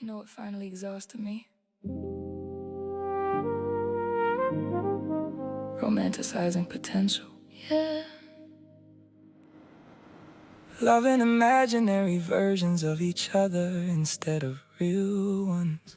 You know what finally exhausted me? Romanticizing potential. Yeah. Loving imaginary versions of each other instead of real ones.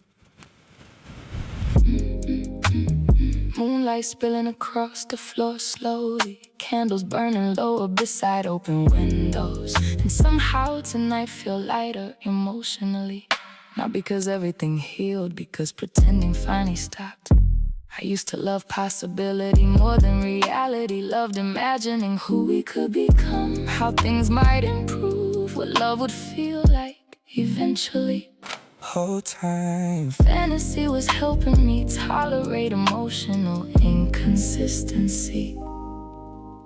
Moonlight spilling across the floor slowly, candles burning lower beside open windows. And somehow tonight feel lighter emotionally. Not because everything healed, because pretending finally stopped. I used to love possibility more than reality. Loved imagining who we could become, how things might improve, what love would feel like eventually. Whole time fantasy was helping me tolerate emotional inconsistency.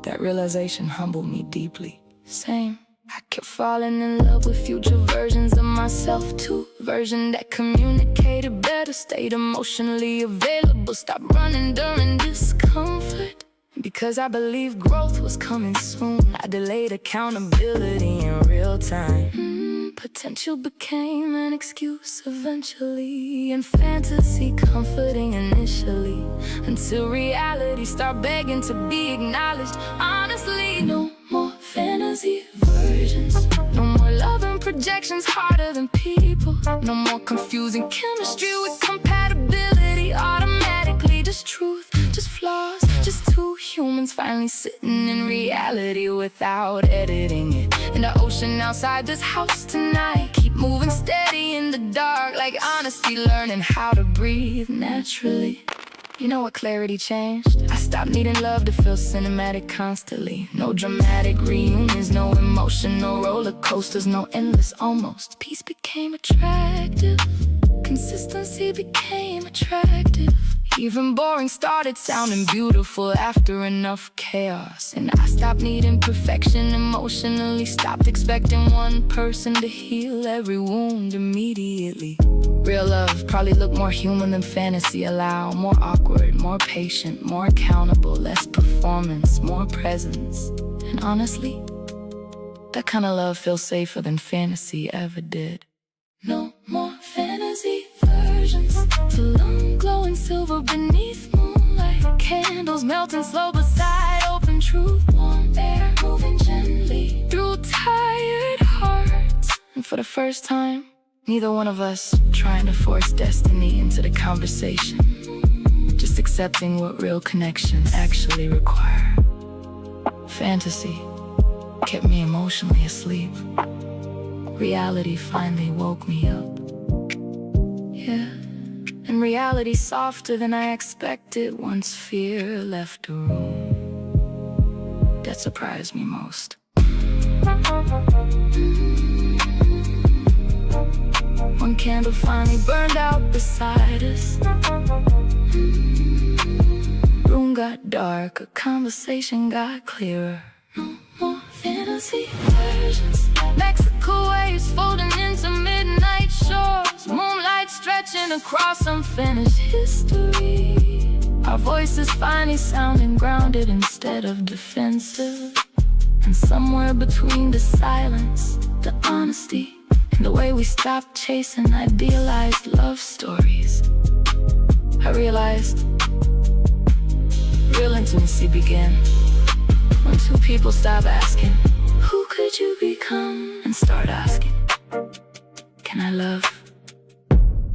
That realization humbled me deeply. Same. I kept falling in love with future versions of myself too. Version that communicated better, stayed emotionally available, stopped running during discomfort. Because I believed growth was coming soon, I delayed accountability in real time. Potential became an excuse eventually, and fantasy comforting initially, until reality started begging to be acknowledged. Honestly, no more fantasy versions, no more love and projections harder than people, no more confusing chemistry with compatibility automatically. Just truth, just flaws, just two humans finally sitting in reality without editing it. In the ocean outside this house tonight, keep moving steady in the dark, like honesty, learning how to breathe naturally. You know what clarity changed? I stopped needing love to feel cinematic constantly. No dramatic reunions, no emotional roller coasters, no endless almost. Peace became attractive, consistency became attractive. Even boring started sounding beautiful after enough chaos. And I stopped needing perfection emotionally, stopped expecting one person to heal every wound immediately. Real love probably looked more human than fantasy allowed. More awkward, more patient, more accountable, less performance, more presence. And honestly, that kind of love feels safer than fantasy ever did. No more fantasy versions, too long glowing silver beneath moonlight, candles melting slow beside open truth, warm air moving gently through tired hearts. And for the first time, neither one of us trying to force destiny into the conversation, just accepting what real connection actually require. Fantasy kept me emotionally asleep. Reality finally woke me up. Yeah, and reality softer than I expected once fear left the room. That surprised me most. One candle finally burned out beside us. Room got darker, conversation got clearer. No more fantasy versions, Mexico waves folding into midnight shores, moonlight stretching across unfinished history. Our voices finally sounding grounded instead of defensive. And somewhere between the silence, the honesty, and the way we stopped chasing idealized love stories, I realized real intimacy began when two people stop asking, who could you become? And start asking, can I love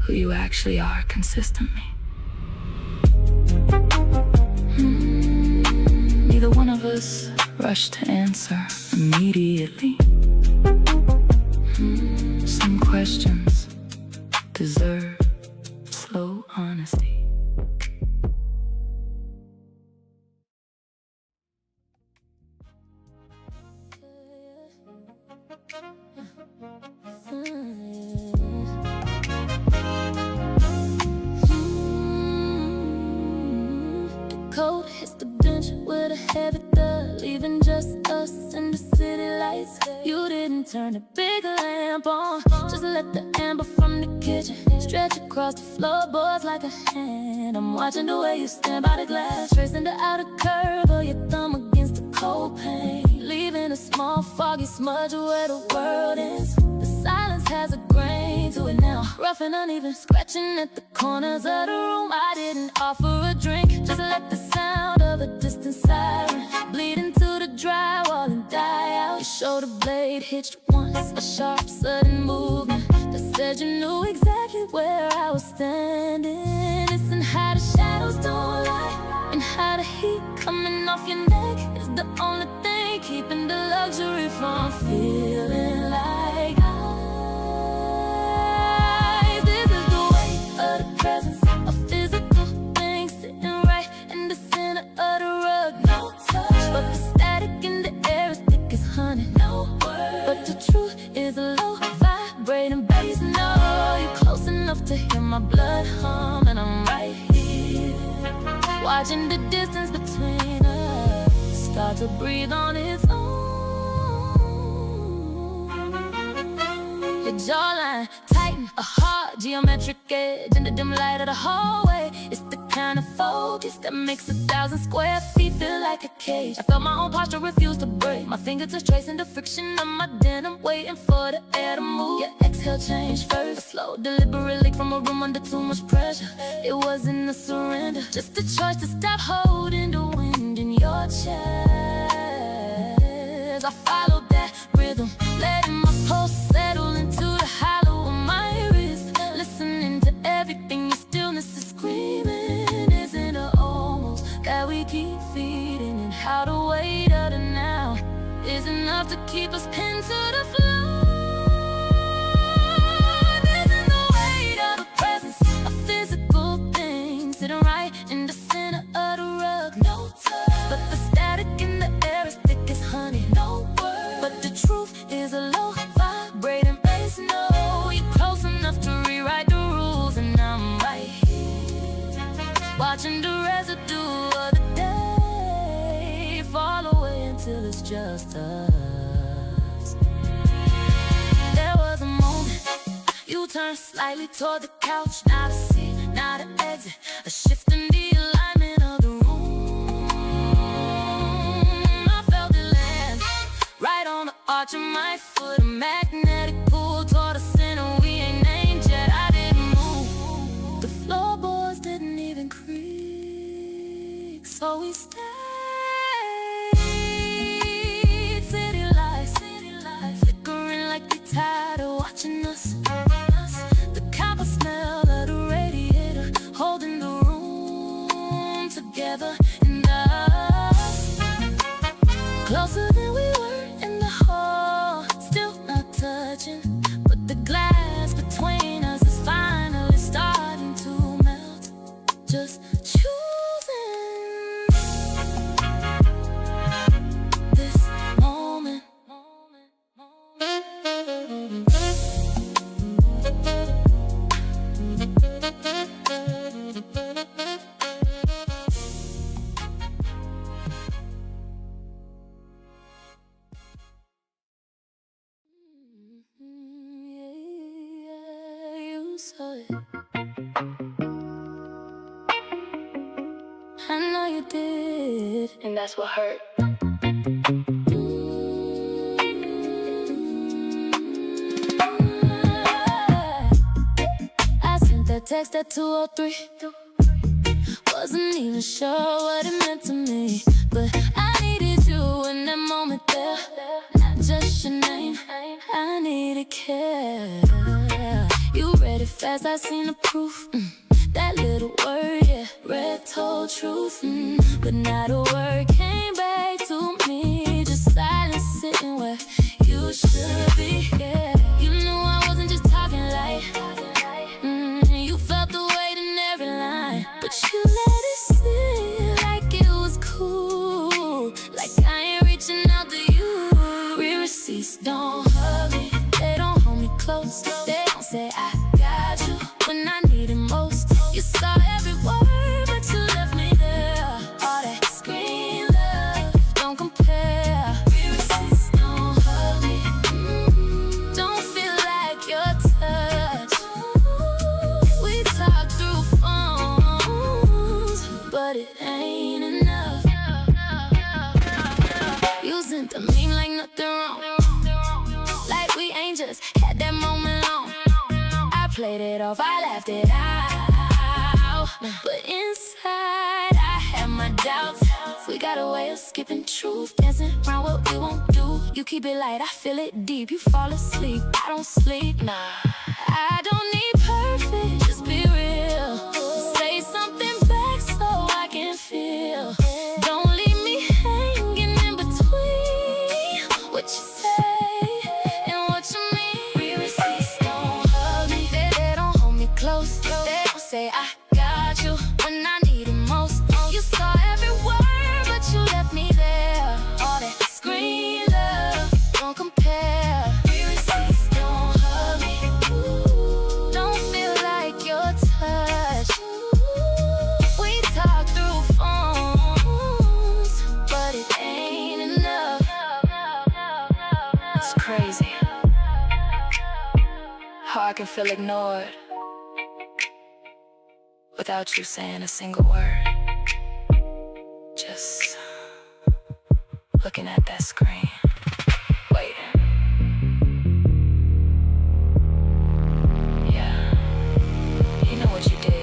who you actually are consistently? Neither one of us rushed to answer immediately. Some questions deserve slow honesty. The coat hits the bench with a heavy thud, leaving just us and the city lights. You didn't turn the big lamp on, just let the amber from the kitchen stretch across the floorboards like a hand. I'm watching the way you stand by the glass, tracing the outer curve of your thumb against the cold paint, leaving a small foggy smudge where the world ends. The silence has a grain to it now, rough and uneven, scratching at the corners of the room. I didn't offer a drink, just let the sound of a distant siren bleed into the drywall and die out. Your shoulder blade hitched once, a sharp sudden movement that said you knew exactly where I was standing. Listen how the shadows don't lie, and how the heat coming off your neck is the only thing keeping the luxury from feeling like ice. This is the weight of the presence of physical things sitting right in the center of the rug. No touch, but the static in the air is thick as honey. No word, but the truth is a low vibrating bass. No, you're close enough to hear my blood hum, and I'm right here, watching the distance between us start to breathe on its own. Your jawline tighten, a hard geometric edge in the dim light of the hallway. It's the kind of focus that makes 1,000 square feet feel like a cage. I felt my own posture refuse to break, my fingertips tracing the friction of my denim, waiting for the air to move. Your exhale changed first, a slow, deliberate leak from a room under too much pressure. It wasn't a surrender, just a choice to stop holding the wind in your chest. I followed that rhythm, letting my pulse settle into the hollow of my wrist, listening to everything. Your stillness is screaming, isn't it almost that we keep feeding, and how the weight of the now is enough to keep us pinned to the floor. This is the weight of the presence of physical things sitting right in the center of the rug. No touch, but the static in the air is thick as honey. No word, but the truth is a low vibrating bass. No, you're close enough to rewrite the rules, and I'm right here, watching the residue of the day fall away until it's just us. There was a moment you turned slightly toward the couch, not a seat, not an exit, a shift in the alignment of the room. I felt it land right on the arch of my foot, a magnetic pull toward the center we ain't named yet. I didn't move, the floorboards didn't even creak, so we stayed. City lights flickering like they tired of watching us. The copper smell of the radiator holding the room together, and us closer than we were in the hall, still not touching, but the glass between us is finally starting to melt. Just choosing this moment. Yeah, you saw it. I know you did, And that's what hurt. I sent that text at 2:03. Wasn't even sure what it meant to me, but I needed you in that moment there. Not just your name, I needed care. You read it fast, I seen the proof. That little word, yeah, read told truth. But not a word came back to me, just silence sitting where you should be. Yeah, you knew I wasn't just talking like. You felt the weight in every line, but you let it sit like it was cool, like I ain't reaching out to you. Real receipts don't hug me, they don't hold me close, they don't say I got you when I need it most. You saw every word, but you left me there. All that screen love don't compare. Real receipts don't hug me, don't feel like your touch. We talk through phones, but it ain't enough. You sent the meme like nothing wrong, like we ain't just had that moment long. I played it off, I laughed it out. But inside, I had my doubts. We got a way of skipping truth, dancing around what we won't do. You keep it light, I feel it deep. You fall asleep, I don't sleep, nah. I don't need perfect, just be real. Say something back so I can feel. Don't leave me hanging in between what you say and what you mean. Receipts don't hug me, they don't hold me close. They don't say I got you when I need it most. You saw every word, but you left me there. All that screen love, don't compare. Receipts don't hug me, don't feel like your touch. We talk through phones, but it ain't enough. It's crazy how I can feel ignored without you saying a single word. Just looking at that screen, waiting. Yeah, you know what you did.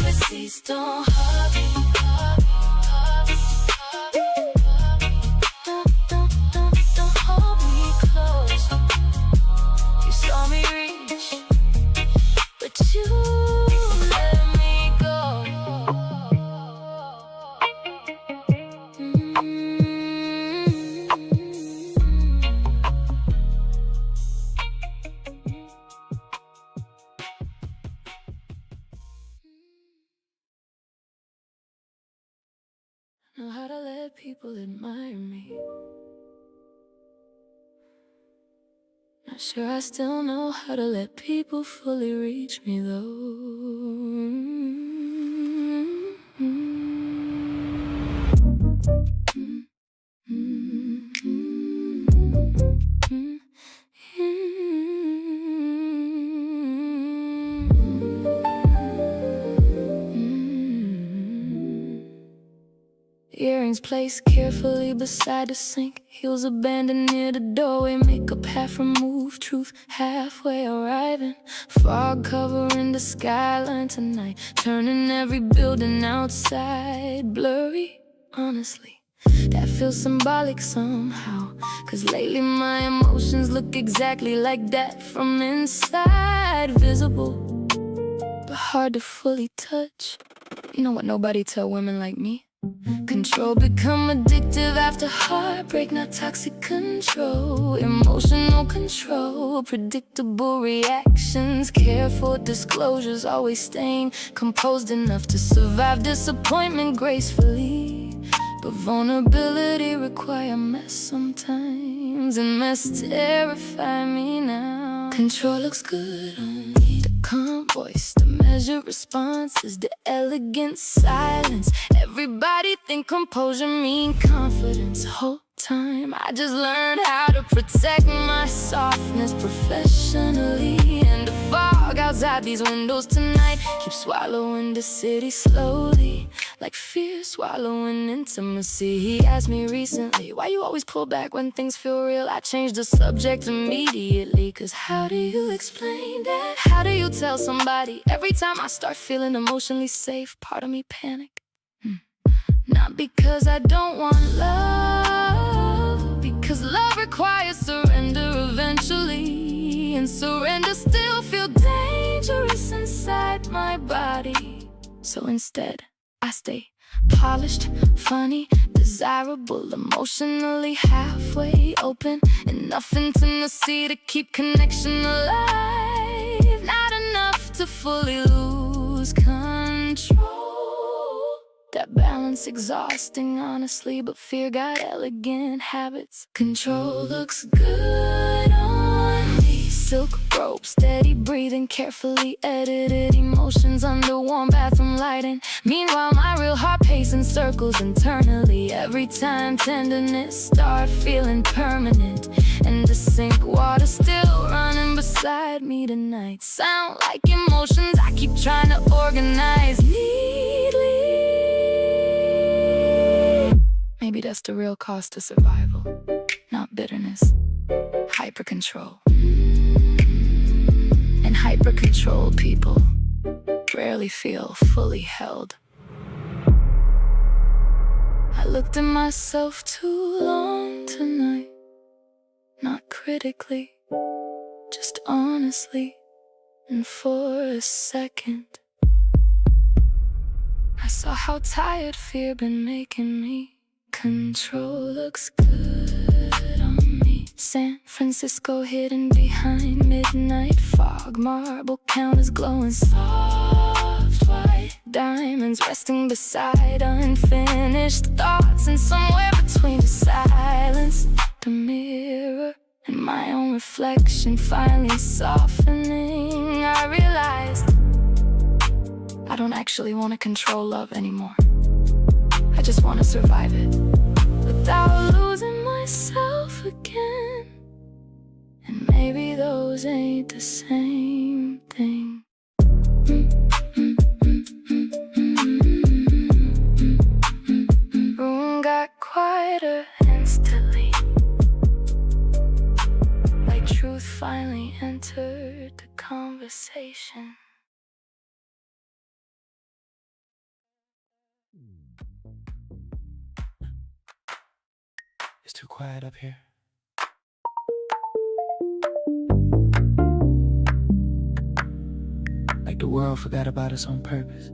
Receipts don't hug me. Don't hold me close. You saw me reach, but you let me go. Know how to let people admire me. Not sure I still know how to let people fully reach me Earrings placed carefully beside the sink. Heels abandoned near the doorway. Makeup half removed, truth halfway arriving. Fog covering the skyline tonight, turning every building outside blurry. Honestly, that feels symbolic somehow, 'cause lately my emotions look exactly like that from inside. Visible, but hard to fully touch. You know what nobody tell women like me? Control become addictive after heartbreak, not toxic control. Emotional control, predictable reactions, careful disclosures, always staying composed enough to survive disappointment gracefully. But vulnerability require mess sometimes, and mess terrify me now. Control looks good on me, the calm voice, the measured responses, the elegant silence. Everybody think composure mean confidence. Whole time I just learned how to protect my softness professionally. And the fog outside these windows tonight keeps swallowing the city slowly, like fear swallowing intimacy. He asked me recently, why you always pull back when things feel real? I changed the subject immediately, 'cause how do you explain that? How do you tell somebody every time I start feeling emotionally safe, part of me panic? Not because I don't want love, because love requires surrender eventually, and surrender still feels dangerous inside my body. So instead, I stay polished, funny, desirable, emotionally halfway open, enough intimacy to keep connection alive, not enough to fully lose control. That balance exhausting, honestly, but fear got elegant habits. Control looks good on me. Silk robe, steady breathing, carefully edited emotions under warm bathroom lighting. Meanwhile, my real heart pacing circles internally every time tenderness start feeling permanent. And the sink water still running beside me tonight. Sound like emotions I keep trying to organize. organized neatly. Maybe that's the real cost of survival, not bitterness, hyper-control. And hyper-control people rarely feel fully held. I looked at myself too long tonight, not critically, just honestly. And for a second, I saw how tired fear been making me. Control looks good on me. San Francisco hidden behind midnight fog. Marble counters glowing soft white. Diamonds resting beside unfinished thoughts. And somewhere between the silence, the mirror, and my own reflection finally softening, I realized I don't actually want to control love anymore. I just want to survive it without losing myself again. And maybe those ain't the same thing. Room got quieter instantly, like truth finally entered the conversation. It's too quiet up here. Like the world forgot about us on purpose.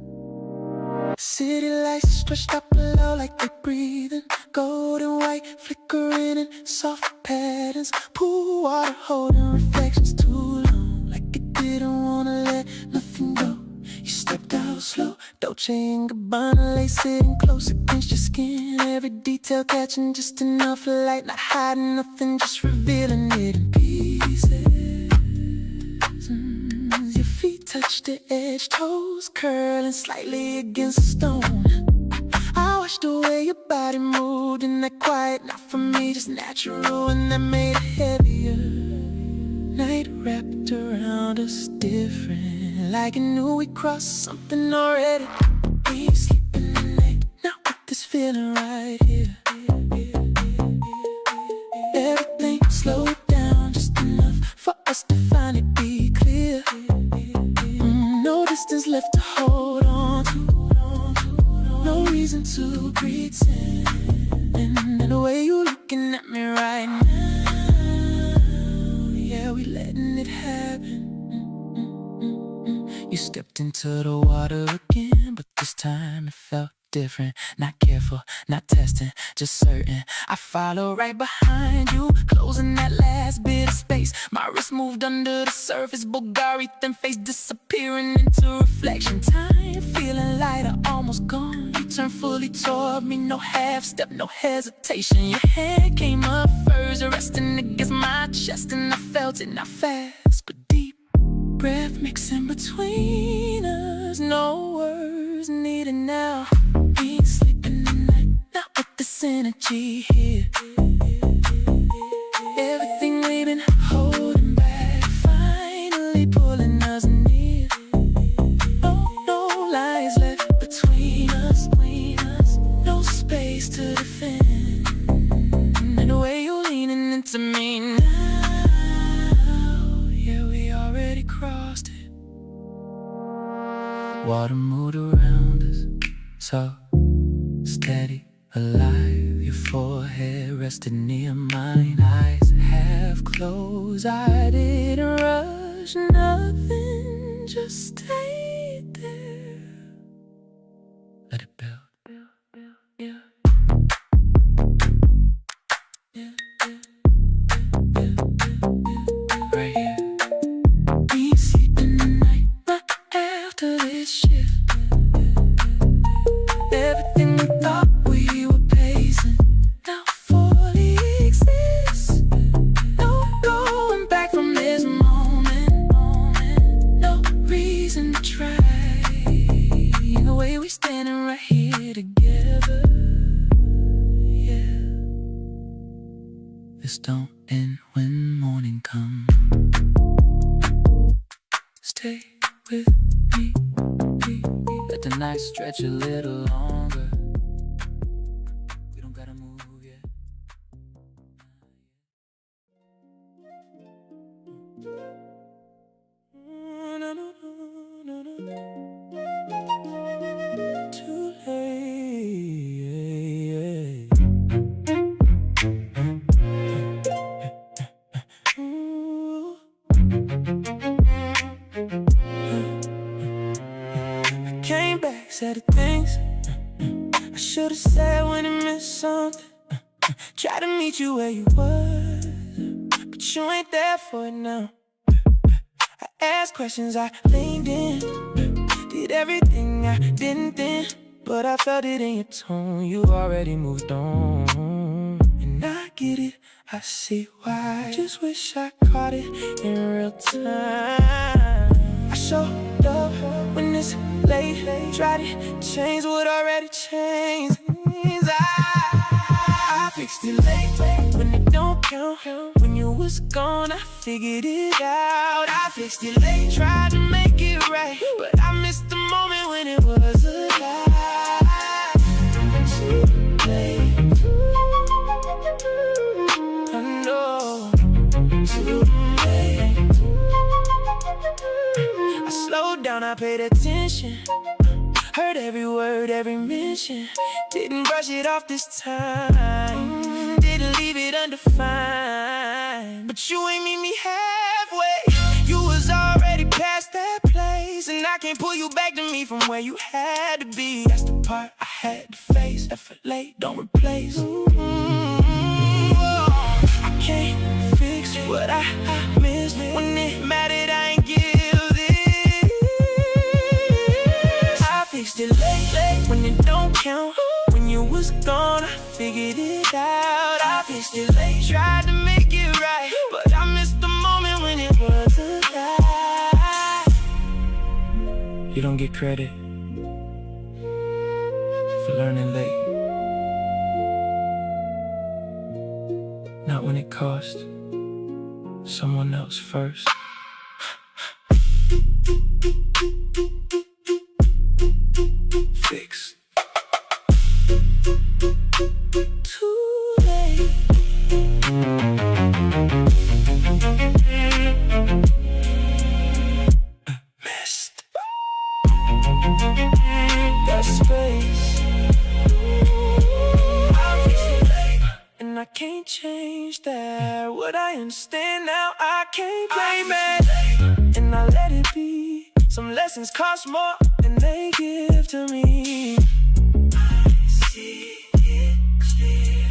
City lights stretched up below like they breathing. Golden white flickering in soft patterns. Pool water holding reflections too long, like it didn't wanna let nothing go. You stepped out slow, Dolce & Gabbana lace sitting close against your skin. Every detail catching just enough light, not hiding nothing, just revealing it in pieces. Your feet touch the edge, toes curling slightly against the stone. I watched the way your body moved in that quiet, not for me, just natural, and that made it heavier. Night wrapped around us different, like it knew we crossed something already. We ain't sleeping tonight, not with this feeling right here. Everything slowed down just enough for us to finally be clear. No distance left to hold on to, no reason to pretend. And the way you looking at me right now, yeah, we letting it happen. You stepped into the water again, but this time it felt different. Not careful, not testing, just certain. I follow right behind you, closing that last bit of space. My wrist moved under the surface, Bulgari thin face disappearing into reflection. Time feeling lighter, almost gone. You turned fully toward me, no half step, no hesitation. Your head came up first, resting against my chest, and I felt it, not fast but deep. Breath mixing between us, no words needed now. We ain't sleeping tonight, not with this energy here. Everything we've been holding back, finally pulling us near. No lies left between us, no space to defend. And the way you're leaning into me now, yeah, we already crossed it. Water moved around us, so steady, alive. Your forehead rested near mine, eyes half closed. I didn't rush, nothing, just stayed there. Let it build. Yeah. Right here. We ain't sleeping tonight, not after this shift. Everything we thought we were pacing now fully exists. No going back from this moment. No reason to try. The way we standing right here together, yeah. This don't end when morning comes. Stay with me. the night stretch a little longer. We don't gotta move yet. Too late. I came back, said the things I should've said when I missed something. Tried to meet you where you was, but you ain't there for it now. I asked questions, I leaned in, did everything I didn't then, but I felt it in your tone, you already moved on. And I get it, I see why. Just wish I caught it in real time. I showed up when it's late, tried to change what already changed. I fixed it late when it don't count. When you was gone, I figured it out. I fixed it late, tried to make it right, but I missed the moment when it was alive. Too late, I know. Too late. I slowed down, I paid attention, heard every word, every mention. Didn't brush it off this time, didn't leave it undefined. But you ain't meet me halfway, you was already past that place. And I can't pull you back to me from where you had to be. That's the part I had to face, effort late, don't replace. I can't fix what I missed. When it mattered, I ain't guilty. I fixed it late when it don't count. When you was gone, I figured it out. I fixed it late, tried to make it right, but I missed the moment when it was alive. You don't get credit for learning late, not when it cost someone else first. Fix. Too late. Missed that space. I fixed it late, and I can't change that. What I understand now, I can't blame it, and I let it be. Some lessons cost more than they give to me. I see it clear,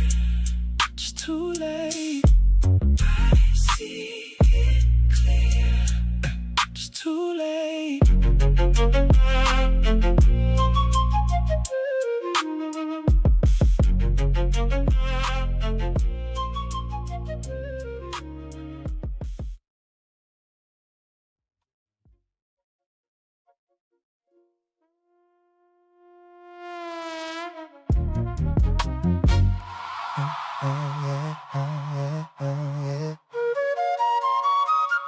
just too late. I see it clear, just too late.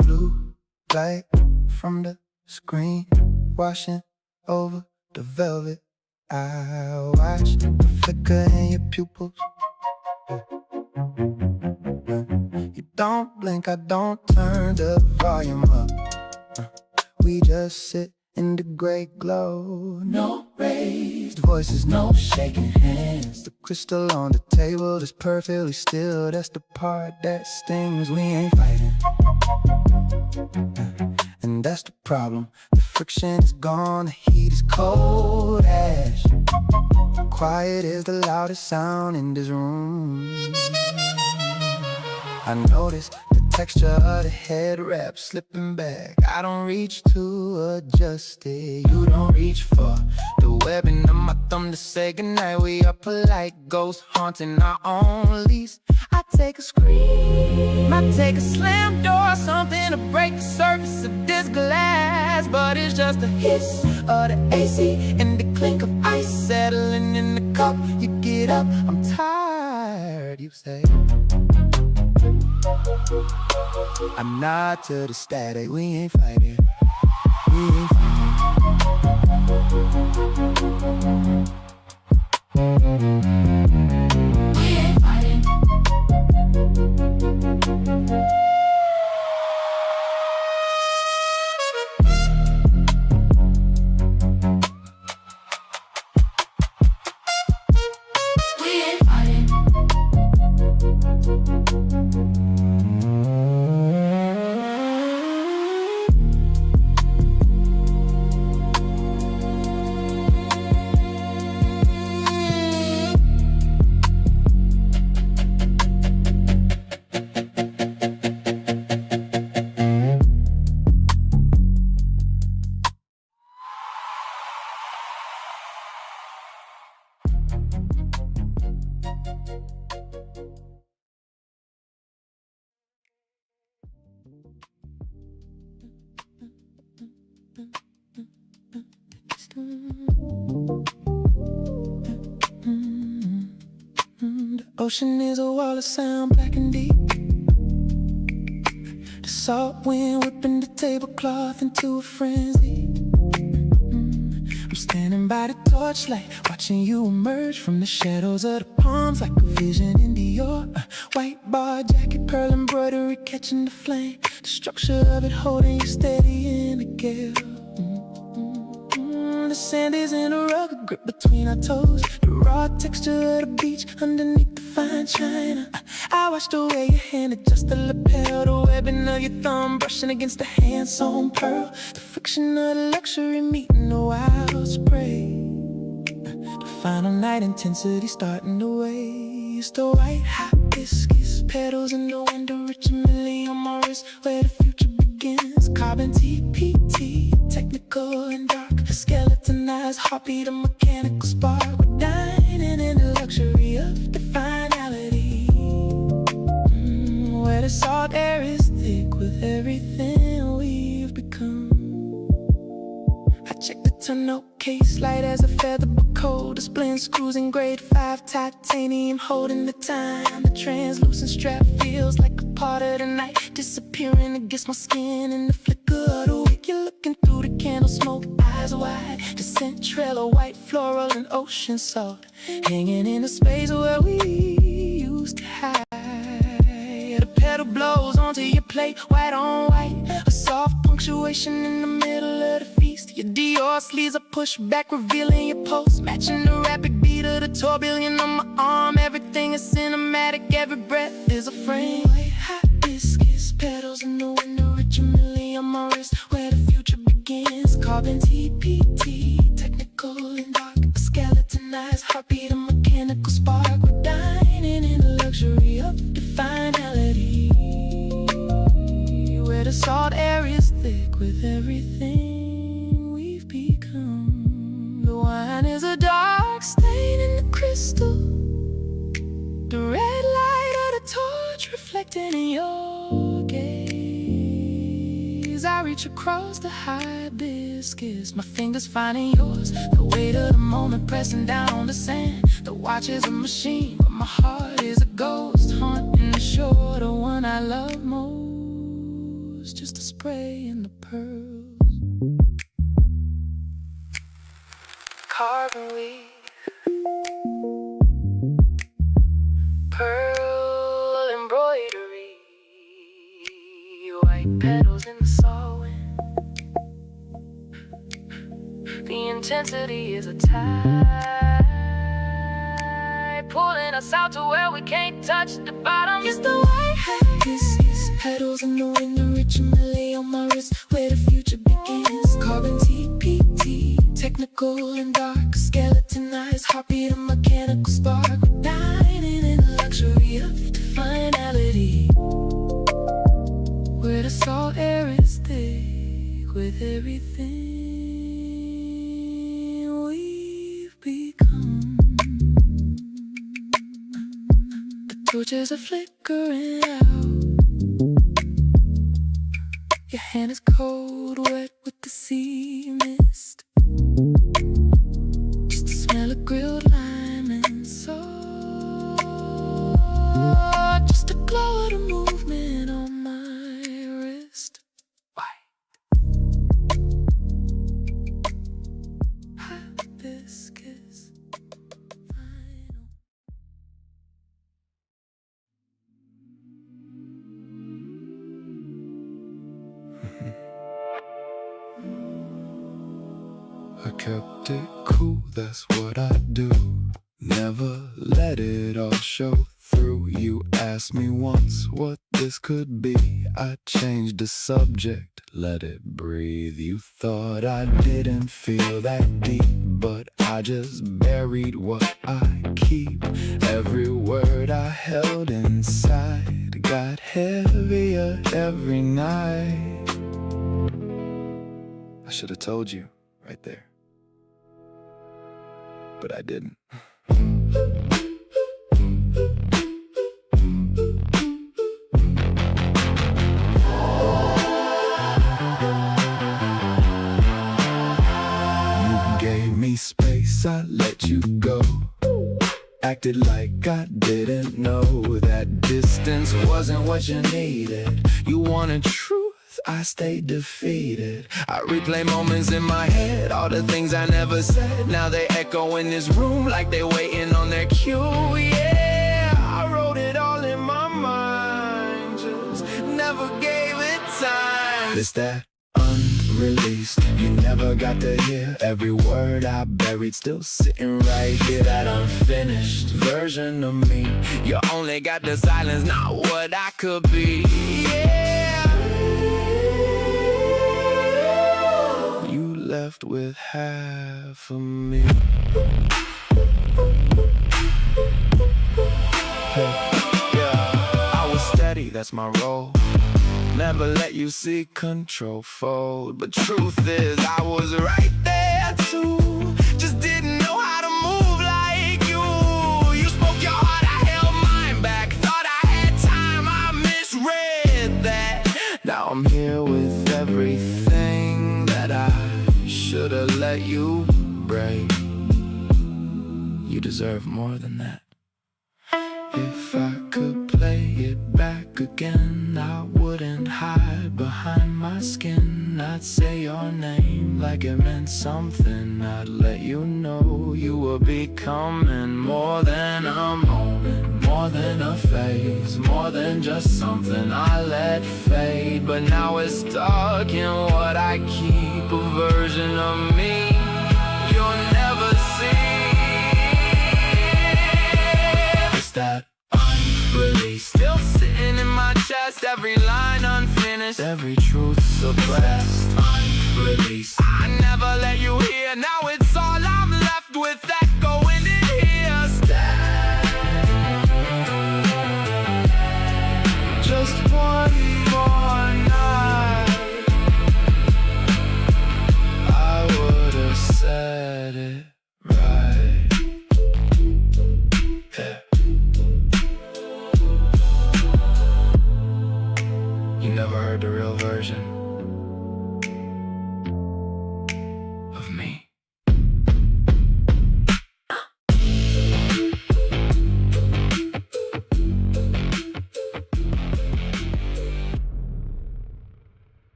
Blue light from the screen, washing over the velvet. I watch the flicker in your pupils. You don't blink, I don't turn the volume up. We just sit in the gray glow. No raised voices, no shaking hands. The crystal on the table is perfectly still. That's the part that stings. We ain't fighting, and that's the problem. The friction is gone, the heat is cold ash. Quiet is the loudest sound in this room. I notice the texture of the head wrap slipping back. I don't reach to adjust it, you don't reach for the webbing of my thumb to say goodnight. We are polite ghosts haunting our own lease. I take a scream, I take a slam door, something to break the surface of this glass. But it's just a hiss of the AC and the clink of ice settling in the cup. You get up, I'm tired, you say. I'm not to the static, we ain't fighting. We ain't fighting. ocean is a wall of sound, black and deep. The salt wind whipping the tablecloth into a frenzy. I'm standing by the torchlight, watching you emerge from the shadows of the palms like a vision in Dior. White bar jacket, pearl embroidery catching the flame. The structure of it holding you steady in the gale. The sand is in a rugged grip between our toes. The raw texture of the beach underneath the fine china. I watched the way your hand adjusts the lapel, the webbing of your thumb brushing against the hand-sewn pearl. The friction of the luxury meeting the wild spray. The final night intensity starting to waste. The white hibiscus petals in the window, rich and millie on my wrist, where the future begins. Carbon TPT, technical and dark. A skeletonized heartbeat, a mechanical spark. We're dining in the luxury of the finality, where the salt air is thick with everything we've become. I checked the tonneau case, light as a feather but cold. Displaying screws in grade 5 titanium, holding the time. The translucent strap feels like a part of the night, disappearing against my skin in the flicker of the wick. You're looking through the candle smoke, eyes wide. The scent trail of white floral and ocean salt, hanging in a space where we used to hide. The pedal blows onto your plate, white on white. A soft punctuation in the middle of the feast. Your Dior sleeves are pushed back, revealing your pulse, matching the rapid beat of the tourbillon on my arm. Everything is cinematic, every breath is a frame. White hibiscus petals in the window, rich and millie on my wrist, where the future begins. Carbon TPT, technical and dark. A skeletonized heartbeat, a mechanical spark. We're dining in the luxury of the finality, where the salt air is thick with everything we've become. The wine is a dark stain in the crystal, the red light of the torch reflecting in your gaze. I reach across the hibiscus, my fingers finding yours. The weight of the moment pressing down on the sand. The watch is a machine, but my heart is a ghost haunting the shore. The one I love most, just a spray in the pearls. Carbon weave, pearl embroidery, white petals in the salt wind. The intensity is a tide, pulling us out to where we can't touch the bottom. It's the white hibiscus petals in the wind, the rich and millie on my wrist, where the future begins. Carbon TPT, technical and dark. Skeletonized heartbeat, a mechanical spark. We're dining in the luxury of the finality, where the salt air is thick with everything we've become. The torches are flickering out. Your hand is cold, wet with the sea mist. Just the smell of grilled lime and salt. Just the glow of the movement on my wrist. Hibiscus final. I kept it cool, that's what I do. Never let it all show through. You asked me once what this could be. I changed the subject, let it breathe. You thought I didn't feel that deep, but I just buried what I keep. Every word I held inside got heavier every night. I should have told you right there, but I didn't. You gave me space, I let you go. Acted like I didn't know that distance wasn't what you needed. You wanted truth, I stayed defeated. I replay moments in my head, all the things I never said. Now they echo in this room like they waiting on their cue. Yeah, I wrote it all in my mind, just never gave it time. It's that unreleased, you never got to hear. Every word I buried still sitting right here. That unfinished version of me. You only got the silence, not what I could be. Yeah, you left with half of me. Hey, yeah, I was steady, that's my role. Never let you see control fold. But truth is, I was right there too. Just didn't know how to move like you. You spoke your heart, I held mine back. Thought I had time, I misread that. Now I'm here with everything that I should've let you break. You deserve more than that. If I could play it back again, I wouldn't hide behind my skin. I'd say your name like it meant something. I'd let you know you were becoming more than a moment, more than a phase, more than just something I let fade. But now it's stuck in what I keep, a version of me you'll never see. That unreleased, still sitting in my chest. Every line unfinished, every truth suppressed. Unreleased, I never let you hear. Now it's all I'm left with, that going in here. Just one more night, I would've said it right. Yeah. You never heard the real version of me.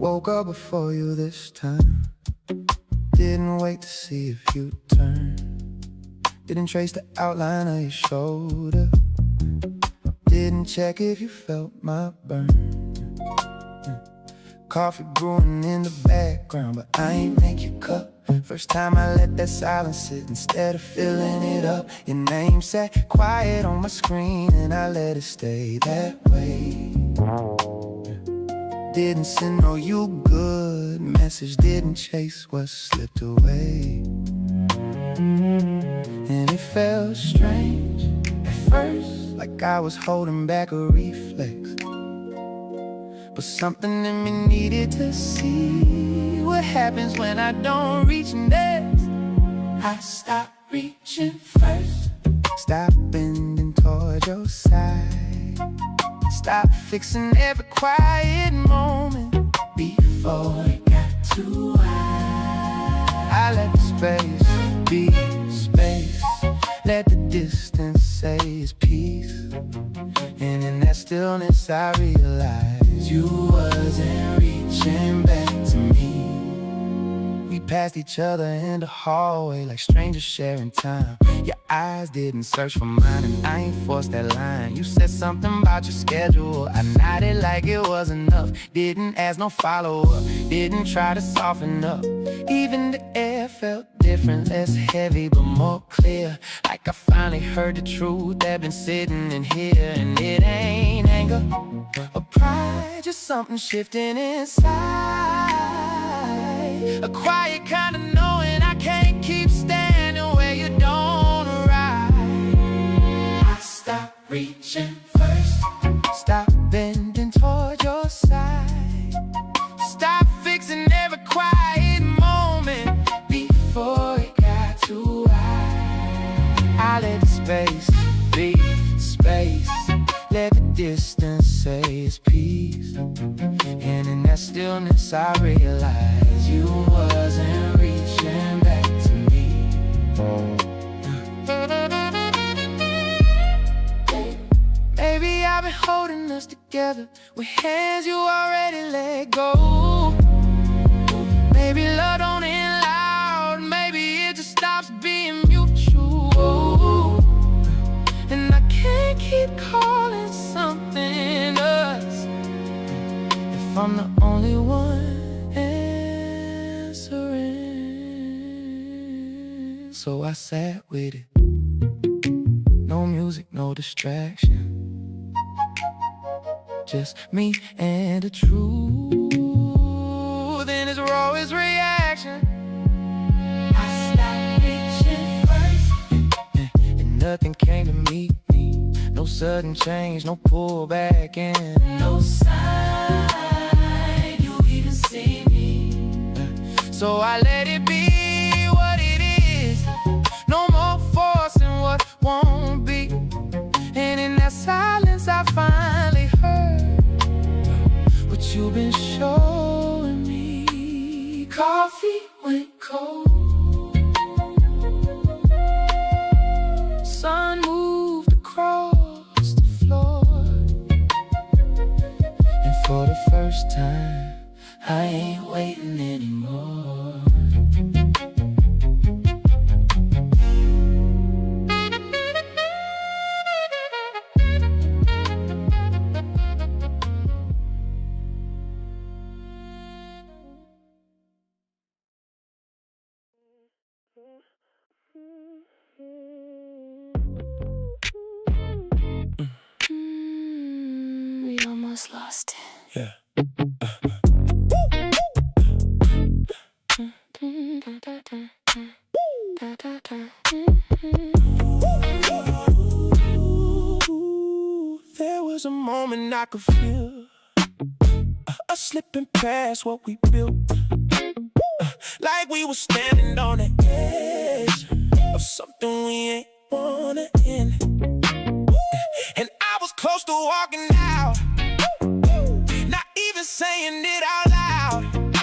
Woke up before you this time. Didn't wait to see if you'd turn. Didn't trace the outline of your shoulder. Didn't check if you felt my burn. Coffee brewing in the background, but I ain't make your cup. First time I let that silence sit instead of filling it up. Your name sat quiet on my screen and I let it stay that way. Didn't send no you good message, didn't chase what slipped away. And it felt strange at first, like I was holding back a reflex. But something in me needed to see what happens when I don't reach next. I stopped reaching first, stopped bending toward your side, stop fixing every quiet moment before it got too high. I let the space be space, let the distance say it's peace. And in that stillness I realized you wasn't reaching back to me. We passed each other in the hallway like strangers sharing time. Your eyes didn't search for mine and I ain't forced that line. You said something about your schedule, I nodded like it was enough. Didn't ask no follow-up, didn't try to soften up. Even the air felt different, less heavy but more clear. Like I finally heard the truth that been sitting in here. And it ain't anger or pride, just something shifting inside. A quiet kind of knowing I can't keep standing where you don't arrive. I stopped I let the space be space. Let the distance say it's peace. And in that stillness I realized you wasn't reaching back to me. Maybe I've been holding us together with hands you already let go. Maybe love don't end loud, maybe it just stops being mutual. And I can't keep calling something us if I'm the only one answering. So I sat with it. No music, no distraction. Just me and the truth in its rawest reaction. I stopped reaching first, and nothing came to meet me. No sudden change, no pullback, and no sign you even see me. So I let it be what it is. No more forcing what won't be. And in that silence I finally heard what you've been showing me. Coffee went cold, sun moved across the floor, and for the first time I ain't waiting anymore. We almost lost it. Yeah. There was a moment I could feel us slipping past what we built, like we were standing on the edge of something we ain't wanna end. And I was close to walking out, not even saying it out loud,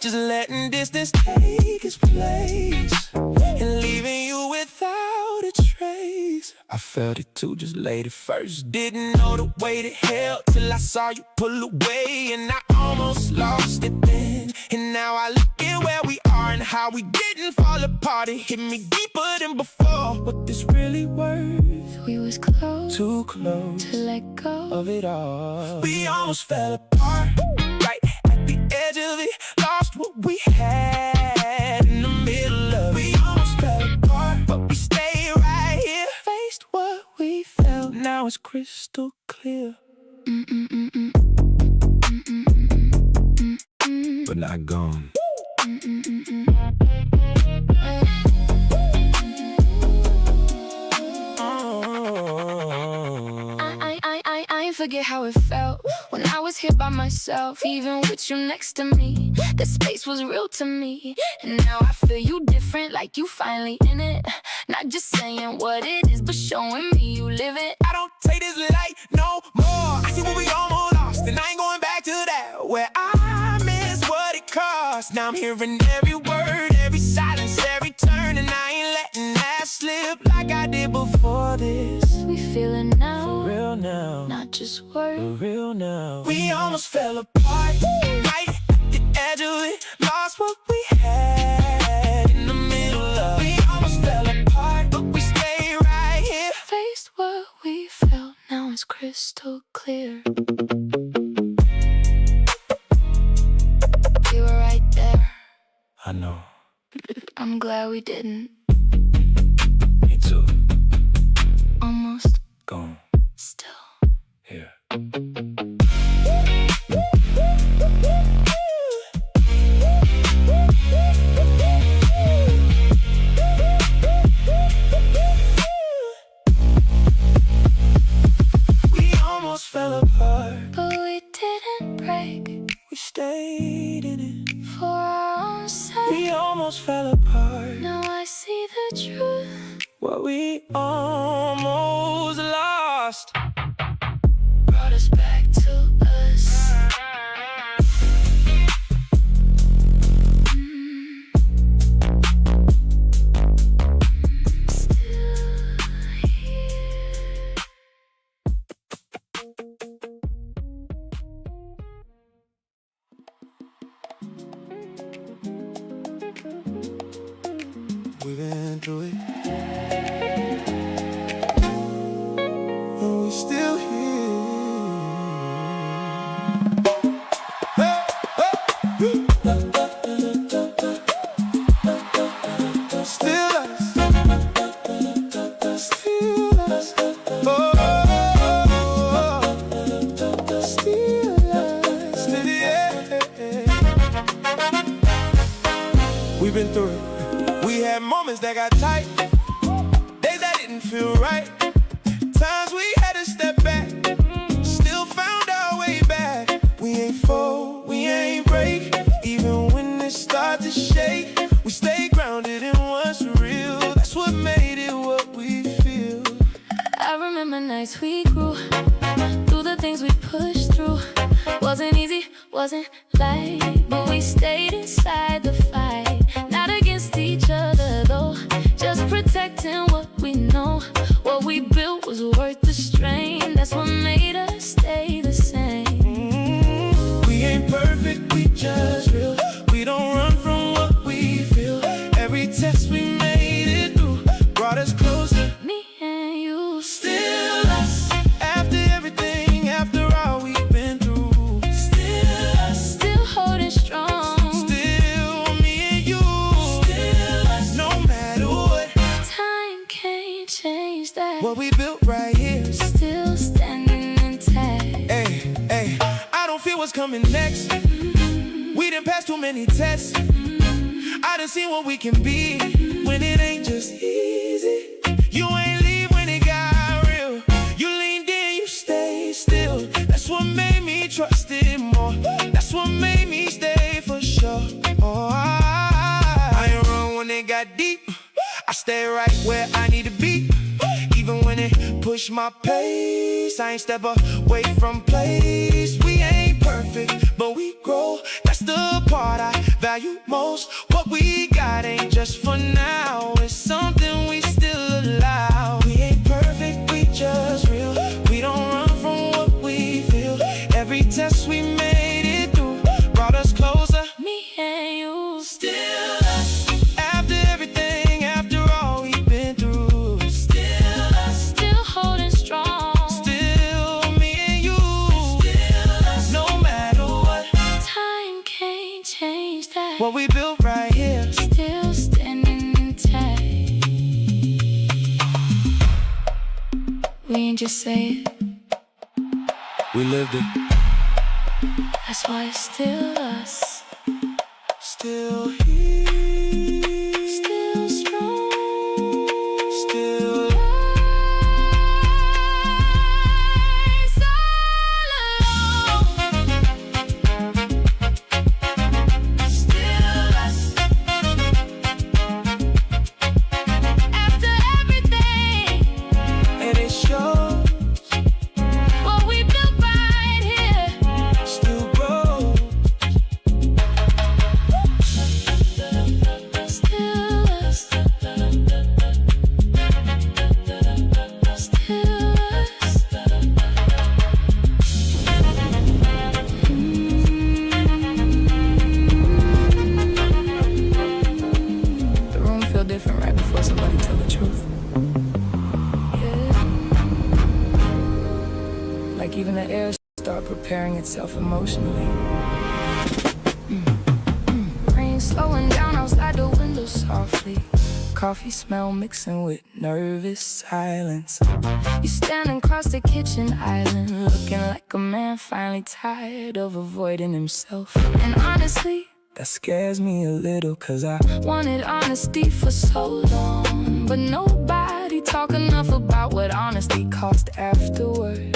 just letting distance take its place and leaving you without a trace. I felt it too, just laid it first. Didn't know the weight it held till I saw you pull away, and I almost lost it then. And now I look at where we are and how we didn't fall apart. It hit me deeper than before. What this really worth? We was close, Too close to let go of it all. We almost fell apart, right at the edge of it. Lost what we had in the middle of it. We almost fell apart, but we stayed right here. Faced what we felt, now it's crystal clear. But not gone. I ain't forget how it felt when I was here by myself, even with you next to me. The space was real to me, and now I feel you different, like you finally in it. Not just saying what it is, but showing me you live it. I don't take this light no more. I see what we almost lost, and I ain't going back to that. Where I miss what it cost. Now I'm hearing every word, every silence, every turn, and I ain't letting that slip like I did before this. We feel it now, For real now, not just for words. real now. We almost fell apart, right at the edge of it. Lost what we had in the middle of it. We almost fell apart, but we stayed right here. Faced what we felt, now it's crystal clear. We were right there. I know. I'm glad we didn't. Me too. Almost, Gone. still. Here. We almost fell apart, But we didn't break we stayed in it. for our own sake. We almost fell apart, Now I see the truth what we almost lost brought us back to us. We've been through it, and we still here. Still us, still us. Oh, still us, still yeah. We've been through it. We had moments that got tight, days that didn't feel right, times we had to step back, still found our way back. We ain't fall, we ain't break, even when it starts to shake. We stay grounded in what's real, that's what made it what we feel. I remember nights we grew through the things we pushed through. Wasn't easy, wasn't light, but we stayed inside the fight. Not against each other though, just protecting what we know. What we built was worth the strain, that's what made us stay the same. We ain't perfect, we just real. We don't run from what we feel. Every test we made it through brought us closer. Me and you, Still us, after everything, after all we've been through. Still us, still holding strong. still me and you. Still us, no matter what. Time can't change that. What we built right here. Still standing intact. Hey, hey, I don't feel what's coming next. We done passed too many tests. I done seen what we can be when it ain't just easy. You ain't leave when it got real. You leaned in, you stayed still. That's what made me trust it more. That's what made me stay for sure. Oh, I ain't run when it got deep. I stay right where I need to be. Even when it push my pace, I ain't step away from place. We ain't perfect, but we grow. That's the part I value most. What we got ain't just for now, it's something we still allow. We ain't perfect, we just real. We don't run from what we feel. Every test we made it through brought us closer. Me and you, Still us, after everything, after all we've been through. Still us, still holding strong. still me and you. Still us, no matter what. Time can't change that. What we built right here. Still standing intact. We ain't just say it, We lived it. That's why it's still us. Still here. Still strong. Still Lies all alone. Still us. After everything, and it shows. what we built right here. Still grows. Still us. Still us. the room feel different right before somebody tell the truth. Like even the air start preparing itself emotionally. Rain slowing down, I'll slide the window softly. Coffee smell mixing with nervous silence. You standing across the kitchen island, looking like a man finally tired of avoiding himself. And honestly, that scares me a little, cause I wanted honesty for so long. But nobody talk enough about what honesty cost afterward.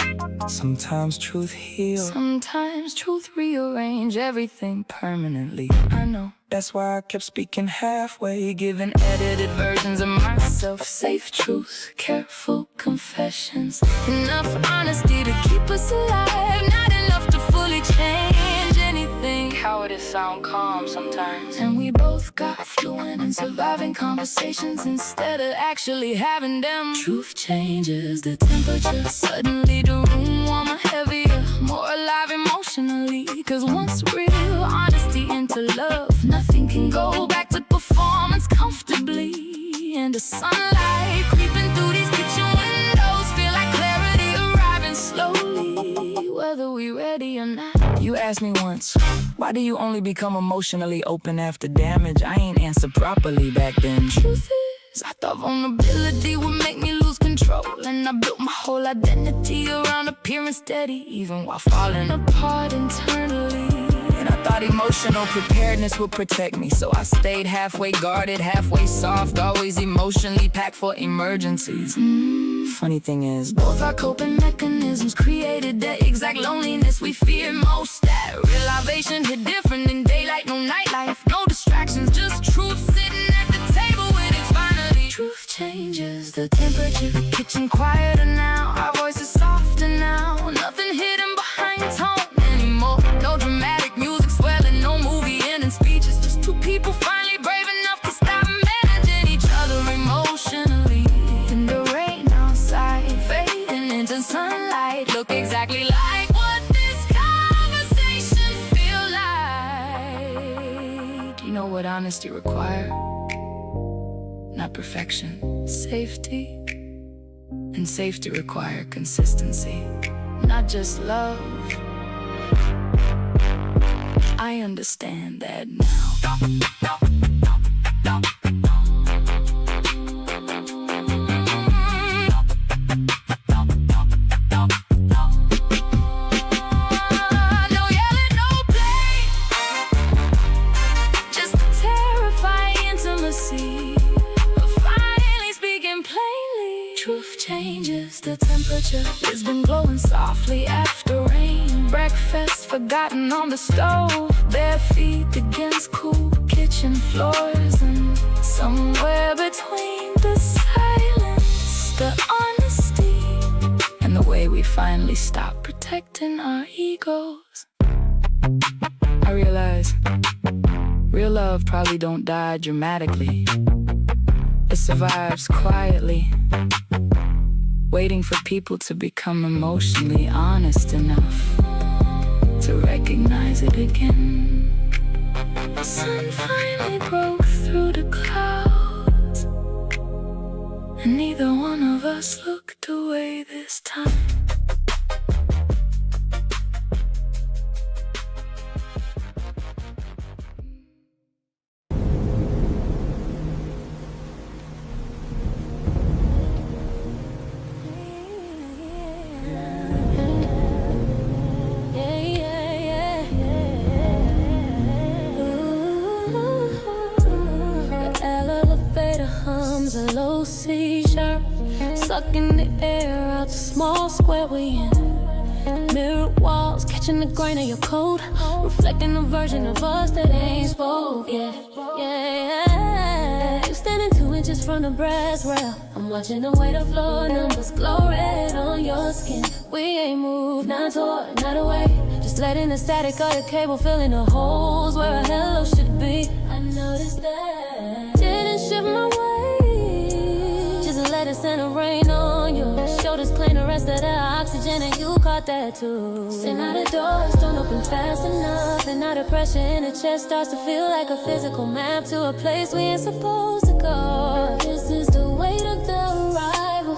Sometimes truth heals, sometimes truth rearrange everything permanently. I know, that's why I kept speaking halfway, giving edited versions of myself. of safe truth, careful confessions. Enough honesty to keep us alive, not enough to fully change anything. Cowardice sound calm sometimes, and we both got fluent in surviving conversations instead of actually having them. Truth changes the temperature, suddenly the room warmer, heavier, more alive emotionally. Cause once real honesty into love, nothing can go back to performance comfortably. And the sunlight creeping through these kitchen windows feel like clarity arriving slowly, whether we ready or not. You asked me once, why do you only become emotionally open after damage? I ain't answered properly back then. Truth is, I thought vulnerability would make me lose control, and I built my whole identity around appearing steady, even while falling apart internally. And I thought emotional preparedness would protect me, so I stayed halfway guarded, halfway soft, always emotionally packed for emergencies. Funny thing is, both our coping mechanisms created the exact loneliness we fear most. That realization hit different in daylight, no nightlife, no distractions, just truth sitting at the table when it's finally. Truth changes the temperature, the kitchen quieter now, our voices softer now, nothing hidden behind tone anymore. No dramatic music swelling, no movie ending speeches, just two people finally brave enough to stop managing each other emotionally. In the rain outside, fading into sunlight, look exactly like what this conversation feel like. you know what honesty requires? Not perfection, Safety, and safety require consistency. not just love. I understand that now. No yelling, no play, just terrifying intimacy, finally speaking plainly. Truth changes the temperature, it's been glowing softly after rain. Breakfast forgotten on the stove, bare feet against cool kitchen floors. And somewhere between the silence, the honesty, And the way we finally stop protecting our egos, I realize real love probably don't die dramatically. It survives quietly, waiting for people to become emotionally honest enough to recognize it again. the sun finally broke through the clouds, and neither one of us looked away this time. A low C sharp, sucking the air out the small square we in. Mirrored walls catching the grain of your coat, reflecting a version of us that ain't spoke yet. Yeah, you standing 2 inches from the brass rail. I'm watching the way the floor numbers glow red on your skin. We ain't moved, not toward, not away, just letting the static of the cable filling the holes where a hello should be. I noticed that didn't shift my way. Let it send a rain on your shoulders, clean the rest of the oxygen, and you caught that too. Sitting out the doors don't open fast enough, and now the pressure in the chest starts to feel like a physical map to a place we ain't supposed to go. This is the weight of the arrival,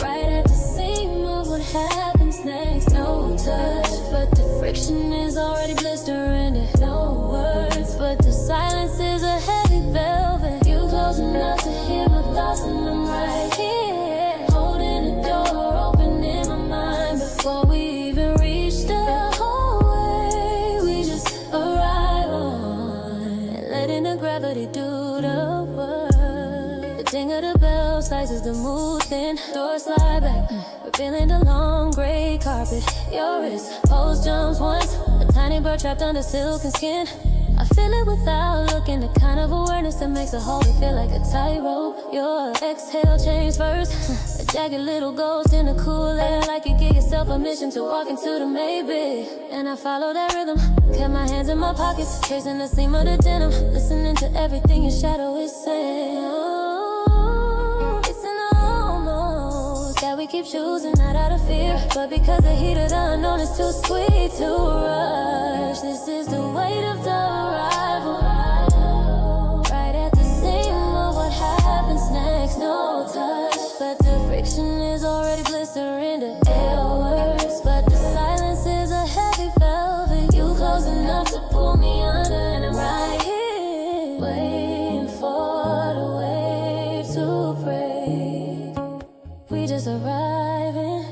right at the seam of what happens next. No touch, but the friction is already blistering it. No words, but the silence is a heavy velvet. You close enough to hear my thoughts, and I'm right here, holding the door open in my mind. Before we even reach the hallway, we just arrive on, and letting the gravity do the work. The ding of the bell slices the mood thin, door slide back, revealing the long gray carpet. Your wrist pose jumps once, a tiny bird trapped under silk and skin. I feel it without looking, the kind of awareness that makes a holy feel like a tightrope. Your exhale change first, a jagged little ghost in the cool air, like you give yourself permission to walk into the maybe. And I follow that rhythm, kept my hands in my pockets, tracing the seam of the denim, listening to everything your shadow is saying. Oh, it's an almost that we keep choosing, not out of fear, but because the heat of the unknown is too sweet to rush. This is the weight of the arrival, right at the seam of what happens next. No touch, but the friction is already blistering the air works. But the silence is a heavy velvet. You close enough to pull me under, and I'm right here waiting for the wave to break. We just arriving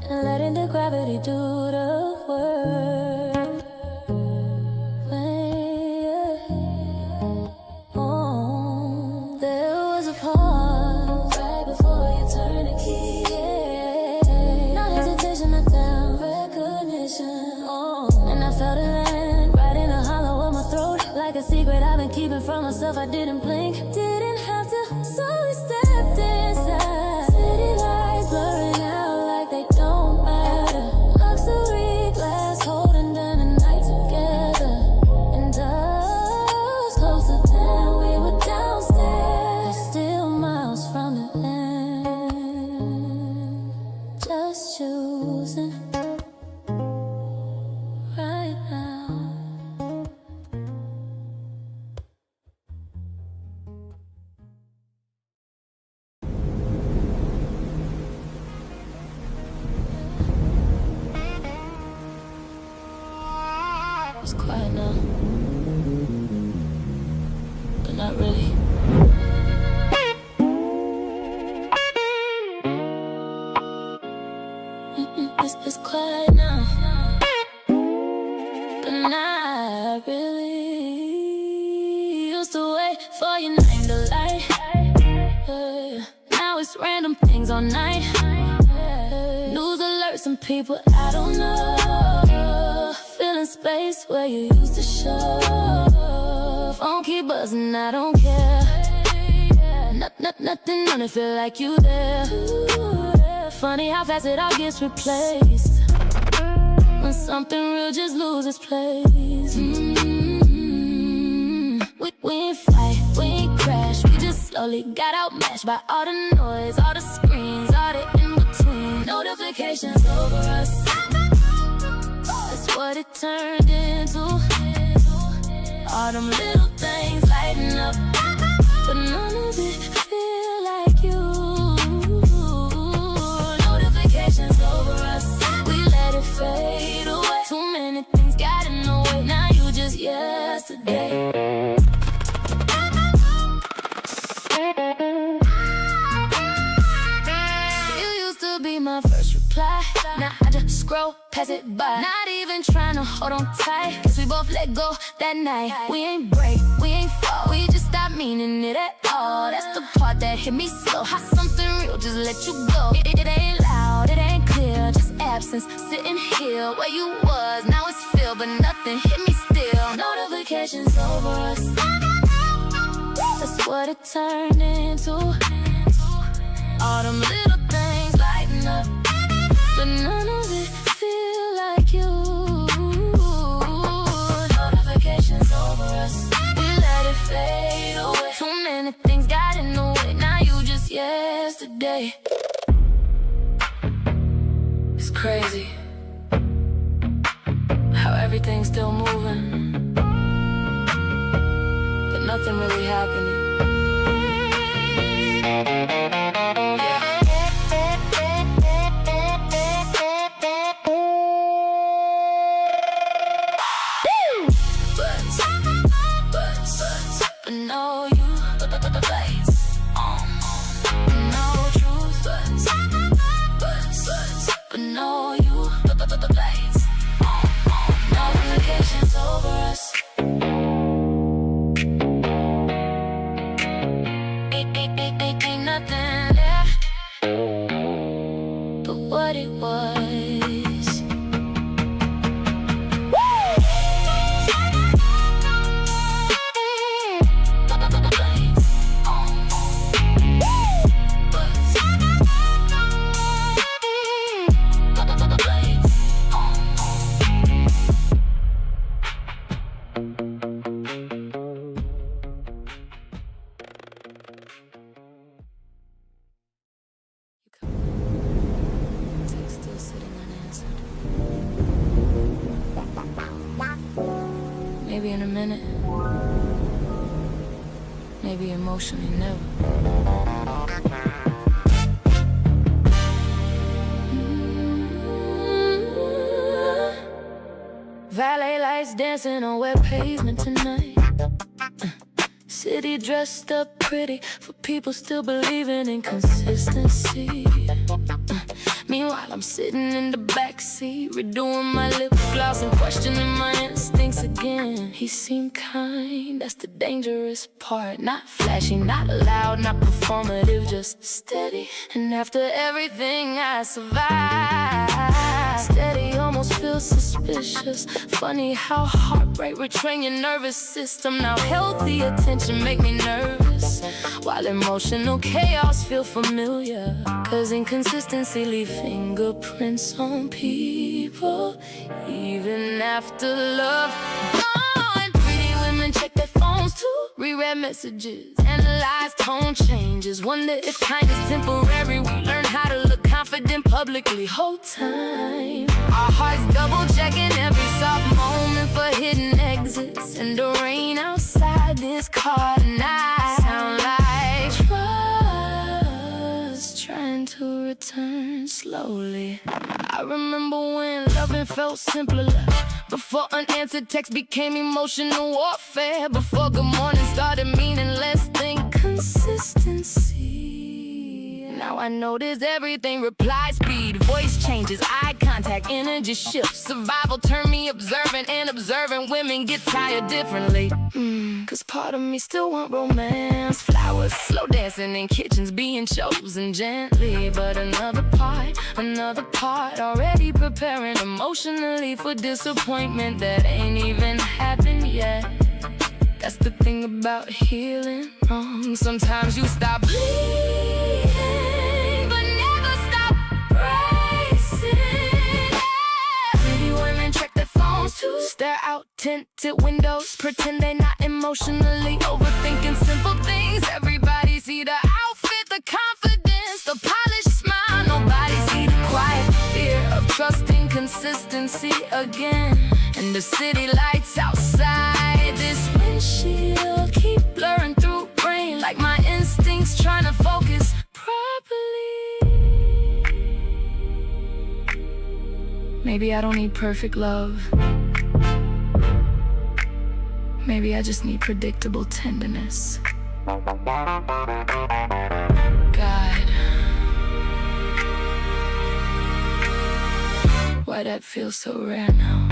and letting the gravity do the work. Oh, there was a pause right before you turn the key. Yeah. Not hesitation, not down, recognition. Oh, and I felt it land right in the hollow of my throat, like a secret I've been keeping from myself. I didn't blink, didn't have to, so we stepped inside. City lights blurring out like they don't matter. Luxury glass holding down the night together, and us closer than we were downstairs, still miles from the end. Just choosing right now. It's quiet now, but not really. It's quiet now, but not really. Used to wait for your name to light. Now it's random things all night. News alerts and people I don't know. Filling space where you used to show. Phone keep buzzing, I don't care. Nothing on it, feel like you there. Funny how fast it all gets replaced when something real just loses place. We ain't fight, we ain't crash, we just slowly got outmatched by all the noise, all the screens, all the in-between. Notifications over us, that's what it turned into. All them little things lighting up, but none of it feel like you. Notifications over us, we let it fade away. Too many things got in the way, now you just yesterday. You used to be my first reply, now I just scroll past it by. Not even trying to hold on tight, cause we both let go that night. We ain't break, we ain't fall, we just stopped meaning it at all. That's the part that hit me slow, how something real just let you go. It ain't loud, it ain't clear, just absence sitting here where you was. Now it's filled, but nothing hit me still. Notifications over us, that's what it turned into. All them little things lighting up, but none of it feel like you. Notifications over us, we let it fade away. Too many things got in the way, now you just yesterday. It's crazy how everything's still moving, but nothing really happening. But no you, lights on. No truth, but no you, lights on. Notifications over us. Ain't nothing left but what it was. Maybe in a minute, maybe emotionally never. Valet lights dancing on wet pavement tonight. City dressed up pretty for people still believing in consistency. Meanwhile, I'm sitting in the backseat, redoing my lip gloss and questioning my instincts again. He seemed kind, that's the dangerous part. Not flashy, not loud, not performative, just steady. And after everything I survived, steady almost feels suspicious. Funny how heartbreak retrain your nervous system. Now healthy attention make me nervous, while emotional chaos feel familiar. Cause inconsistency leave fingerprints on people, even after love gone. Pretty women check their phones too, reread messages, analyze tone changes, wonder if kindness temporary. We learn how to look confident publicly. Whole time our hearts double checking every soft moment for hidden exits. And the rain outside this car tonight sound like trust trying to return slowly. I remember when loving felt simpler, before unanswered text became emotional warfare, before good morning started meaning less than consistency. Now I notice everything, reply speed, voice changes, eye contact, energy shifts. Survival turned me observant, and observant women get tired differently. Cause part of me still want romance, flowers, slow dancing in kitchens, being chosen gently. But another part already preparing emotionally for disappointment that ain't even happened yet. That's the thing about healing wrong. Sometimes you stop bleeding, but never stop bracing. Pretty women check their phones too, stare out tinted windows, pretend they're not emotionally overthinking simple things. Everybody see the outfit, the confidence, the polished smile. Nobody see the quiet fear of trusting consistency again. And the city lights outside this windshield keep blurring through brain, like my instincts trying to focus properly. Maybe I don't need perfect love. Maybe I just need predictable tenderness. God, why that feels so rare now?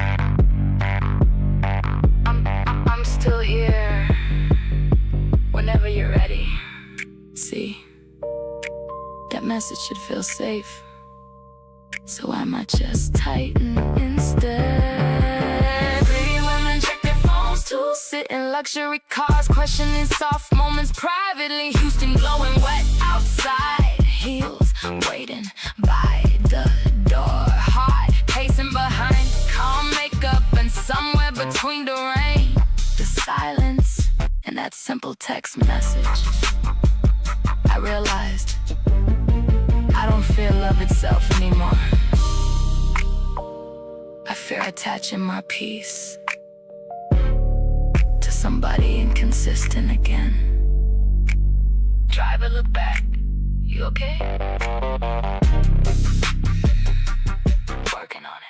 I'm still here whenever you're ready. See, that message should feel safe, so I might just tighten instead. Pretty women check their phones too, sit in luxury cars, questioning soft moments privately. Houston glowing wet outside, heels waiting by the door, heart pacing behind calm makeup, and somewhere between the rain, the silence, and that simple text message, I realized I don't fear love itself anymore. I fear attaching my peace to somebody inconsistent again. Driver, look back. You okay? Working on it.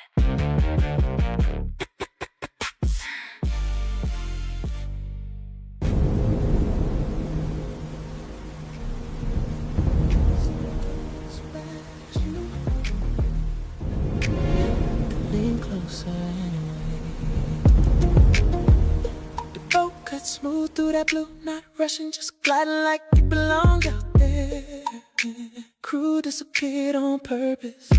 Lean closer anyway. The boat cuts smooth through that blue, not rushing, just gliding like it belonged out there. Crew disappeared on purpose,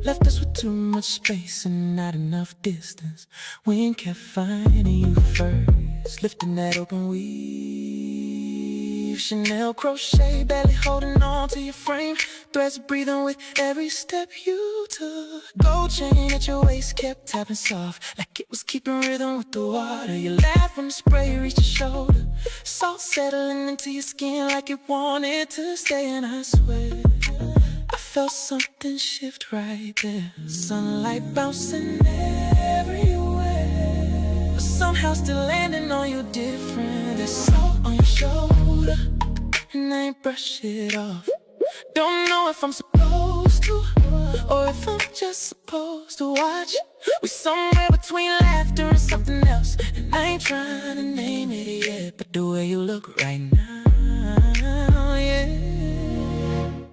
left us with too much space and not enough distance. Wind kept finding you first, lifting that open weave. Chanel crochet, barely holding on to your frame. Threads breathing with every step you took. Gold chain at your waist kept tapping soft, like it was keeping rhythm with the water. You laughed when the spray reached your shoulder, salt settling into your skin like it wanted to stay. And I swear I felt something shift right there. Sunlight bouncing everywhere. house still landing on you different. There's salt on your shoulder, and I ain't brush it off. Don't know if I'm supposed to, or if I'm just supposed to watch. We somewhere between laughter and something else, and I ain't trying to name it yet. But the way you look right now, yeah,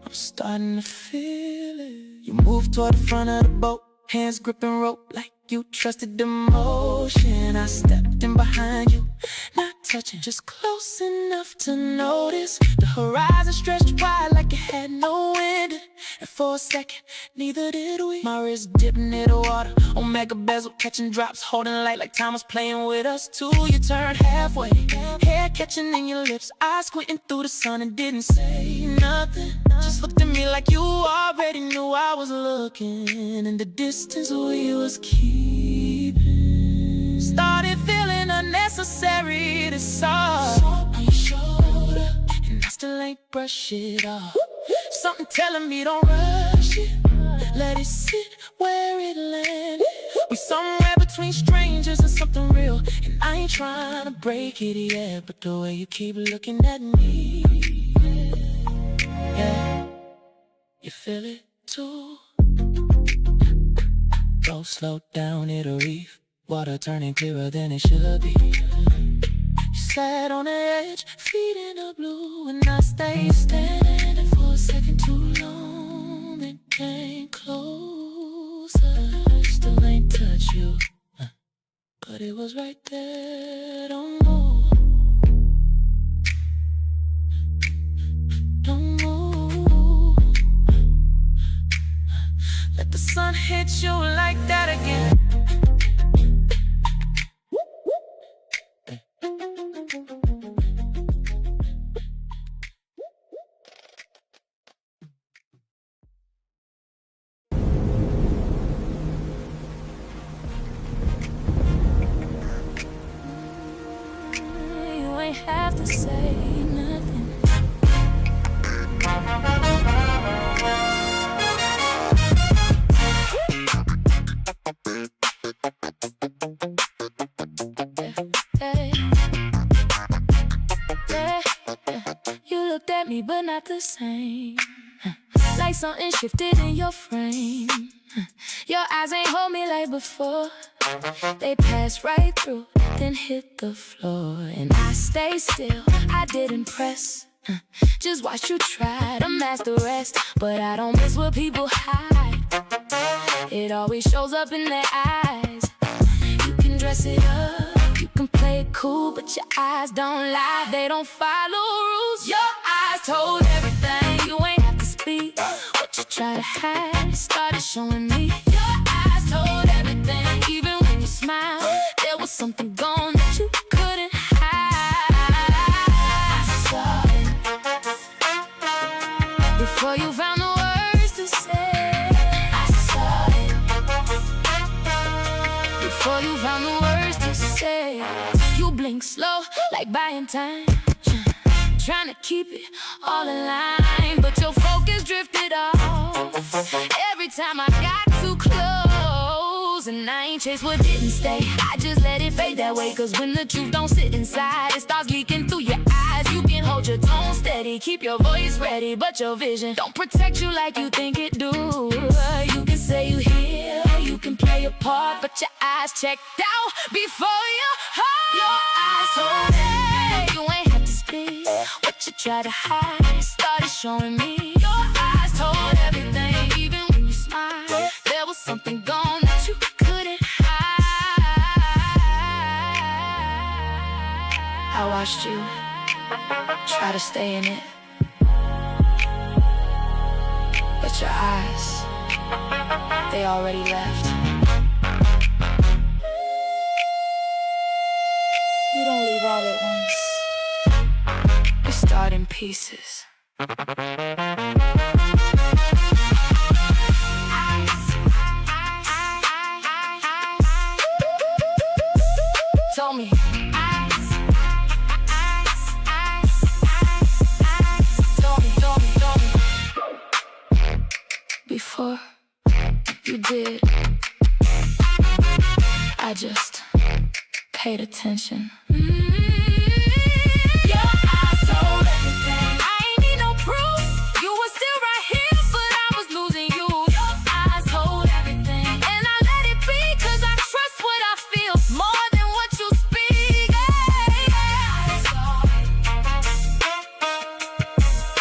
I'm starting to feel it. You move toward the front of the boat, hands gripping rope like you trusted the motion. I stepped in behind you, not touching, just close enough to notice. The horizon stretched wide like it had no end, and for a second, neither did we. My wrist dipping near the water, Omega bezel catching drops, holding light like time was playing with us too. You turned halfway, hair catching in your lips, eyes squinting through the sun and didn't say nothing. Just looked at me like you already knew I was looking, and the distance we was keeping started feeling unnecessary. This salt on your shoulder, and I still ain't brush it off. Something telling me don't rush it, let it sit where it landed. We somewhere between strangers and something real, and I ain't trying to break it yet. But the way you keep looking at me, yeah, you feel it too. Go slow down, it'll reef, water turning clearer than it should be. You sat on the edge, feet in the blue, and I stayed standing for a second too long. Then came closer, still ain't touch you, but it was right there. Don't move, don't move. Let the sun hit you like that again. You ain't have to say nothing. You looked at me but not the same, like something shifted in your frame. Your eyes ain't hold me like before, they passed right through, then hit the floor. And I stayed still, I didn't press, just watch you try to mask the rest. But I don't miss what people hide, it always shows up in their eyes. You can dress it up, you can play it cool, but your eyes don't lie, they don't follow rules. Your eyes told everything, you ain't have to speak. What you try to hide started showing me. Your eyes told everything, even when you smiled, there was something gone that you couldn't hide. I saw it before you found the words to say. I saw it before you found the words to say. You blink slow, like buying time, trying to keep it all in line, but your focus drifted off every time I got too close. And I ain't chase what didn't stay, I just let it fade that way. Cause when the truth don't sit inside, it starts leaking through your eyes. You can hold your tone steady, keep your voice ready, but your vision don't protect you like you think it do. You can say you hear, you can play a part, but your eyes checked out before your heart. Your eyes told me, you ain't have to speak. What you try to hide started showing me. Your eyes told everything, even when you smiled, there was something gone that you couldn't hide. I watched you try to stay in it, but your eyes, they already left. You don't leave all at once, you start in pieces. Told me, told me. Before you did, I just paid attention. Your eyes told everything. I ain't need no proof. You were still right here, but I was losing you. Your eyes told everything, and I let it be, 'cause I trust what I feel more than what you speak.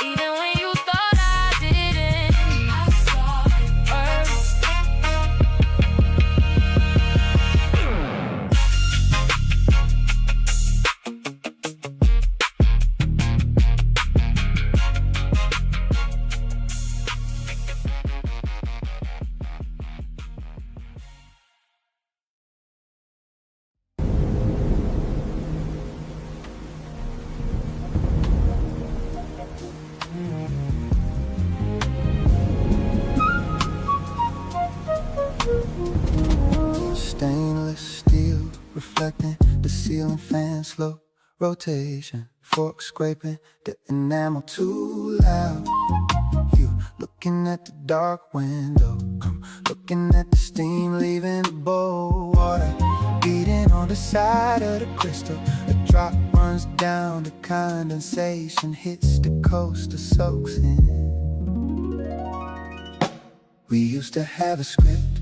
Even when you thought I didn't, I saw it first. Stainless steel reflecting the ceiling fan, slow rotation, fork scraping the enamel too loud. You looking at the dark window, I'm looking at the steam leaving the bowl. Water beating on the side of the crystal, a drop runs down, the condensation hits the coaster, soaks in. We used to have a script,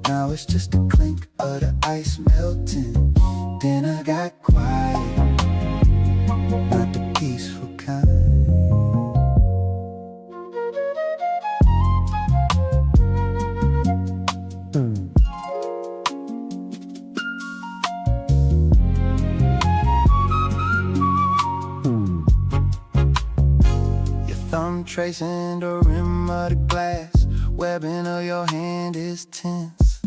now it's just a clink of the ice melting. Then I got quiet, not the peaceful kind. Your thumb tracing the rim of the glass, webbing of your hand is tense.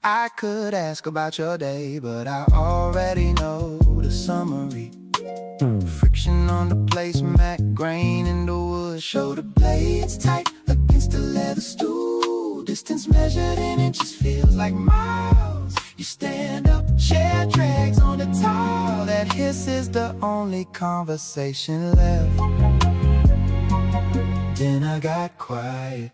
I could ask about your day, but I already know the summary. Friction on the placemat, grain in the wood, shoulder blades tight against the leather stool. Distance measured in inches feels like miles. You stand up, chair drags on the tile. That hiss is the only conversation left. Then I got quiet.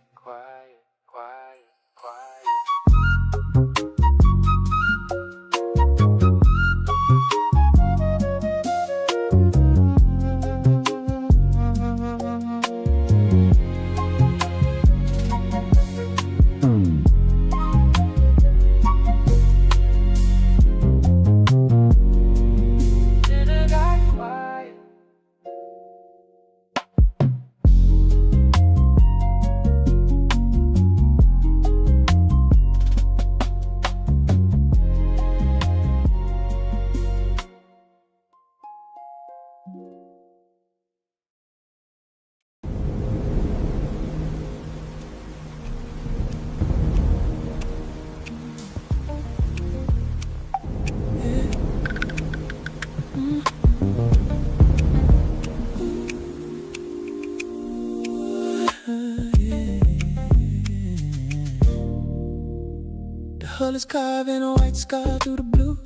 The hull is carving a white scar through the blue.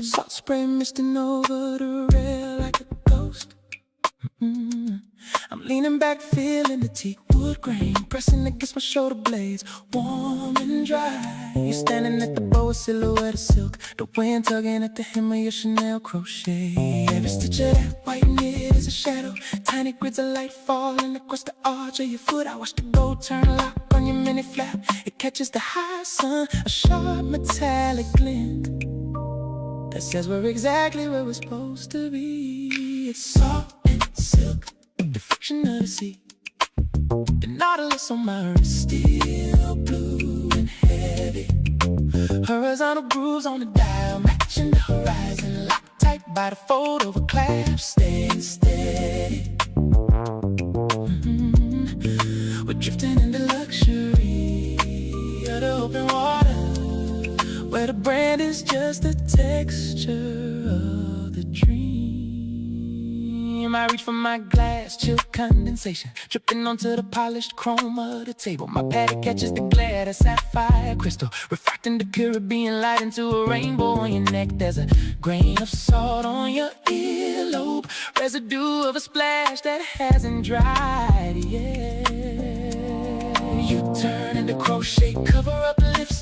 Salt spray misting over the rail like a ghost. I'm leaning back, feeling the teak wood grain pressing against my shoulder blades, warm and dry. You're standing at the bow, a silhouette of silk, the wind tugging at the hem of your Chanel crochet. Every stitch of that white knit is a shadow, tiny grids of light falling across the arch of your foot. I watch the gold turn lock on your mini flap. It catches the high sun, a sharp metallic glint that says we're exactly where we're supposed to be. It's soft and silk, the friction of the sea. The Nautilus on my wrist, still blue and heavy. Horizontal grooves on the dial, matching the horizon. Locked tight by the fold over clasp, staying steady. We're drifting into luxury of the open water, where the brand is just the texture of the dream. I reach for my glass, chill condensation dripping onto the polished chrome of the table. My paddock catches the glare, the sapphire crystal refracting the Caribbean light into a rainbow on your neck. There's a grain of salt on your earlobe, residue of a splash that hasn't dried yet. You turn into crochet, cover up lips,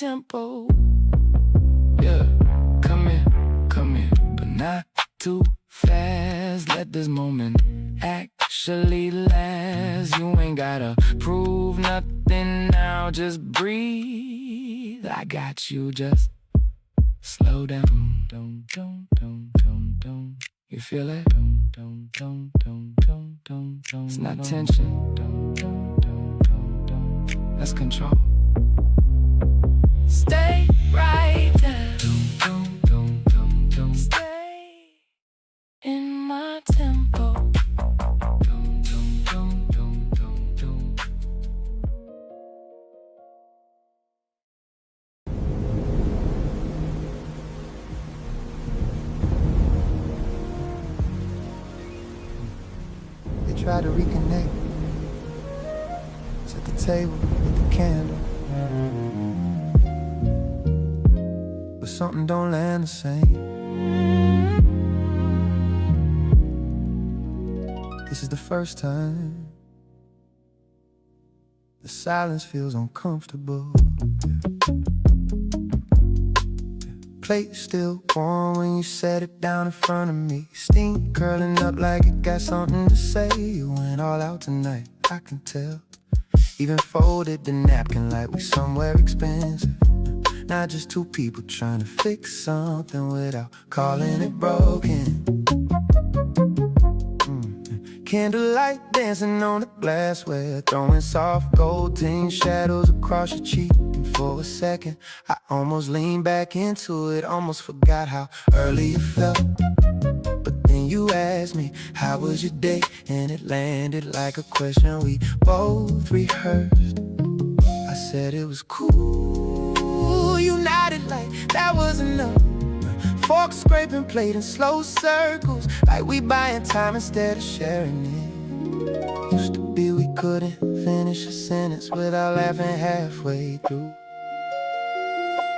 tempo. Yeah, come here, but not too fast. Let this moment actually last. You ain't gotta prove nothing now, just breathe. I got you, just slow down. You feel it? It's not tension, that's control. Stay right there. Stay in my tempo. They try to reconnect. Set the table with the candle, but something don't land the same. This is the first time the silence feels uncomfortable. Plate still warm when you set it down in front of me. Steam curling up like it got something to say. You went all out tonight, I can tell. Even folded the napkin like we somewhere expensive. Not just two people trying to fix something without calling it broken. Candlelight dancing on the glassware, throwing soft gold tinted shadows across your cheek. And for a second, I almost leaned back into it, almost forgot how early it felt. But then you asked me, how was your day? And it landed like a question we both rehearsed. I said it was cool, you nodded like that was enough. Fork scraping plate in slow circles, like we buying time instead of sharing it. Used to be we couldn't finish a sentence without laughing halfway through.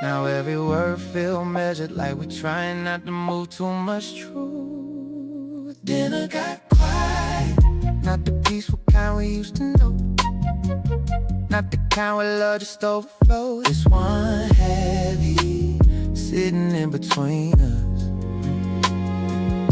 Now every word feel measured, like we trying not to move too much truth. Dinner got quiet, not the peaceful kind we used to know. Not the kind where love just overflowed. This one heavy, sitting in between us.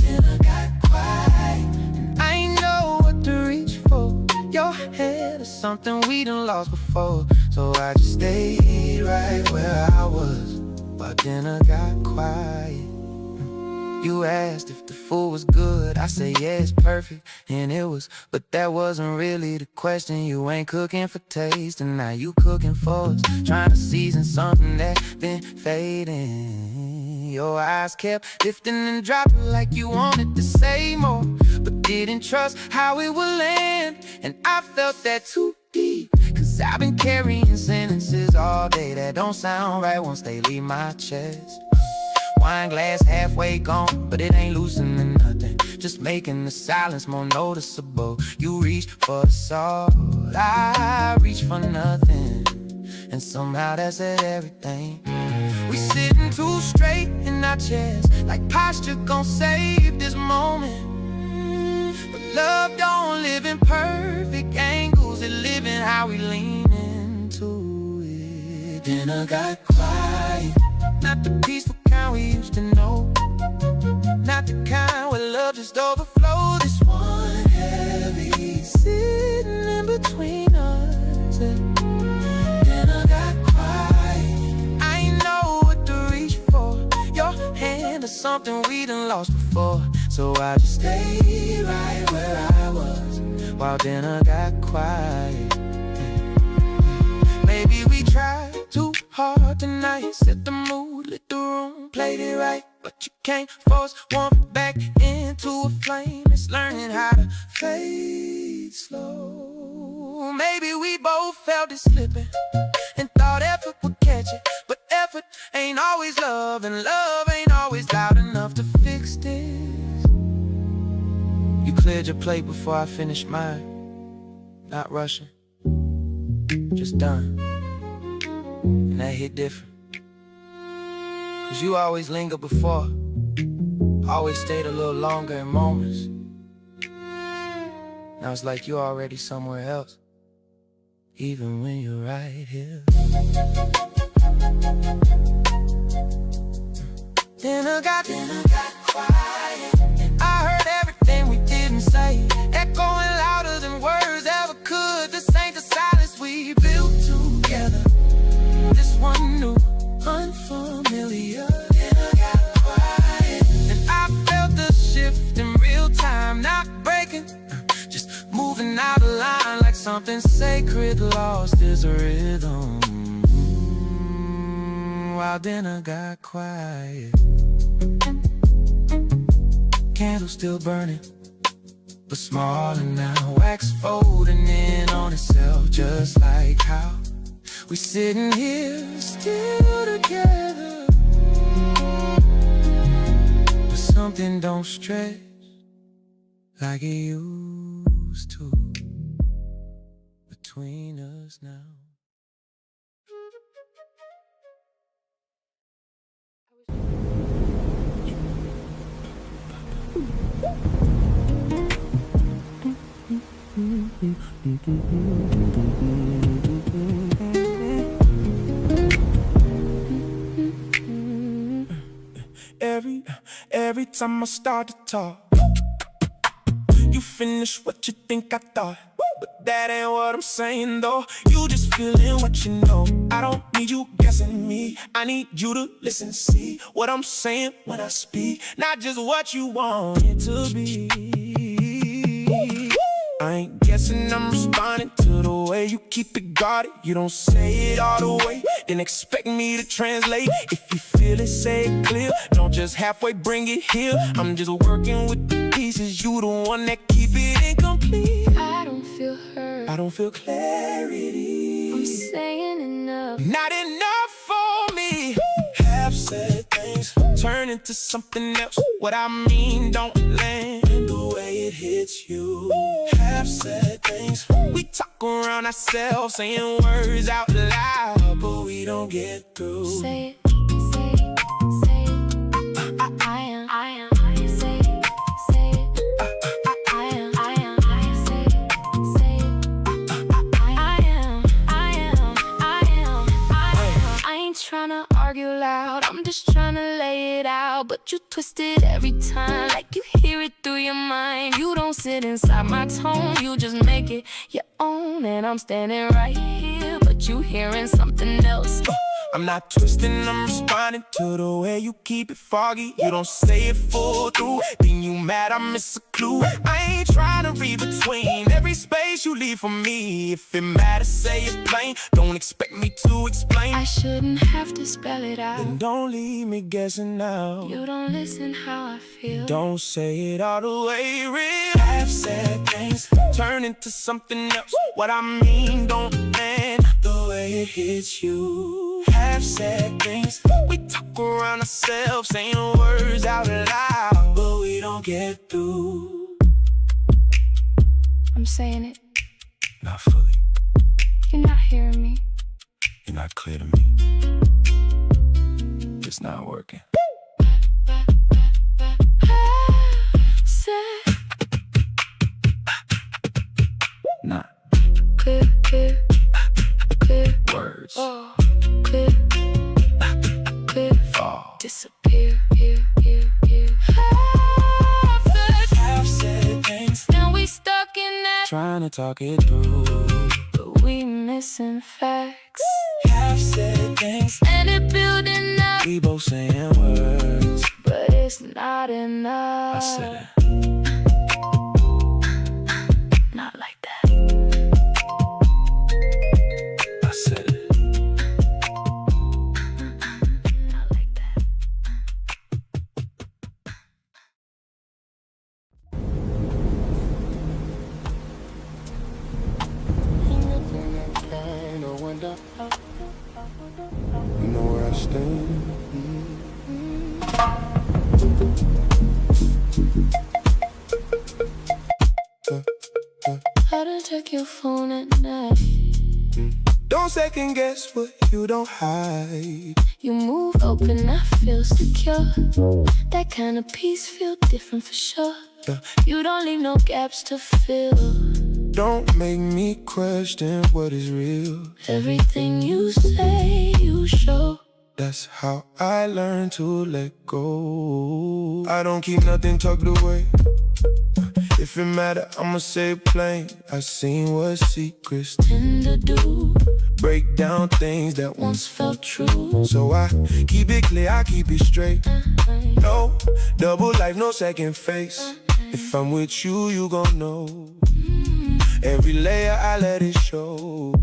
Dinner got quiet, and I ain't know what to reach for. Your hand is something we done lost before. So I just stayed right where I was while dinner got quiet. You asked if the food was good, I said yeah, it's perfect, and it was. But that wasn't really the question. You ain't cooking for taste, and now you cooking for us, trying to season something that been fading. Your eyes kept lifting and dropping like you wanted to say more, but didn't trust how it would land. And I felt that too deep, cause I've been carrying sentences all day that don't sound right once they leave my chest. Wine glass halfway gone, but it ain't loosening nothing, just making the silence more noticeable. You reach for the salt, I reach for nothing, and somehow that said everything. We sitting too straight in our chairs, like posture gon' save this moment. But love don't live in perfect angles, it live in how we lean into it. Dinner got quiet, not the peaceful kind we used to know. Not the kind where love just overflowed. This one heavy, sitting in between us. Dinner got quiet, I ain't know what to reach for. Your hand is something we done lost before. So I just stayed right where I was while dinner got quiet. Maybe we tried too hard tonight, set the mood, lit the room, played it right. But you can't force warmth back into a flame. It's learning how to fade slow. Maybe we both felt it slipping and thought effort would catch it, but effort ain't always love, and love ain't always loud enough to fix this. You cleared your plate before I finished mine, not rushing, just done. And that hit different, cause you always linger before, always stayed a little longer in moments. Now it's like you're already somewhere else, even when you're right here. Dinner got quiet, and I heard everything we didn't say, echoing louder than words ever could. This ain't the silence we built together. This one new, unfamiliar. Dinner got quiet, and I felt the shift in real time, not breaking, just moving out of line like something sacred lost its rhythm. While dinner got quiet, candle still burning, but smaller now, wax folding in on itself, just like how we sitting here still together. But something don't stretch like it used to between us now. Every time I start to talk, you finish what you think I thought. But that ain't what I'm saying though. You just feeling what you know. I don't need you guessing me. I need you to listen, see what I'm saying when I speak, not just what you want it to be. I ain't guessing, I'm responding to the way you keep it guarded. You don't say it all the way, then expect me to translate. If you feel it, say it clear. Don't just halfway bring it here. I'm just working with the pieces. You the one that keep it incomplete. I don't feel hurt, I don't feel clarity. I'm saying enough, not enough for me. Have said things turn into something else. What I mean don't land the way it hits you. Have said things, we talk around ourselves, saying words out loud, but we don't get through. say it, say it, say it. I am, say it, say it. I am, say it, say it. I am. I ain't tryna argue loud, I'm just tryna lay it out. But you twist it every time, like you hear it through your mind. You don't sit inside my tone, you just make it your own. And I'm standing right here, but you hearing something else. I'm not twisting, I'm responding to the way you keep it foggy. You don't say it full through, then you mad I miss a clue. I ain't trying to read between every space you leave for me. If it matters, say it plain, don't expect me to explain. I shouldn't have to spell it out, Then don't leave me guessing now. you don't listen how I feel. Don't say it all the way real. Have said things turn into something else. What I mean don't land the way it hits you. Have said things, we talk around ourselves, saying words out loud, but we don't get through. I'm saying it, Not fully, you're not hearing me. you're not clear to me. It's not working. Say Not clear, words oh, clear, fall. disappear, here. Have said things, Now we stuck in that, trying to talk it through. but we missing facts. Have said things, And it building up, we both saying words. but it's not enough. I said it. Not like that. I said it. Not like that. You know where I stand. I don't check your phone at night. Don't second guess what you don't hide. You move open, I feel secure. That kind of peace feel different for sure. Yeah. You don't leave no gaps to fill. Don't make me question what is real. Everything you say, you show. That's how I learn to let go. I don't keep nothing tucked away. If it matter, I'ma say it plain. I seen what secrets Tend to do. break down things that Once felt true. So I keep it clear, I keep it straight. No double life, no second face. If I'm with you, you gon' know. Every layer I let it show.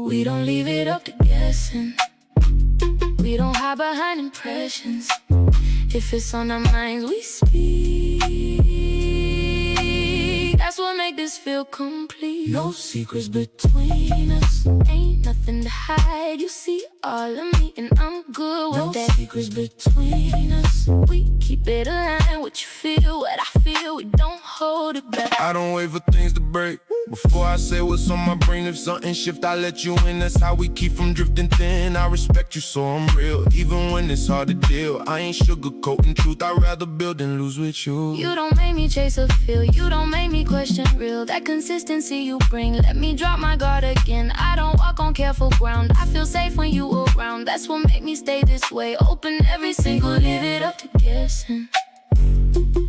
We don't leave it up to guessing. We don't hide behind impressions. If it's on our minds, we speak. That's what make this feel complete. No secrets between us. Ain't nothing to hide. You see all of me and I'm good with that. No secrets between us. We keep it aligned. What you feel, what I feel. We don't hold it back. I don't wait for things to break before I say what's on my brain. If something shift, I let you in. That's how we keep from drifting thin. I respect you, so I'm real. Even when it's hard to deal, I ain't sugarcoating truth. I'd rather build than lose with you. You don't make me chase a feel. You don't make me question real. That consistency you bring, let me drop my guard again. I don't walk on careful ground. I feel safe when you around. That's what make me stay this way. Open every single, leave it up to guessing.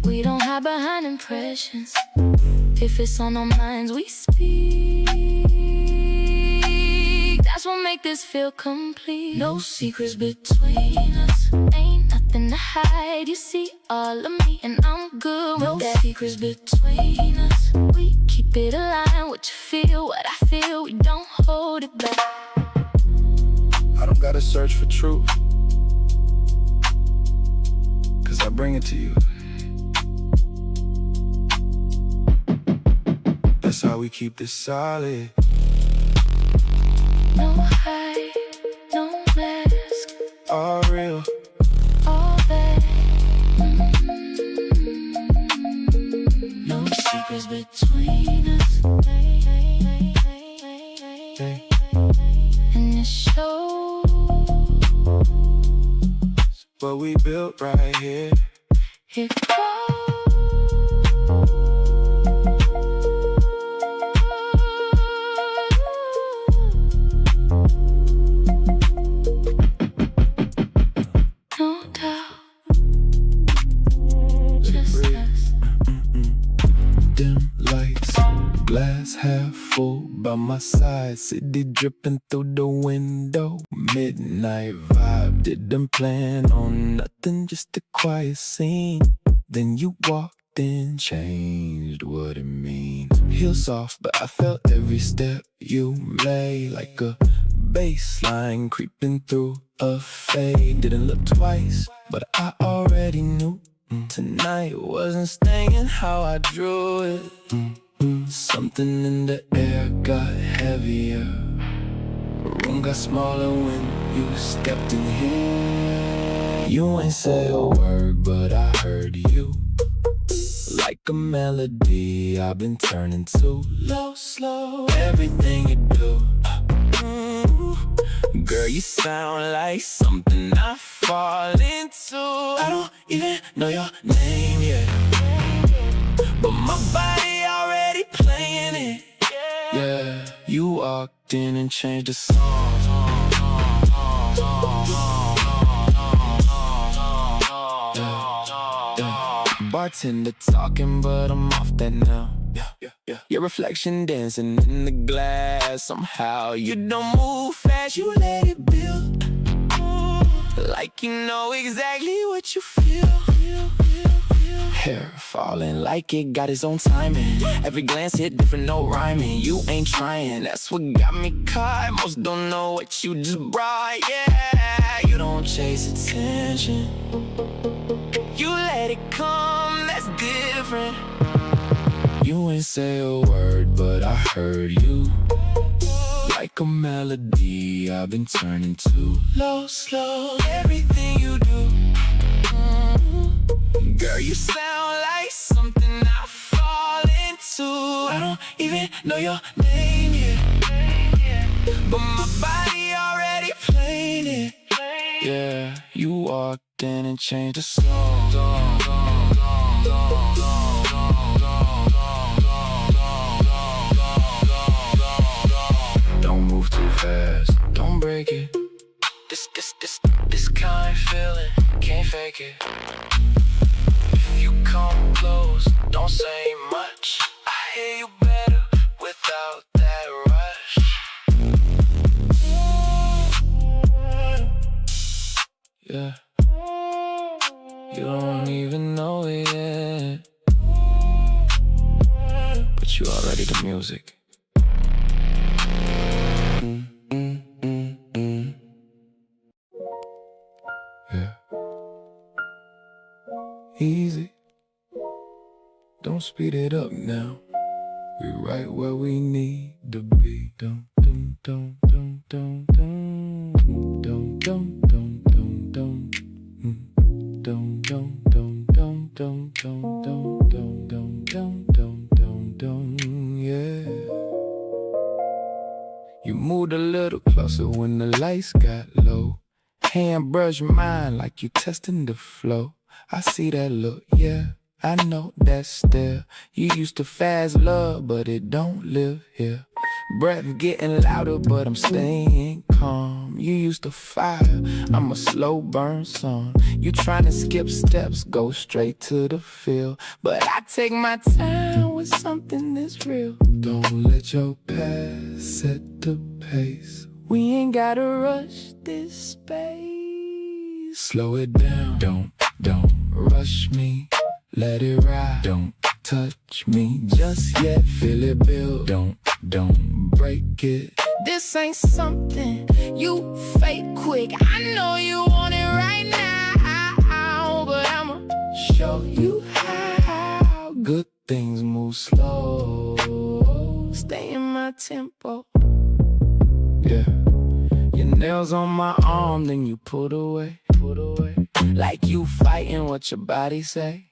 We don't hide behind impressions. If it's on our minds, we speak. That's what make this feel complete. No secrets between us. Ain't nothing to hide. You see all of me and I'm good with that. No secrets between us. We keep it aligned. What you feel, what I feel. We don't hold it back. I don't gotta search for truth, 'cause I bring it to you. That's how we keep this solid. No hide, no mask. All real. All that. No secrets between us. Hey. And it shows. What we built right here. Here goes. No doubt. Just us. Dim lights, glass half full by my side, city dripping through the window. Midnight vibe, didn't plan on nothing, just a quiet scene. Then you walked in, changed what it means. Heels soft, but I felt every step you made, like a bassline creeping through a fade. Didn't look twice, but I already knew. Tonight wasn't staying how I drew it. Something in the air got heavier. Room got smaller when you stepped in here. You ain't say a word, but I heard you. Like a melody I've been turning to. Low, slow, everything you do. Girl, you sound like something I fall into. I don't even know your name yet, but my body already playing it. Yeah, you walked in and changed the song. Bartender talking, but I'm off that now. Your reflection dancing in the glass. Somehow you don't move fast, you let it build. Like you know exactly what you feel. Hair falling like it got its own timing. Every glance hit different, no rhyming. You ain't trying, that's what got me caught. Most don't know what you just brought, yeah. You don't chase attention, you let it come, that's different. You ain't say a word, but I heard you. Like a melody I've been turning to. Low, slow, everything you do. Girl, you sound like something I fall into. I don't even know your name yet, but my body already playing it. Yeah, you walked in and changed the song. break it. This kind of feeling, can't fake it. If you come close, don't say much. I hear you better without that rush. Yeah, you don't even know it yet, but you already the music. Yeah. Easy. Don't speed it up now. We right where we need to be. Don't. Yeah. You moved a little closer when the lights got low. Hand brush mine like you testing the flow. I see that look, yeah, I know that stare. You used to fast love, but it don't live here. Breath getting louder, but I'm staying calm. You used to fire, I'm a slow burn song. You tryna skip steps, go straight to the field. But I take my time with something that's real. Don't let your past set the pace. We ain't gotta rush this space. Slow it down, don't rush me. Let it ride, don't touch me just yet. Feel it build, don't break it. This ain't something you fake quick. I know you want it right now, but I'ma show you how. Good things move slow. Stay in my tempo. Yeah. Your nails on my arm, then you put away. Like you fighting what your body say.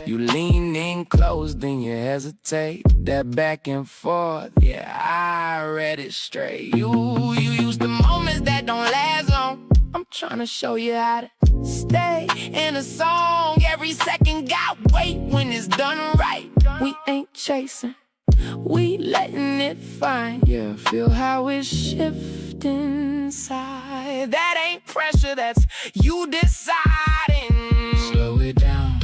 You lean in close, then you hesitate. That back and forth, yeah, I read it straight. You use the moments that don't last long. I'm trying to show you how to stay in a song. Every second got weight when it's done right. We ain't chasing, we letting it find. Yeah, feel how it's shifting inside. That ain't pressure, that's you deciding. Slow it down,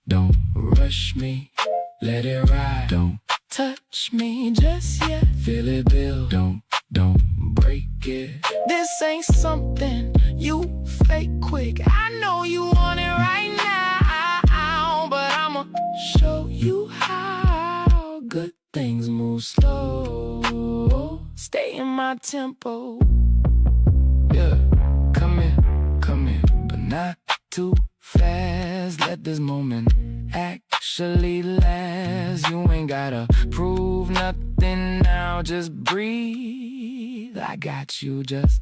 don't rush me. Let it ride, don't touch me just yet. Feel it build, don't break it. This ain't something you fake quick. I know you want it right now, but I'ma show you how. Good things move slow. Stay in my tempo. Yeah, come in, but not too fast. Let this moment actually last. You ain't gotta prove nothing now, just breathe. I got you, just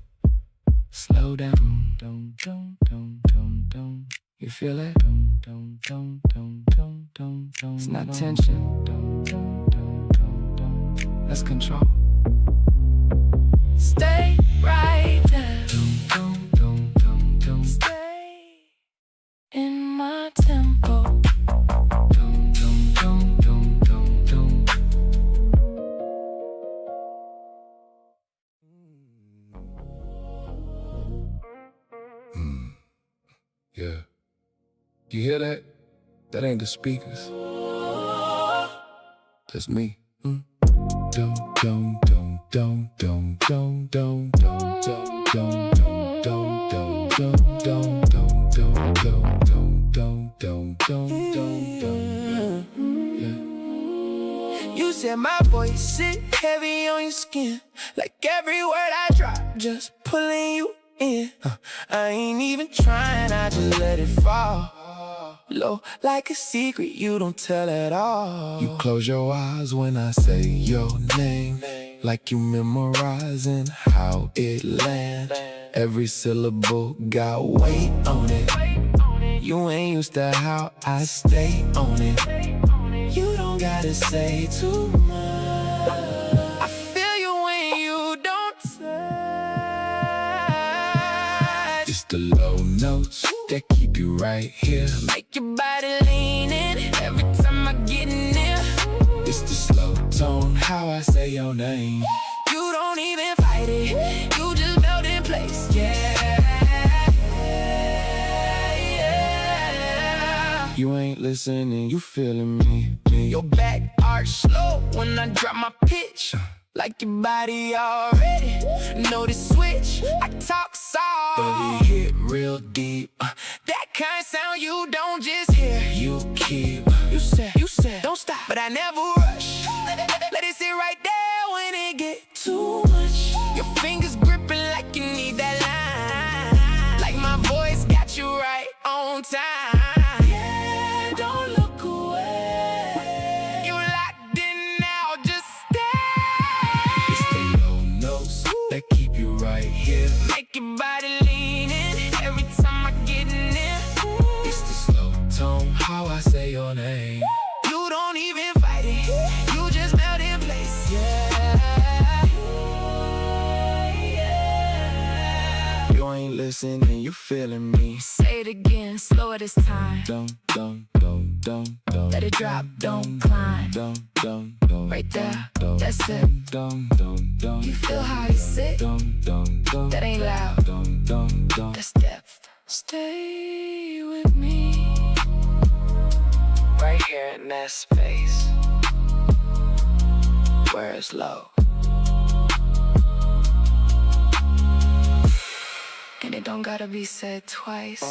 slow down. Don't. You feel it? Don't. It's not tension. That's control. Stay right there. Don't stay in my tempo. Don't. Yeah. You hear that? That ain't the speakers. That's me. Don't. You said my voice sit heavy on your skin, like every word I drop, just pulling you in. I ain't even trying, I just let it fall low, like a secret you don't tell at all. You close your eyes when I say your name, like you memorizing how it lands. Every syllable got weight on it. You ain't used to how I stay on it. You don't gotta say too much. I feel you when you don't touch. It's the low notes that keep you right here. Make your body lean in every time I get near. It's the slow tone, how I say your name. You don't even fight it, you just melt in You ain't listening, you feeling me. Your back arch slow when I drop my pitch. Like your body already know the switch. I talk soft, But it hit real deep. that kind of sound you don't just hear. You keep. You said, don't stop, but I never rush. Let it sit right there when it get too much. Your fingers gripping like you need that line. Like my voice got you right on time. Yeah, don't look away. You locked in now, just stay. It's the low notes that keep you right here. Make your body leaning every time I get in there. It's the slow tone, how I say your name. You don't even fight it, you just melt in place. You ain't listening, you feeling me. Say it again, slower this time. Don't. Let it drop, don't climb. Right there, that's it. You feel how you sit? That ain't loud, that's depth. Stay with me, right here in that space where it's low, and it don't gotta be said twice.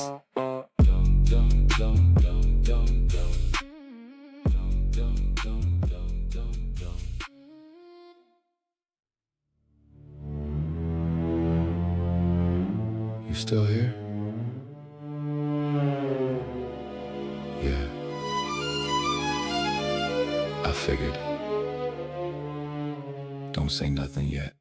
You still here? Yeah. I figured. Don't say nothing yet.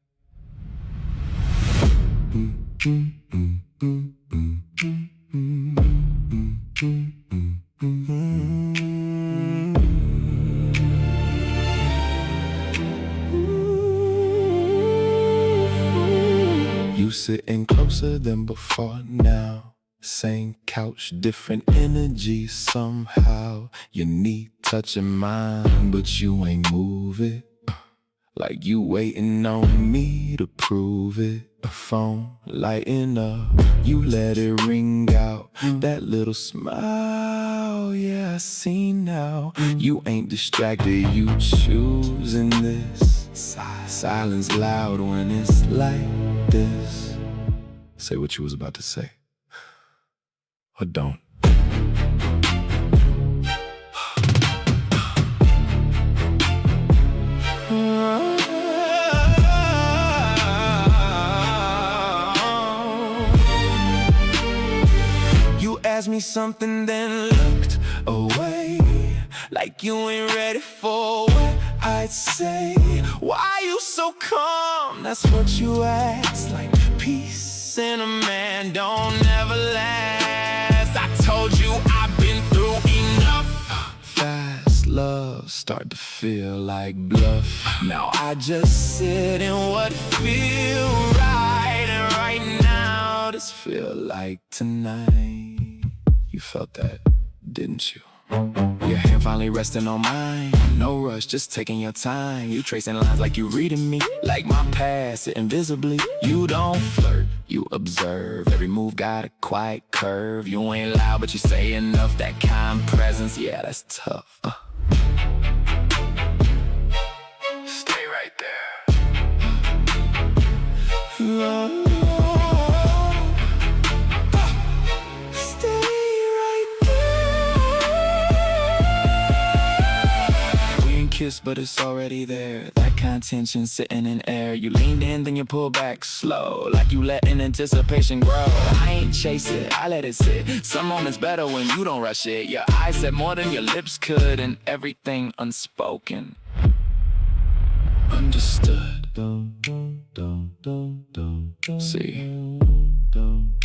You sitting closer than before now. Same couch, different energy somehow. Your knee touching mine, but you ain't move it. Like you waiting on me to prove it. A phone lighting up, you let it ring out. That little smile, yeah, I see now. You ain't distracted, you choosing this. Silence loud when it's like this. Say what you was about to say, or don't. You asked me something, then looked away, like you ain't ready for what I'd say. Why you so calm? That's what you asked. Like peace in a man don't never last. I told you I've been through enough. Fast love start to feel like bluff. Now I just sit in what feel right, and right now this Feel like tonight. You felt that, didn't you? Your hand finally resting on mine. No rush, just taking your time. You tracing lines like you reading me. Like my past, sitting visibly. You don't flirt, you observe. Every move got a quiet curve. You ain't loud, but you say enough. That kind presence, yeah, that's tough. Stay right there. Kiss, but it's already there. That kind of tension sitting in air. You leaned in, then you pull back slow, like you letting anticipation grow. I ain't chase it, I let it sit. Some moments better when you don't rush it. Your eyes said more than your lips could, and everything unspoken. Understood. See,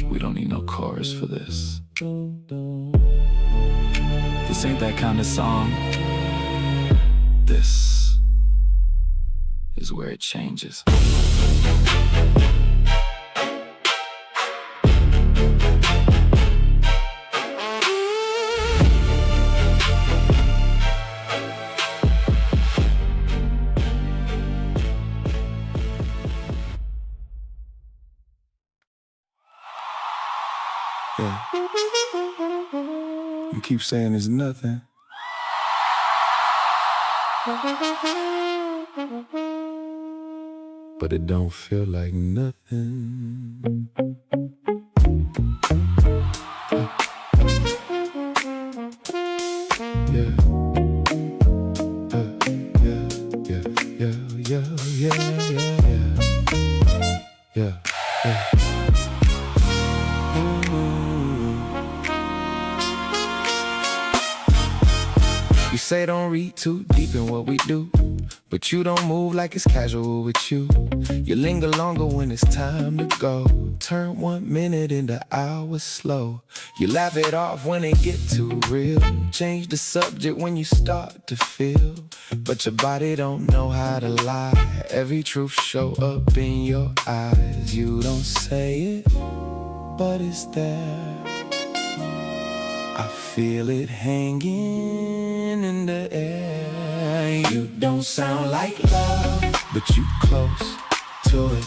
we don't need no chorus for this. This ain't that kind of song. This is where it changes. Yeah. You keep saying it's nothing. But it don't feel like nothing. Yeah. Yeah. You say don't read too deep in what we do, but you don't move like it's casual with you. You linger longer when it's time to go. Turn 1 minute into hours slow. You laugh it off when it get too real. Change the subject when you start to feel, but your body don't know how to lie. Every truth show up in your eyes. You don't say it, but it's there. I feel it hanging in the air. You don't sound like love, but you close to it.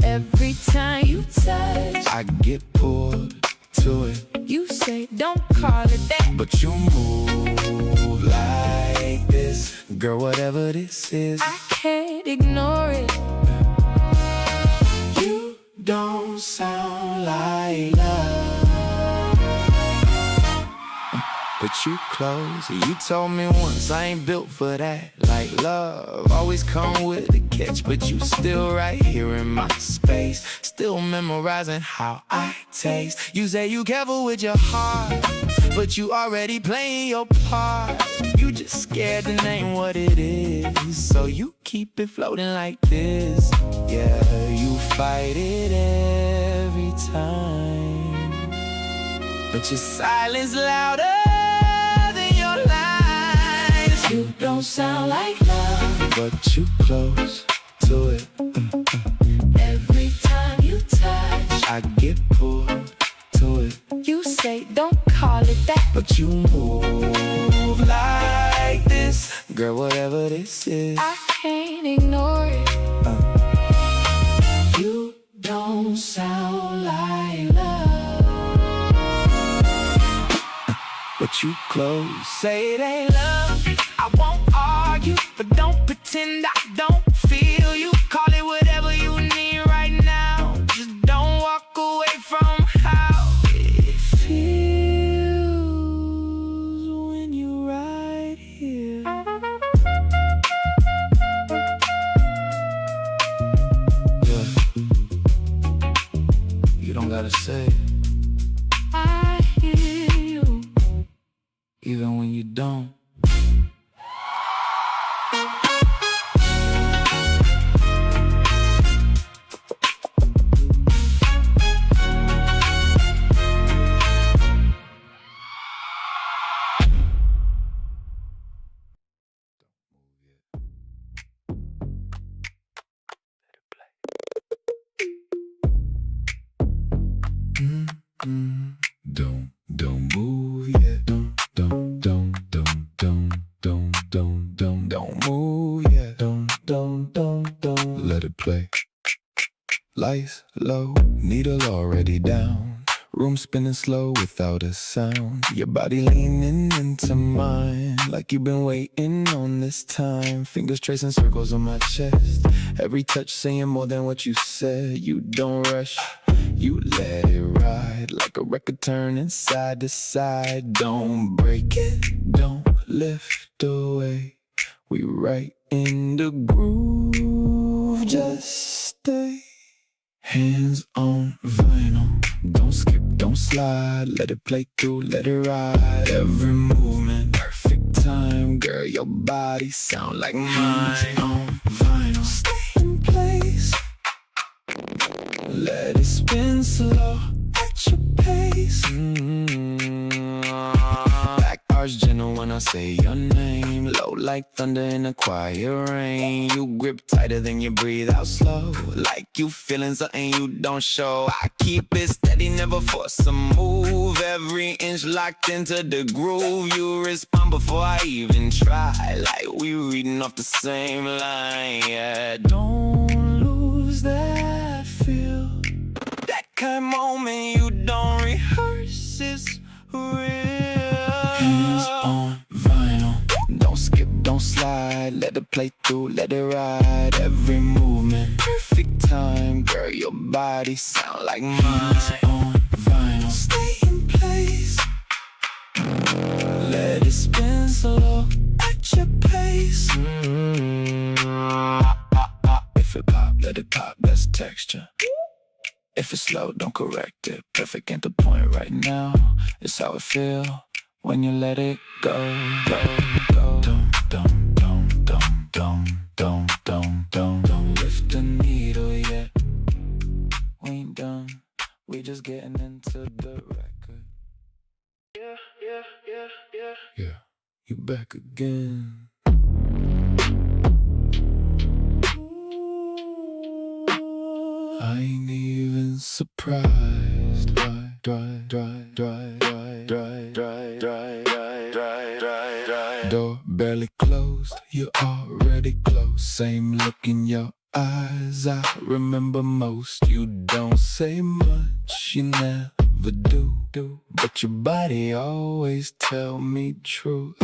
Every time you touch, I get pulled to it. you say don't call it that, but you move like this. Girl, whatever this is, I can't ignore it. you don't sound like love, but you close. You told me once I ain't built for that. Like love always come with a catch, but you still right here in my space, still memorizing how I taste. You say you careful with your heart, but you already playing your part. You just scared to name what it is, so you keep it floating like this. Yeah, you fight it every time, but your silence louder. You don't sound like love, but you close to it. Every time you touch, I get pulled to it. you say don't call it that, but you move like this. Girl, whatever this is, I can't ignore it. You don't sound like love, but you close. Say it ain't love, I won't argue, but don't pretend I don't feel you. Call it whatever you need right now, just don't walk away from how it feels when you're right here. Yeah. You don't gotta say it, I hear you. even when you don't. Don't move yet. Don't move yet. Don't let it play. Lights low, needle already down. Room spinning slow without a sound. Your body leaning into mine, like you've been waiting on this time. Fingers tracing circles on my chest, every touch saying more than what you said. You don't rush, you let it ride, like a record turning side to side. Don't break it, don't lift away. We right in the groove, just stay. Hands on vinyl, don't skip, don't slide. Let it play through, let it ride. Every movement, perfect time. Girl, your body sound like mine. On vinyl, stay in place. Let it spin slow at your pace. Back arch gentle when I say your name. Low like thunder in a quiet rain. You grip tighter than you breathe out slow, like you feeling something you don't show. I keep it steady, never force a move. Every inch locked into the groove. You respond before I even try, like we reading off the same line. Yeah, don't lose that feel, that kind of moment you don't rehearse. It's real. let it play through, let it ride. Every movement, perfect time. Girl, your body sound like mine. On vinyl, stay in place. Let it spin slow at your pace. If it pop, let it pop, that's texture. If it's slow, don't correct it. Perfect at the point right now. It's how it feel when you let it go, go, go. Don't lift the needle yet. We ain't done. We just getting into the record. Yeah, you back again. I ain't even surprised. Door barely closed, you already close. Same look in your eyes I remember most. You don't say much, you never do. But your body always tell me truth.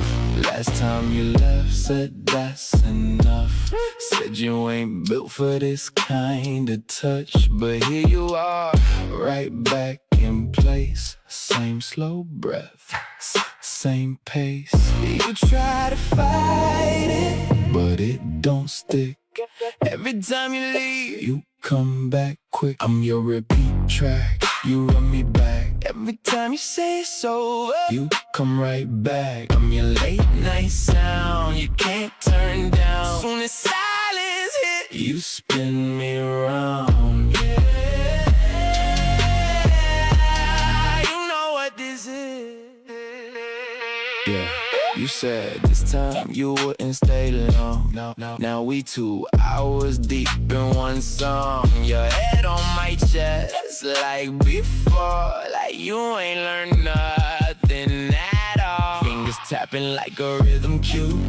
Last time you left, said that's enough. Said you ain't built for this kind of touch. But here you are, right back in place. Same slow breath, same pace. You try to fight it, but it don't stick. Every time you leave, you come back quick. I'm your repeat track, you run me back. Every time you say it's over, you come right back. I'm your late night sound, you can't turn down. Soon as silence hit, you spin me around. Yeah, you know what this is. Yeah, you said this time you wouldn't stay long. Now we 2 hours deep in one song. Your head on my chest like before. Like you ain't learned nothing at all. Fingers tapping like a rhythm cue.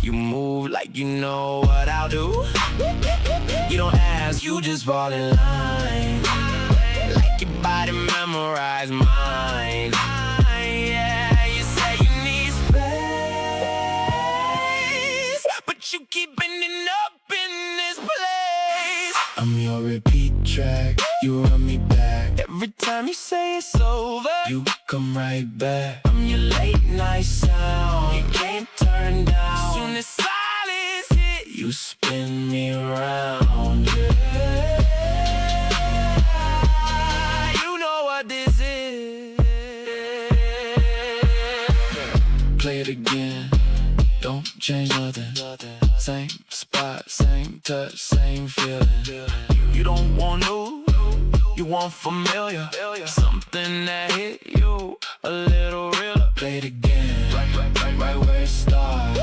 You move like you know what I'll do. You don't ask, you just fall in line. Like your body memorized mine. Yeah, you say you need space, but you keep bending up in this place. I'm your repeat track, you run me back. Every time you say it's over, you come right back. I'm your late night sound, you can't turn down. Soon as silence hit, you spin me around. Yeah, you know what this is. Play it again, don't change nothing. Same spot, same touch, same feeling. You don't want new, you want familiar. Something that hit you a little realer. Play it again, right where it starts.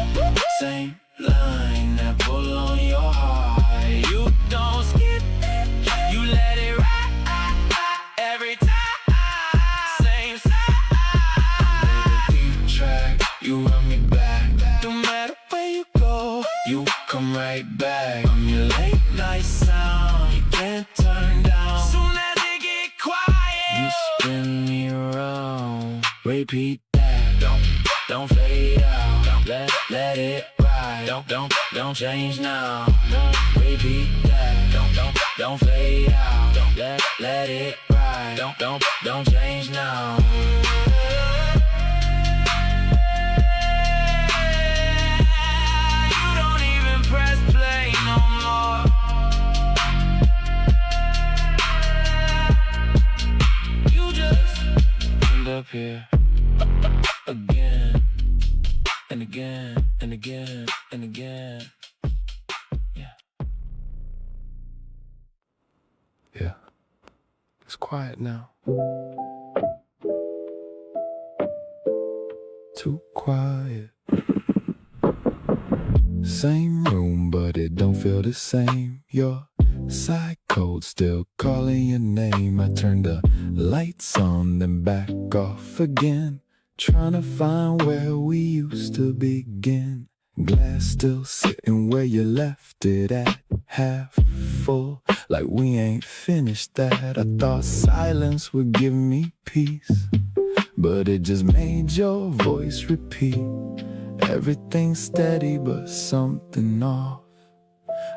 Same line that pull on your heart. You don't skip it, you let it ride every time. Same side, repeat track, you run me back. No matter where you go, you come right back. I'm your late night sound, you can't turn down. Soon as it get quiet, you spin me around. Repeat that, don't fade out. Let it ride. Don't change now. Repeat that, don't fade out. Let it ride. Don't change now. Up here again and again and again and again. Yeah, it's quiet now. Too quiet. Same room, but it don't feel the same. Your side code still calling your name. I turn the lights on, then back off again. Trying to find where we used to begin. Glass still sitting where you left it at, half full, like we ain't finished that. I thought silence would give me peace, but it just made your voice repeat Everything's steady but something off,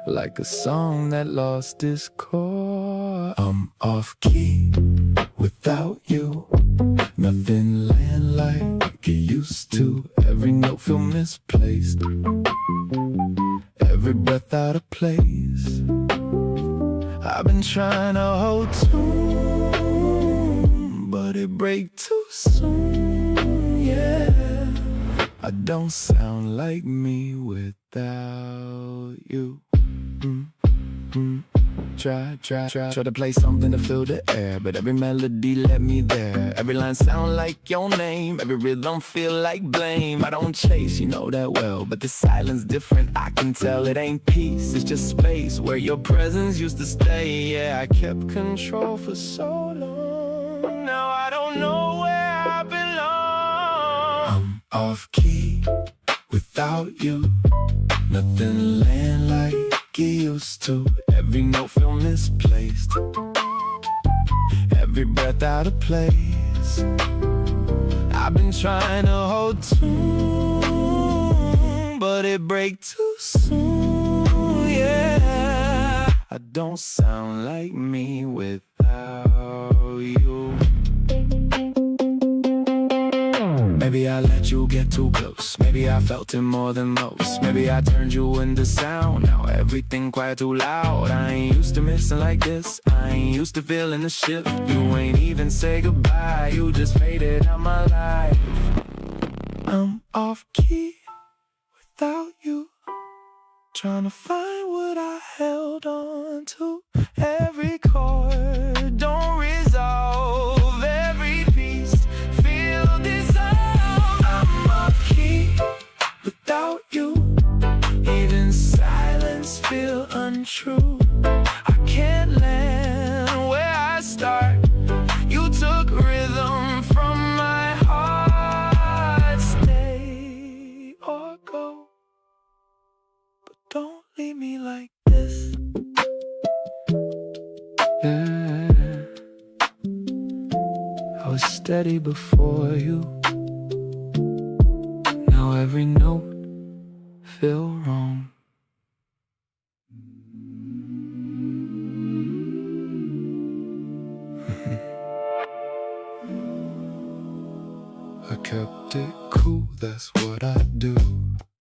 like a song that lost its chord. I'm off key without you. Nothing land like it used to. Every note feel misplaced, every breath out of place. I've been trying to hold tune, but it break too soon, yeah. I don't sound like me without you. Try to play something to fill the air, but every melody led me there. Every line sound like your name, every rhythm feel like blame. I don't chase, you know that well, but the silence different. I can tell it ain't peace, it's just space where your presence used to stay. Yeah, I kept control for so long, now I don't know where I belong. I'm off key without you. Nothing land like it used to. Every note feel misplaced, every breath out of place. I've been trying to hold tune, but it break too soon, yeah. I don't sound like me without you. Maybe I let you get too close, maybe I felt it more than most. Maybe I turned you into sound, now everything quiet too loud. I ain't used to missing like this, I ain't used to feeling the shift. You ain't even say goodbye, you just faded out my life. I'm off key without you, trying to find what I held on to. Every chord don't resolve, every piece feel dissolved. I'm off key without you, even silence feel untrue. I can't land where I start, you took rhythm from my heart. Stay or go, but don't leave me like this. Yeah, I was steady before you, now every note feel wrong. I kept it cool, that's what I do.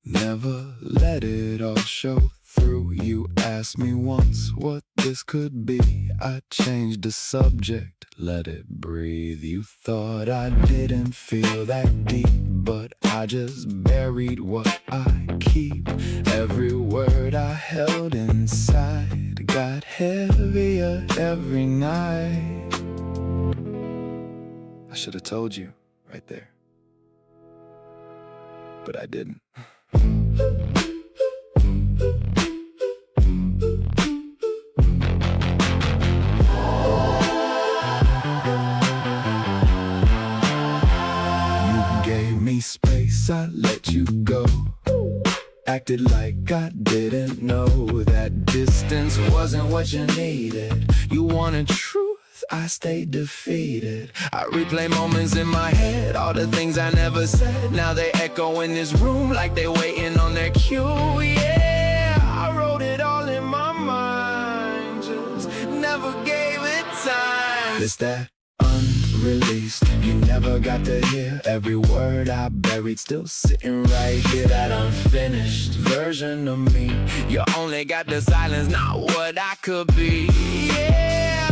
Never let it all show through. You asked me once what this could be, I changed the subject, let it breathe. You thought I didn't feel that deep, but I just buried what I keep. Every word I held inside got heavier every night. I should have told you right there, but I didn't. Space, I let you go. Acted like I didn't know that distance wasn't what you needed. You wanted truth, I stayed defeated. I replay moments in my head, all the things I never said. Now they echo in this room like they waiting on their cue. Yeah, I wrote it all in my mind, just never gave it time. It's that unreleased, you never got to hear. Every word I buried still sitting right here. That unfinished version of me, you only got the silence, not what I could be. Yeah,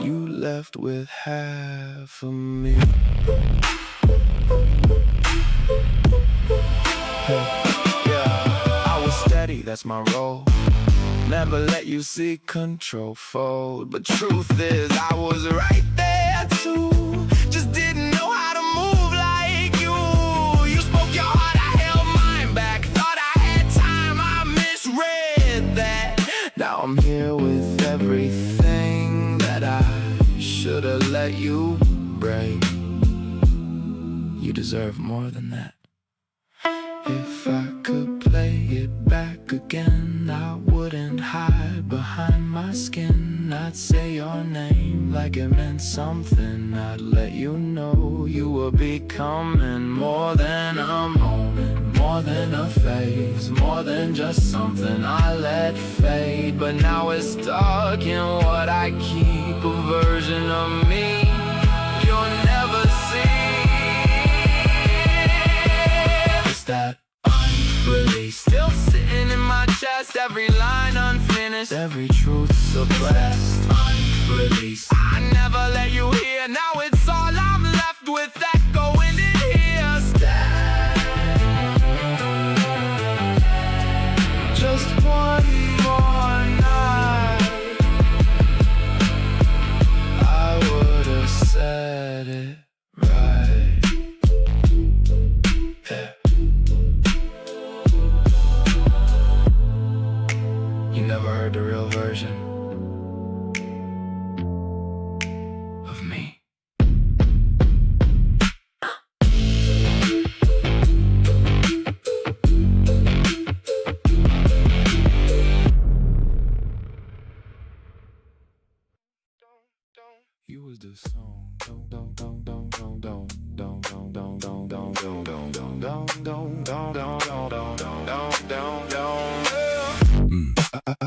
you left with half of me. Yeah, I was steady, that's my role. Never let you see control fold. But truth is, I was right there too, just didn't know how to move like you. You spoke your heart, I held mine back. Thought I had time, I misread that. Now I'm here with everything that I should've let you break. You deserve more than that. If I could play it back again, I wouldn't hide behind my skin. I'd say your name like it meant something. I'd let you know you were becoming more than a moment, more than a phase, more than just something I let fade. But now it's stuck in what I keep, a version of me you'll never see. It's that unreleased, still sitting in my chest, every line unfinished, every truth suppressed. Unreleased, I never let you hear, now it's all I'm left with, that going in here. Just one more night, I would've said it right. Yeah. You never heard the real version of me. You was the song.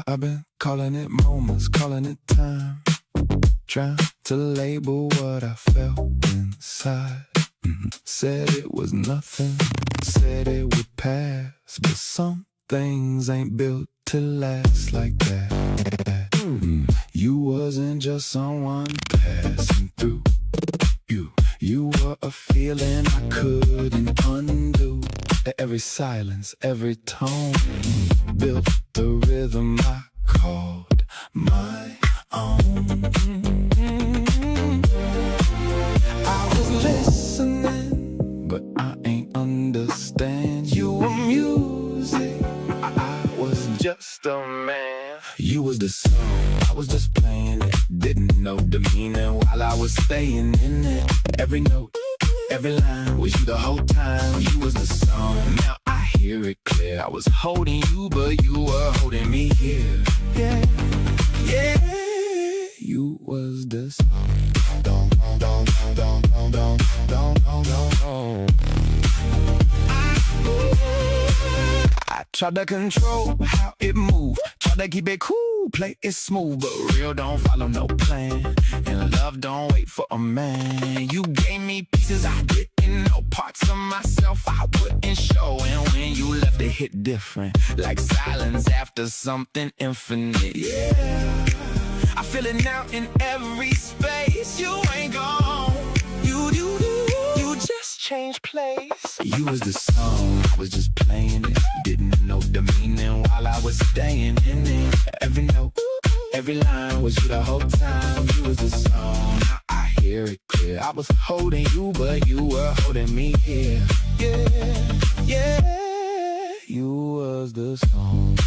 I've been calling it moments, calling it time, trying to label what I felt inside. Said it was nothing, said it would pass, but some things ain't built to last like that. You wasn't just someone passing through. You were a feeling I couldn't undo. Every silence, every tone built the rhythm I called my own. I was listening, but I ain't understand. You were music, I was just a man. You was the song, I was just playing it. Didn't know the meaning while I was staying in it. Every note, every line was you the whole time. You was the song, now I hear it clear. I was holding you, but you were holding me here. Yeah, yeah. You was the song. I tried to control how it moved, tried to keep it cool, play it smooth, but real don't follow no plan, and love don't wait for a man. You gave me pieces I didn't know, parts of myself I wouldn't show, and when you left it hit different, like silence after something infinite. Yeah, I feel it now in every space. You ain't gone, you just changed place. You was the song, I was just playing it. Didn't know the meaning while I was staying in it. Every note, every line was you the whole time. You was the song, now I hear it clear. I was holding you, but you were holding me here. Yeah, yeah. You was the song.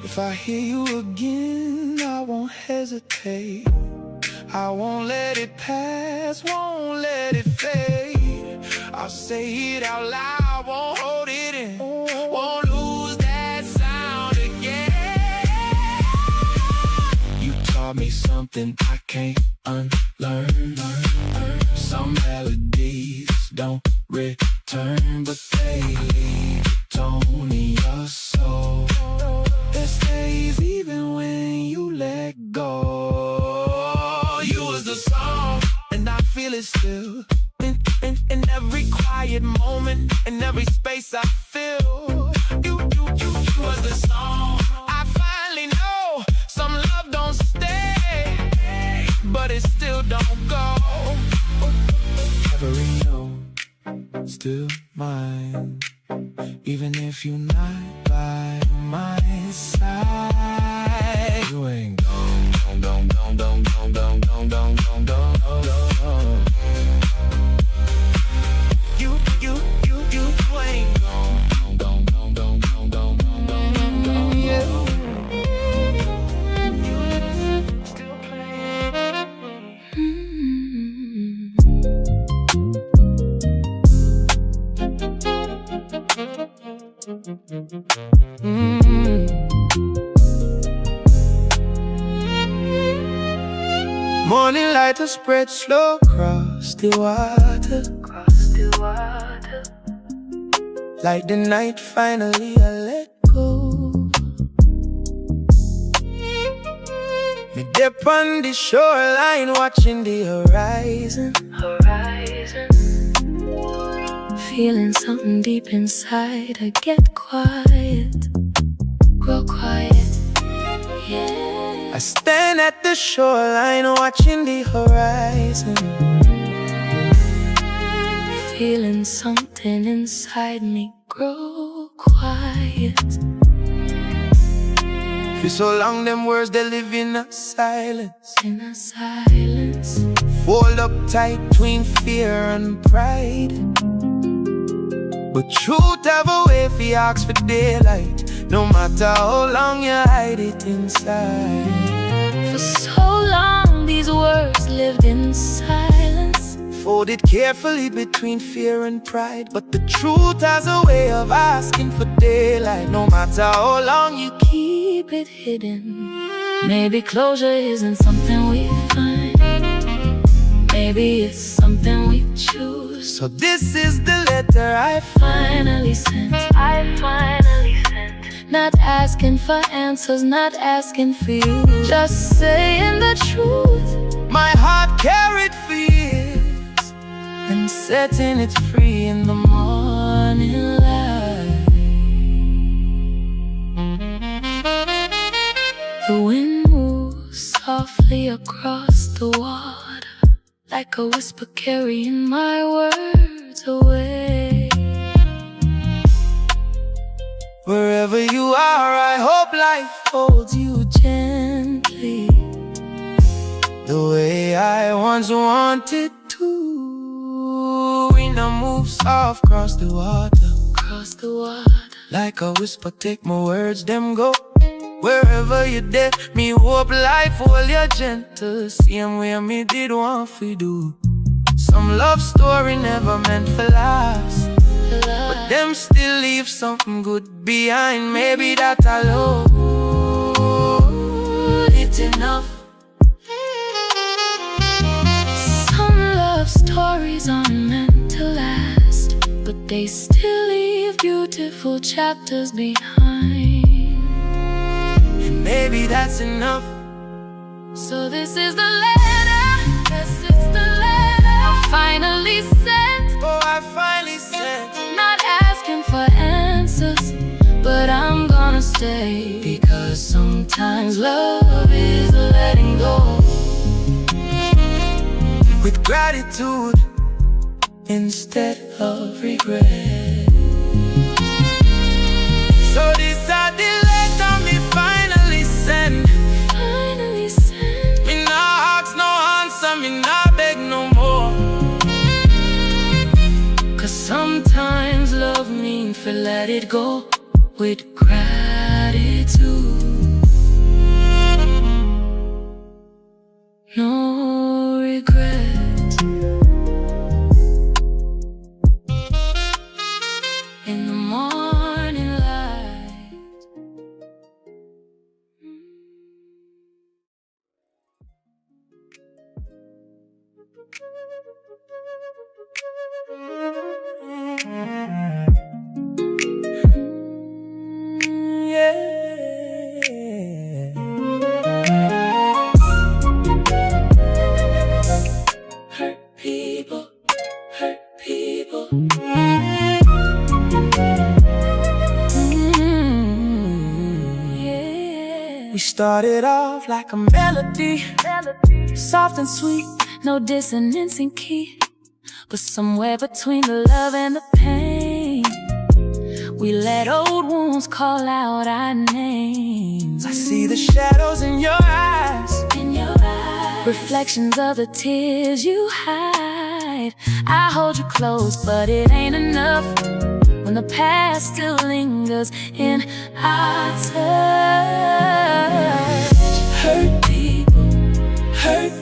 If I hear you again, I won't hesitate. I won't let it pass, won't let it fade. I'll say it out loud, won't hold it in, won't lose that sound again. You taught me something I can't unlearn. Some melodies don't return, but they leave a tone in your soul that stays even when you let go. You was the song, and I feel it still. In every quiet moment, in every space I feel. You was the song. I finally know some love don't stay, but it still don't go. Every note still mine, even if you're not by my side. You ain't gone, gone, gone, gone, gone, gone, gone, gone, gone, gone, gone, gone. You ain't gone, gone, gone, gone, gone, gone, gone, gone, gone, yeah. You still playing. Morning light will spread slow across the water. Like the night finally I let go. Me dip on the shoreline watching the horizon. Feeling something deep inside, I get quiet, grow quiet, yeah. I stand at the shoreline watching the horizon. Feeling something inside me grow quiet. For so long them words they live in a silence. In a silence, Fold up tight between fear and pride. But truth have a way for you ask for daylight, no matter how long you hide it inside. for so long these words lived in silence. Folded carefully between fear and pride. But the truth has a way of asking for daylight, no matter how long you Keep it hidden. Maybe closure isn't something we find. Maybe it's something we choose. So this is the letter I Finally sent. Not asking for answers, not asking for you, just saying the truth. my heart carried for years, And setting it free in the morning light. The wind moves softly across the water, like a whisper carrying my words away. Wherever you are, I hope life holds you Gently, the way I once wanted to. Wind moves soft across the water, across the water. like a whisper, take my words, them go. Wherever you're there, me hope life hold you gentle, same way me did want for do. Some love story never meant for last, but them still leave something good behind. Maybe that alone it's enough. Some love stories aren't meant to last, but they still leave beautiful chapters behind. And maybe that's enough. So this is the letter, yes, it's the letter I finally sent. Oh, I finally sent. Not asking for answers, but I'm gonna stay. Because sometimes love is letting go. With gratitude instead of regret. So this are the letter me finally send. Finally sent. Me no ask no answer, me no beg no more. Cause sometimes love means to let it go with gratitude. No regret. In the morning light. Hurt people, hurt people. Yeah. We started off like a melody, Soft and sweet, no dissonance in key, but somewhere between the love and the pain, we let old wounds call out our names. I see the shadows in your eyes, In your eyes, reflections of the tears you hide. I hold you close, but it ain't enough when the past still lingers in our touch. Hurt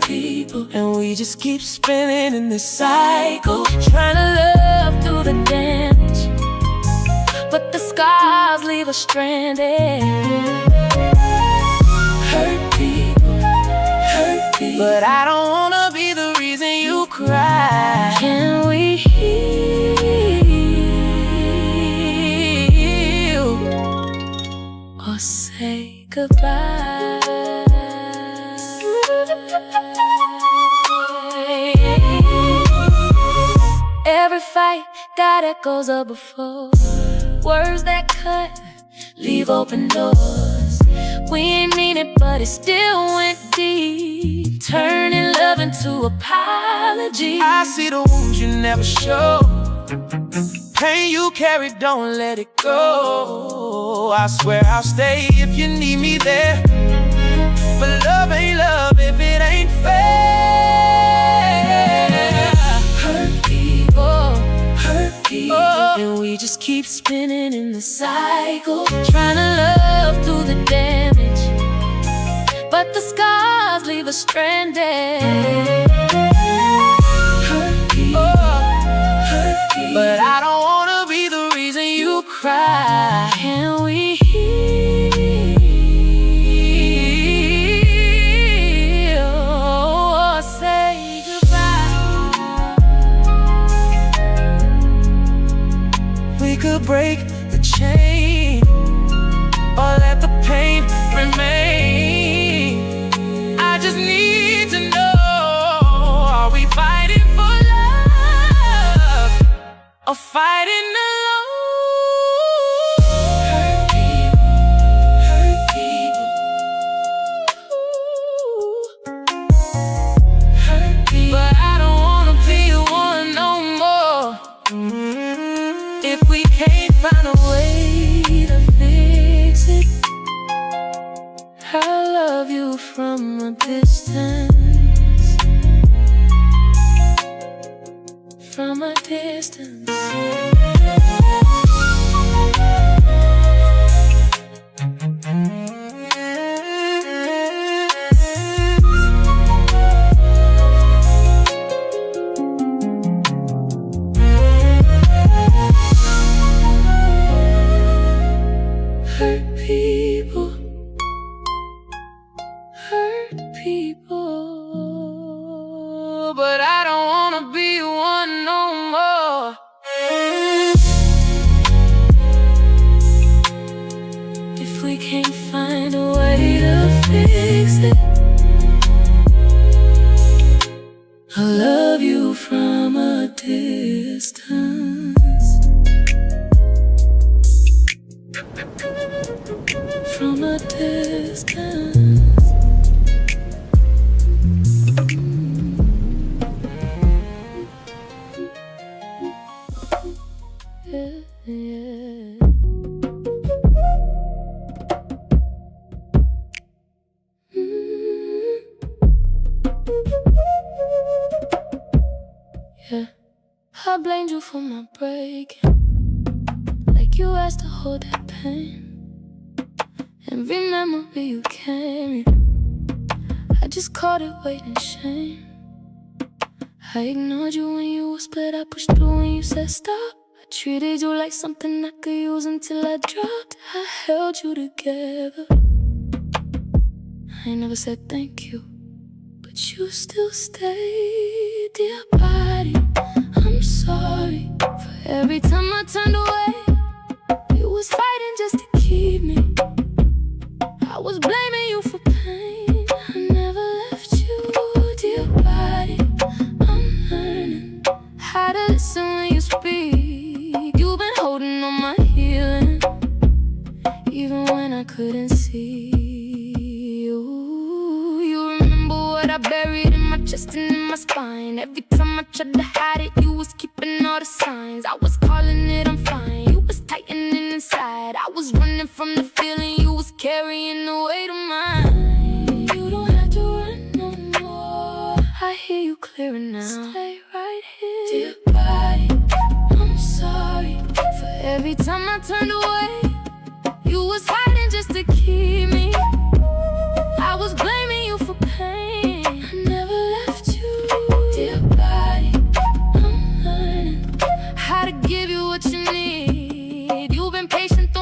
people, and we just keep spinning in this cycle. trying to love through the damage, but the scars leave us stranded. Hurt people, But I don't wanna be the reason you cry. Can we heal or say goodbye? Every fight got echoes of before. Words that cut, leave open doors. We ain't mean it, but it still went deep, turning love into apology. I see the wounds you never show, pain you carry, don't let it go. I swear I'll stay if you need me there, but love ain't love if it ain't fair. Hurt people, and we just keep spinning in the cycle, trying to love through the damage, but the scars leave us stranded. Hurt people, But I don't wanna be the reason you cry. can we heal or say goodbye? We could break the chain or let the pain remain. I just need to know, are we fighting for love or fighting alone? But I don't wanna be one no more. If we can't find a way to fix it, I love you from a distance, from a distance. Hurt people, but I don't wanna be one no more. if we can't find a way to fix it, I love you from a distance, from a distance. Yeah, yeah. Yeah, I blamed you for my breaking, like you asked to hold that pain. Every memory you carry, I just caught it waiting shame. I ignored you when you were split, I pushed through when you said stop. I treated you like something I could use until I dropped. I held you together, I ain't never said thank you, but you still stayed. Dear body, I'm sorry for every time I turned away. You was fighting just to keep me, I was blaming you for pain. I never left you, dear body. I'm learning how to listen when you speak. You've been holding on my healing, even when I couldn't see you. You remember what I buried in my chest and in my spine. Every time I tried to hide it, you was keeping all the signs. I was calling it, I'm fine. You was tightening inside. I was running from the feeling, you was carrying the weight of mine. You don't have to run no more, I hear you clearing now. Stay right here, dear body. I'm sorry for every time I turned away. You was fighting just to keep me, I was blaming you for pain. I never left you, dear body. I'm learning how to give you what you need. You've been patient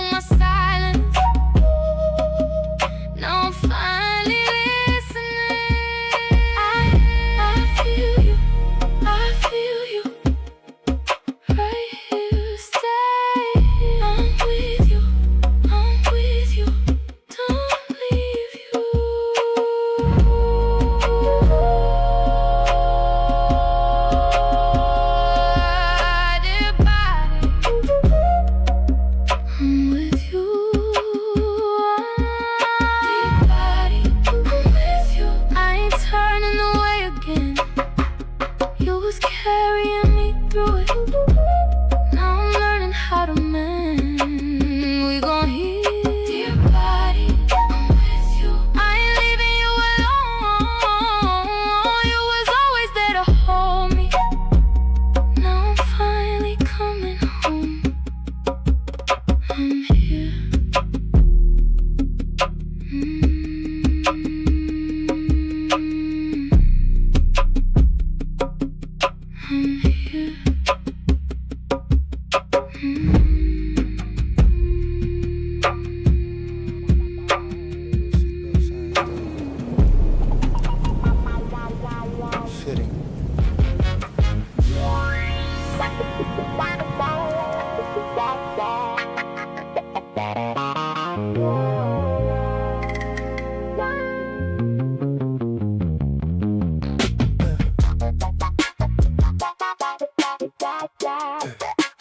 I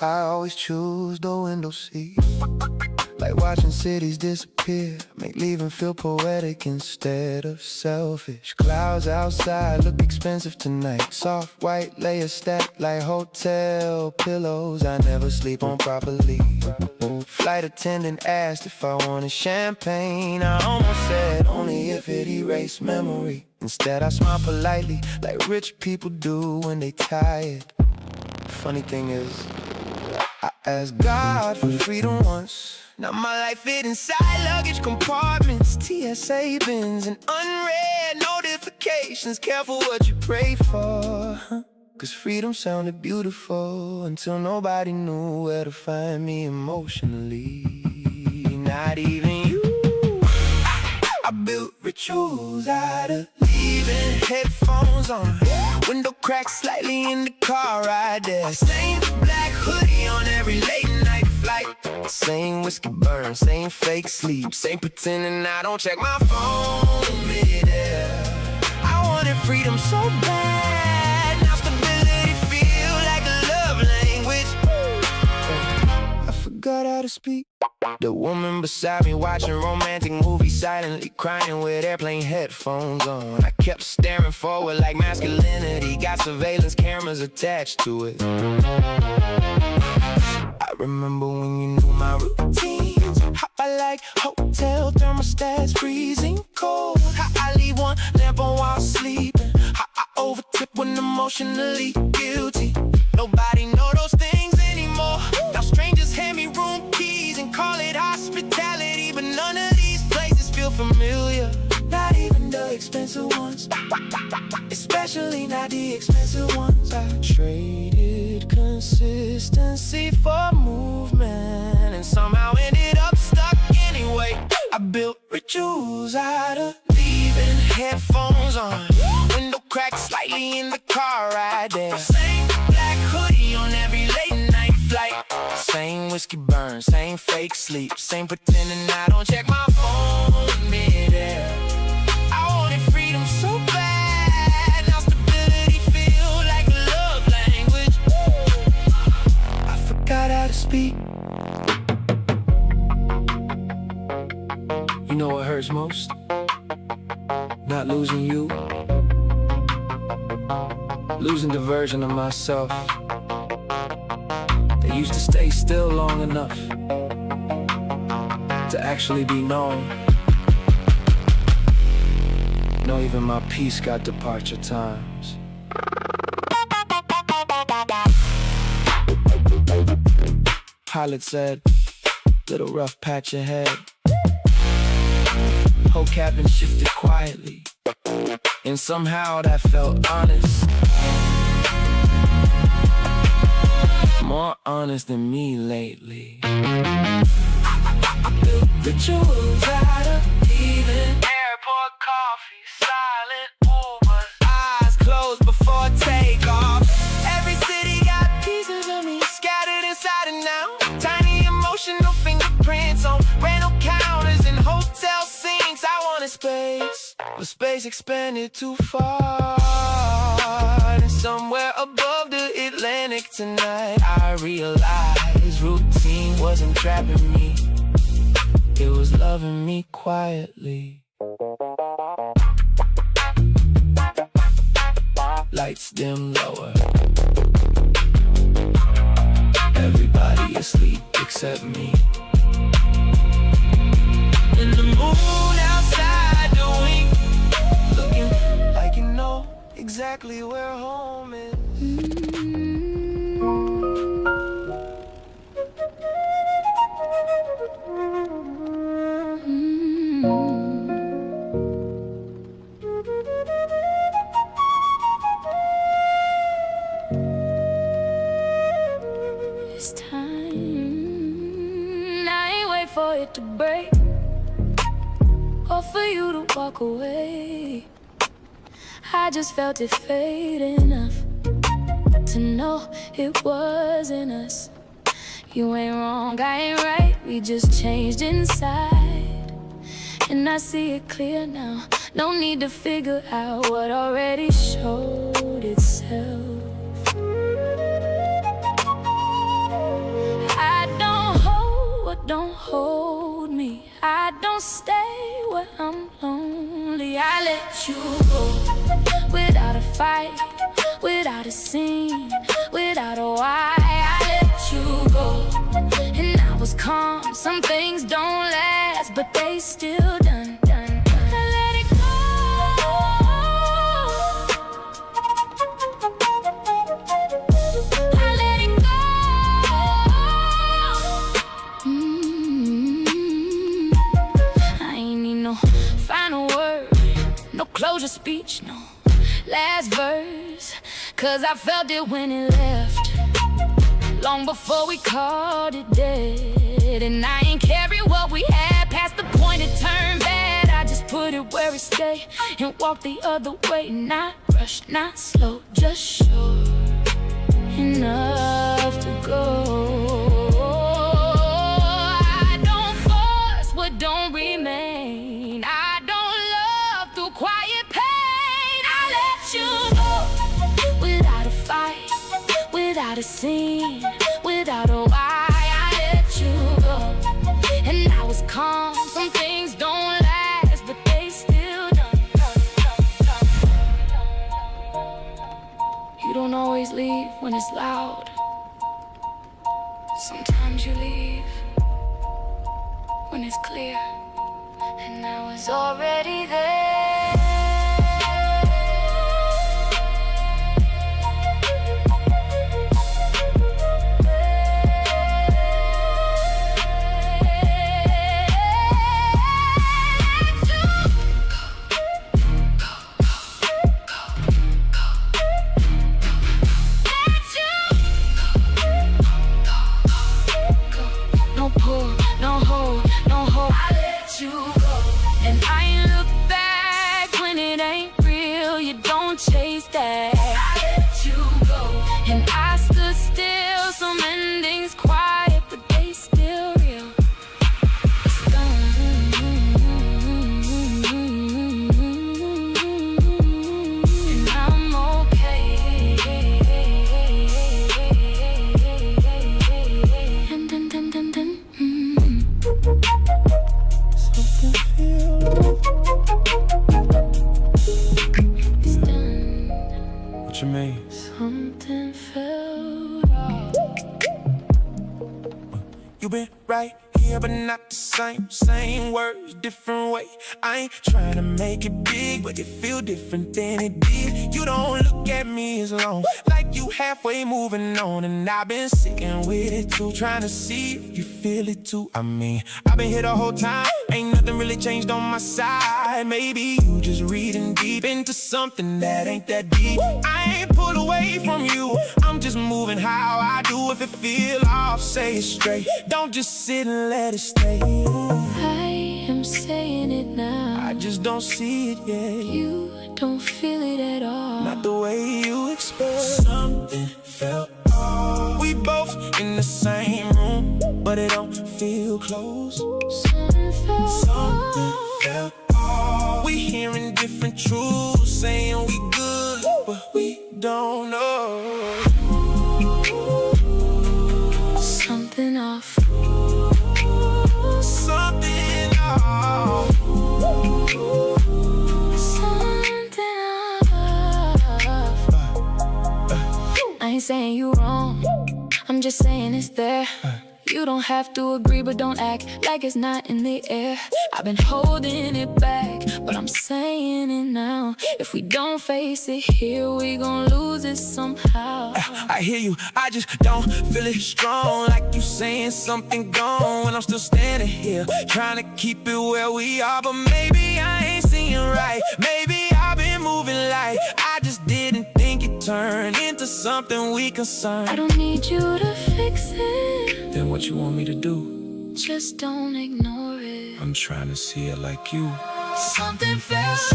always choose the window seat, like watching cities disappear, make leaving feel poetic instead of selfish. Clouds outside look expensive tonight, soft white layers stacked like hotel pillows I never sleep on properly. Flight attendant asked if I wanted champagne. I almost said only if it erased memory. Instead I smile politely like rich people do when they tired. Funny thing is, I asked God for freedom once. Now my life fit inside luggage compartments, TSA bins, and unread notifications. Careful what you pray for, huh? Cause freedom sounded beautiful until nobody knew where to find me emotionally. Not even you. I built rituals out of leaving headphones on, window cracked slightly in the car ride there. Same black hoodie on every late night flight, same whiskey burn, same fake sleep, same pretending I don't check my phone mid-air. I wanted freedom so bad, now stability feel like a love language. I forgot how to speak. The woman beside me watching romantic movies, silently crying with airplane headphones on. I kept staring forward like masculinity got surveillance cameras attached to it. I remember when you knew my routines, how I like hotel thermostats freezing cold, how I leave one lamp on while sleeping, how I overtip when emotionally guilty. Nobody know those things anymore. Now strangers hand me room keys and call it hospitality, but none of these places feel familiar. Not even the expensive ones, especially not the expensive ones. I traded consistency for movement and somehow ended up stuck anyway. I built rituals out of leaving headphones on, window cracked slightly in the car ride there. Same black hoodie on every late night flight, same whiskey burn, same fake sleep, same pretending I don't check my phone mid-air. I wanted freedom so bad, now stability feel like a love language. I forgot how to speak. You know what hurts most? Not losing you, losing the version of myself that used to stay still long enough to actually be known. No, even my peace got departure times. Pilot said, little rough patch ahead. Whole cabin shifted quietly, and somehow that felt honest. More honest than me lately. I built rituals out of leaving airport coffee, silent Ubers, eyes closed before takeoff. Every city got pieces of me scattered inside and now. Tiny emotional fingerprints on rental counters and hotel sinks. I wanted space, but space expanded too far. And somewhere above the Atlantic tonight, I realized routine wasn't trapping me, it was loving me quietly. Lights dim lower, everybody asleep except me. And the moon outside the wing, looking like you know exactly where home is. It's time. I ain't wait for it to break or for you to walk away. I just felt it fade enough to know it wasn't us. You ain't wrong, I ain't right. We just changed inside, and I see it clear now. No need to figure out what already showed itself. I don't hold what don't hold me. I don't stay where I'm lonely. I let you go without a fight, without a scene, without a why. I let you go, and I was calm. Some things don't last, but they still done. I let it go. I let it go. I ain't need no final word, no closure speech, no last verse, 'cause I felt it when it left, long before we called it dead. And I ain't carry what we had past the point it turned bad. I just put it where it stayed and walked the other way. Not rushed, not slow, just sure enough to go. I don't force what don't remain. I don't love through quiet pain. I let you go without a fight, without a scene, without a why. I let you go, and I was calm. Some things don't last, but they still done. You don't always leave when it's loud. Sometimes you leave when it's clear, and I was already there. Chase that. I let you go, and I stood still. Some endings quiet, but they still real. It's done, and I'm okay. And something feels. What you mean? Something felt off. You been right here, but not the same words, different way. I ain't trying to make it big, but it feel different than it did. You don't look at me as long, like you halfway moving on, and I've been sitting with it too, trying to see if you feel it too. I mean, I've been here the whole time, ain't nothing really changed on my side. Maybe you just reading deep into something that ain't that deep. I ain't pulled away from you, I'm just moving how I do. If it feel off, say it straight, don't just sit and let it stay. I am saying it now. I just don't see it yet. You don't feel it at all. Not the way you expect. Something felt off. We both in the same room, but it don't feel close. Something felt off. We hearing different truths, saying we good, but we don't know. Something off. Something off. Something off. I ain't saying you wrong, I'm just saying it's there. You don't have to agree, but don't act like it's not in the air. I've been holding it back, but I'm saying it now. If we don't face it here, we gon' lose it somehow. I hear you, I just don't feel it strong, like you saying something gone when I'm still standing here, trying to keep it where we are. But maybe I ain't seeing right, maybe I've been moving like I just didn't think it turned into something we concerned. I don't need you to fix it. Then what you want me to do? Just don't ignore it. I'm trying to see it like you. Something felt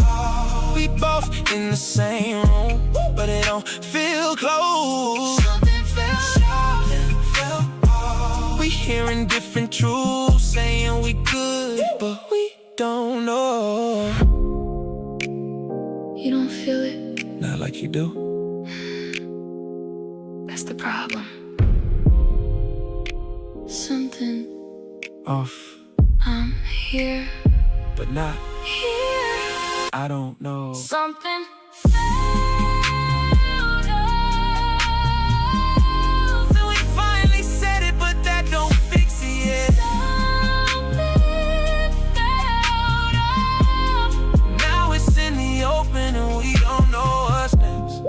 off. We both in the same room, but it don't feel close. Something felt Hearing different truths, saying we good, but we don't know. You don't feel it? Not like you do. That's the problem. Something Off, I'm here, but not. here. I don't know. Something felt off. So we finally said it, but that don't fix it yet. Something felt off. Now it's in the open and we don't know what's next.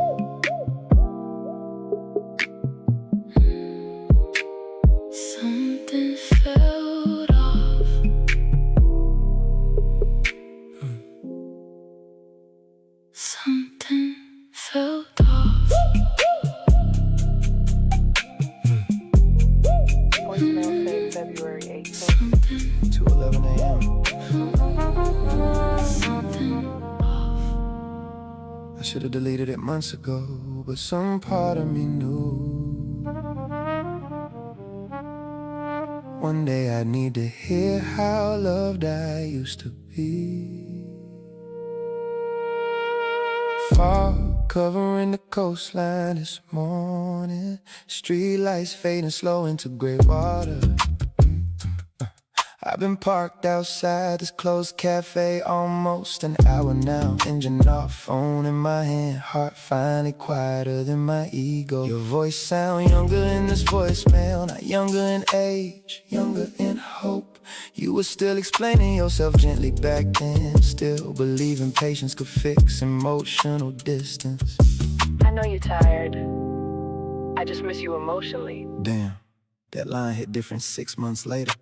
Something felt off. Something felt off. Voicemail say February 18th. Something, 2:11 a.m. something off. I should have deleted it months ago, but some part of me knew one day I'd need to hear how loved I used to be. Fog covering the coastline this morning, street lights fading slow into gray water. I've been parked outside this closed cafe almost an hour now. Engine off, phone in my hand, heart finally quieter than my ego. Your voice sound younger in this voicemail, not younger in age, younger in hope. You were still explaining yourself gently back then, still believing patience could fix emotional distance. I know you're tired. I just miss you emotionally. Damn, that line hit different 6 months later.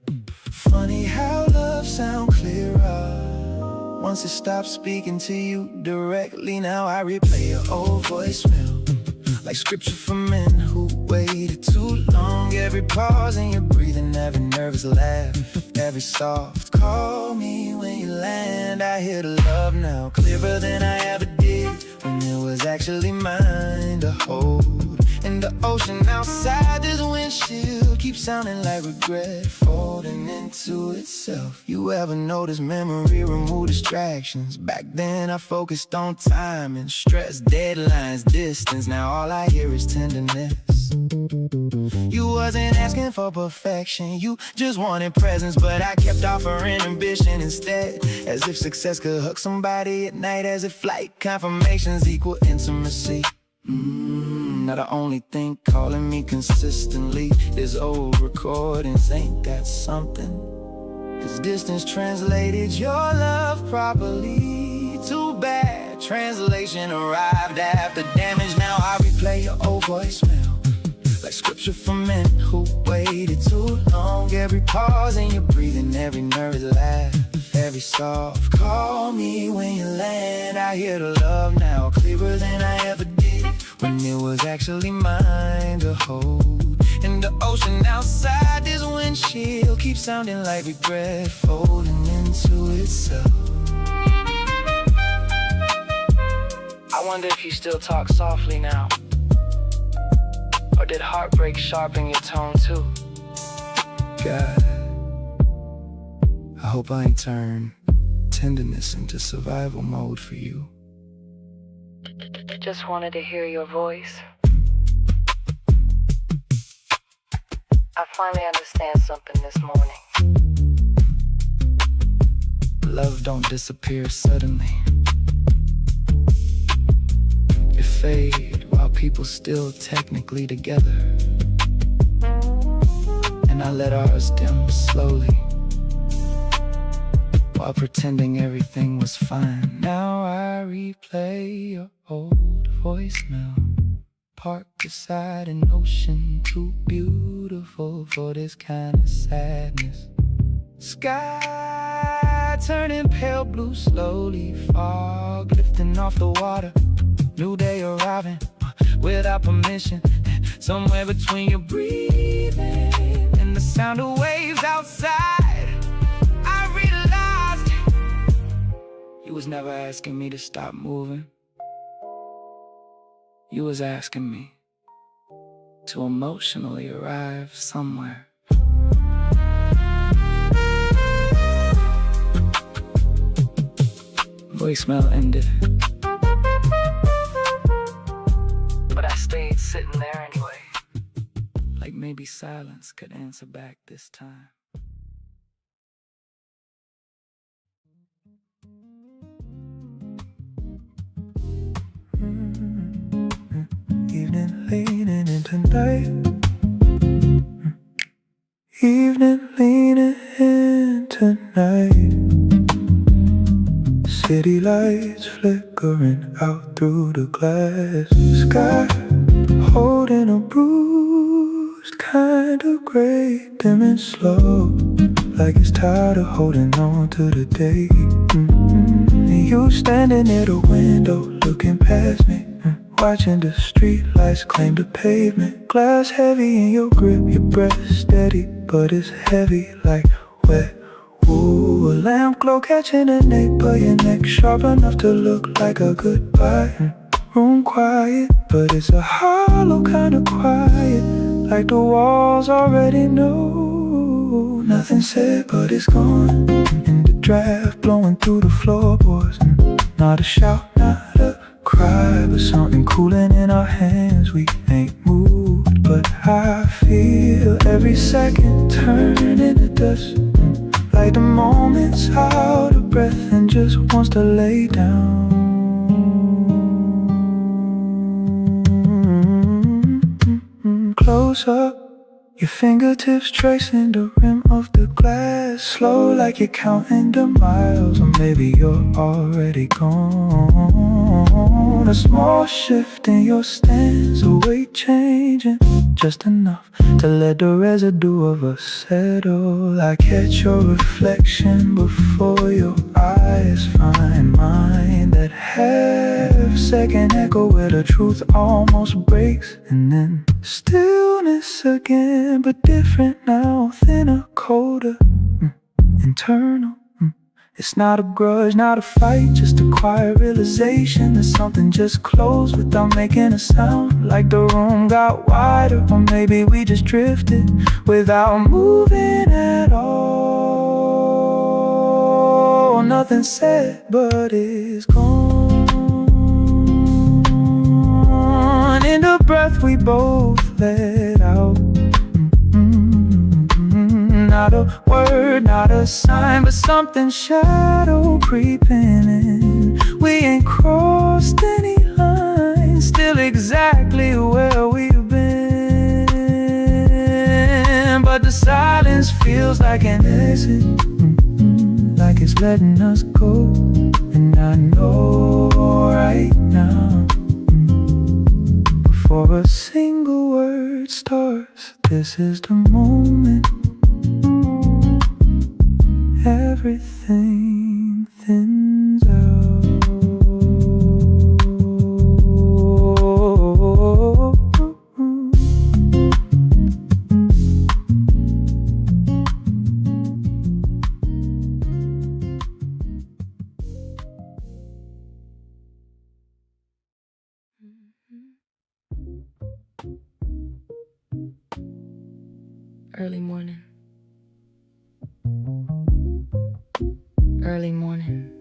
Funny how love sound clearer once it stops speaking to you directly. Now I replay your old voicemail like scripture for men who waited too long. Every pause in your breathing, every nervous laugh, every soft call me when you land. I hear the love now clearer than I ever did when it was actually mine to hold. In the ocean outside, this windshield keeps sounding like regret folding into itself. You ever notice memory remove distractions? Back then I focused on time and stress, deadlines, distance. Now all I hear is tenderness. You wasn't asking for perfection, you just wanted presence, but I kept offering ambition instead. As if success could hook somebody at night, as if flight confirmations equal intimacy. Now the only thing calling me consistently is old recordings. Ain't that something? Cause distance translated your love properly. Too bad translation arrived after damage. Now I replay your old voicemail like scripture for men who waited too long. Every pause in your breathing, every nervous laugh, every soft call me when you land. I hear the love now clearer than I ever did when it was actually mine to hold. In the ocean outside, this windshield keeps sounding like regret folding into itself. I wonder if you still talk softly now. Or did heartbreak sharpen your tone too? God, I hope I ain't turned tenderness into survival mode for you. Just wanted to hear your voice. I finally understand something this morning. Love don't disappear suddenly. It fades while people still technically together. And I let ours dim slowly while pretending everything was fine. Now I replay your old voicemail, parked beside an ocean too beautiful for this kind of sadness. Sky turning pale blue slowly, fog lifting off the water, new day arriving without permission. Somewhere between your breathing and the sound of waves outside, I realized you was never asking me to stop moving. You was asking me to emotionally arrive somewhere. voicemail ended. But I stayed sitting there anyway. Like maybe silence could answer back this time. Evening leaning into night. Evening leaning into night. City lights flickering out through the glass sky, holding a bruised kind of gray, dimming slow, like it's tired of holding on to the day. You standing near the window, looking past me, watching the street lights claim the pavement. Glass heavy in your grip, your breath steady, but it's heavy like wet. Ooh, a lamp glow catching a nape of your neck, sharp enough to look like a goodbye. Room quiet, but it's a hollow kind of quiet, like the walls already know. Nothing said, but it's gone. In the draft, blowing through the floorboards. Not a shout, not a cry, but something cooling in our hands. We ain't moved, but I feel every second turning to dust. Like the moment's out of breath and just wants to lay down. Close up, your fingertips tracing the rim of the glass, slow like you're counting the miles, or maybe you're already gone. A small shift in your stance, a weight changing just enough to let the residue of us settle. I catch your reflection before your eyes find mine. That half-second echo where the truth almost breaks, and then stillness again, but different now, thinner, colder, internal. It's not a grudge, not a fight, just a quiet realization that something just closed without making a sound. Like the room got wider, or maybe we just drifted without moving at all. Nothing said, but it's gone. In the breath we both let out. Not a word, not a sign, but something shadow creeping in. We ain't crossed any lines, still exactly where we've been. But the silence feels like an exit, like it's letting us go. And I know right now, before a single word starts, this is the moment. Everything thins out. Early morning. Early morning.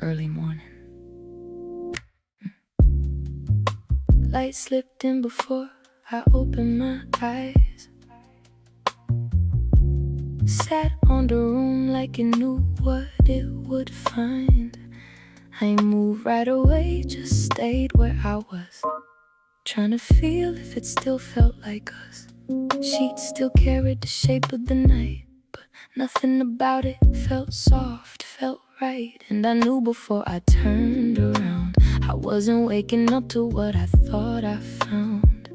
Early morning. Light slipped in before I opened my eyes. Sat on the room like it knew what it would find. I ain't moved right away, just stayed where I was, trying to feel if it still felt like us. Sheets still carried the shape of the night, but nothing about it felt soft, felt right. And I knew before I turned around, I wasn't waking up to what I thought I found.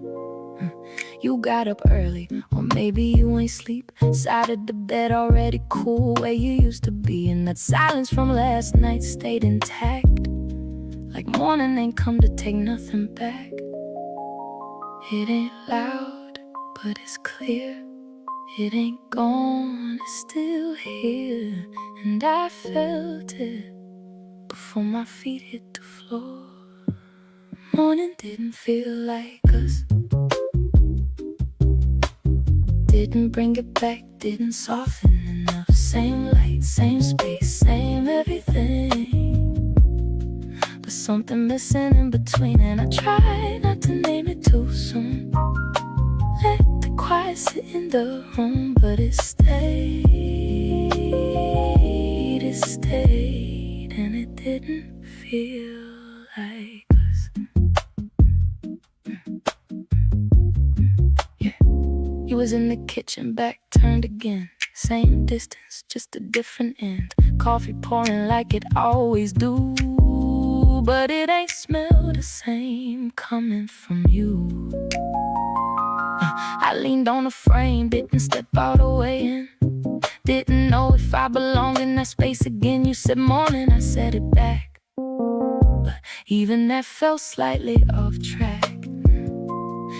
You got up early, or maybe you ain't sleep. Side of the bed already cool where you used to be, and that silence from last night stayed intact, like morning ain't come to take nothing back. It ain't loud, but it's clear. It ain't gone, it's still here. And I felt it before my feet hit the floor. Morning didn't feel like us, didn't bring it back, didn't soften enough. same light, same space, same everything. But something missing in between, and I try not to name it too soon. Let the quiet sit in the room, but it stayed, and it didn't feel like us. Yeah, he was in the kitchen, back turned again. Same distance, just a different end. Coffee pouring like it always do, but it ain't smell the same coming from you. I leaned on the frame, didn't step all the way in. Didn't know if I belonged in that space again. You said morning, I said it back, but even that felt slightly off track.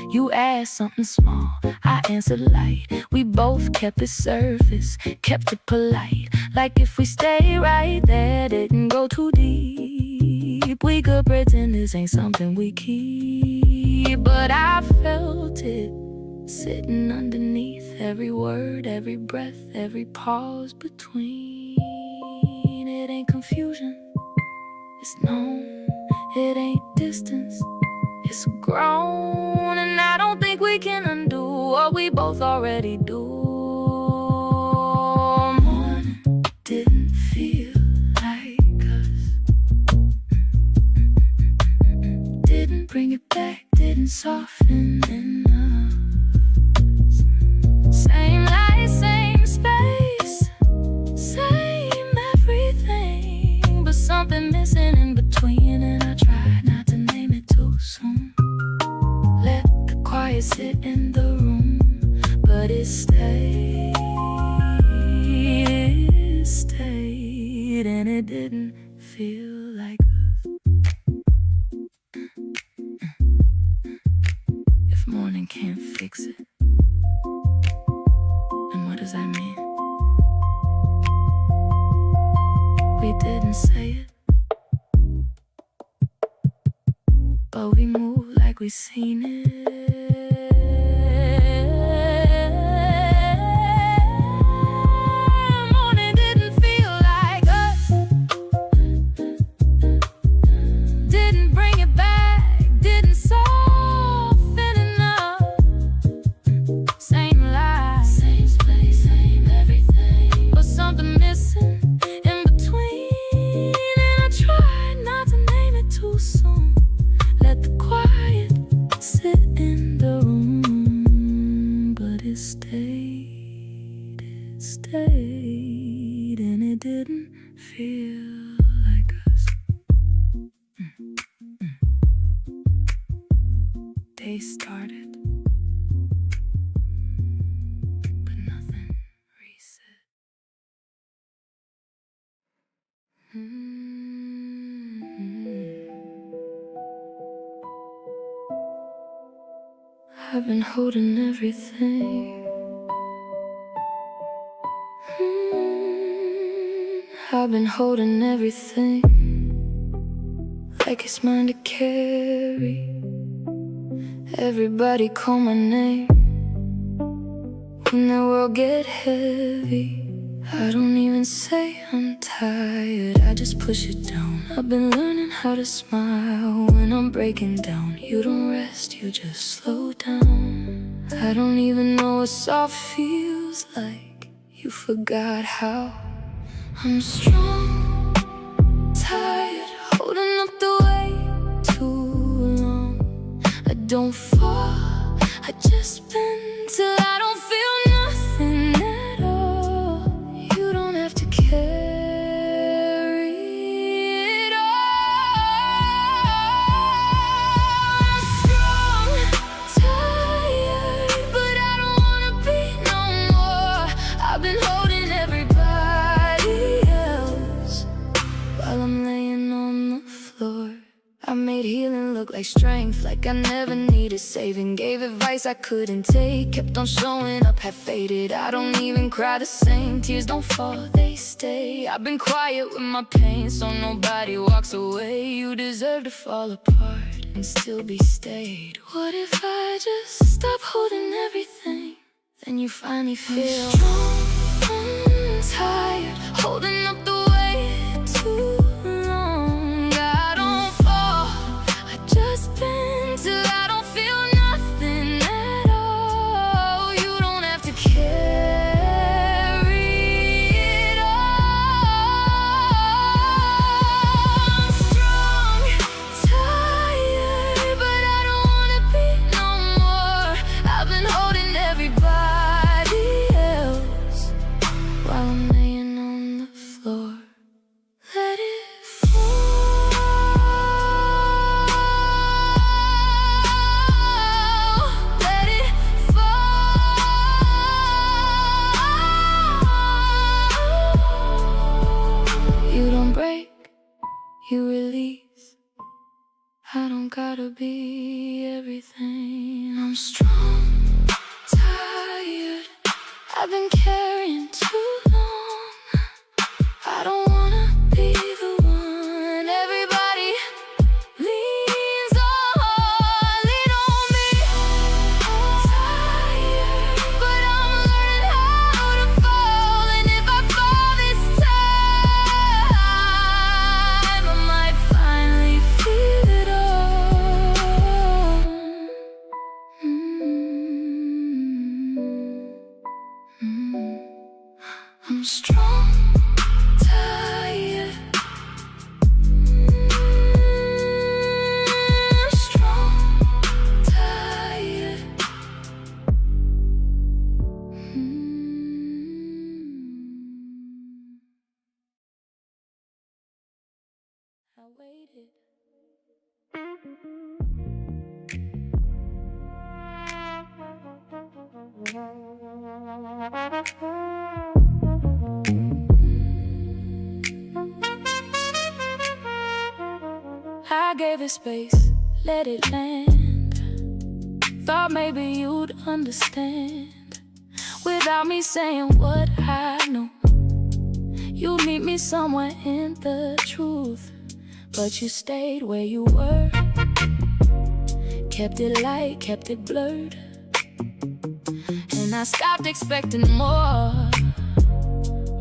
You asked something small, I answered light. We both kept it surface, kept it polite. Like if we stay right there, didn't go too deep. We could pretend this ain't something we keep, but I felt it sitting underneath every word, every breath, every pause between. It ain't confusion, it's known. It ain't distance, it's grown. And I don't think we can undo what we both already do. Morning didn't feel like us. Didn't bring it back, didn't soften enough. Same light, same space, same everything, but something missing in between, and I tried not to name it too soon. Let the quiet sit in the room, but it stayed, and it didn't feel like us. If morning can't fix it, then what does that mean? We didn't say it, but we move like we seen it. Morning didn't feel like us. Didn't bring it back, didn't soften enough. Same light, same space, same everything, but something missing in between. And I tried not to name it too soon. Let the quiet sit in the room, but it stayed, and it didn't feel like us. Day started, but nothing reset. I've been holding everything. I've been holding everything like it's mine to carry. Everybody call my name when the world get heavy. I don't even say I'm tired, I just push it down. I've been learning how to smile when I'm breaking down. You don't rest, you just slow down. I don't even know what soft feels like. You forgot how. I'm strong, tired, holding up the weight too long. I don't fall, I just bend till I don't feel nothing at all. You don't have to carry it all. I'm strong, tired, but I don't wanna be no more. I've been holding everybody else while I'm laying on the floor. I made healing look like strength, like I never needed saving. Gave advice I couldn't take, kept on showing up half-faded. I don't even cry the same, tears don't fall, they stay. I've been quiet with my pain, so nobody walks away. You deserve to fall apart and still be stayed. What if I just stop holding everything? Then you finally feel strong, tired. I'm laying on the floor. Let it fall. Let it fall. You don't break, you release. I don't gotta be everything. I'm strong, tired. I've been carrying too long. I don't wanna be the one everybody leans on. Lean on me. Tired, but I'm learning how to fall. And if I fall this time, I might finally feel it all. I'm strong, tired. Strong, tired. I waited. I gave it space, let it land. Thought maybe you'd understand without me saying what I know. You'd meet me somewhere in the truth, but you stayed where you were. Kept it light, kept it blurred, and I stopped expecting more.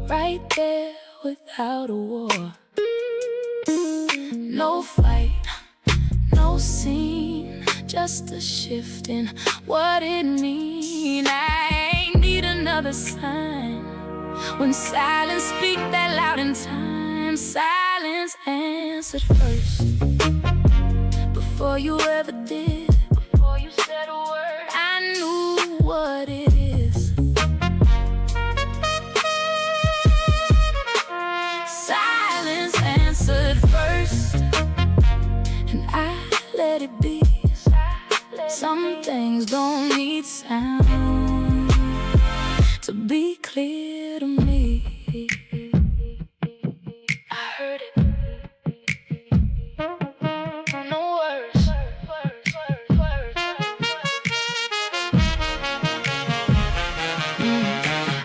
Right there without a war. No fight, no scene, just a shift in what it means. I ain't need another sign. When silence speak that loud in time, silence answered first. Before you ever did, before you said a word, I knew what it is. Silence answered first, and I let it be. Some things don't need sound to be clear to me. I heard it. No words.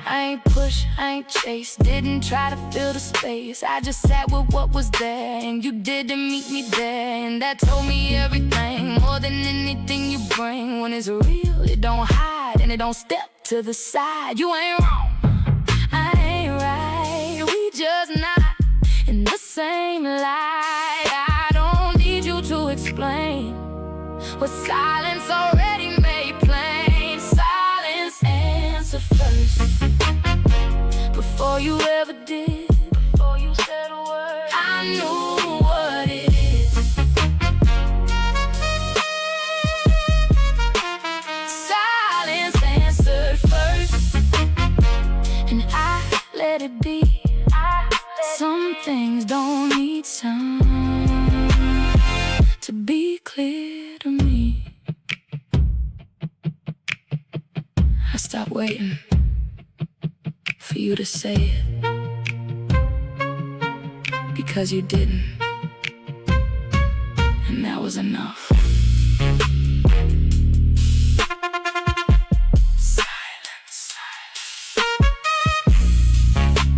I ain't push, I ain't chase, didn't try to fill the space. I just sat with what was there, and you didn't meet me there. And that told me everything, more than anything you bring. When it's real, it don't hide, and it don't step to the side. You ain't wrong, I ain't right. We just not in the same light. I don't need you to explain what silence already made plain. Silence answered first. Before you ever did, before you said a word, I knew what it is. Silence answered first, and I let it be. Some things don't need sound to be clear to me. I stopped waiting for you to say it, because you didn't, and that was enough. Silence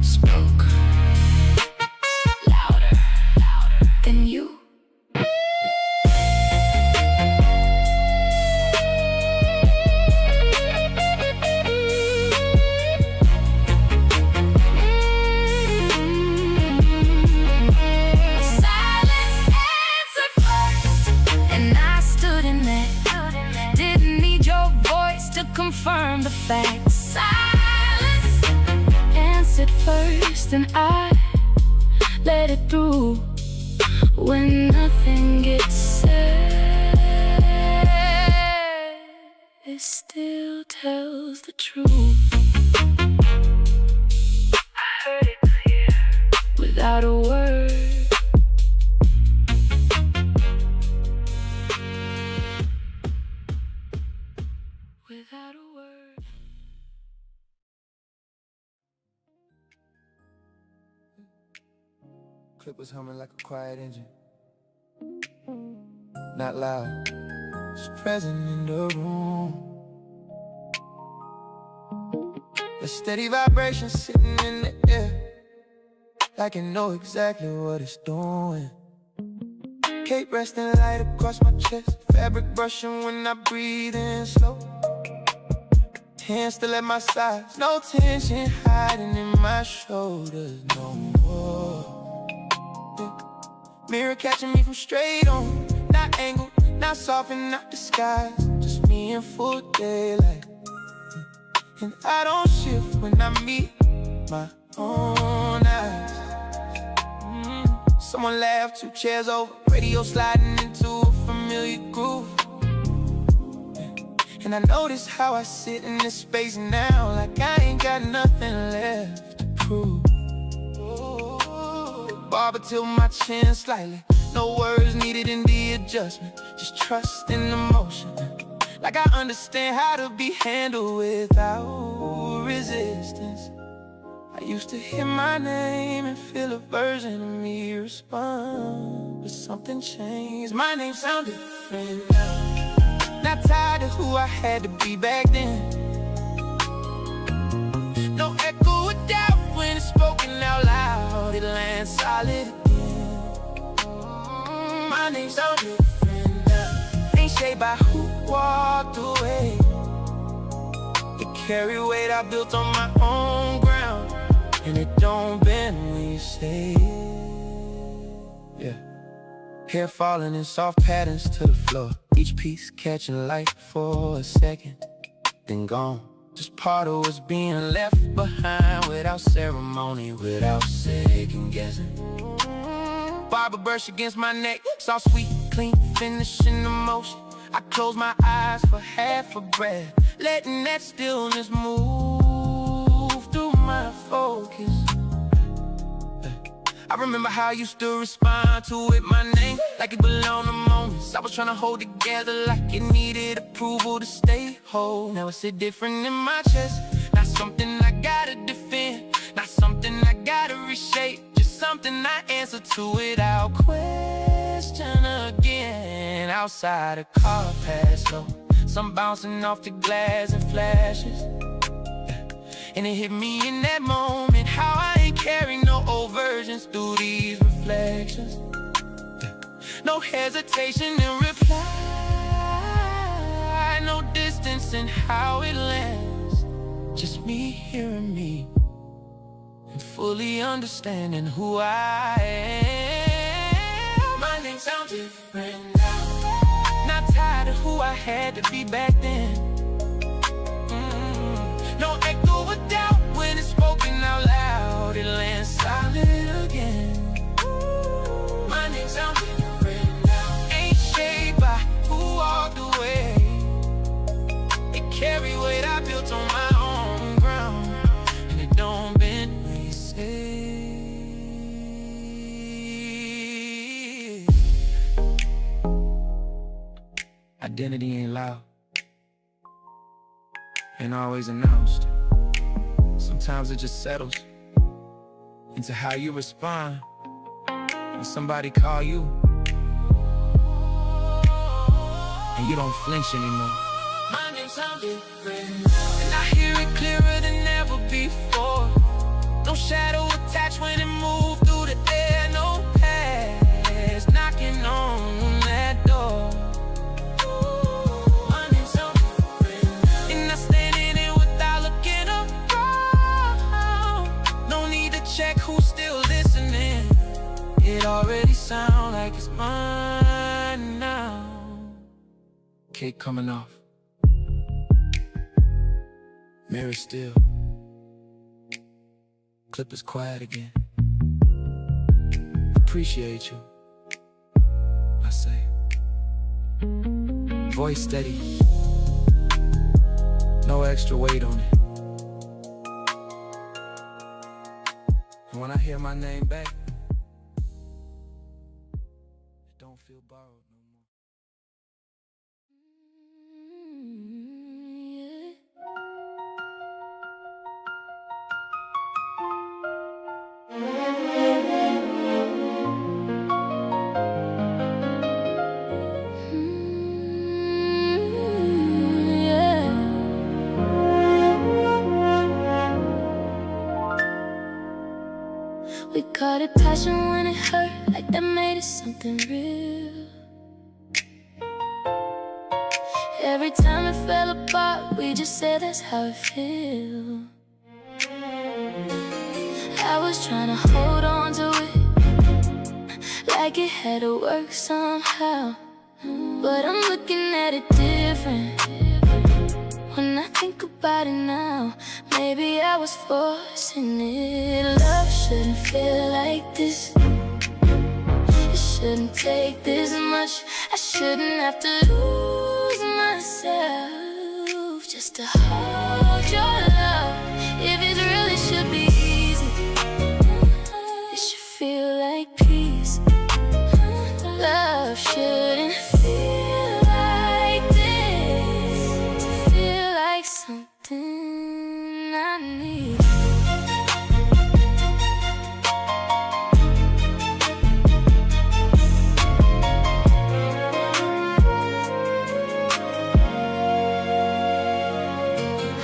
spoke louder than you. Confirm the facts. Silence answered first, and I let it through. When nothing gets said, it still tells the truth. Clip was humming like a quiet engine. Not loud, just present in the room. A steady vibration sitting in the air, like it know exactly what it's doing. Cape resting light across my chest, fabric brushing when I breathe in slow. Hands still at my sides, no tension hiding in my shoulders no more. Mirror catching me from straight on, not angled, not soft and not disguised, just me in full daylight. And I don't shift when I meet my own eyes. Someone laughed 2 chairs over, radio sliding into a familiar groove. And I notice how I sit in this space now, like I ain't got nothing left to prove. Barber till my chin slightly, no words needed in the adjustment, just trust in the motion. Like I understand how to be handled without resistance. I used to hear my name and feel a version of me respond, but something changed. My name sounded different now, not tired of who I had to be back then. No echo of doubt when it's spoken out loud, it lands solid again. My name sounded different now, ain't shaped by who walked away. It carry weight I built on my own ground, and it don't bend when you say it. Yeah. Hair falling in soft patterns to the floor, each piece catching light for a second, then gone. Just part of what's being left behind, without ceremony, without second guessing. Barber brush against my neck, soft, sweet, clean, finishing the motion. I close my eyes for half a breath, letting that stillness move through my focus. I remember how I used to respond to it, my name, like it belonged to moments I was trying to hold together, like it needed approval to stay whole. Now it's sit different in my chest, not something I gotta defend, not something I gotta reshape, just something I answer to without question again. Outside a car passed slow, some bouncing off the glass and flashes. And it hit me in that moment, how I ain't carrying no old versions through these reflections. No hesitation in reply, no distance in how it lands. Just me hearing me, and fully understanding who I am. My name sounds different now, not tired of who I had to be back then. No echo of doubt when it's spoken out loud, it lands solid again. My name sounds different now, ain't shaped by who walked away. It carry weight I built on my own ground, and it don't bend when you say. Identity ain't loud, ain't always announced. Sometimes it just settles into how you respond when somebody call you and you don't flinch anymore. My name sounds different, and I hear it clearer than ever before. No shadow attached when it moves through the air, no past knocking on that door. Check who's still listening, it already sound like it's mine now. Cake coming off, mirror still, clip is quiet again. Appreciate you, I say. Voice steady, no extra weight on it. And when I hear my name back, it don't feel borrowed no more. We called it passion when it hurt, like that made it something real. Every time it fell apart, we just said that's how it feels. I was trying to hold on to it, like it had to work somehow. But I'm looking at it different when I think about it now. Maybe I was forcing it. Love shouldn't feel like this. It shouldn't take this much. I shouldn't have to lose myself just to hold your love. If it really should be easy, it should feel like peace. Love shouldn't feel like this, to feel like something I need.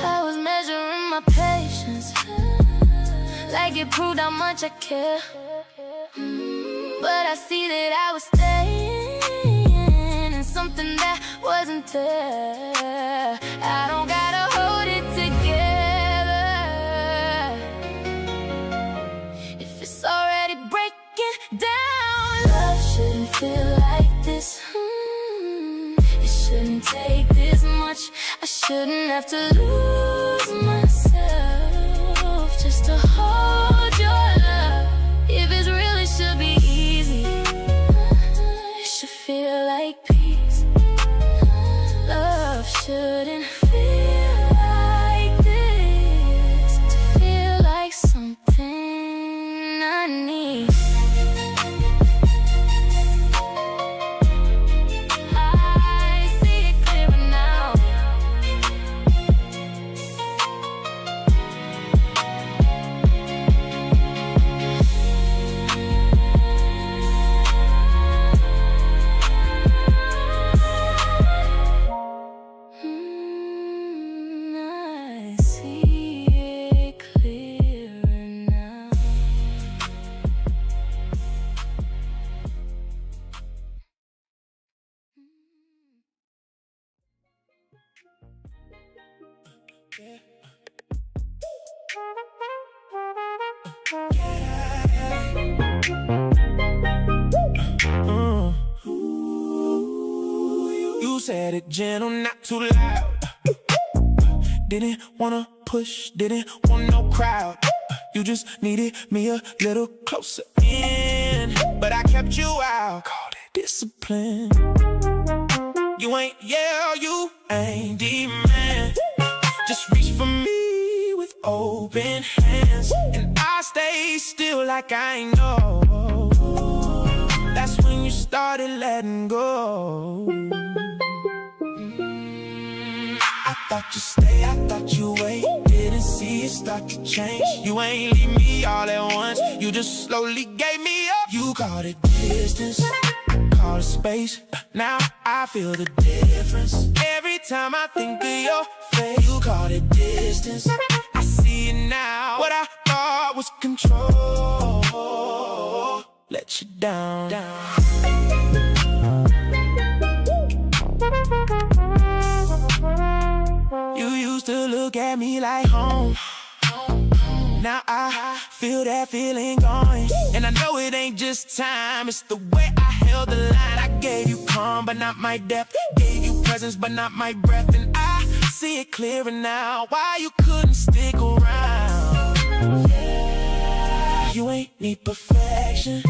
I was measuring my patience, like it proved how much I care. But I see that I was staying in something that wasn't there. I don't gotta hold it together if it's already breaking down. Love shouldn't feel like this. It shouldn't take this much. I shouldn't have to lose myself just to hold your love. If it really should be easy, it should feel like peace. Love shouldn't feel like this, to feel like something I need. I see it clearer now. I see it clearer now. You said it gentle, not too loud. Didn't wanna push, didn't want no crowd. You just needed me a little closer in, but I kept you out. Called it discipline. You ain't yell, you ain't demand. Just reach for me with open hands, and I stay still like I know. That's when you started letting go. I thought you stay, I thought you wait. Didn't see it start to change. You ain't leave me all at once. You just slowly gave me up. You called it distance, I call it space. Now I feel the difference. Every time I think of your face, you called it distance. I see it now. What I thought was control let you down. You used to look at me like home. Now I feel that feeling going, and I know it ain't just time. It's the way I held the line. I gave you calm, but not my depth. Gave you presence, but not my breath. And I see it clearer now why you couldn't stick around. You ain't need perfection,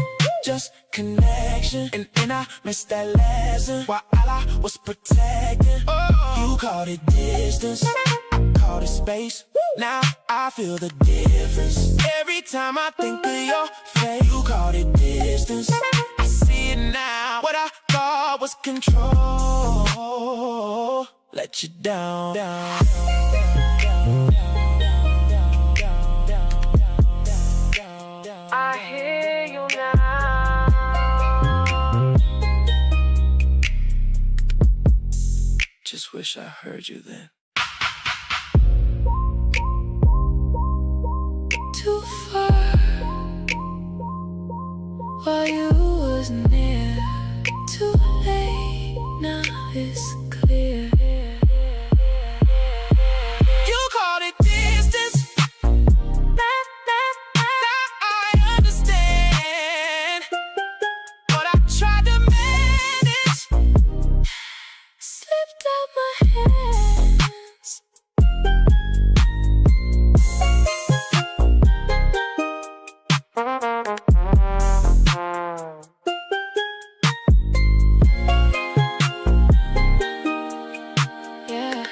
just connection. And I missed that lesson while all I was protecting. You called it distance, I called it space. Now I feel the difference. Every time I think of your face, you called it distance. I see it now. What I thought was control let you down. I hear you now. Just wish I heard you then. Too far while you was near. Too late, now it's clear. You called it distance. I understand, but I tried to manage. Slipped out my hands. Yeah.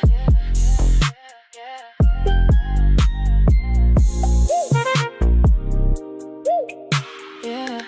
Yeah.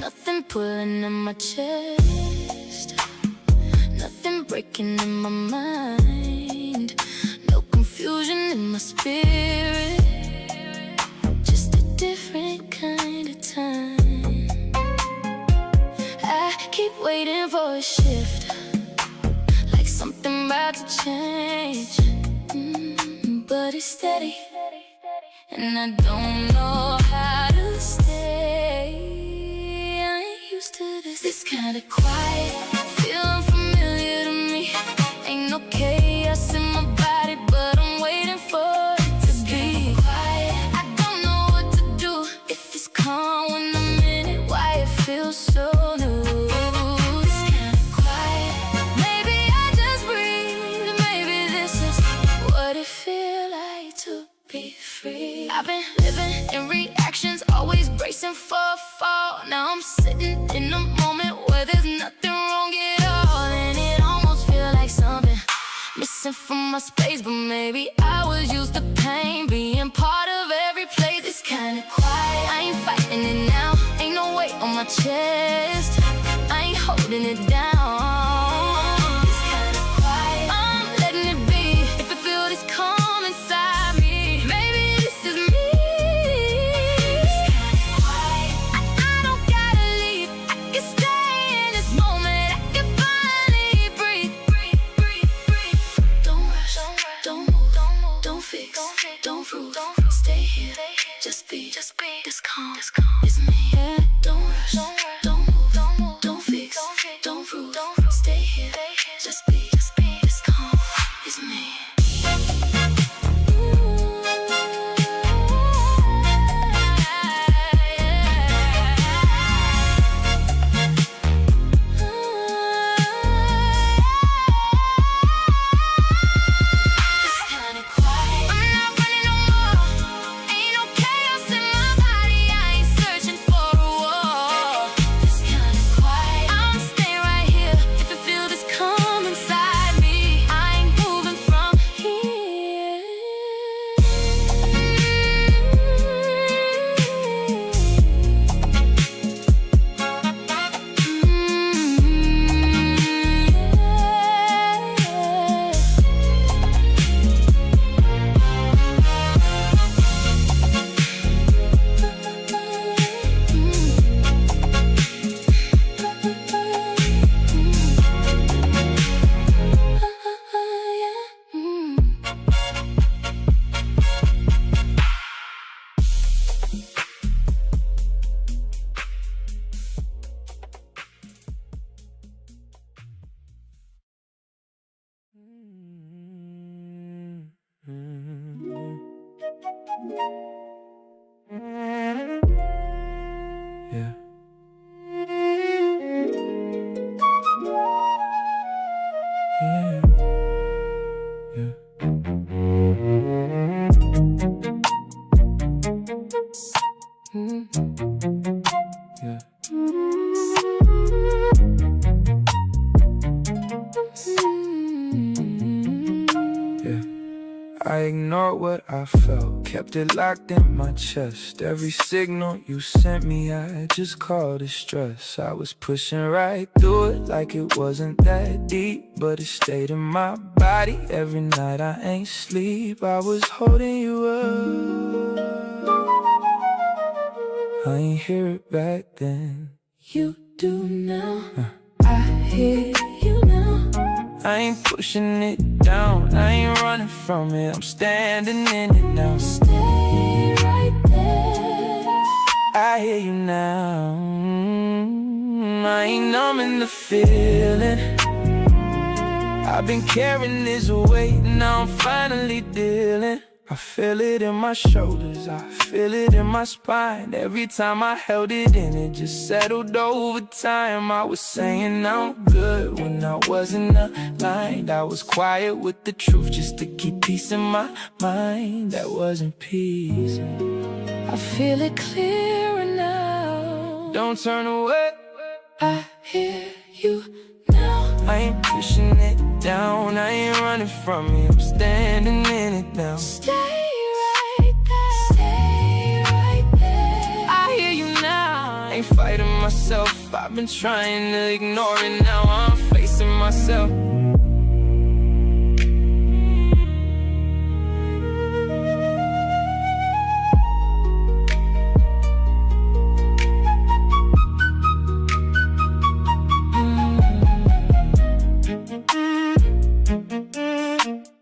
Nothing pulling in my chest, nothing breaking in my mind, no confusion in my spirit, just a different kind of time. I keep waiting for a shift, like something about to change, but it's steady, and I don't know how to stay. I ain't used to this kind of quiet, feeling familiar to me. Ain't no chaos in my body, but I'm waiting for it to be quiet. I don't know what to do, if it's calm when I'm in it, why it feels so new. This kind of quiet, maybe I just breathe, maybe this is what it feels like to be free. I've been living in reactions, always bracing for a fall. Now I'm sitting in a moment where there's nothing wrong at all, and it almost feels like something missing from my space. But maybe I was used to pain, being part of every play. This kind of quiet, I ain't fighting it now, ain't no weight on my chest, I ain't holding it down. This kind of quiet, I'm letting it be. If I feel this calm inside me, maybe this is me. This kind of quiet, I don't gotta leave, I can stay in this moment, I can finally breathe, breathe, breathe, breathe. Don't rush, don't move, don't fix, don't prove, stay here, just be, this calm is me. Yeah. Don't rush, don't move, I ignored what I felt, kept it locked in my chest. Every signal you sent me, I just called it stress. I was pushing right through it like it wasn't that deep, but it stayed in my body. Every night I ain't sleep, I was holding you up. I ain't hear it back then. You do now. I hear you now. I ain't pushing it down, I ain't running from it, I'm standing in it now. Stay right there. I hear you now. I ain't numbing the feeling. I've been carrying this weight, now I'm finally dealing. I feel it in my shoulders, I feel it in my spine. Every time I held it in, it just settled over time. I was saying I'm good when I wasn't aligned. I was quiet with the truth just to keep peace in my mind. That wasn't peace. I feel it clearer now. Don't turn away. I hear you now. I ain't pushing it down, I ain't running from it, I'm standing in it now. Stay right there. Stay right there. I hear you now. I ain't fighting myself, I've been trying to ignore it. Now I'm facing myself.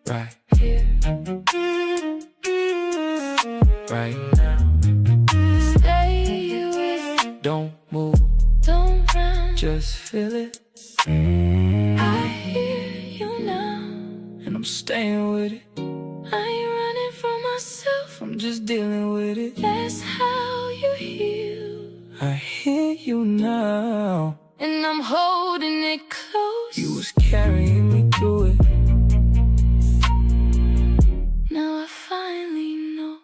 Right here, right now. Stay with. Don't move, Don't run. just feel it. I hear you now. And I'm staying with it, I ain't running from myself. I'm just dealing with it. That's how you heal. I hear you now. And I'm holding it close. You was carrying me through it. Now I finally know.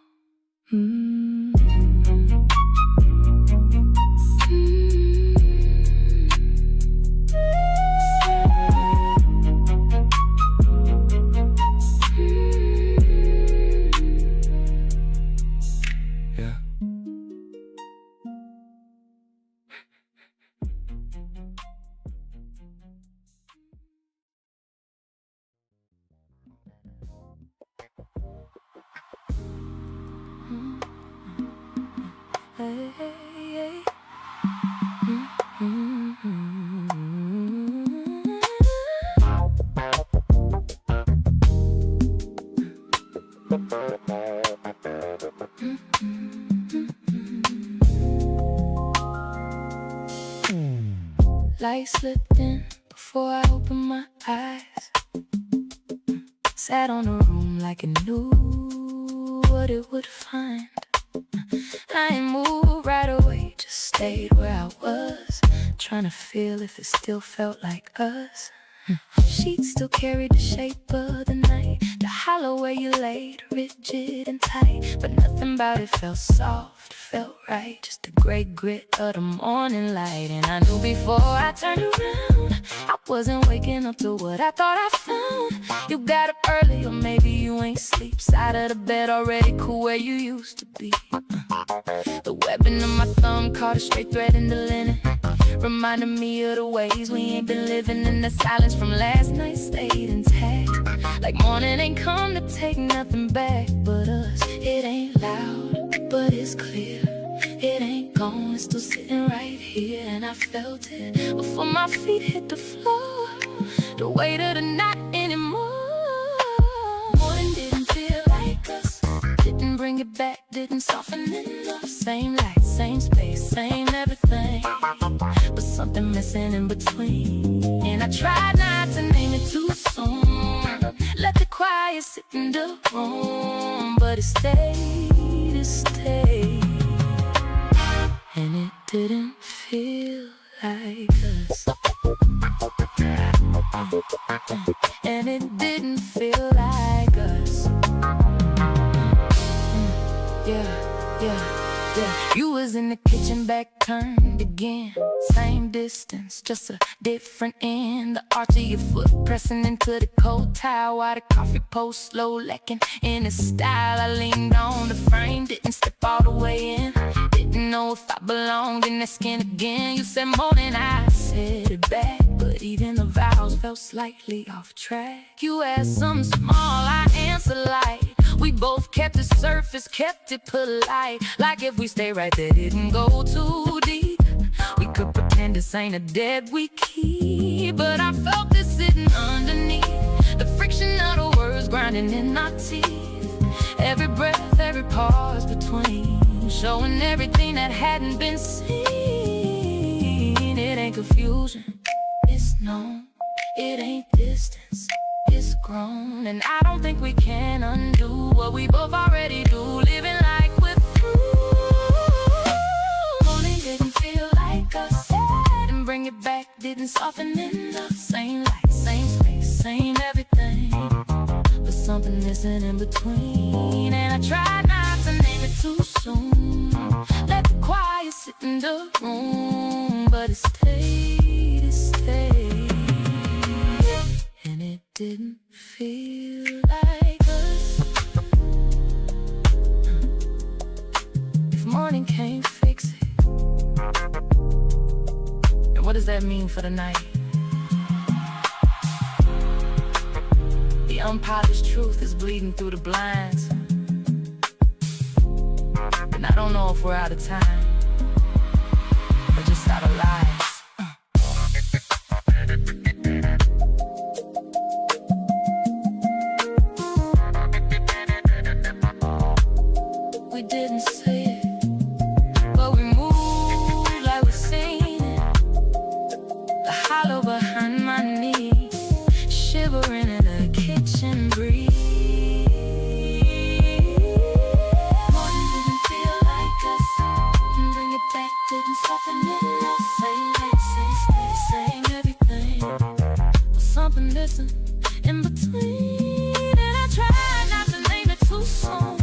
Yeah. Hey, hey, hey. Light slipped in before I opened my eyes. Sat on the room like it knew what it would find. I ain't moved right away, just stayed where I was, trying to feel if it still felt like us. Sheets still carried the shape of the night, the hollow where you laid, rigid and tight. But nothing about it felt soft, felt right, just the gray grit of the morning light. And I knew before I turned around, I wasn't waking up to what I thought I found. You got up early, or maybe you ain't sleep. Side of the bed already cool where you used to be. The webbing of my thumb caught a straight thread in the linen, reminded me of the ways we ain't been living. In the silence from last night stayed intact, like morning ain't come to take nothing back but us. It ain't loud, but it's clear. It ain't gone, it's still sitting right here. And I felt it before my feet hit the floor, the weight of the night anymore. Morning didn't feel like us, didn't bring it back, didn't soften enough. Same light, same space, same everything, but something missing in between. And I tried not to name it too soon, let the quiet sit in the room, but it stayed, it stayed. And it didn't feel like us. And it didn't feel like us. Yeah. You was in the kitchen Looking back, turned again. Same distance, just a different end. The arch of your foot pressing into the cold tile, while the coffee post slow lacking in its style. I leaned on the frame, didn't step all the way in. Didn't know if I belonged in that skin again. You said more than I said it back, but even the vowels felt slightly off track. You asked something small, I answered light. We both kept the surface, kept it polite. Like if we stay right there, didn't go too deep, we could pretend this ain't a debt we keep. But I felt this sitting underneath, the friction of the words grinding in our teeth. Every breath, every pause between, showing everything that hadn't been seen. It ain't confusion, it's known. It ain't distance, it's grown. And I don't think we can undo what we both already do, living like we're through. Morning didn't feel like us, didn't bring it back, didn't soften enough. Same light, same space, same everything, but something missing in between. And I tried not to name it too soon, let the quiet sit in the room, but it stayed, it stayed. And it didn't feel like us. If morning can't fix it, then what does that mean for the night? The unpolished truth is bleeding through the blinds, and I don't know if we're out of time or just out of lives. We didn't say it, but we moved like we seen it. The hollow behind my knee, shivering in the kitchen breeze. Morning didn't feel like us, and bring it back, didn't soften enough. Same light, same space, same everything, but something missing in between. And I tried not to name it too soon,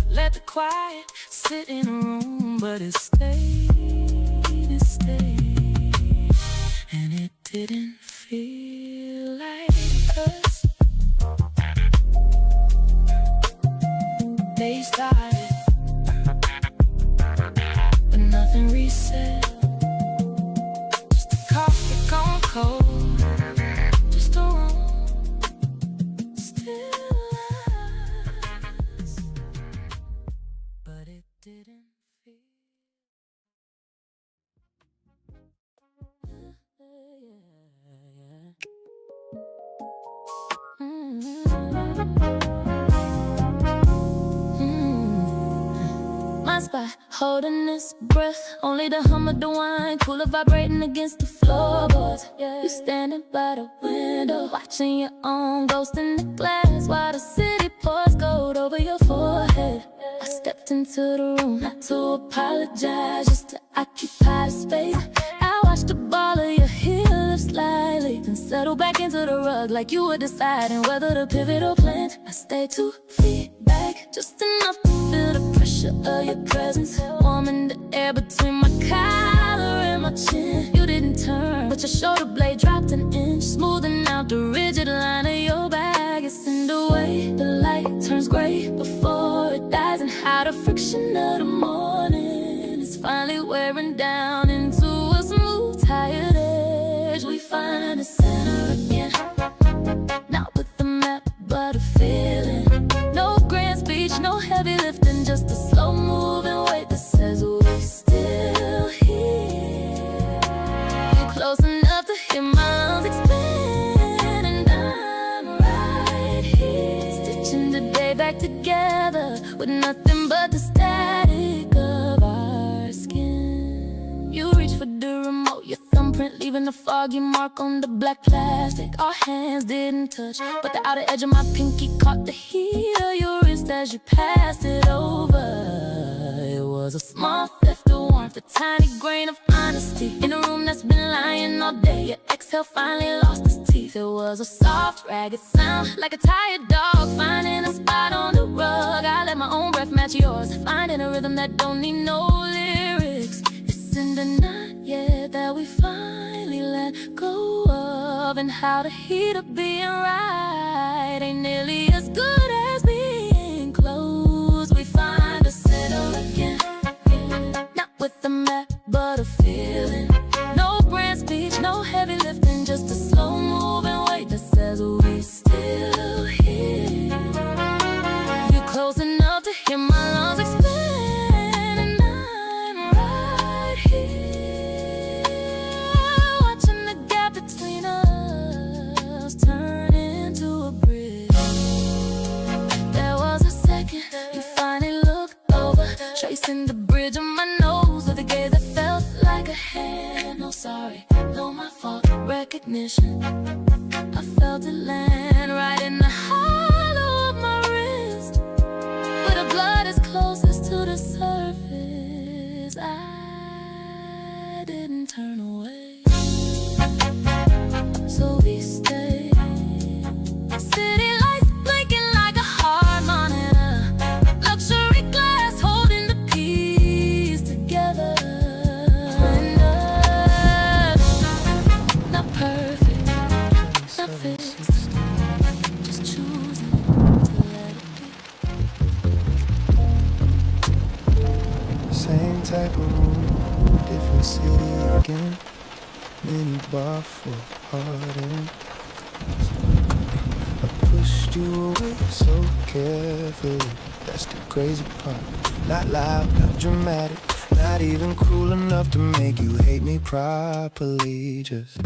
let the quiet sit in a room, but it stayed, it stayed. And it didn't feel like us. They started, but nothing reset. Just the coffee gone cold, just a room still lies, but it didn't feel. My spot, holding this breath, only the hum of the wine, cooler vibrating against the floorboards. You standing by the window, watching your own ghost in the glass, while the city pours gold over your forehead. I stepped into the room, not to apologize, just to occupy the space. I watched the ball of your heel lift slightly, then settle back into the rug like you were deciding whether to pivot or plant. I stayed 2 feet back, just enough to feel the pressure of your presence, warming the air between my collar and my chin. You didn't turn, but your shoulder blade dropped an inch, smoothing out the rigid line of your back. It's in the way the light turns gray before it dies, and how the friction of the morning is finally wearing down into a smooth, tired edge. We find the center again, not with the map, but a feeling. No grand speech, no heavy lifting, just a slow moving weight that says we're still here. You're close enough to hear my lungs expand, and I'm right here, stitching the day back together with nothing but the static of our skin. You reach for the remote, your thumbprint leaving a foggy mark on the black plastic. Our hands didn't touch, but the outer edge of my pinky caught the heat of your wrist as you passed it over. It was a small theft of warmth, a tiny grain of honesty in a room that's been lying all day. Your exhale finally lost its teeth. It was a soft, ragged sound, like a tired dog finding a spot on the rug. I let my own breath match yours, finding a rhythm that don't need no lyrics. It's in the night, yeah, that we finally let go of. And how the heat of being right ain't nearly as good as being close. We find a settle again, not with a map, but a feeling. No grand speech, no heavy lifting, just a slow moving weight that says we still here. You're close enough to hear my lungs expand, and I'm right here, watching the gap between us turn into a bridge. There was a second you finally looked over, tracing the bridge on my nose with a gaze that felt like a hand. No sorry, no my fault, recognition. I felt it land right in the hollow of my wrist, where the blood is closest to the surface. I didn't turn away, so we stayed. City lights blinking like a heart monitor, luxury glass holding the piece together. And not perfect, not fixed, just choosing to let it be. Same type of room, different city again. Mini bar for hard and I pushed you away so carefully. That's the crazy part. Not loud, not dramatic, not even cruel enough to make you hate me properly. Just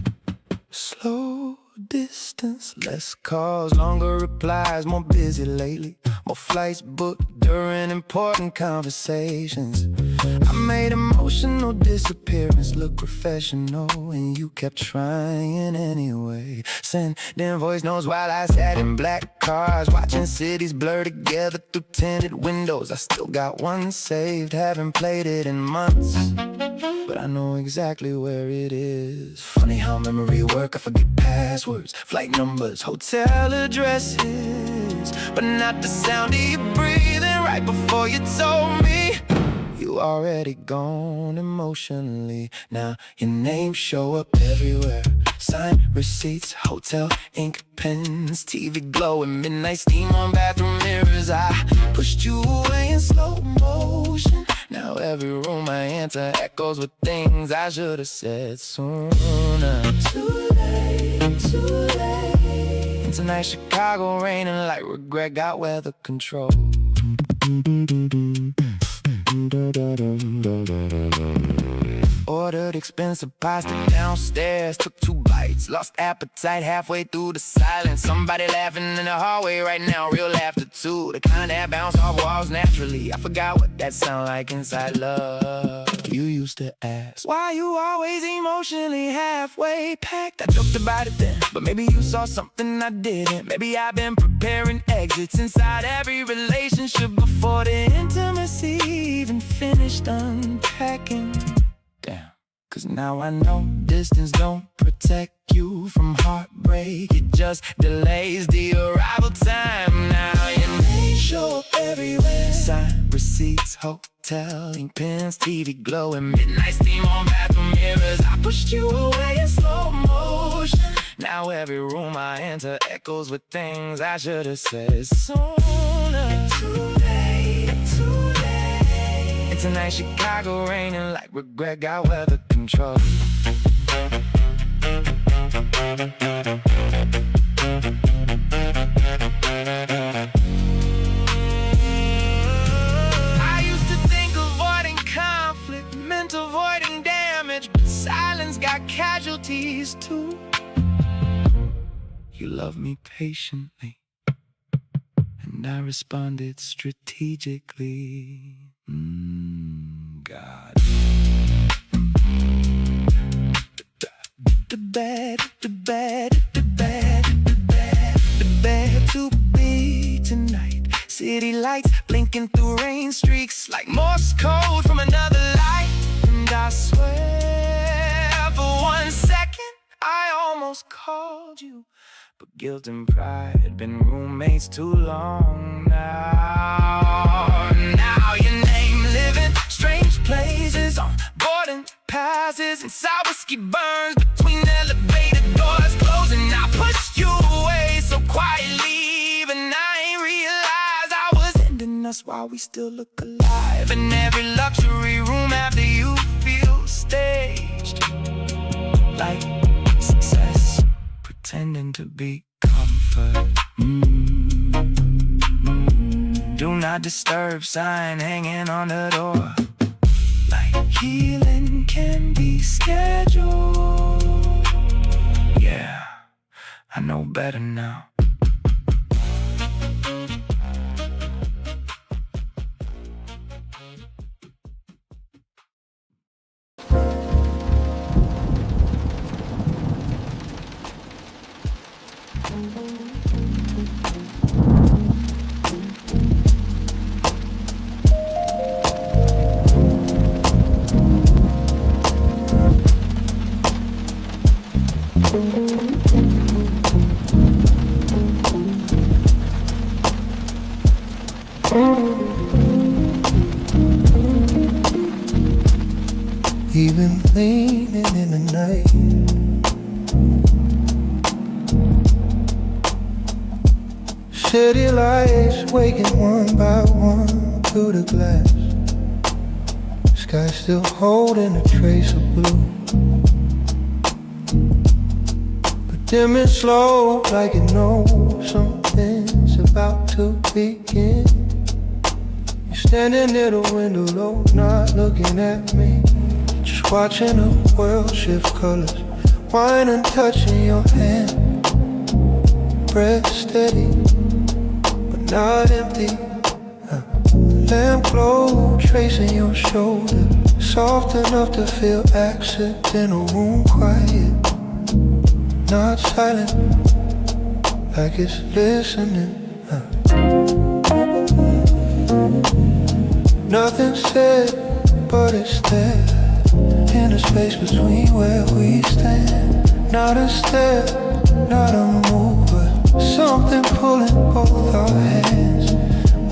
slow distance, less calls, longer replies, more busy lately. More flights booked during important conversations. I made emotional disappearance look professional, and you kept trying anyway. Sending voice notes while I sat in black cars, watching cities blur together through tinted windows. I still got one saved, haven't played it in months, but I know exactly where it is. Funny how memory work, I forget passwords, flight numbers, hotel addresses, but not the sound of you breathing right before you told me you already gone emotionally. Now your name show up everywhere, signed receipts, hotel ink pens, TV glow and midnight steam on bathroom mirrors. I pushed you away in slow motion. Now every room I enter echoes with things I should have said sooner. Too late, too late. And tonight Chicago raining like regret got weather control. Ordered expensive pasta downstairs, took 2 bites, lost appetite halfway through the silence. Somebody laughing in the hallway right now, real laughter too, the kind that bounce off walls naturally. I forgot what that sound like inside love. You used to ask, why you always emotionally halfway packed? I joked about it then, but maybe you saw something I didn't. Maybe I've been preparing exits inside every relationship before the intimacy even finished unpacking. Damn. Cause now I know distance don't protect you from heartbreak, it just delays the arrival time. Now your name show up everywhere, signed receipts, hotel ink pens, TV glow and midnight steam on bathroom mirrors. I pushed you away in slow motion. Now every room I enter echoes with things I should have said sooner. Too late, too late. And tonight Chicago raining like regret got weather control. I used to think avoiding conflict meant avoiding damage, but silence got casualties too. You loved me patiently, and I responded strategically. God. The bad to be tonight. City lights blinking through rain streaks like Morse code from another life. And I swear for 1 second I almost called you, but guilt and pride had been roommates too long now. Now your name living strange places on boarding rises inside whiskey burns between elevator doors closing. I pushed you away so quietly, but I ain't realized I was ending us while we still look alive. In every luxury room after you feel staged, like success pretending to be comfort. Do not disturb sign hanging on the door, like healing can be scheduled. Yeah, I know better now. Even leaning in the night, city lights waking one by one through the glass. Sky still holding a trace of blue, but dimming slow like it knows something's about to begin. You're standing near the window low, not looking at me, just watching the world shift colors, wine and touching your hand. Breath steady, but not empty. Lamp glow tracing your shoulder, soft enough to feel accidental. Room quiet, not silent, like it's listening. Nothing said, but it's there, in the space between where we stand. Not a step, not a move, but something pulling both our hands.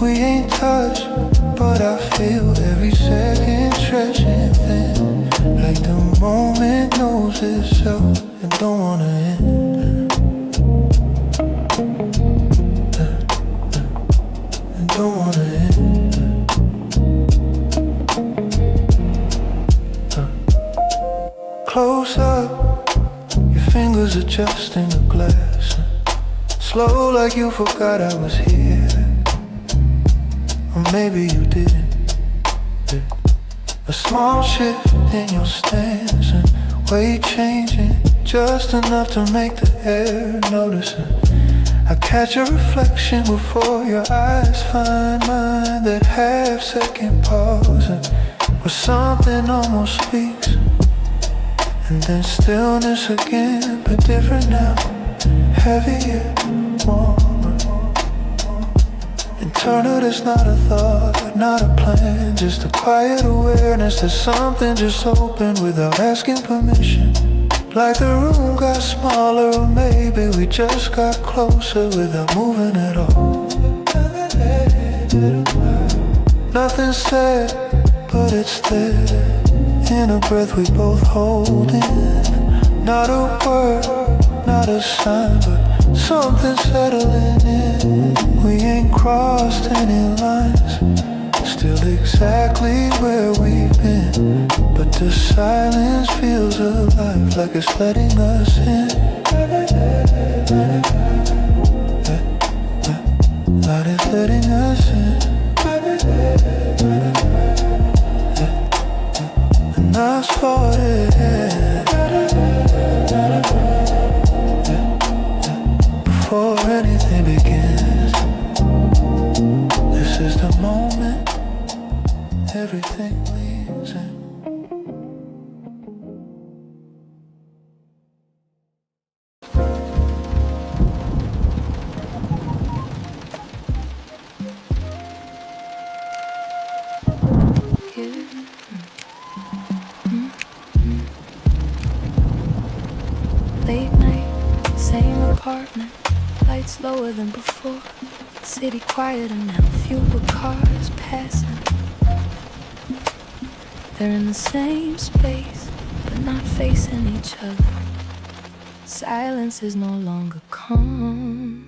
We ain't touched, but I feel every second stretching thin, like the moment knows itself and don't wanna end, and don't wanna end. Close up, your fingers adjusting the glass, slow like you forgot I was here, or maybe you didn't. A small shift in your stance and weight changing, just enough to make the air notice it. I catch a reflection before your eyes find mine, that half-second pause where something almost speaks, and then stillness again, but different now, heavier, warmer. Internal, there's not a thought, not a plan, just a quiet awareness that something just opened without asking permission. Like the room got smaller, or maybe we just got closer without moving at all. Nothing said, but it's there, in a breath we both hold in. Not a word, not a sign, but something settling in. We ain't crossed any lines, still exactly where we've been, but the silence feels alive, like it's letting us in. Like it's letting us in. And I spotted it before anything begins. This is the moment everything leaves in. Late night, same apartment, lights lower than before. City quieter now, fewer cars passing. They're in the same space, not facing each other. Silence is no longer calm,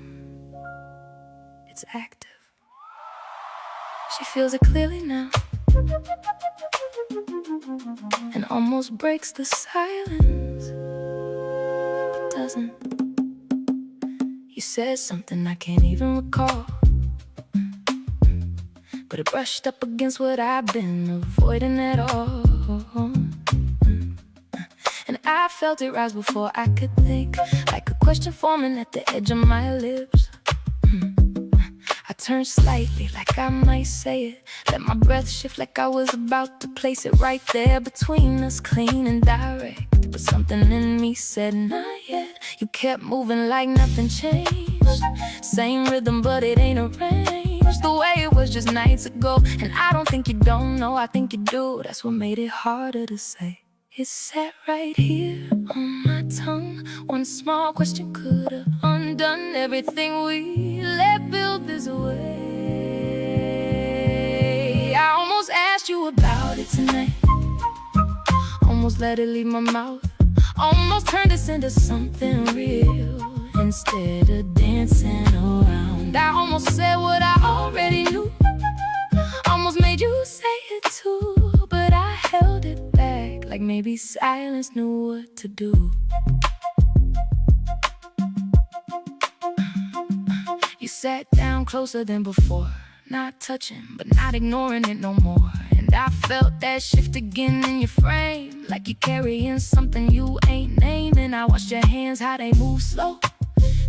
it's active. She feels it clearly now, and almost breaks the silence, but doesn't. You said something I can't even recall, but it brushed up against what I've been avoiding at all. And I felt it rise before I could think, like a question forming at the edge of my lips. I turned slightly, like I might say it. Let my breath shift like I was about to place it right there between us, clean and direct. But something in me said, not yet. You kept moving like nothing changed. Same rhythm, but it ain't arranged the way it was just nights ago. And I don't think you don't know, I think you do. That's what made it harder to say. It sat right here on my tongue. One small question could have undone everything we let build this way. I almost asked you about it tonight, almost let it leave my mouth, almost turned this into something real instead of dancing around. I almost said what I already knew, almost made you say it too, but I held it back, like maybe silence knew what to do. You sat down closer than before, not touching, but not ignoring it no more. And I felt that shift again in your frame, like you're carrying something you ain't naming. I watched your hands, how they move slow,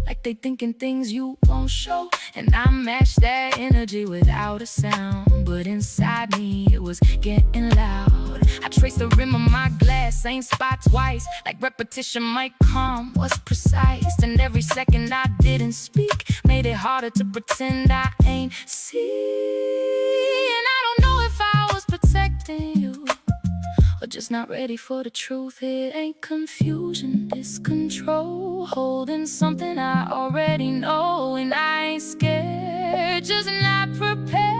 like they thinking things you won't show. And I matched that energy without a sound, but inside me it was getting loud. I traced the rim of my glass, same spot twice, like repetition might calm what's precise. And every second I didn't speak made it harder to pretend I ain't see. And I don't know if I was protecting you or just not ready for the truth. It ain't confusion, it's control, holding something I already know. And I ain't scared, just not prepared.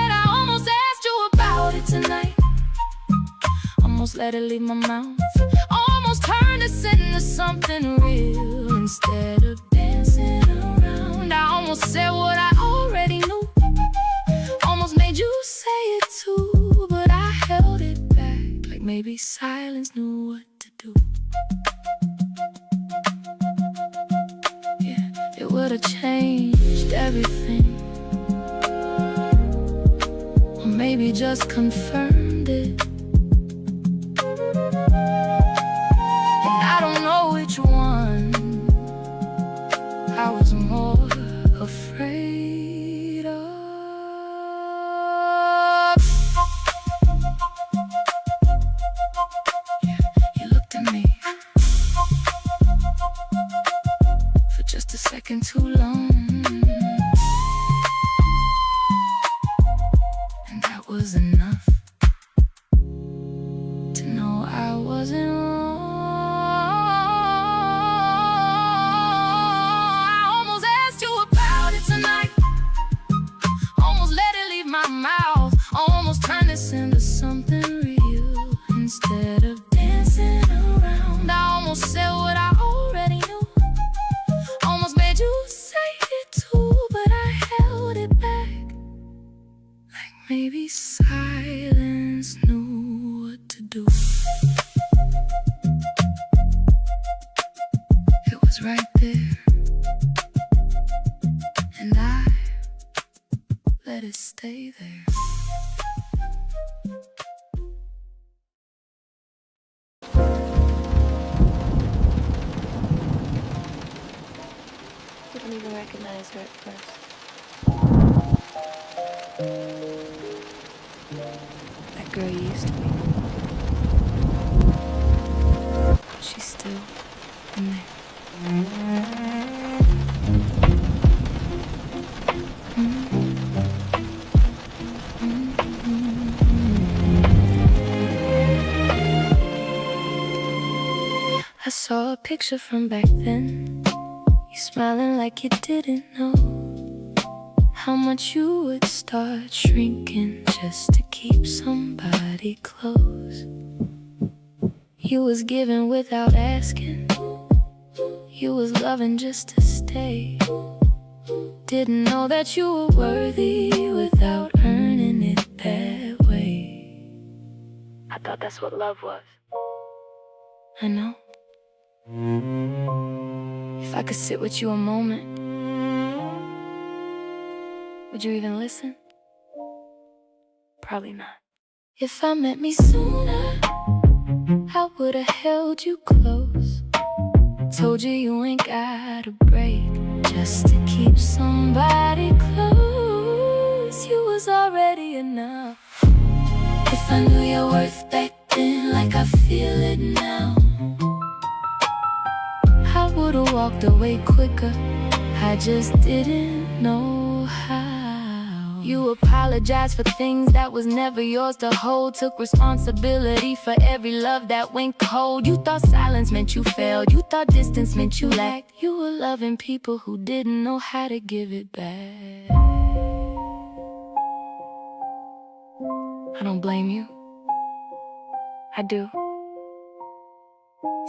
I almost asked you about it tonight, almost let it leave my mouth, almost turned this into something real instead of dancing around. I almost said what I already knew, almost made you say it too, but I held it back, like maybe silence knew what to do. Yeah, it would've changed everything, or maybe just confirmed it. And I don't know which one I was more afraid of. You looked at me for just a second too long, and that was enough to know I wasn't wrong. I almost asked you about it tonight, almost let it leave my mouth, almost turned this into something real instead of dancing around. I almost said what I already knew, almost made you say it too, but I held it back, like maybe silence knew what to do. It was right there, and I let it stay there. You don't even recognize her at first. That girl you used to be, she's still in there. I saw a picture from back then, you smiling like you didn't know how much you would start shrinking just to keep somebody close. You was giving without asking. You was loving just to stay. Didn't know that you were worthy without earning it that way. I thought that's what love was. I know. If I could sit with you a moment, would you even listen? Probably not. If I met me sooner, I would've held you close. Told you you ain't gotta break just to keep somebody close. You was already enough. If I knew your worth back then like I feel it now, I would've walked away quicker. I just didn't know how. You apologized for things that was never yours to hold. Took responsibility for every love that went cold. You thought silence meant you failed. You thought distance meant you lacked. You were loving people who didn't know how to give it back. I don't blame you. I do.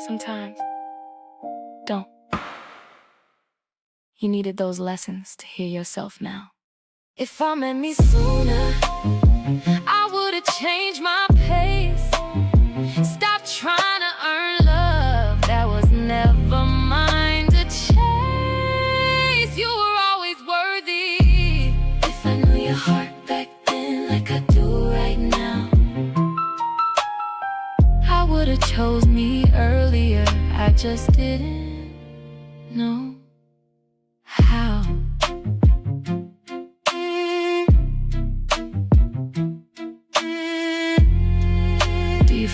Sometimes. Don't. You needed those lessons to hear yourself now. If I met me sooner, I would've changed my pace. Stop trying to earn love that was never mine to chase. You were always worthy. If I knew your heart back then like I do right now, I would've chose me earlier. I just didn't know how.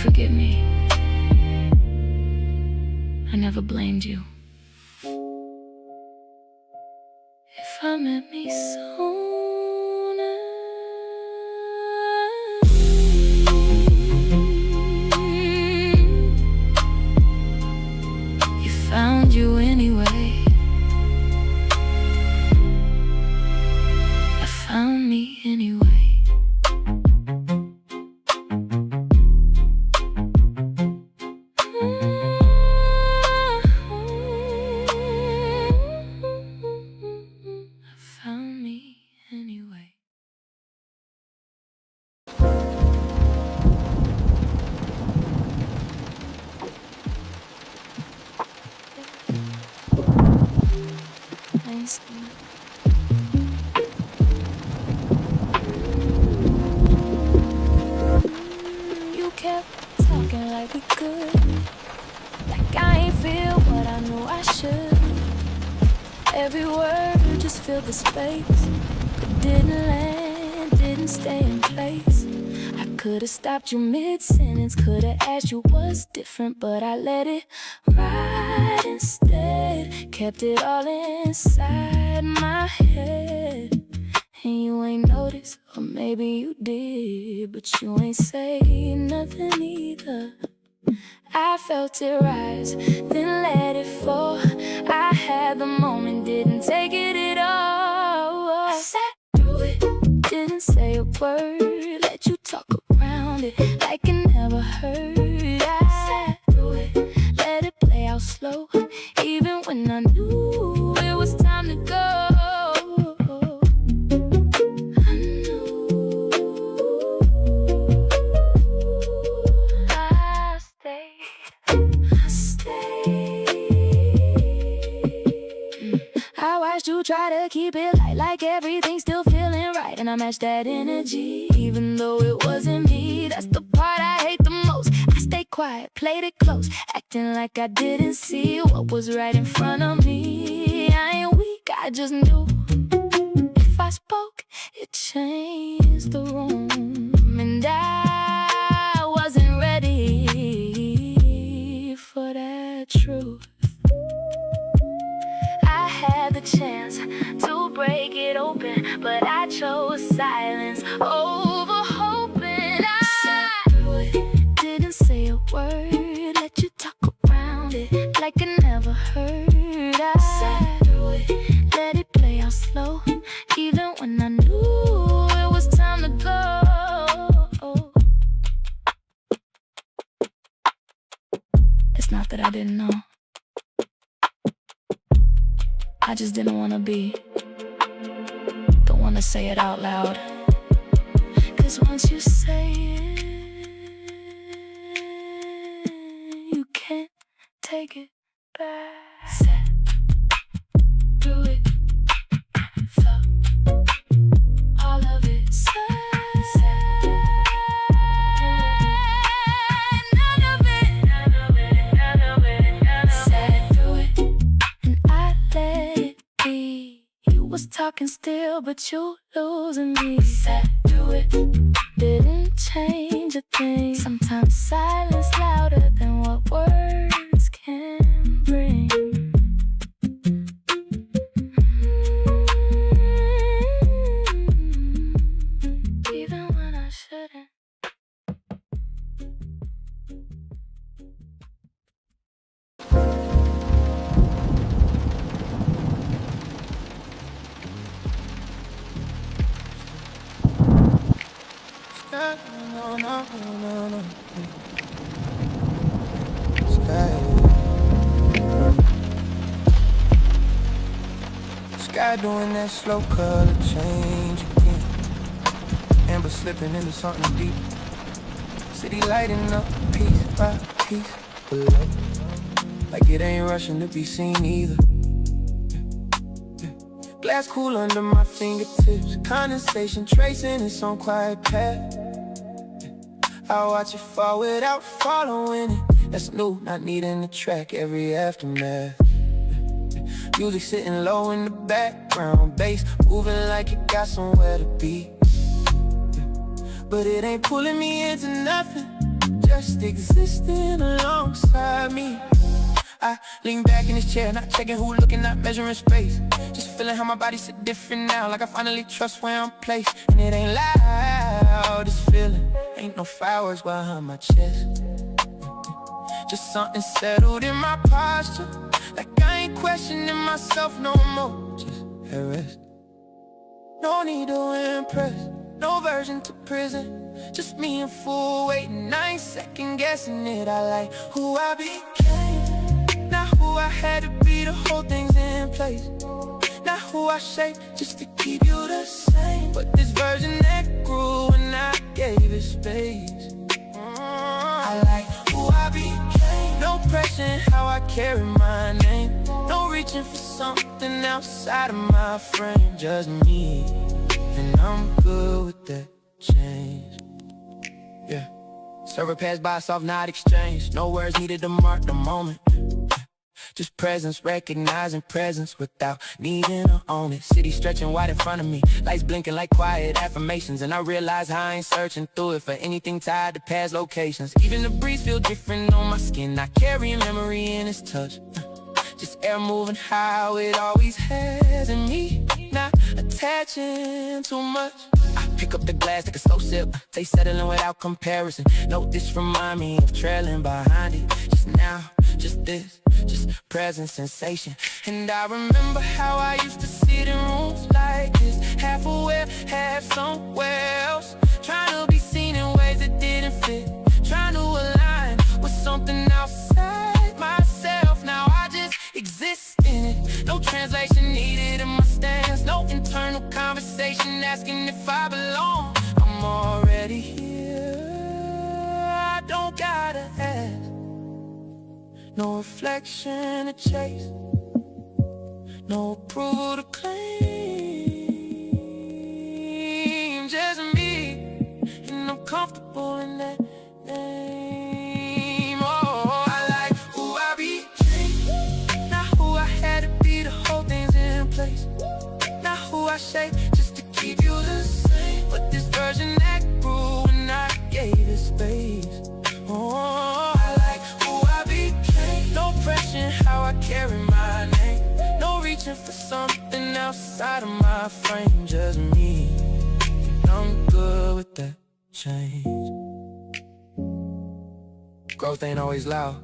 Forgive me. I never blamed you. If I met me sooner, you found you anyway. I found me anyway. You kept talking like we could, like I ain't feel what I know I should. Every word just filled the space, but didn't land, didn't stay in place. I could've stopped you mid-sentence, could've asked you what's different, but I let it ride instead. Kept it all inside my head. And you ain't noticed, or maybe you did, but you ain't say nothing either. I felt it rise, then let it fall. I had the moment, didn't take it at all. I sat through it, didn't say a word, let you talk around it like it never hurt. I sat through it, let it play out slow, even when I knew it was time to go. I watched you try to keep it light, like everything's still feeling right, and I matched that energy, even though it wasn't me. That's the part I hate the most. I stayed quiet, played it close, acting like I didn't see what was right in front of me. I ain't weak, I just knew if I spoke, it changed the room, and I wasn't ready for that truth. I had the chance to break it open, but I chose silence over hoping. I sat through it, didn't say a word, let you talk around it like I never heard. I sat through it, let it play out slow, even when I knew it was time to go. not that I didn't know. I just didn't want to be the one to say it out loud. 'Cause once you say it, you can't take it back. Sat through it, felt all of it. Was talking still, but you losing me. Sat through it, didn't change a thing. Sometimes silence louder than what words can bring. Even when I shouldn't. No. Sky doing that slow color change again. Amber slipping into something deep. City lighting up piece by piece below. Like it ain't rushing to be seen either. Glass cool under my fingertips. Condensation tracing its own quiet path. I watch it fall without following it. That's new, not needing the track every aftermath. Music sitting low in the background. Bass moving like it got somewhere to be. But it ain't pulling me into nothing, just existing alongside me. I lean back in this chair, not checking who looking, not measuring space. Just feeling how my body sit different now, like I finally trust where I'm placed. And it ain't loud, this feeling. Ain't no fireworks behind my chest. Just something settled in my posture, like I ain't questioning myself no more. Just at rest. No need to impress, no version to prison. Just me in full waiting, I ain't second guessing it. I like who I became, not who I had to be to hold things in place. Not who I shaped just to keep you the same, but this version that grew when I gave it space. I like who I became, no pressure in how I carry my name. No reaching for something outside of my frame, just me, and I'm good with that change. Yeah, server passed by, soft not exchange. No words needed to mark the moment. Just presence, recognizing presence without needing to own it. City stretching wide in front of me, lights blinking like quiet affirmations. And I realize I ain't searching through it for anything tied to past locations. Even the breeze feel different on my skin, I carry memory in its touch. Just air moving how it always has in me, not attaching too much. I pick up the glass, take a slow sip, taste settling without comparison. Note this remind me of trailing behind it. Just now, just this, just present sensation. And I remember how I used to sit in rooms like this, half aware, half somewhere else, trying to be seen in ways that didn't fit, trying to align with something outside myself. Now I just exist in it, no translation needed in my stance, no internal conversation asking if I belong. I'm already here, I don't gotta ask. No reflection to chase, no approval to claim. Just me, and I'm comfortable in that name. Oh, I like who I became, not who I had to be to hold things in place. Not who I shaped just to keep you the same, but this version that grew when I gave it space. Oh, I like who I became, no pressure in how I carry my name. No reaching for something outside of my frame, just me, and I'm good with that change. Growth ain't always loud,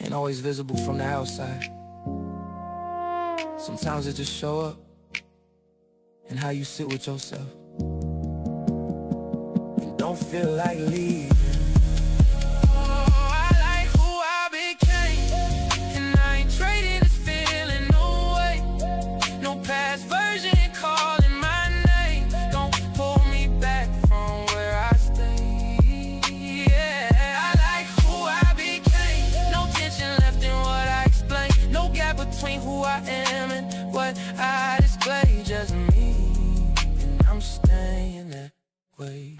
ain't always visible from the outside. Sometimes it just show up in how you sit with yourself and don't feel like leaving. Oh, way.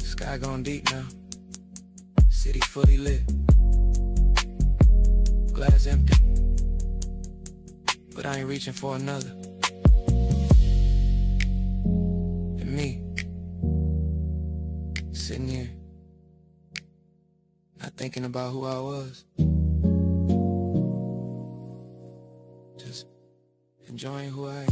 Sky gone deep now. City fully lit. Glass empty. But I ain't reaching for another. And me, sitting here, not thinking about who I was. Just enjoying who I am.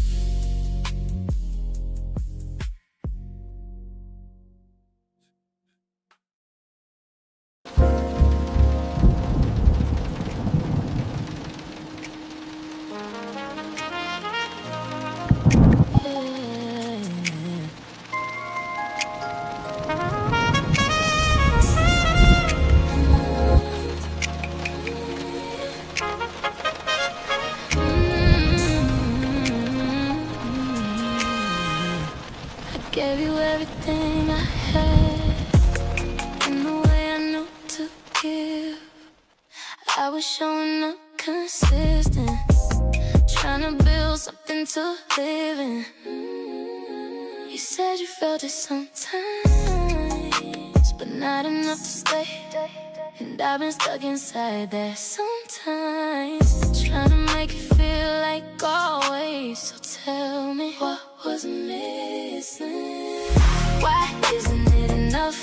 Gave you everything I had, in the way I knew to give. I was showing up consistent, trying to build something to live in. You said you felt it sometimes, but not enough to stay. And I've been stuck inside that sometimes, trying to make it feel like always. So tell me, what was missing? Why isn't it enough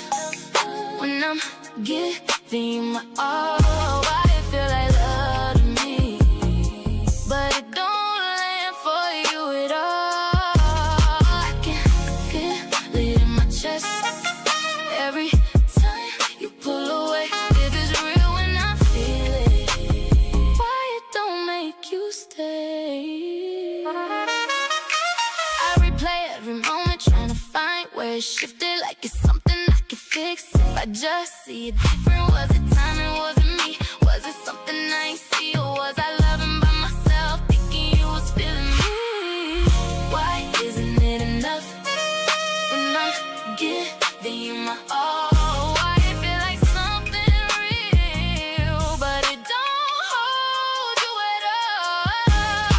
when I'm giving you my all? Why it feel like love to me, but it don't land for you at all? I can feel it in my chest every time you pull away. If it's real when I feel it, why it don't make you stay? I replay every moment, trying to find where it shifted, like it's something I can fix if I just see it different. Was it timing? Was it me? Was it something I ain't see? Or was I loving by myself, thinking you was feeling me? Why isn't it enough when I'm giving you my all? Why it feel like something real, but it don't hold you at all?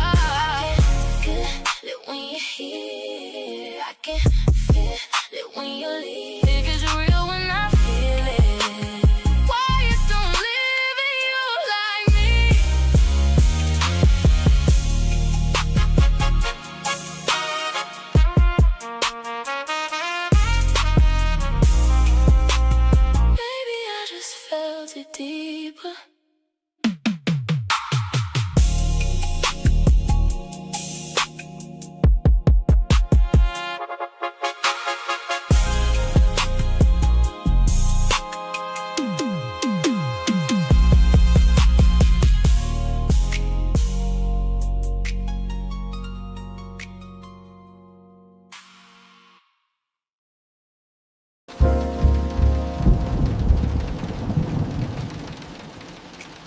I can feel it when you're here. I can feel it when you leave. If it's real when I feel it, why it don't live in you like me? Maybe I just felt it deeper.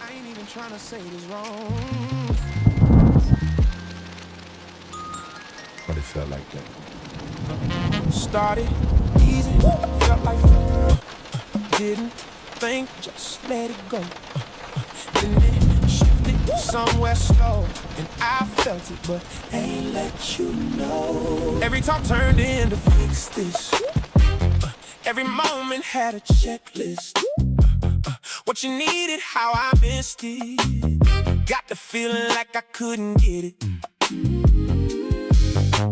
I ain't even trying to say this wrong, But it felt like that. started easy, felt like fun. Didn't think, just let it go. Then it shifted somewhere slow, and I felt it, but ain't let you know. Every talk turned into fix this. Every moment had a checklist. What you needed, how I missed it. Got the feeling like I couldn't get it.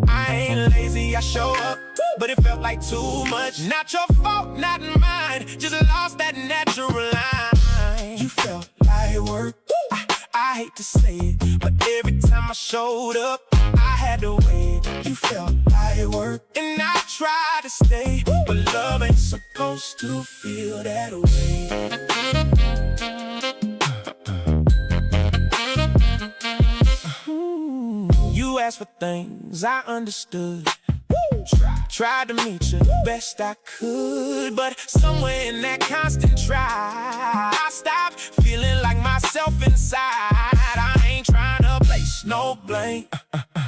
I ain't lazy, I show up, but it felt like too much. Not your fault, not mine, just lost that natural line. You felt like work, I hate to say it, but every time I showed up, I had to wait. You felt like work, and I tried to stay, but love ain't supposed to feel that way. You asked for things I understood. Tried to meet you best I could, but somewhere in that constant try, I stopped feeling like myself inside. I ain't trying to place no blame,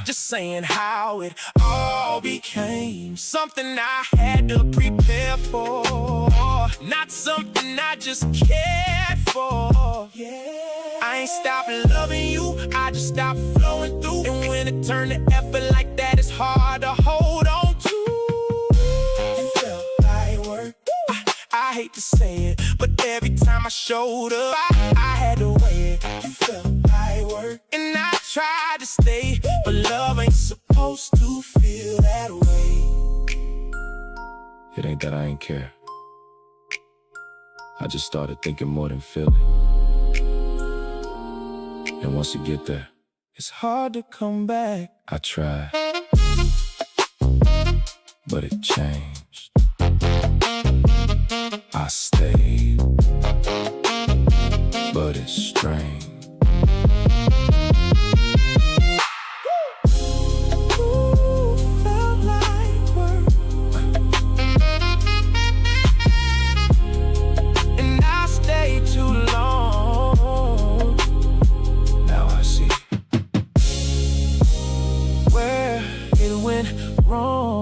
just saying how it all became something I had to prepare for, not something I just cared for. I ain't stopped loving you, I just stopped flowing through. And when it turned to effort like that, it's hard to hate to say it, but every time I showed up, I had to weigh it. You felt like work, and I tried to stay, but love ain't supposed to feel that way. It ain't that I ain't care. I just started thinking more than feeling. And once you get there, it's hard to come back. I tried, but it changed. I stayed, but it's strange. Ooh, felt like work, and I stayed too long. Now I see where it went wrong.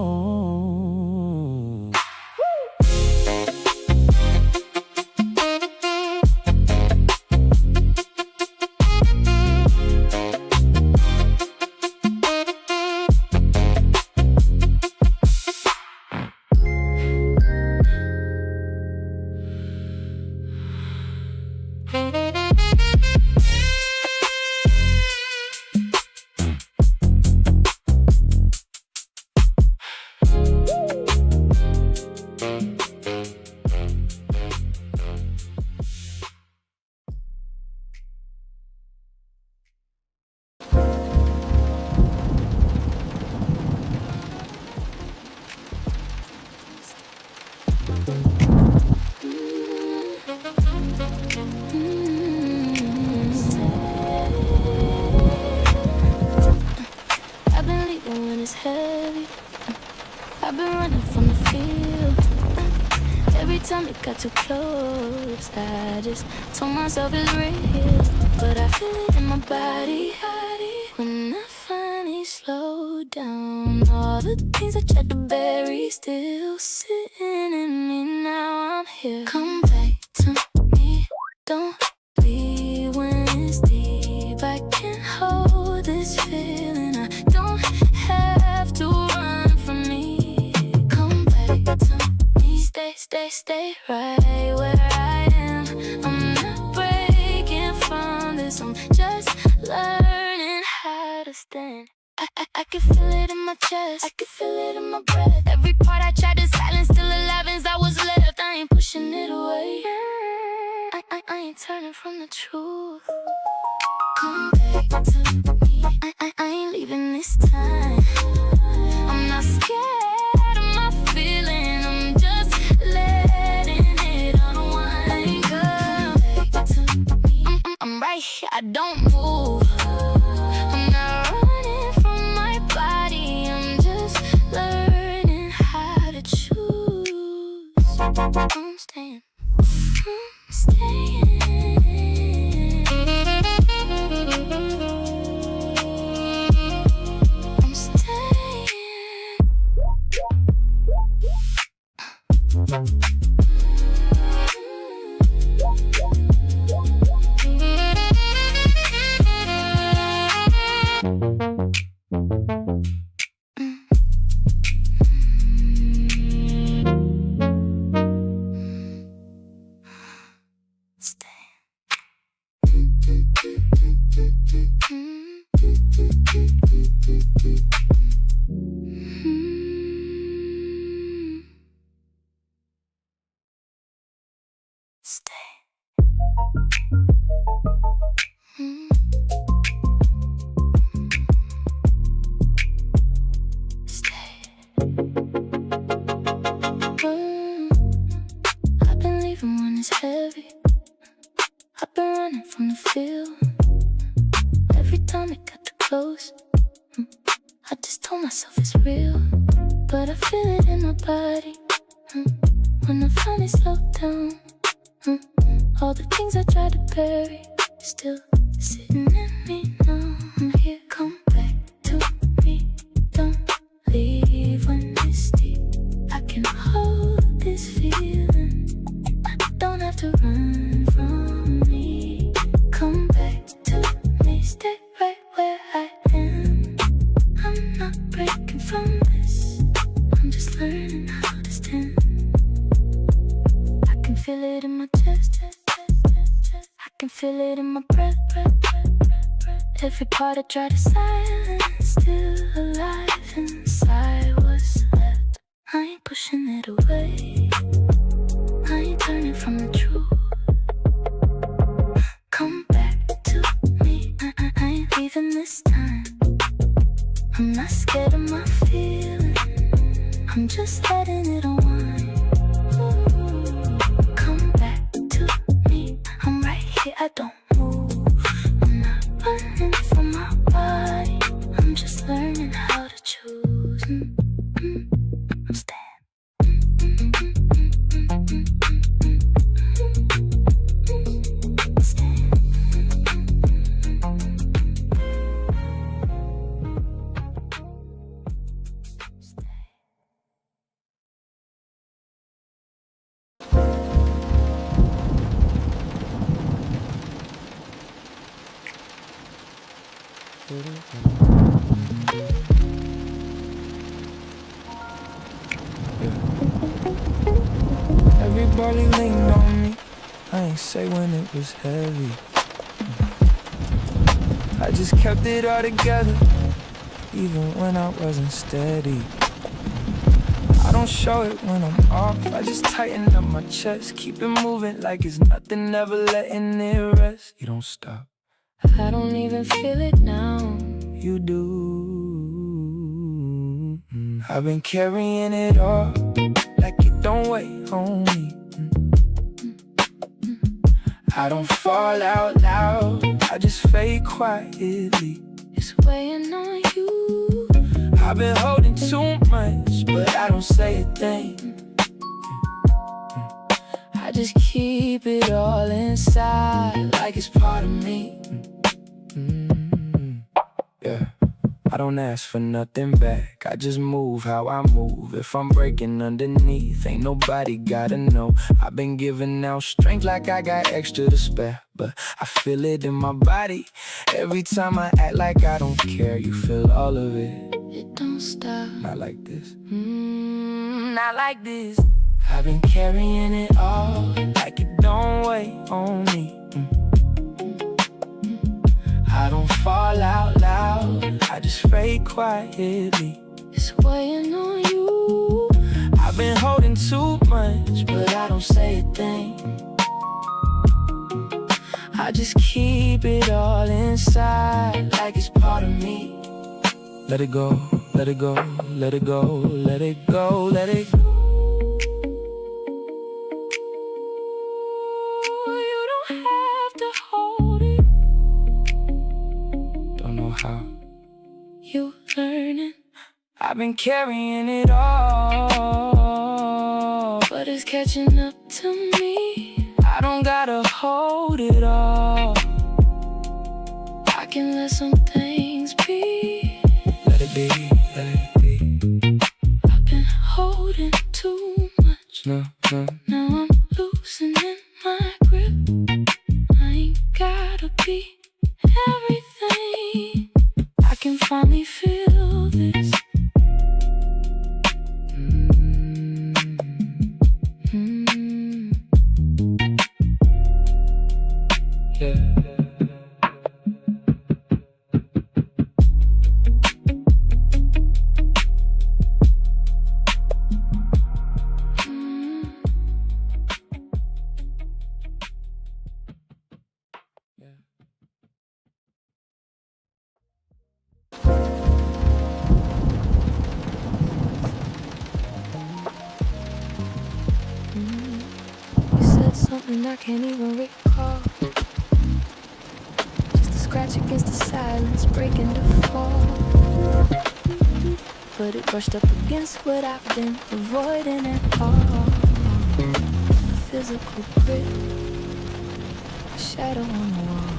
I've been leaving when it's heavy. I've been running from the field. Every time it got too close, I just told myself it's real. But I feel it in my body when I finally slow down. All the things I tried to bury still sitting in me. Now I'm here. Come back to me. Don't leave when it's deep. I can't hold this feeling. I don't have to run from me. Come back to me. Stay right where I am. I'm not breaking from this. I'm just learning how to stand. I can feel it in my chest. I can feel it in my breath. Every part I tried to silence, still alive as I was left. I ain't pushing it away. I ain't turning from the truth. Come back to me. I ain't leaving this time. I'm not scared of my feeling. I'm just letting it unwind. Come back to me. I'm right here. I don't move. I'm not running from my body. I'm just learning how to choose. I'm staying. I'm staying. I'm staying. I've been leaving when it's heavy. I've been running from the field. Every time it got too close, I just told myself it's real. But I feel it in my body when I finally slow down. All the things I tried to bury still sitting in me now. I'm here. Come back to me. Don't leave when it's deep. I can hold this feeling. I don't have to run from me. Come back to me. Stay right where I am. I'm not breaking from this. I'm just learning how to stand. I can feel it in my chest. I can feel it in my breath. Every part I try to silence, still alive inside what's left. I ain't pushing it away, I ain't turning from the truth. Come back to me, I ain't leaving this time. I'm not scared of my feelings, I'm just letting it unwind. Come back to me, I'm right here, I don't move. I'm not running from my body, I'm just learning how to choose. I'm staying. Everybody leaned on me, I ain't say when it was heavy. I just kept it all together, even when I wasn't steady. I don't show it when I'm off, I just tighten up my chest. Keep it moving like it's nothing, never letting it rest. You don't stop. I don't even feel it now. You do. I've been carrying it all, like it don't weigh on me. I don't fall out loud, I just fade quietly. It's weighing on you. I've been holding too much, but I don't say a thing. I just keep it all inside, Like it's part of me. Yeah, I don't ask for nothing back, I just move how I move. If I'm breaking underneath, ain't nobody gotta know. I've been giving out strength like I got extra to spare, but I feel it in my body. Every time I act like I don't care, you feel all of it. it don't stop. Not like this. Not like this. I've been carrying it all, like it don't weigh on me. I don't fall out loud, I just fade quietly. It's weighing on you. I've been holding too much, but I don't say a thing. I just keep it all inside, like it's part of me. Let it go, let it go, let it go, let it go, let it go. You don't have to hold it. Don't know how. You learning, I've been carrying it all, but it's catching up to me. I don't gotta hold it all. I can let some things be. Let it be, let it be. I've been holding too much. No, no. Now I'm loosening my grip. I ain't gotta be everything. I can finally feel this. Yeah. You said something I can't even recall. Just a scratch against the silence, breaking the fall. But it brushed up against what I've been avoiding at all. A physical grip, a shadow on the wall.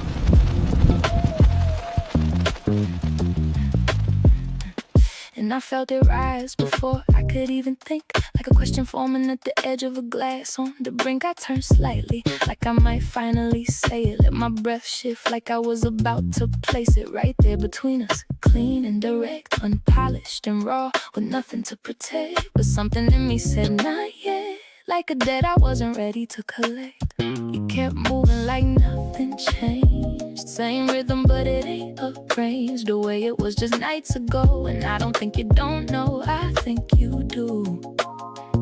And I felt it rise before I could even think. Like a question forming at the edge of a glass. On the brink I turned slightly, like I might finally say it. Let my breath shift like I was about to place it right there between us. Clean and direct, unpolished and raw, with nothing to protect. But something in me said not yet. like a debt I wasn't ready to collect. You kept moving like nothing changed. Same rhythm, but it ain't arranged the way it was just nights ago. And I don't think you don't know, I think you do.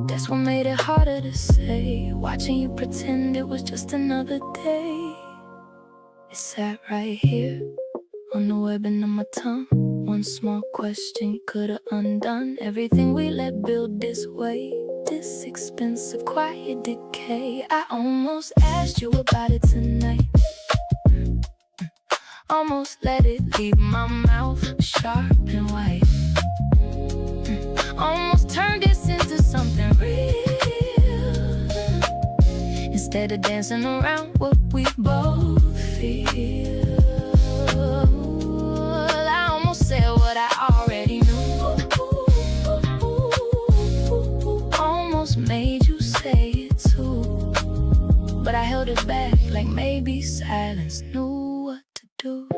That's what made it harder to say, watching you pretend it was just another day. It sat right here on the webbing of my tongue. One small question could've undone everything we let build this way. This expensive, quiet decay. I almost asked you about it tonight. Almost let it leave my mouth sharp and white. Almost turned this into something real, instead of dancing around what we both feel. I almost said what I already knew. Almost made you say it too, but I held it back like maybe silence knew what to do.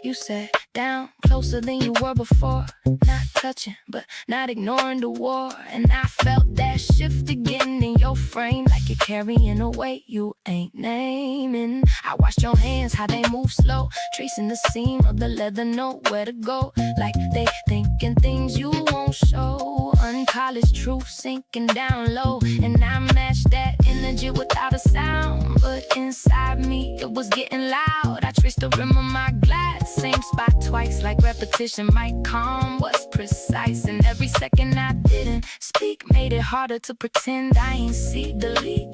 You sat down closer than you were before. Not touching, but not ignoring the war. And I felt that shift again in your frame, like you're carrying a weight you ain't naming. I watched your hands, how they move slow, tracing the seam of the leather, know where to go. Like they thinking things you won't show. Unpolished truth sinking down low. And I matched that energy without a sound, but inside me it was getting loud. I traced the rim of my glass, same spot twice, like repetition might calm what's precise. And every second I didn't speak made it harder to pretend I ain't see the leak.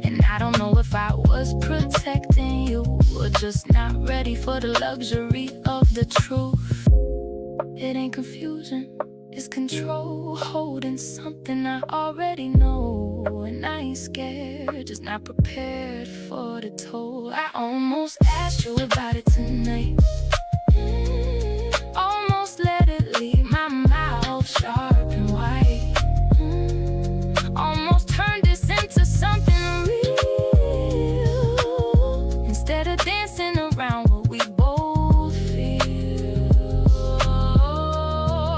And I don't know if I was protecting you or just not ready for the luxury of the truth. It ain't confusion, it's control, holding something I already know. And I ain't scared, just not prepared for the toll. I almost asked you about it tonight. Almost let it leave my mouth sharp and white. Almost turned this into something real, instead of dancing around what we both feel.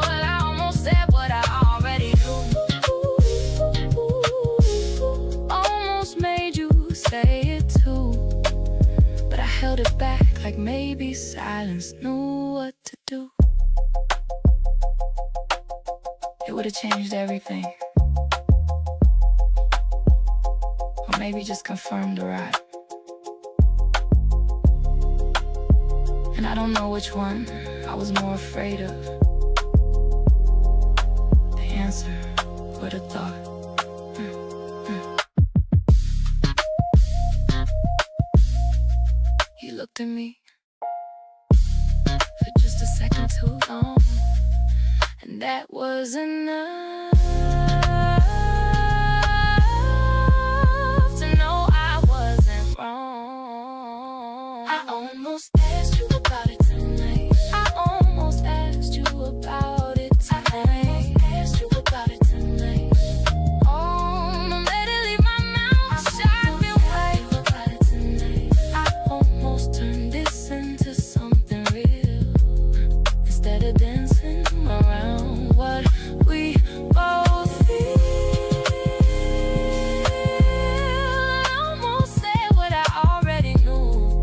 I almost said what I already knew. Almost made you say it too, but I held it back like maybe silence knew what to do. It would've changed everything, or maybe just confirmed the ride. And I don't know which one I was more afraid of, the answer or the thought. You looked at me for just a second too long, and that was enough to know I wasn't wrong. I almost asked you about it tonight. I almost asked you about it tonight. I almost asked you about it tonight. Almost let it leave my mouth sharp and white. About it tonight. I almost turned this into something real, instead of dancing around what we both feel. I almost said what I already knew.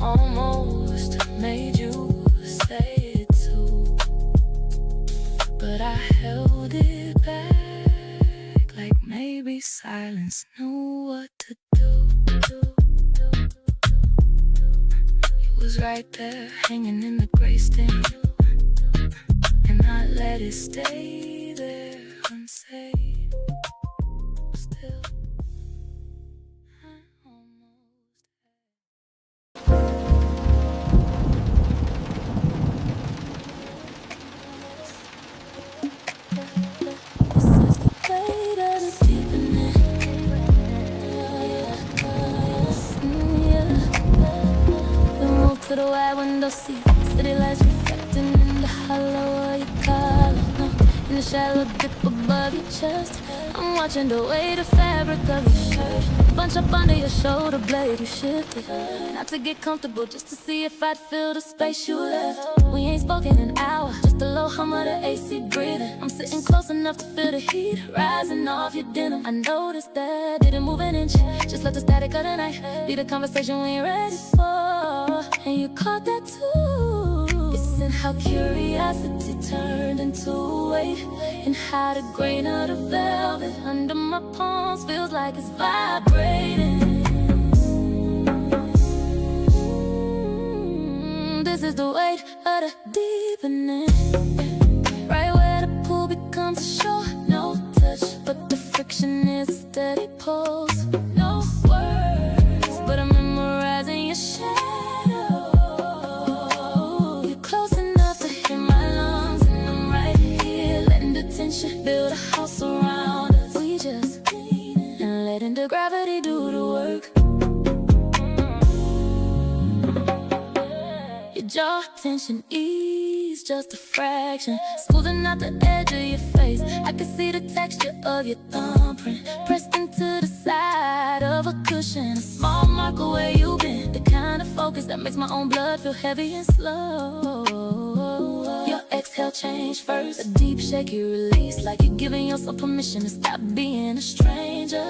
Almost made you say it too, but I held it back like maybe silence knew what to do. It was right there, hanging in the gray stain, and I let it stay there unsaid. Still, I almost. This is the way that it's deepening. We move to the wide window seat, city lights reflecting in the hollow of your collar. No, in the shallow dip above your chest, I'm watching the way the fabric of your shirt bunch up under your shoulder blade. You shifted, not to get comfortable, just to see if I'd fill the space you left. We ain't spoken in an hour, just just the low hum of the AC breathing. I'm sitting close enough to feel the heat rising off your denim. I noticed that, didn't move an inch. Just let the static of the night be the conversation we ain't ready for. And you caught that too. It's in how curiosity turned into a weight, and how the grain of the velvet under my palms feels like it's vibrating. This is the weight of the deepening, right where the pool becomes a shore. No touch, but the friction is a steady pulse. No words, but I'm memorizing your shadow. You're close enough to hear my lungs, and I'm right here, letting the tension build a house around us. We just leaning and letting the gravity do the work. Jaw tension ease just a fraction, smoothing out the edge of your face. I can see the texture of your thumbprint pressed into the side of a cushion. A small marker where you've been, the kind of focus that makes my own blood feel heavy and slow. Your exhale change first, a deep shaky release, like you're giving yourself permission to stop being a stranger.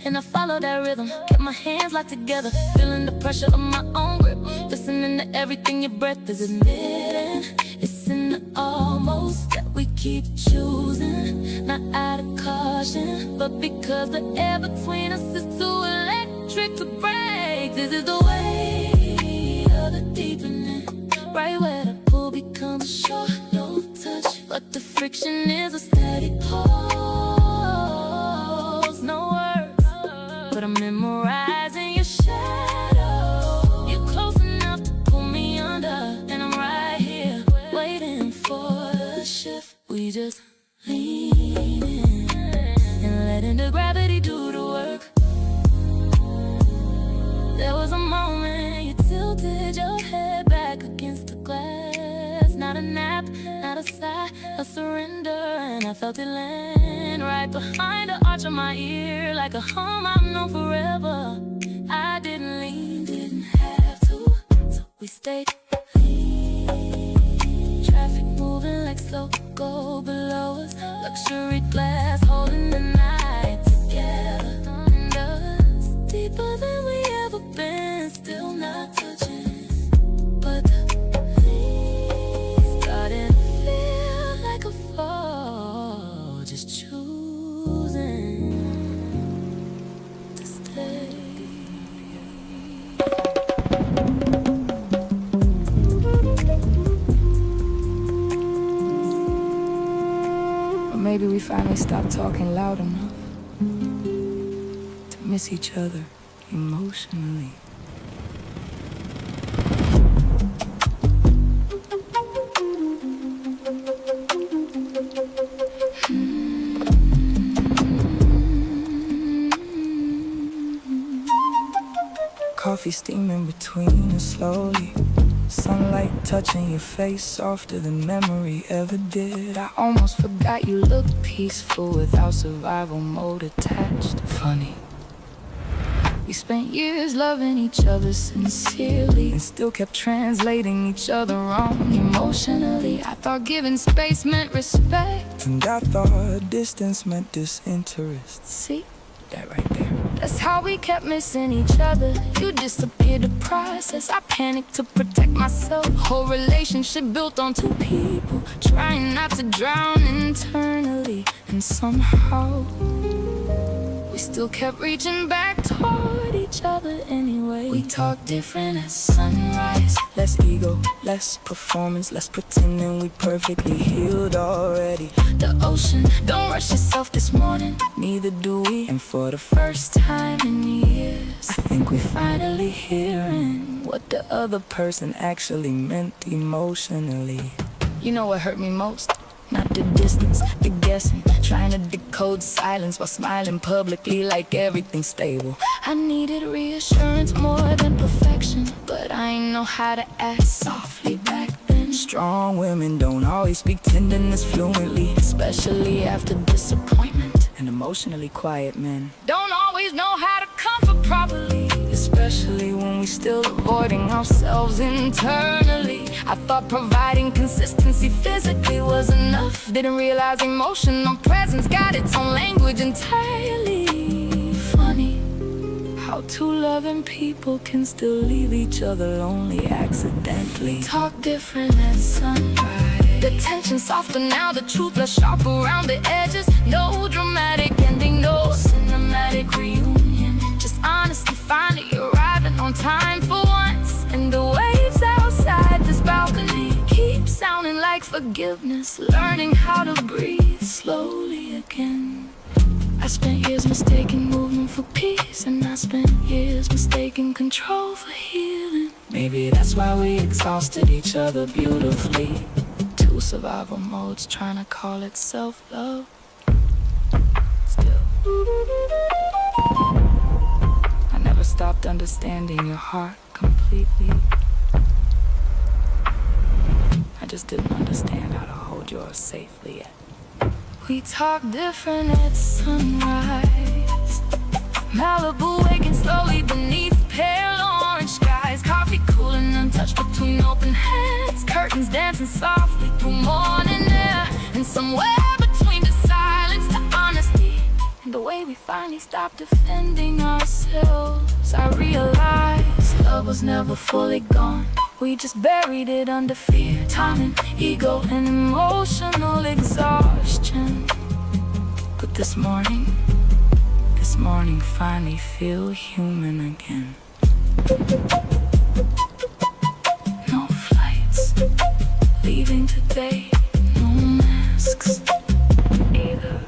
And I follow that rhythm, kept my hands locked together, feeling the pressure of my own grip, listening to everything your breath is admitting. It's in the almost that we keep choosing, not out of caution, but because the air between us is too electric to break. This is the way of the deepening, right where the pool becomes a shore. No touch, but the friction is a steady pulse. No words, but I'm memorizing your shadow. You're close enough to pull me under, and I'm right here, waiting for the shift. We just lean in and letting the gravity do the work. There was a moment you tilted your head back against the glass. Not a nap, not a sigh, a surrender. And I felt it land right behind the arch of my ear, like a hum I've known forever. I didn't lean, didn't have to, so we stayed clean. Traffic moving like slow go below us, luxury glass holding the night together. And us, deeper than we ever been, still not touching, but it's starting to feel like a fall. Just choosing to stay. Or maybe we finally stopped talking loud enough to miss each other emotionally. Coffee steaming between us slowly, sunlight touching your face softer than memory ever did. I almost forgot you looked peaceful without survival mode attached. Funny, we spent years loving each other sincerely and still kept translating each other wrong emotionally. I thought giving space meant respect, And I thought distance meant disinterest. see? That right there. That's how we kept missing each other. You disappeared to process, I panicked to protect myself. Whole relationship built on two people trying not to drown internally. And somehow we still kept reaching back toward each other anyway. We talk different at sunrise, less ego, less performance, less pretending we perfectly healed already. The ocean, don't rush yourself this morning, neither do we. And for the first time in years, I think we finally hearing what the other person actually meant emotionally. You know what hurt me most? Not the distance, the guessing, trying to decode silence while smiling publicly like everything's stable. I needed reassurance more than perfection, but I ain't know how to act softly back then. Strong women don't always speak tenderness fluently, Especially after disappointment. and emotionally quiet men Don't always know how to comfort properly, especially especially when we still avoiding ourselves internally. I thought providing consistency physically was enough. Didn't realize emotional presence got its own language entirely. Funny how two loving people can still leave each other lonely accidentally. Talk different at sunrise. The tension softer now, the truth less sharp around the edges. No dramatic ending, no cinematic reunion. Just honestly finally arriving on time for once. And the waves outside this balcony keep sounding like forgiveness. Learning how to breathe slowly again. I spent years mistaking movement for peace, and I spent years mistaking control for healing. Maybe that's why we exhausted each other beautifully. Two survival modes trying to call it self-love. Still, I never stopped understanding your heart completely. I just didn't understand how to hold yours safely yet. We talk different at sunrise. Malibu waking slowly beneath pale orange skies. Coffee cooling untouched between open hands. Curtains dancing softly through morning air. And somewhere between the silence, the honesty, and the way we finally stopped defending ourselves, I realized love was never fully gone. We just buried it under fear, time and ego and emotional exhaustion. But this morning finally feel human again. No flights leaving today, no masks either.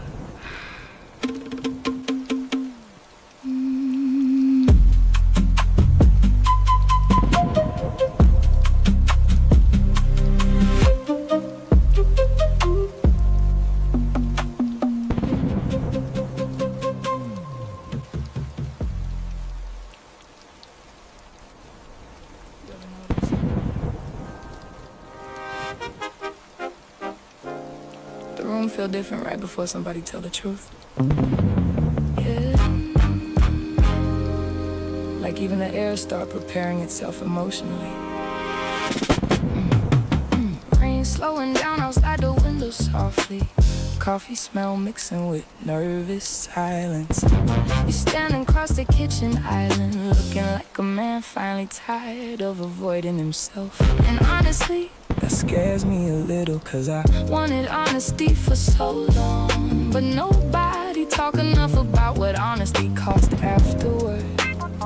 The room feel different right before somebody tell the truth. Yeah. Like even the air start preparing itself emotionally. Rain slowing down outside the window softly. Coffee smell mixing with nervous silence. You standing across the kitchen island, looking like a man finally tired of avoiding himself. And honestly, that scares me a little, cause I wanted honesty for so long. But nobody talk enough about what honesty cost afterward.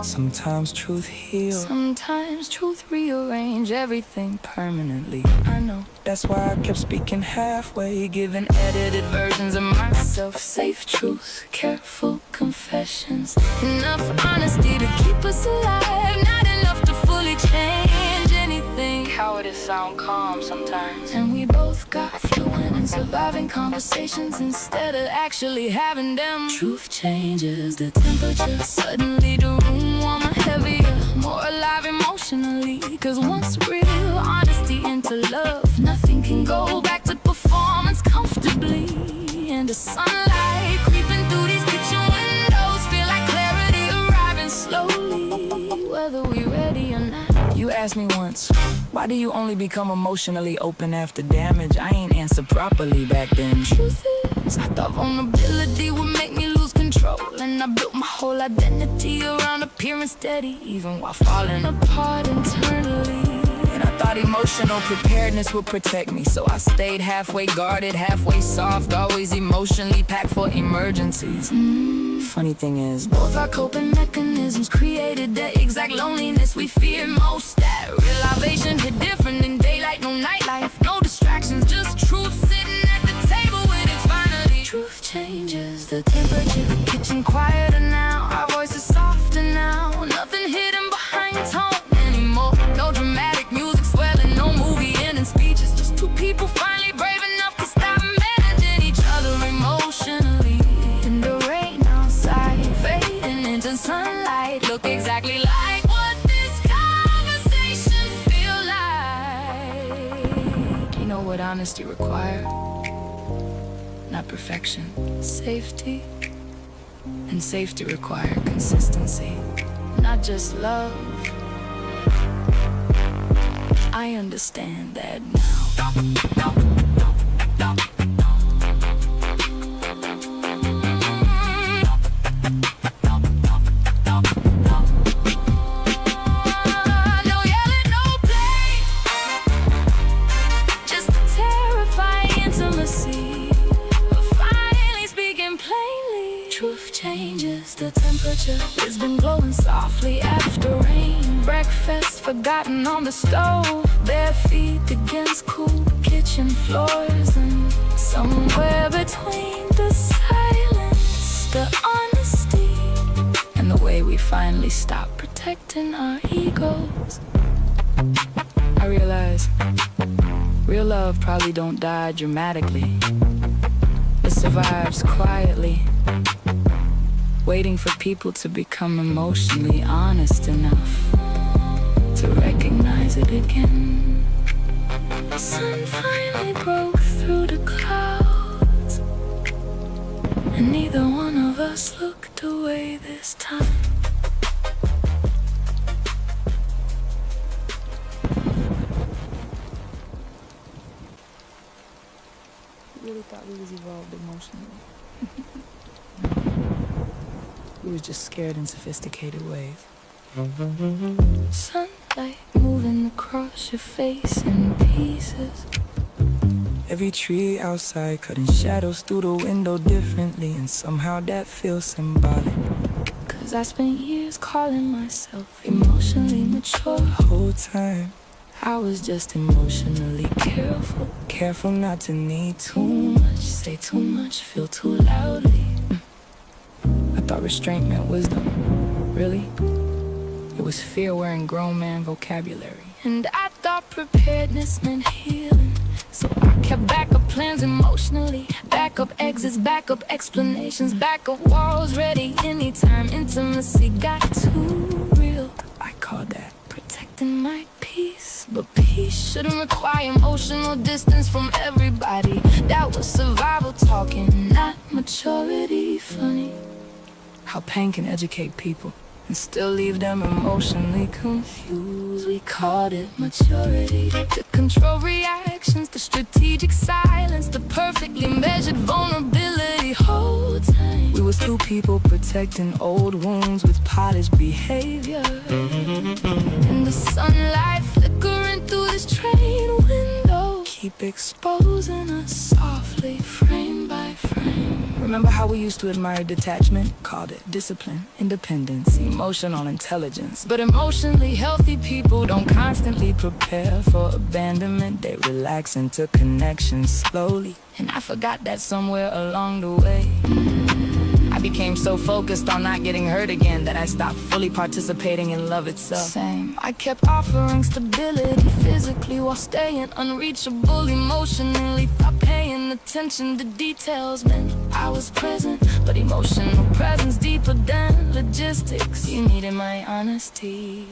Sometimes truth heals, sometimes truth rearrange everything permanently. I know, that's why I kept speaking halfway, giving edited versions of myself. Safe truth, careful confessions, enough honesty to keep us alive, not enough to fully change anything. Cowardice sound calm sometimes, and we both got fluent in surviving conversations instead of actually having them. Truth changes the temperature, suddenly the room warmer, heavier, more alive emotionally. Cause once real honesty into love, nothing can go back to performance comfortably. And the sunlight creeping through these kitchen windows feel like clarity arriving slowly, whether we ready or not. You asked me once, why do you only become emotionally open after damage? I ain't answered properly back then. Truth is, I thought vulnerability would make me lose control, and I built my whole identity around appearing steady, even while falling apart internally. And I thought emotional preparedness would protect me, so I stayed halfway guarded, halfway soft, always emotionally packed for emergencies. Funny thing is, both our coping mechanisms created the exact loneliness we fear most. That realization hit different in daylight, no nightlife, no distractions, just truth sitting at the table with its finally. Truth changes the temperature, the kitchen quieter now, our voices softer now, nothing hidden behind tone anymore. No dramatic music swelling, no movie ending speeches, just two people finally brave enough to stop managing each other emotionally. In the rain outside, fading into sunlight, look exactly like what this conversation feel like. You know what honesty requires? Not perfection, safety. And safety require consistency. not just love. I understand that now. No yelling, no play, just the terrifying intimacy of finally speaking plainly. Truth changes the temperature. It's been glowing softly after rain. Breakfast forgotten on the stove. Bare feet against cool kitchen floors. And somewhere between the silence, the honesty, and the way we finally stopped protecting our egos, I realize real love probably don't die dramatically. It survives quietly, waiting for people to become emotionally honest enough to recognize it again. The sun finally broke through the clouds, and neither one of us looked away this time. You really thought we was evolved emotionally? We was just scared in sophisticated ways. Sunlight moving across your face in pieces. Every tree outside cutting shadows through the window differently, and somehow that feels symbolic. Cause I spent years calling myself emotionally mature. The whole time I was just emotionally careful. Careful not to need too much, say too much, feel too loudly. I thought restraint meant wisdom. Really? It was fear wearing grown man vocabulary. And I thought preparedness meant healing. So I kept backup plans emotionally. Backup exits, backup explanations, backup walls ready anytime intimacy got too real. I called that protecting my peace. But peace shouldn't require emotional distance from everybody. That was survival talking, not maturity. Funny how pain can educate people and still leave them emotionally confused. We called it maturity. To control reactions, the strategic silence, the perfectly measured vulnerability. Whole time we was two people protecting old wounds with polished behavior. And the sunlight flickering through this train window keep exposing us softly, frame by frame. Remember how we used to admire detachment? Called it discipline, independence, emotional intelligence. But emotionally healthy people don't constantly prepare for abandonment. They relax into connection slowly. And I forgot that somewhere along the way I became so focused on not getting hurt again that I stopped fully participating in love itself. Same. I kept offering stability physically while staying unreachable emotionally. Thought paying attention to details meant I was present, but emotional presence deeper than logistics. You needed my honesty,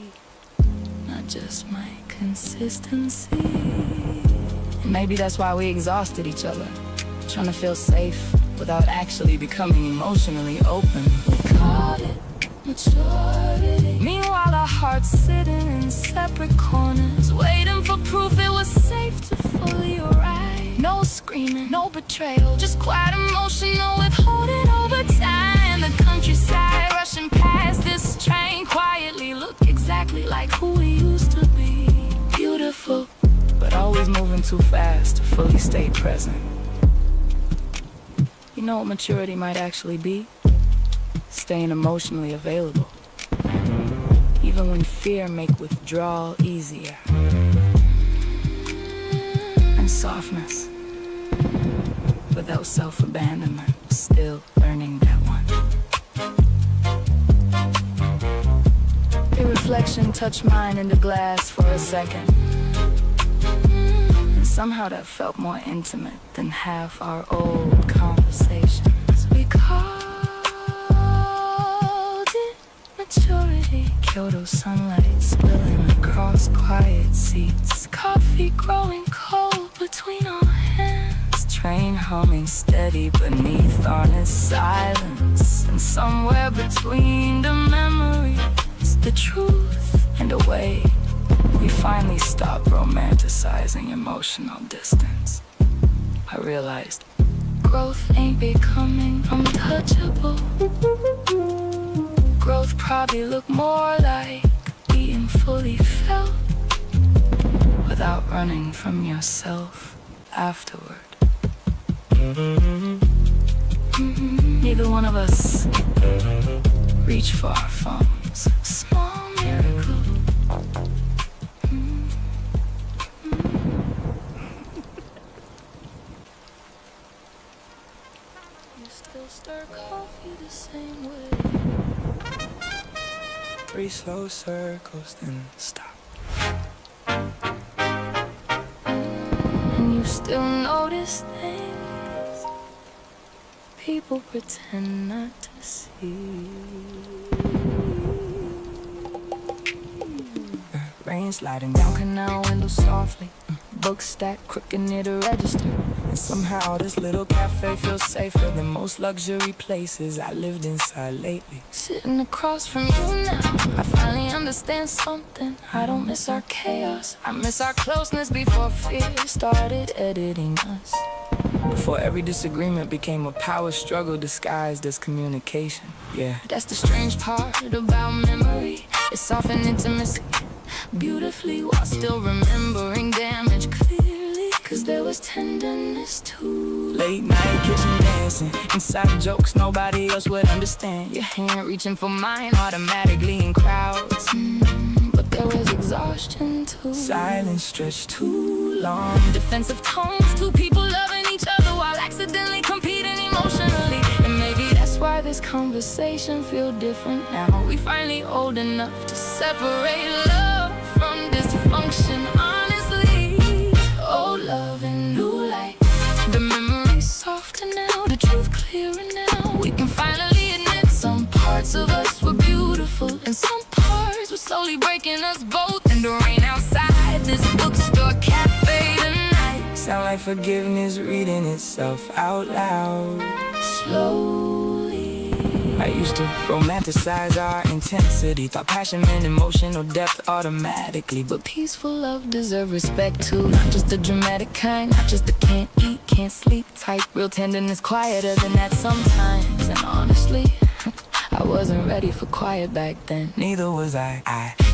not just my consistency. And maybe that's why we exhausted each other, trying to feel safe without actually becoming emotionally open. We called it maturity. Meanwhile our hearts sitting in separate corners, waiting for proof it was safe to fully arrive. No screaming, no betrayal, just quiet emotional withholding over time. The countryside rushing past this train quietly look exactly like who we used to be. Beautiful, but always moving too fast to fully stay present. You know what maturity might actually be? Staying emotionally available, even when fear make withdrawal easier. And softness, without self-abandonment. Still learning that one. Your reflection touched mine in the glass for a second. Somehow that felt more intimate than half our old conversations. We called it maturity. Kyoto sunlight spilling across quiet seats. Coffee growing cold between our hands. Train humming steady beneath honest silence. And somewhere between the memories, the truth. In a way, we finally stopped romanticizing emotional distance. I realized growth ain't becoming untouchable. Growth probably look more like being fully felt without running from yourself afterward. Neither one of us reach for our phones. Small miracle. You still stir coffee the same way. 3 slow circles, then stop. And you still notice things people pretend not to see. Rain sliding down Canal windows softly, book stacked crooked near the register. and somehow this little cafe feels safer than most luxury places I lived inside lately. Sitting across from you now, I finally understand something. I don't miss our chaos, I miss our closeness before fear started editing us. Before every disagreement became a power struggle disguised as communication. Yeah, That's the strange part about memory. It's often intimacy beautifully while still remembering damage clearly. Cause there was tenderness too. late night kitchen dancing, inside jokes nobody else would understand. Your hand reaching for mine automatically in crowds. But there was exhaustion too. Silence stretched too long. Defensive tones, two people loving each other while accidentally competing emotionally. And maybe that's why this conversation feels different now. We finally old enough to separate love from dysfunction, honestly. Old love and new light. The memory's softer now, the truth clearer now. We can finally admit some parts of us were beautiful and some parts were slowly breaking us both. And the rain outside this bookstore cafe tonight Sound like forgiveness reading itself out loud. slowly. I used to romanticize our intensity, thought passion meant emotional depth automatically. But peaceful love deserves respect too. Not just the dramatic kind, not just the can't eat, can't sleep type. Real tenderness quieter than that sometimes. And honestly, I wasn't ready for quiet back then. Neither was I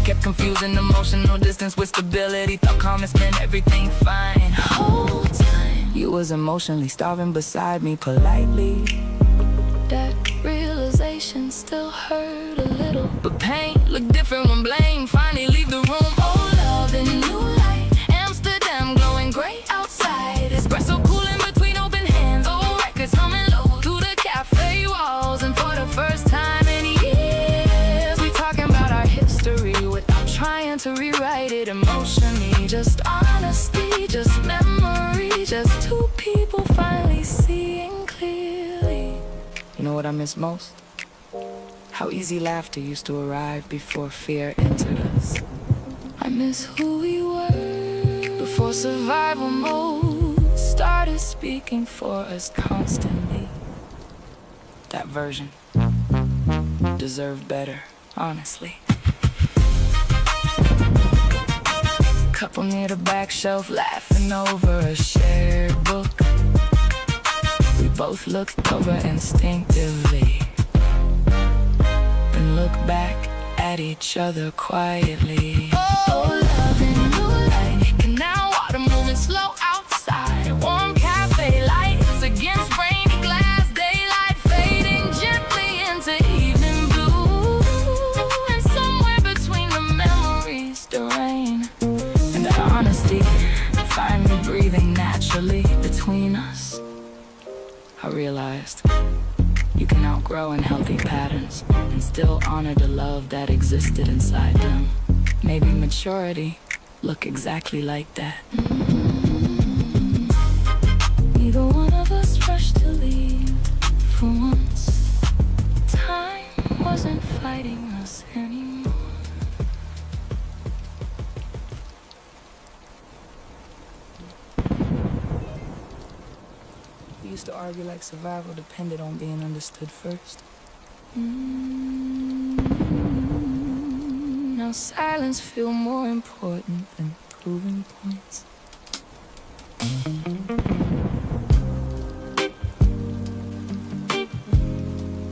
kept confusing emotional distance with stability. Thought calmness meant everything fine. Whole time, You was emotionally starving beside me politely. that realization still hurt a little. But pain looked different when blame finally leave the room. Oh, love and new light. Amsterdam glowing gray outside. Espresso cooling between open hands. Old records humming low through the cafe walls. And for the first time in years, we talking about our history without trying to rewrite it emotionally. Just honesty, just memory, just two people finally seeing clearly. You know what I miss most? How easy laughter used to arrive before fear entered us. I miss who we were before survival mode started speaking for us constantly. That version deserved better, honestly. Couple near the back shelf laughing over a shared book. We both looked over instinctively, then looked back at each other quietly. Oh, love and new light. Canal water moving slow outside. Warm cafe lights against rainy glass. Daylight fading gently into evening blue. And somewhere between the memories, the rain and the honesty finally breathing naturally between us. I realized you can outgrow unhealthy patterns and still honor the love that existed inside them. Maybe maturity look exactly like that. Neither one of us rushed to leave for once. Time wasn't fighting us anymore. We used to argue like survival depended on being understood first. Now silence feel more important than proving points.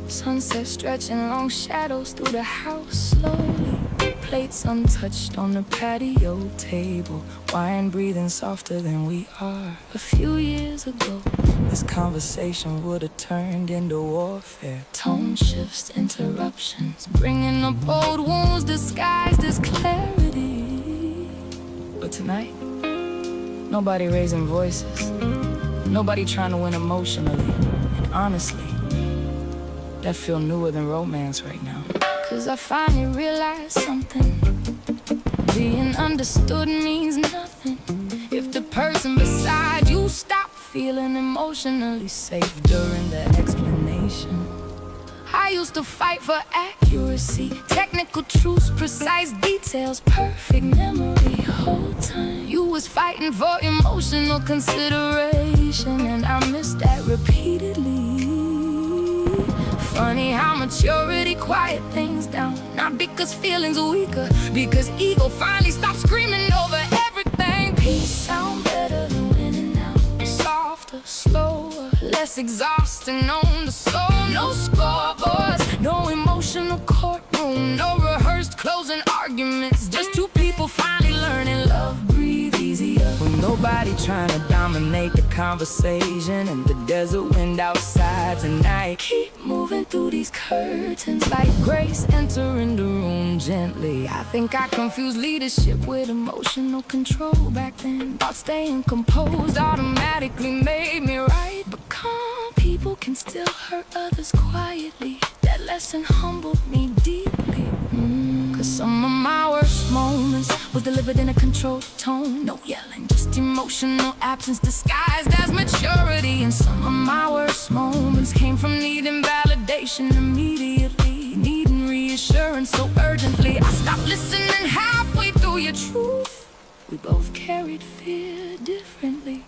Sunset stretching long shadows through the house slowly. Plates untouched on the patio table. Wine breathing softer than we are. A few years ago, this conversation would have turned into warfare. Tone shifts, interruptions, bringing up old wounds disguised as clarity. But tonight, nobody raising voices. Nobody trying to win emotionally. And honestly, that feel newer than romance right now. Cause I finally realized something. Being understood means nothing if the person beside you stop feeling emotionally safe during the explanation. I used to fight for accuracy, technical truths, precise details, perfect memory. Whole time you was fighting for emotional consideration, and I missed that repeatedly. Funny how maturity quiet things down. Not because feelings are weaker, because ego finally stopped screaming over everything. Peace sound better than winning now. Softer, slower, less exhausting on the soul. No scoreboards, no emotional courtroom, no rehearsed closing arguments. Just two people finally learning love breathe easier. With nobody trying to dominate the conversation, and the desert wind outside tonight. Keep moving through these curtains like grace entering the room gently. I think I confused leadership with emotional control back then. Thought staying composed automatically made me right, but calm people can still hurt others quietly. That lesson humbled me deeply. Cause some of my worst moments was delivered in a controlled tone. No yelling, just emotional absence disguised as maturity. And some of my worst moments came from needing validation immediately, needing reassurance so urgently. I stopped listening halfway through your truth. We both carried fear differently,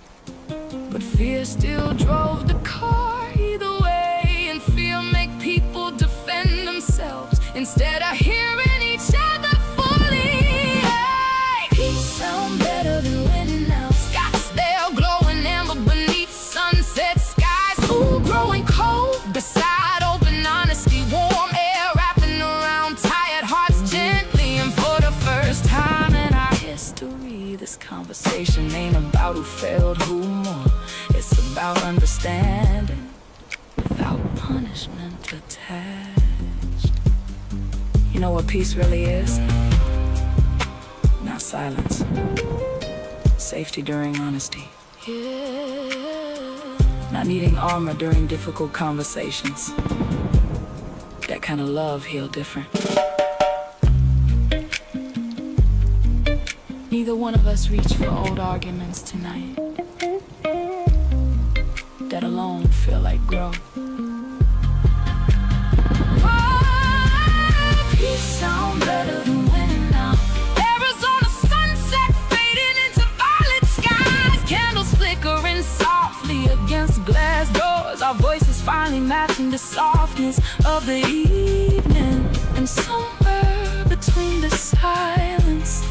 but fear still drove the car either way. And fear make people defend themselves instead of hearing each other fully. Hey, peace sound better than winning now. Scottsdale glowing amber beneath sunset skies. Ooh, growing cold beside open honesty. Warm air wrapping around tired hearts gently. And for the first time in our history, this conversation ain't about who failed who more. It's about understanding without punishment attached. You know what peace really is? Not silence. Safety during honesty. Not needing armor during difficult conversations. That kind of love heal different. Neither one of us reached for old arguments tonight. That alone feel like growth. Peace sound better than winning now. Arizona sunset fading into violet skies. Candles flickering softly against glass doors. Our voices finally matching the softness of the evening. And somewhere between the silence,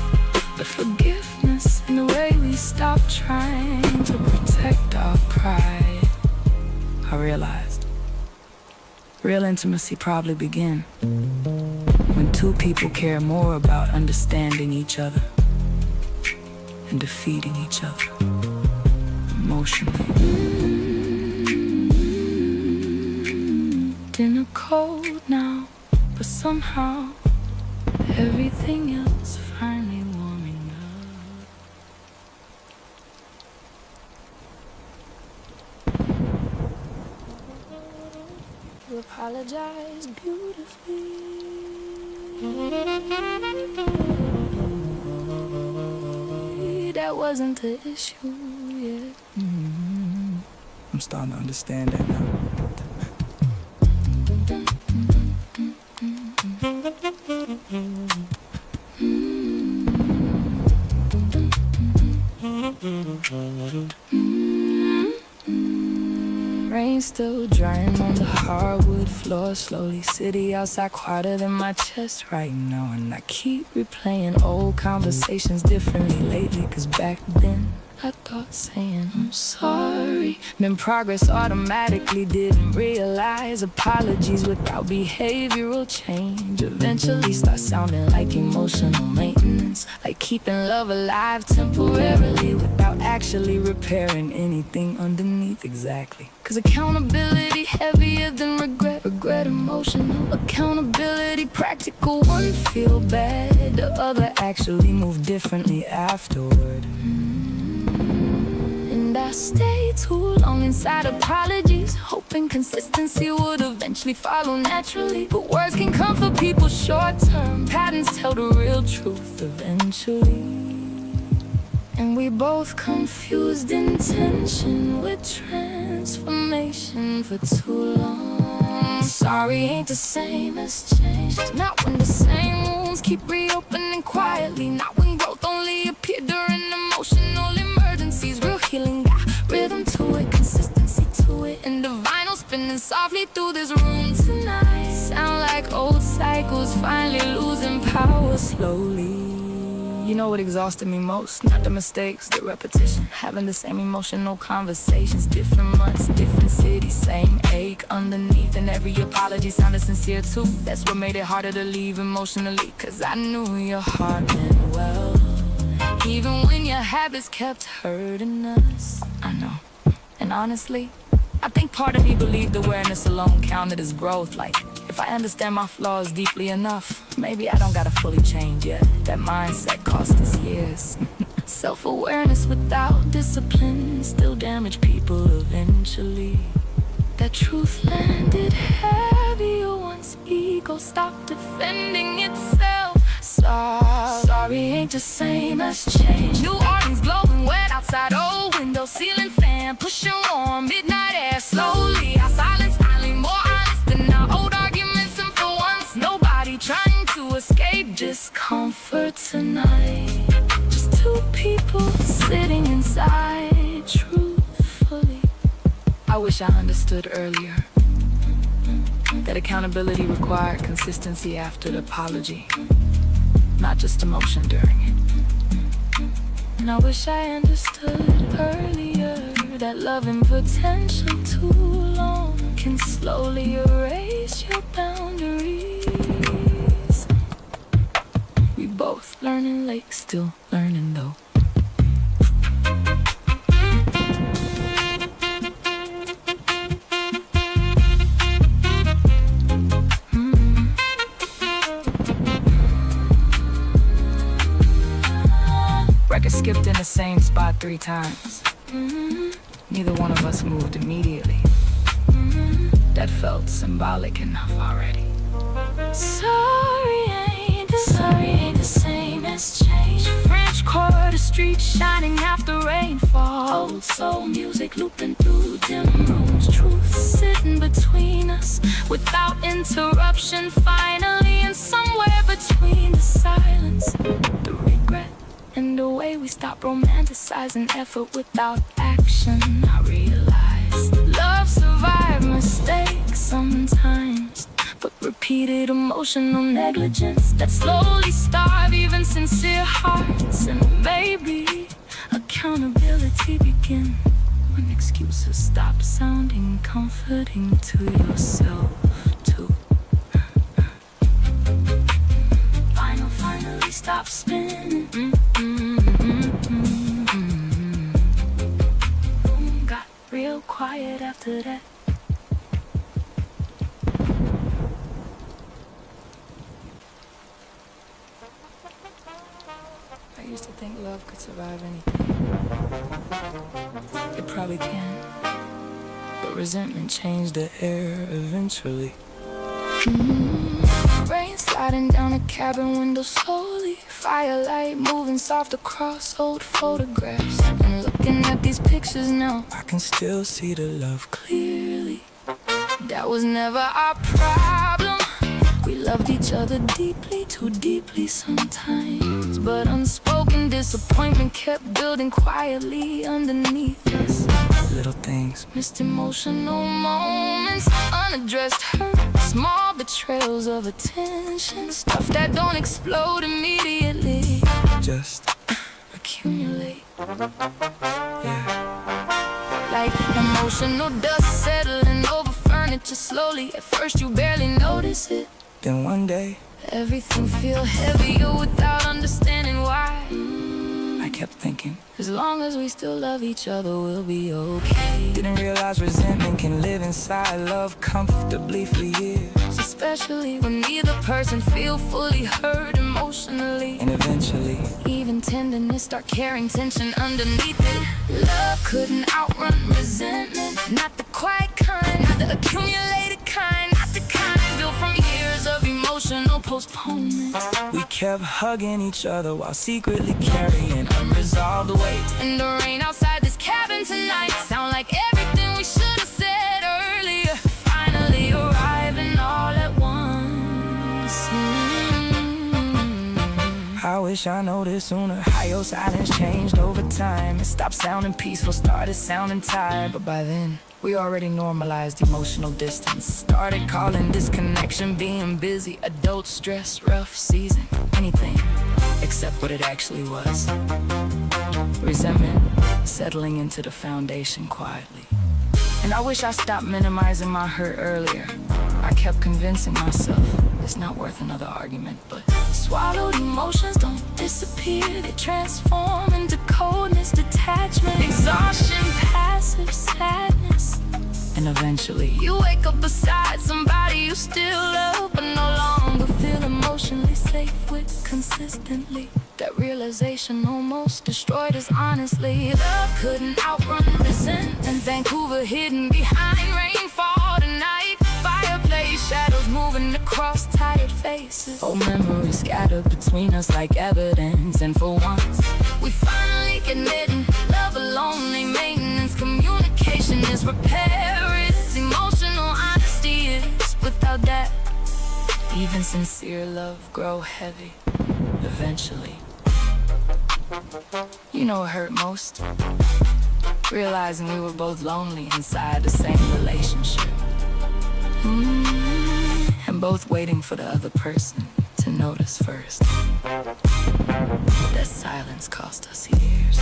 the forgiveness, and the way we stop trying to protect our pride, I realized real intimacy probably begin when two people care more about understanding each other and defeating each other emotionally. Dinner cold now, but somehow everything else finally warming up. You apologize beautifully. That wasn't the issue, yeah. I'm starting to understand that now. Rain still drying on the hardwood floor slowly. City outside quieter than my chest right now. And I keep replaying old conversations differently lately. Cause back then I thought saying I'm sorry meant progress automatically. Didn't realize apologies without behavioral change eventually start sounding like emotional maintenance. Like keeping love alive temporarily without actually repairing anything underneath. Exactly. Cause accountability heavier than regret. Regret emotional. Accountability practical. One feel bad, the other actually move differently afterward. And I stayed too long inside apologies, hoping consistency would eventually follow naturally. But words can comfort people short term. Patterns tell the real truth eventually. And we both confused intention with transformation for too long. Sorry ain't the same as change. Not when the same wounds keep reopening quietly. Not when growth only appear during emotional emergencies. Real healing got rhythm to it, consistency to it. And the vinyl spinning softly through this room tonight. Sound like old cycles finally losing power slowly. You know what exhausted me most? Not the mistakes, the repetition. Having the same emotional conversations. Different months, different cities, same ache underneath. And every apology sounded sincere too. That's what made it harder to leave emotionally. Cause I knew your heart meant well, even when your habits kept hurting us. I know. And honestly, I think part of me believed awareness alone counted as growth. Like, if I understand my flaws deeply enough, maybe I don't gotta fully change yet. That mindset cost us years. Self-awareness without discipline still damage people eventually. That truth landed heavier once ego stopped defending itself. Sorry ain't the same as change. New Orleans blowing wet outside, old window, ceiling fan pushing warm, midnight air slowly. Our silence finally more honest than our old arguments. And for once, nobody trying to escape discomfort tonight. Just two people sitting inside truthfully. I wish I understood earlier that accountability required consistency after the apology, not just emotion during it. And I wish I understood earlier that loving potential too long can slowly erase your boundaries. We both learning late, still learning though. Record skipped in the same spot 3 times. Neither one of us moved immediately. That felt symbolic enough already. Sorry ain't the same as change. French Quarter Street shining after rainfall. Old soul music looping through dim rooms. Truth sitting between us without interruption. Finally, and somewhere between the silence, the regret, and the way we stop romanticizing effort without action, I realize love survives mistakes sometimes, but repeated emotional negligence that slowly starve even sincere hearts. And maybe accountability begin when excuses stop sounding comforting to yourself too. Finally stop spinning. Got real quiet after that. I used to think love could survive anything. It probably can, but resentment changed the air eventually. Rain sliding down a cabin window slowly. Firelight moving soft across old photographs. And looking at these pictures now, I can still see the love clearly. That was never our problem. We loved each other deeply, too deeply sometimes. But unspoken disappointment kept building quietly underneath us. Little things. Missed emotional moments, unaddressed hurt, small betrayals of attention, stuff that don't explode immediately, Just, accumulate. yeah. Like emotional dust settling over furniture slowly. At first you barely notice it. Then one day, Everything feel heavier without understanding why. I kept thinking, As long as we still love each other, we'll be okay. didn't realize resentment can live inside love comfortably for years. Especially when neither person feel fully heard emotionally. And eventually, Even tenderness start carrying tension underneath it. Love couldn't outrun resentment. Not the quiet kind, not the accumulated kind, not the kind built from years of emotional postponement. we kept hugging each other while secretly carrying unresolved weight. And the rain outside this cabin tonight sound like everything we should have said earlier. Finally arriving all at once. I wish I noticed sooner how your silence changed over time. It stopped sounding peaceful, started sounding tired. But by then, we already normalized emotional distance. Started calling disconnection being busy. Adult stress, rough season, anything except what it actually was. Resentment settling into the foundation quietly. And I wish I stopped minimizing my hurt earlier. I kept convincing myself it's not worth another argument, but Swallowed emotions don't disappear. They transform into coldness, detachment, exhaustion, passive sadness. and eventually, You wake up beside somebody you still love, but no longer feel emotionally safe with consistently. That realization almost destroyed us honestly. Love couldn't outrun resentment. Vancouver hidden behind rainfall tonight. Fireplace shadows moving across tired faces. Old memories scattered between us like evidence. And for once, we finally admitting love alone ain't maintenance. Communication is repair. It's emotional honesty is. Without that, even sincere love grow heavy. Eventually, you know what hurt most? Realizing we were both lonely inside the same relationship. And both waiting for the other person to notice first. That silence cost us years.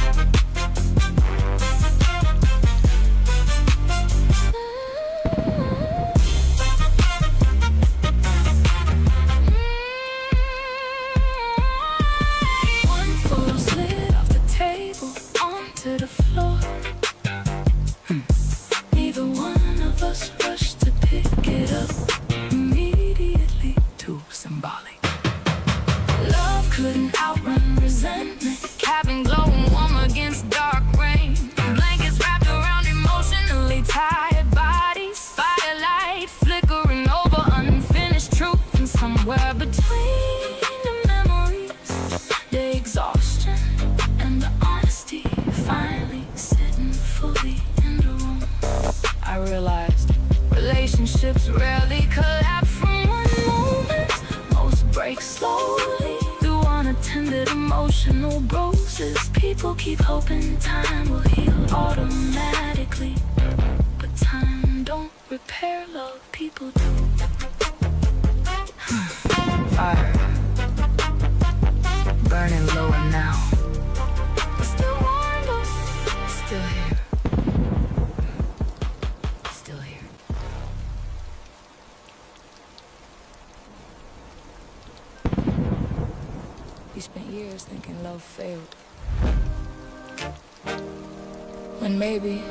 One photo slid off the table onto the floor. Neither one of us rushed to pick it up immediately. too symbolic. Love couldn't outrun resentment. Cabin glowing warm against dark rain. Blankets wrapped around emotionally tired bodies. Firelight flickering over unfinished truth. And somewhere between the memories, the exhaustion and the honesty finally sitting fully in the room. I realized relationships rarely collapse from one moment. Most break slowly through unattended emotional bruises. People keep hoping time will heal automatically, but time don't repair love, people do. Fire, burning lower now. Still warm, but still here. Still here. We spent years thinking love failed, when maybe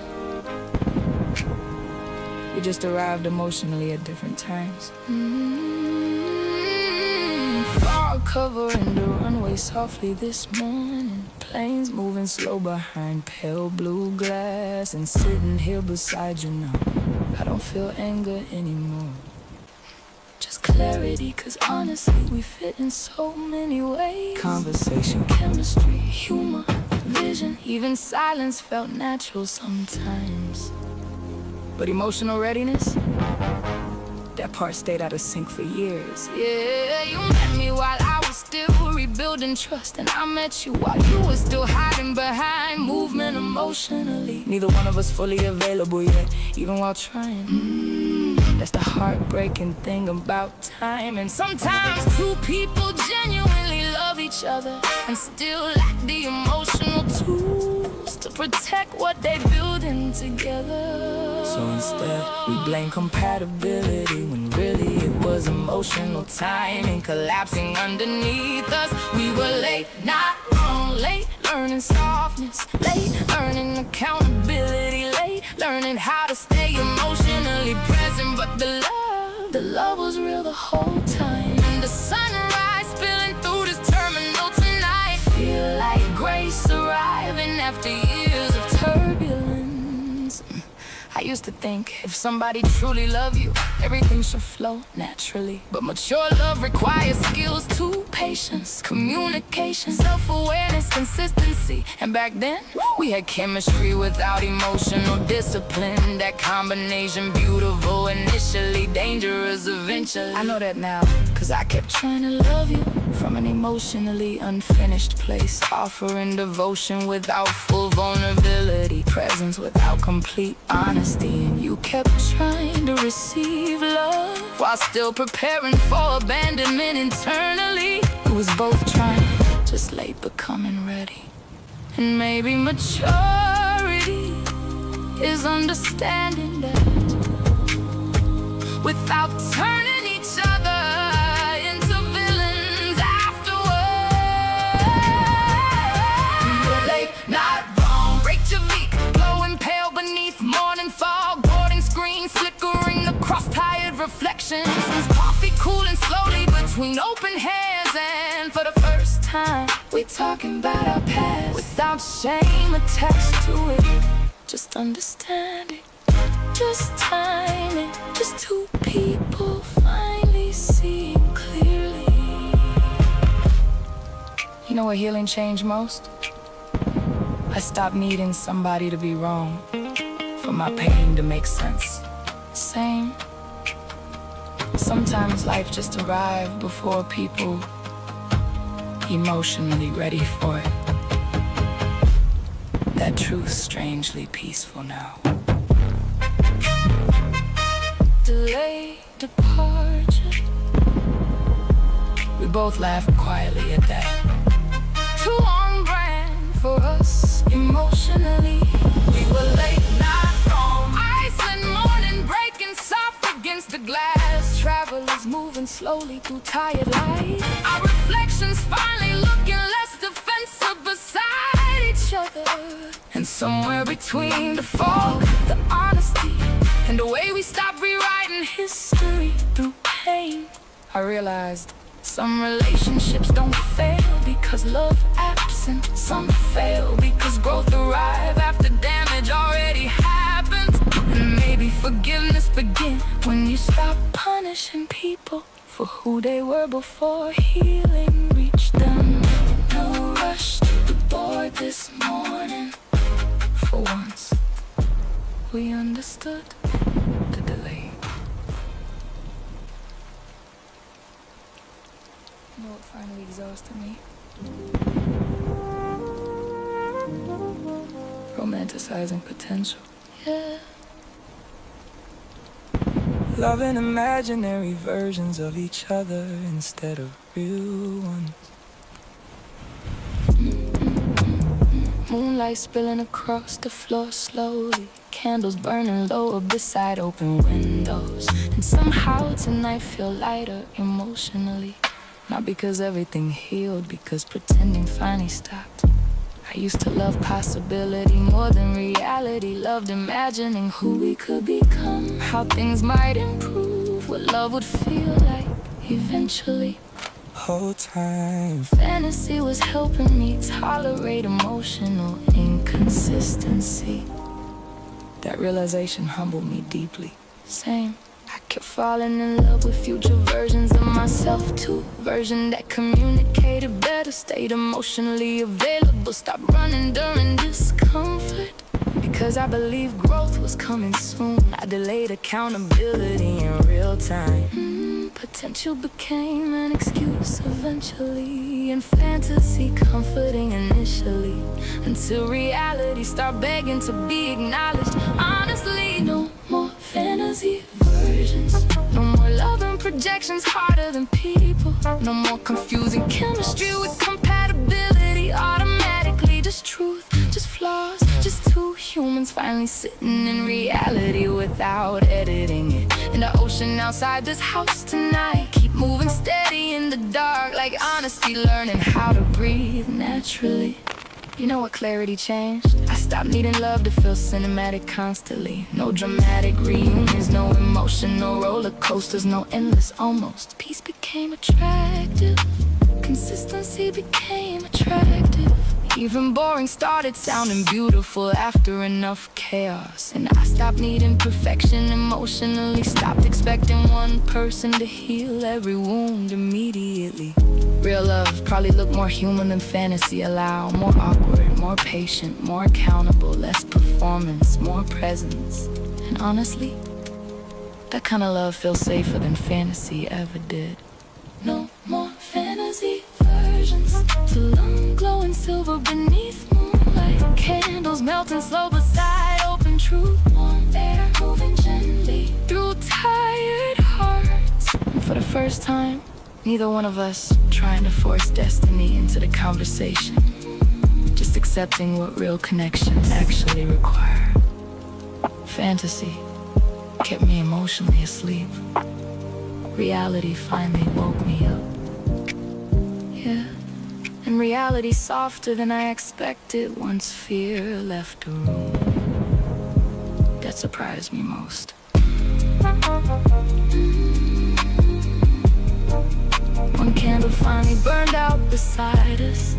we just arrived emotionally at different times. Fog covering the runway softly this morning. Planes moving slow behind pale blue glass. And sitting here beside you now, I don't feel anger anymore. Just clarity, cause honestly we fit in so many ways. Conversation, Chemistry, humor, vision. Even silence felt natural sometimes. But emotional readiness, that part stayed out of sync for years. Yeah, you met me while I was still rebuilding. building trust. And I met you while you were still hiding behind movement emotionally. Neither one of us fully available yet, even while trying. That's the heartbreaking thing about time. And sometimes two people genuinely love each other and still lack the emotional tools to protect what they building together. So instead, we blame compatibility when really it was emotional timing collapsing underneath us. We were late, not wrong, late learning softness, late learning accountability, late learning how to stay emotionally present. But the love was real the whole time. And the sunrise spilling through this terminal tonight, feel like grace arriving after years of turbulence. I used to think if somebody truly loves you, everything should flow naturally. But mature love requires skills too: patience, communication, self-awareness, consistency. And back then, we had chemistry without emotional discipline. That combination, beautiful initially, dangerous eventually. I know that now, cause I kept trying to love you from an emotionally unfinished place, offering devotion without full vulnerability, presence without complete honesty. And you kept trying to receive love while still preparing for abandonment internally. We was both trying, just late becoming ready. And maybe maturity is understanding that without turning each other into villains afterwards. We were late, not wrong. Reykjavik, glowing pale beneath morning fog, boarding screens flickering across tired reflections. Coffee cooling slowly between open hands, and for the first time, we talking about our past without shame attached to it. Just understanding, just timing, just two people finally seeing clearly. You know what healing changed most? I stopped needing somebody to be wrong for my pain to make sense. Same. Sometimes life just arrived before people emotionally ready for it. That truth's strangely peaceful now. Delayed departure. We both laughed quietly at that. Too on brand for us emotionally. We were late, not wrong. Iceland morning breaking soft against the glass. Travelers moving slowly through tired light. Our reflections finally looking less defensive beside each other. And somewhere between the fog, the honesty, and the way we stopped rewriting history through pain, I realized some relationships don't fail because love absent. Some fail because growth arrives after damage already happened. And maybe forgiveness begins when you stop punishing people for who they were before healing reached them. No rush to the board this morning. For once, we understood the delay. You know what finally exhausted me? Romanticizing potential. Yeah. Loving imaginary versions of each other instead of real ones. Moonlight spilling across the floor slowly, candles burning lower beside open windows. And somehow tonight feel lighter emotionally. Not because everything healed, because pretending finally stopped. I used to love possibility more than reality. Loved imagining who we could become, how things might improve, what love would feel like eventually. Whole time fantasy was helping me tolerate emotional inconsistency. That realization humbled me deeply. Same. I kept falling in love with future versions of myself too. Version that communicated better, stayed emotionally available, stopped running during discomfort. Because I believed growth was coming soon, I delayed accountability in real time. Potential became an excuse eventually, and fantasy comforting initially, until reality start begging to be acknowledged. Honestly, no more fantasy versions, no more love and projections harder than people, no more confusing chemistry with compatibility automatically. Just truth, just flaws, just two humans finally sitting in reality without editing it. In the ocean outside this house tonight, keep moving steady in the dark, like honesty, learning how to breathe naturally. You know what clarity changed? I stopped needing love to feel cinematic constantly. No dramatic reunions, no emotional roller coasters, no endless almost. Peace became attractive, consistency became attractive. Even boring started sounding beautiful after enough chaos. And I stopped needing perfection emotionally, stopped expecting one person to heal every wound immediately. Real love probably looked more human than fantasy allowed. More awkward, more patient, more accountable, less performance, more presence. And honestly, that kind of love feels safer than fantasy ever did. No more fantasy versions, too long glowing silver beneath moonlight. Candles melting slow beside open truth. Warm air moving gently through tired hearts. And for the first time, neither one of us trying to force destiny into the conversation, just accepting what real connections actually require. Fantasy kept me emotionally asleep. Reality finally woke me up. Yeah, and reality softer than I expected once fear left the room. That surprised me most. One candle finally burned out beside us.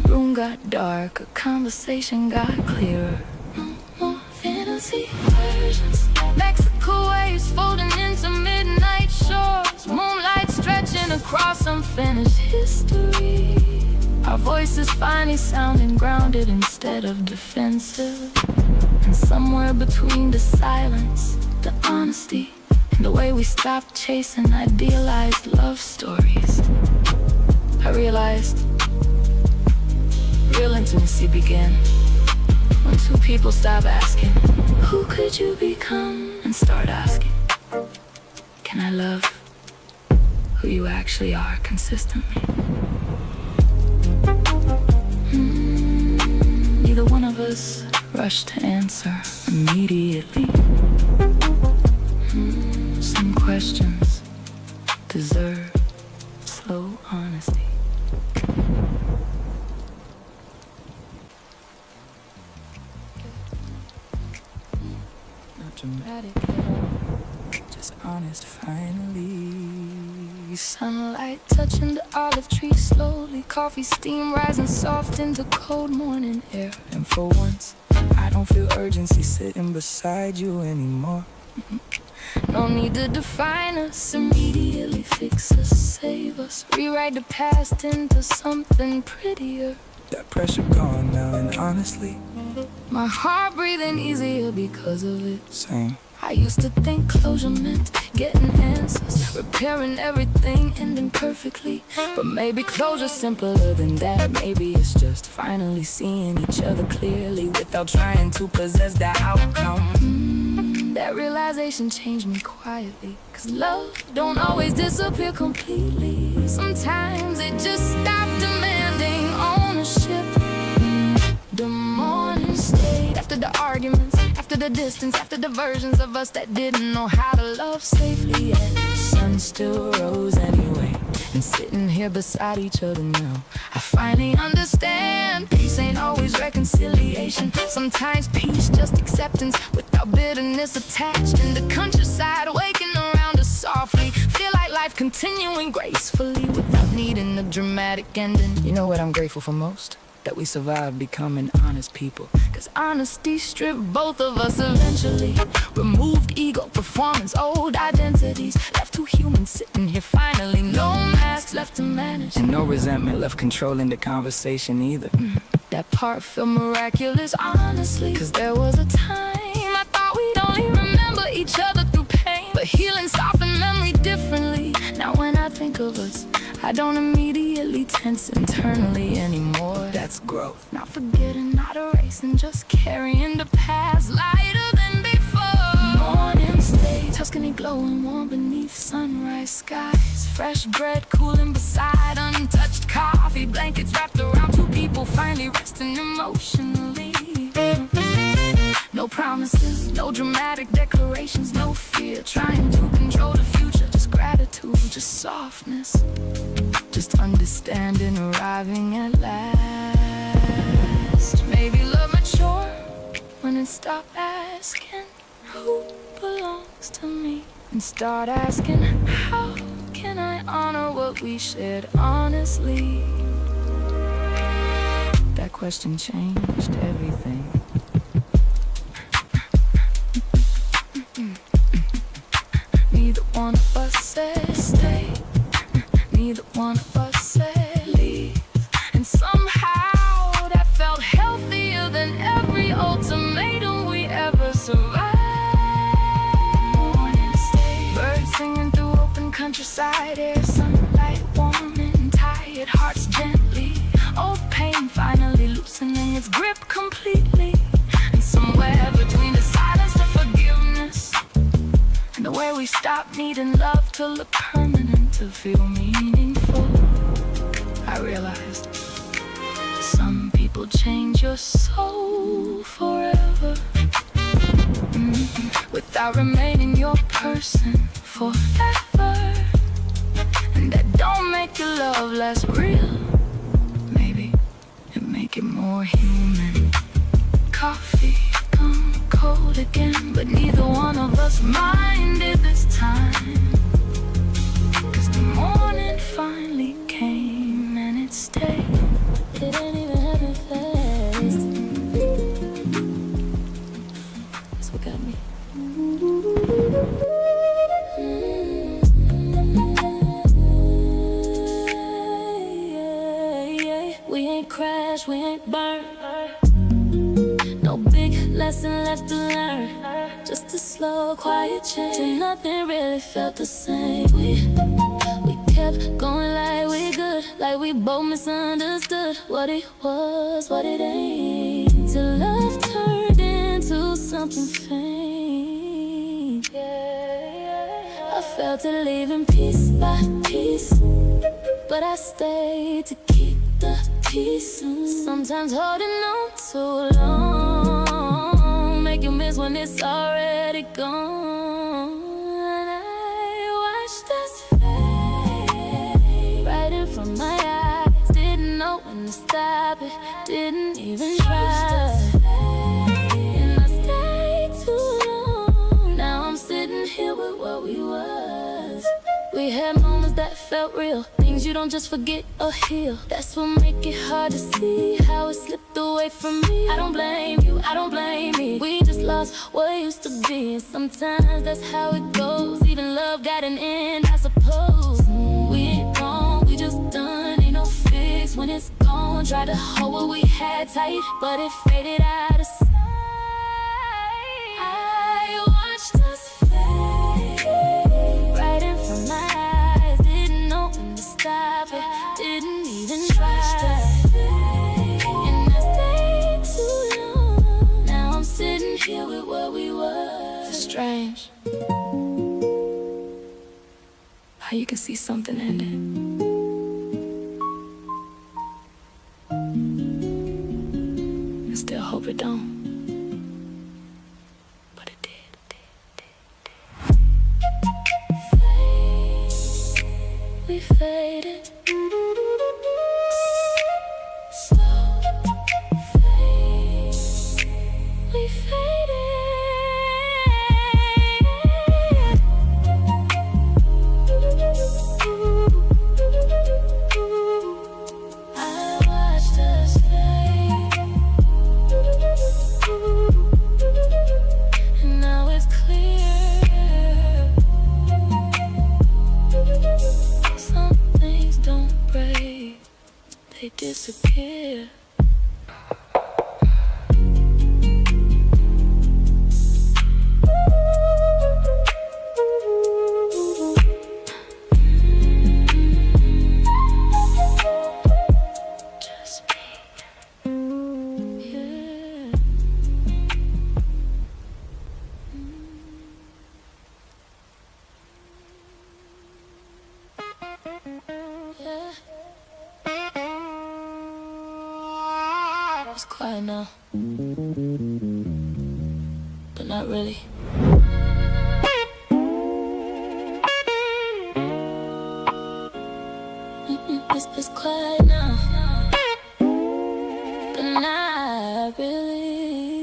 Room got dark, a conversation got clearer. No more fantasy versions, Mexico waves folding into midnight shores, moonlight stretching across unfinished history. Our voices finally sounding grounded instead of defensive. And somewhere between the silence, the honesty, and the way we stopped chasing idealized love stories, I realized real intimacy began when two people stop asking, who could you become? And start asking, can I love who you actually are consistently? Neither one of us rushed to answer immediately. Some questions deserve slow honesty. Not dramatic at all, just honest finally. Sunlight touching the olive tree slowly, coffee steam rising soft into cold morning air. And for once, I don't feel urgency sitting beside you anymore. No need to define us, immediately fix us, save us, rewrite the past into something prettier. That pressure gone now, and honestly, my heart breathing easier because of it. Same. I used to think closure meant getting answers, repairing everything, ending perfectly. But maybe closure's simpler than that. Maybe it's just finally seeing each other clearly without trying to possess the outcome. That realization changed me quietly, 'cause love don't always disappear completely. Sometimes it just stopped demanding ownership. The morning stayed after the arguments, after the distance, after the versions of us that didn't know how to love safely. And the sun still rose anyway, and sitting here beside each other now, I finally understand peace ain't always reconciliation. Sometimes peace just acceptance without bitterness attached. In the countryside waking around us softly, feel like life continuing gracefully without needing a dramatic ending. You know what I'm grateful for most? That we survived becoming honest people. 'Cause honesty stripped both of us eventually, removed ego, performance, old identities, left two humans sitting here finally. No masks left to manage, and no resentment left controlling the conversation either. That part felt miraculous, honestly, 'cause there was a time I thought we'd only remember each other through pain, but healing of us. I don't immediately tense internally anymore. That's growth. Not forgetting, not erasing, just carrying the past lighter than before. Morning state, Tuscany glowing warm beneath sunrise skies. Fresh bread cooling beside untouched coffee. Blankets wrapped around two people finally resting emotionally. No promises, no dramatic declarations, no fear trying to control the future. Just gratitude, just softness, just understanding, arriving at last. Maybe love mature when it stop asking who belongs to me, and start asking how can I honor what we shared honestly. That question changed everything. Neither one of us said stay, neither one of us said leave. And somehow that felt healthier than every ultimatum we ever survived. Morning stage, birds singing through open countryside air, sunlight warming tired hearts gently. Old pain finally loosening its grip completely. And somewhere between the silence to forgiveness, and the way we stop needing love to look permanent, to feel meaningful, I realized some people change your soul forever, without remaining your person forever. And that don't make your love less real. Maybe it make it more human. Coffee gone cold again, but neither one of us minded this time. 'Cause the morning finally came and it stayed. It ain't even happen fast. That's what got me. We ain't crashed, we ain't burned. No big lesson left to learn. Just a slow, quiet change till nothing really felt the same. We kept going like we good, like we both misunderstood what it was, what it ain't. Till love turned into something faint. I felt it leaving piece by piece, but I stayed to keep the peace. Sometimes holding on too long make you miss when it's already gone. And I watched us fade right in front of my eyes. Didn't know when to stop it, didn't even try. And I stayed too long. Now I'm sitting here with what we was. We had moments that felt real, things you don't just forget or heal. That's what make it hard to see how it slipped away from me. I don't blame you, I don't blame me. We just lost what used to be, and sometimes that's how it goes. Even love got an end, I suppose. We ain't wrong, we just done. Ain't no fix when it's gone. Try to hold what we had tight, but it faded out of sight. I watched us fade right in front of my eyes. Didn't know when to stop it, didn't even try. And I stayed too long. Now I'm sitting here with what we were. It's strange how you can see something ending and still hope it don't. But it did. We faded. Slow fade. We faded. I watched us fade, and now it's clear. Some things don't break, they disappear. It's quiet now, but not really. It's quiet now, but not really.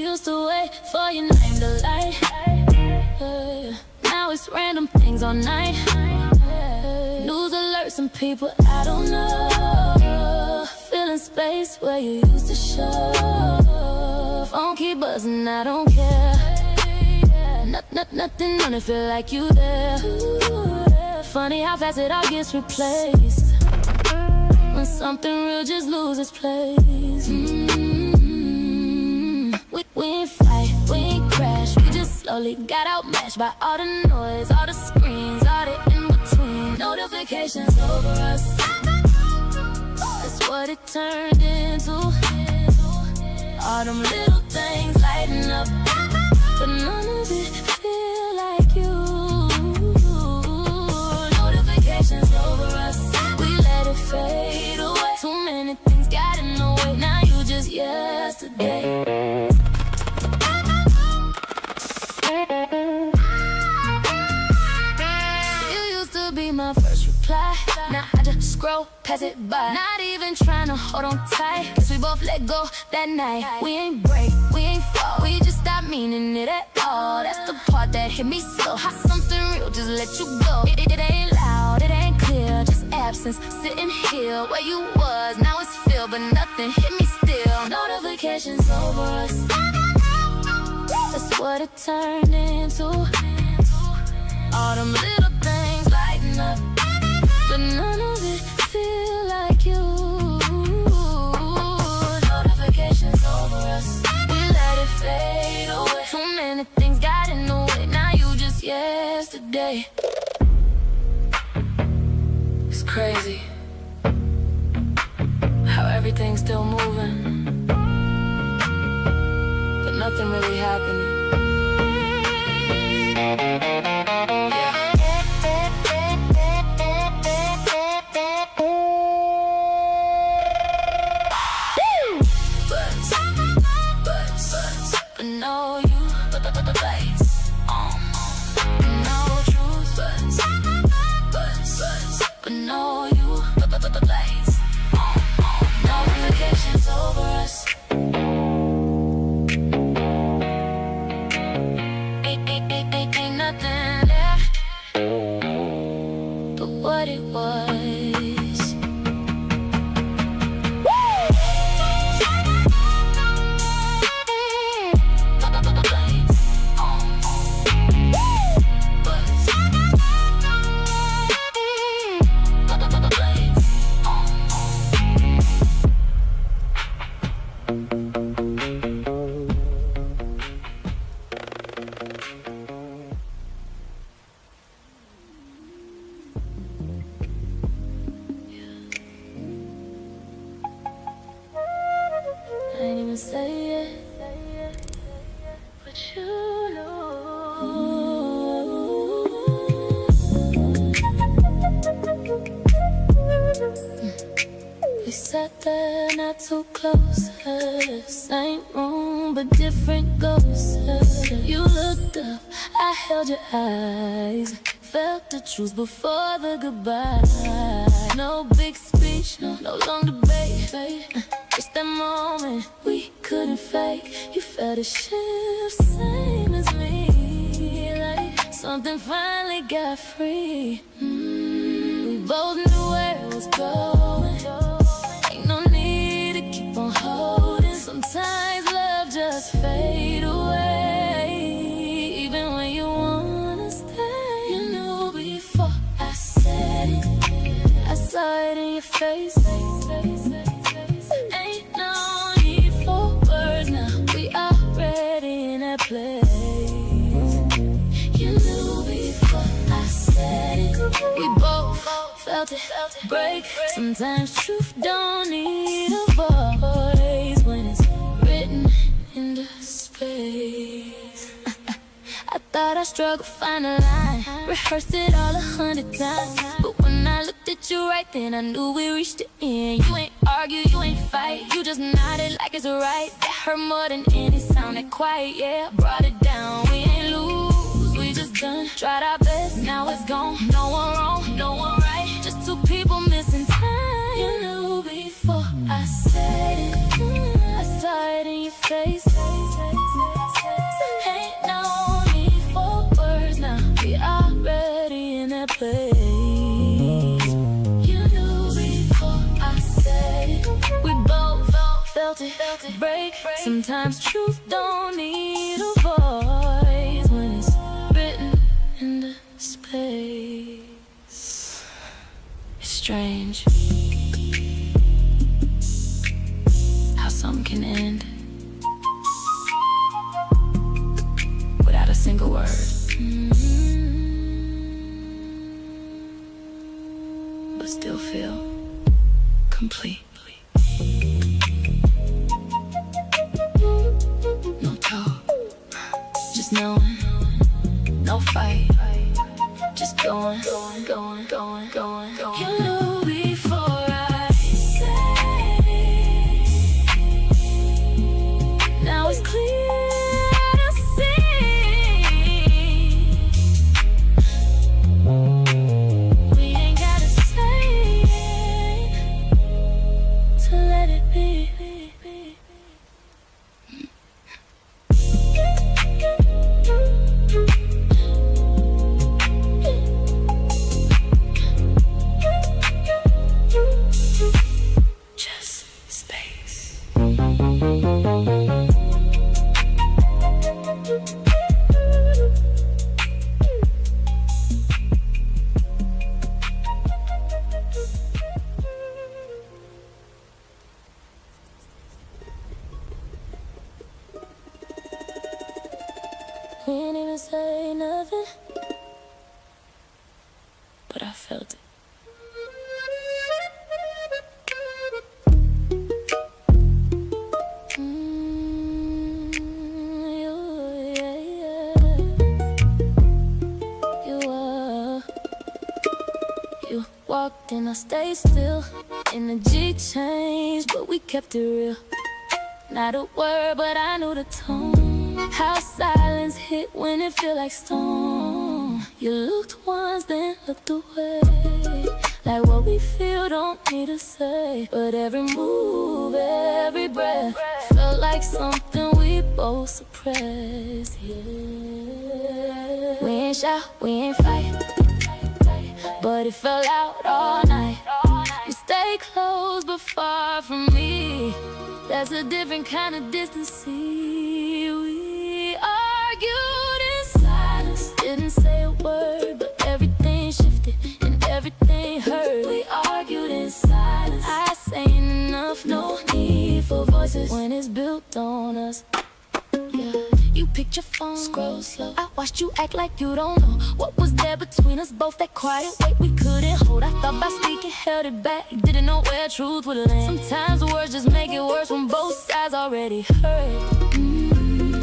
Used to wait for your name to light. Now it's random things all night. News alerts and people I don't know. Filling space where you used to show. Phone keep buzzing, I don't care. Nothing on it, feel like you there. Funny how fast it all gets replaced when something real just loses place. We ain't fight, we ain't crash. We just slowly got outmatched by all the noise, all the screens, all the in-between. Notifications over us, that's what it turned into. All them little things lighting up, but none of it feel like you. Notifications over us, we let it fade away. Too many things got in the way, now you just yesterday. You used to be my first reply, now I just scroll past it by. Not even trying to hold on tight, cause we both let go that night. We ain't break, we ain't fall, we just stopped meaning it at all. That's the part that hit me slow. How something real just let you go. It ain't loud, it ain't clear, just absence sitting here where you was. Now it's filled, but nothing hit me still. Notifications over us, that's what it turned into. All them little things lighting up, but none of it feel like you. Notifications over us, we let it fade away. Too many things got in the way, now you just yesterday. It's crazy how everything's still moving, but nothing really happening. But no you, lights on. No truth, but no you, lights on. Notifications over us. Ain't nothing left but what it was. I ain't even say it, but you know. We sat there not too close, same room but different ghosts. You looked up, I held your eyes, felt the truth before the goodbye. No big speech, no long debate. Just that moment we couldn't fake. You felt a shift, same as me, like something finally got free. We both knew where it was going. Ain't no need to keep on holding. Sometimes love just fade away. Even when you wanna stay, you knew before I said it. I saw it in your face. Ain't no need for words now, we already in that place. You knew before I said it. We both felt it break. Sometimes truth don't need a voice when it's written into space. I thought I struggled, find a line. Rehearsed it all 100 times. But when I looked at you right then, I knew we reached the end. You ain't argue, you ain't fight. You just nodded like it's right. That hurt more than any sound that quiet, yeah. Brought it down, we ain't lose. We just done, tried our best, now it's gone. No one wrong, no one right. Just two people missing time. You knew before I said it. I saw it in your face. Ain't no need for words now. We already in that place. You knew before I said it. We both felt it break. Sometimes truth don't need a voice when it's written in the space. It's strange how something can end without a single word. But still feel complete. No talk, just knowing. No fight, just going. You knew before I said it. Now it's clear to see. We ain't gotta say it to let it be. Just space. We ain't even say nothing, but I felt it. You walked and I stayed still. Energy changed, but we kept it real. Not a word, but I knew the tone. How silence hit when it feel like stone. You looked once, then looked away. Like what we feel don't need to say. But every move, every breath felt like something we both suppressed, yeah. We ain't shout, we ain't fight, but it fell out all night. You stay close but far from me. There's a different kind of distance. See, we argued in silence. Didn't say a word, but everything shifted and everything hurt. We argued in silence. I say ain't enough, no need for voices when it's built on us. Yeah. You picked your phone, scroll slow. I watched you act like you don't know what was there between us both. That quiet weight we couldn't hold. I thought by speaking held it back. Didn't know where truth would land. Sometimes words just make it worse when both sides already hurt.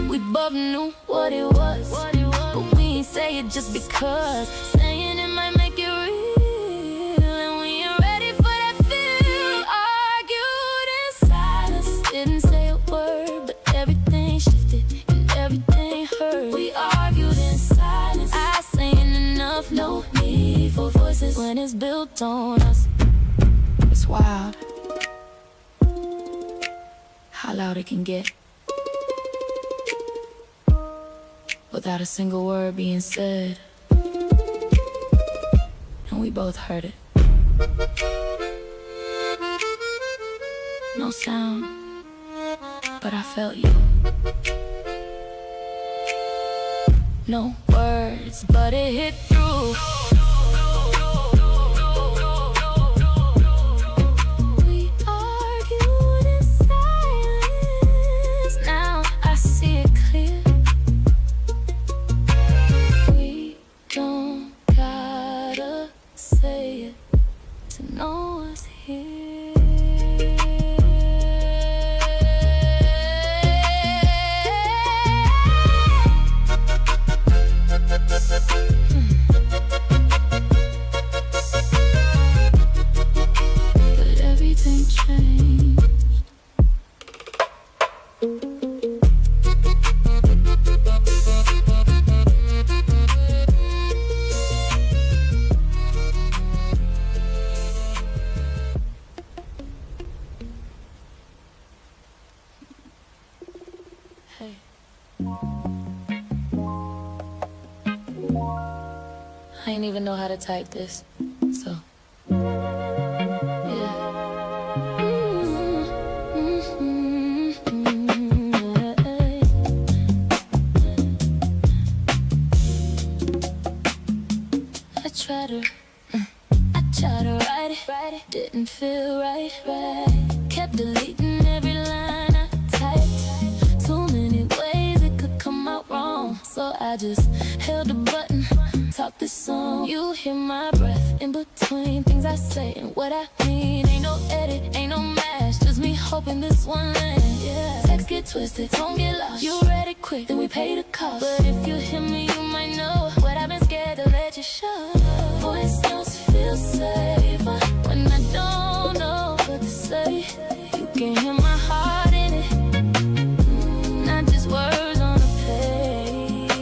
We both knew what it was, but we ain't say it just because. Saying it might make it real, and we ain't ready for that feel. Argued in silence. Didn't say a word, but everything shifted. Everything hurt. We argued in silence. I say ain't enough, no need for voices when it's built on us. It's wild how loud it can get without a single word being said. And we both heard it. No sound, but I felt you. No words, but it hit through. We argued in silence. Now I see it clear. We don't gotta say it to know us here. I ain't even know how to type this, so yeah. I tried to write it, didn't feel right. Kept deleting every line I typed. Too many ways it could come out wrong, so I just held the button, talked this song. You hear my breath in between things I say and what I mean. Ain't no edit, ain't no match, just me hoping this one lands. Yeah. Text get twisted, don't get lost. You read it quick, then we pay the cost. But if you hear me, you might know what I've been scared to let you show. Voice notes feel safer when I don't know what to say. You can hear my heart in it, not just words on a page.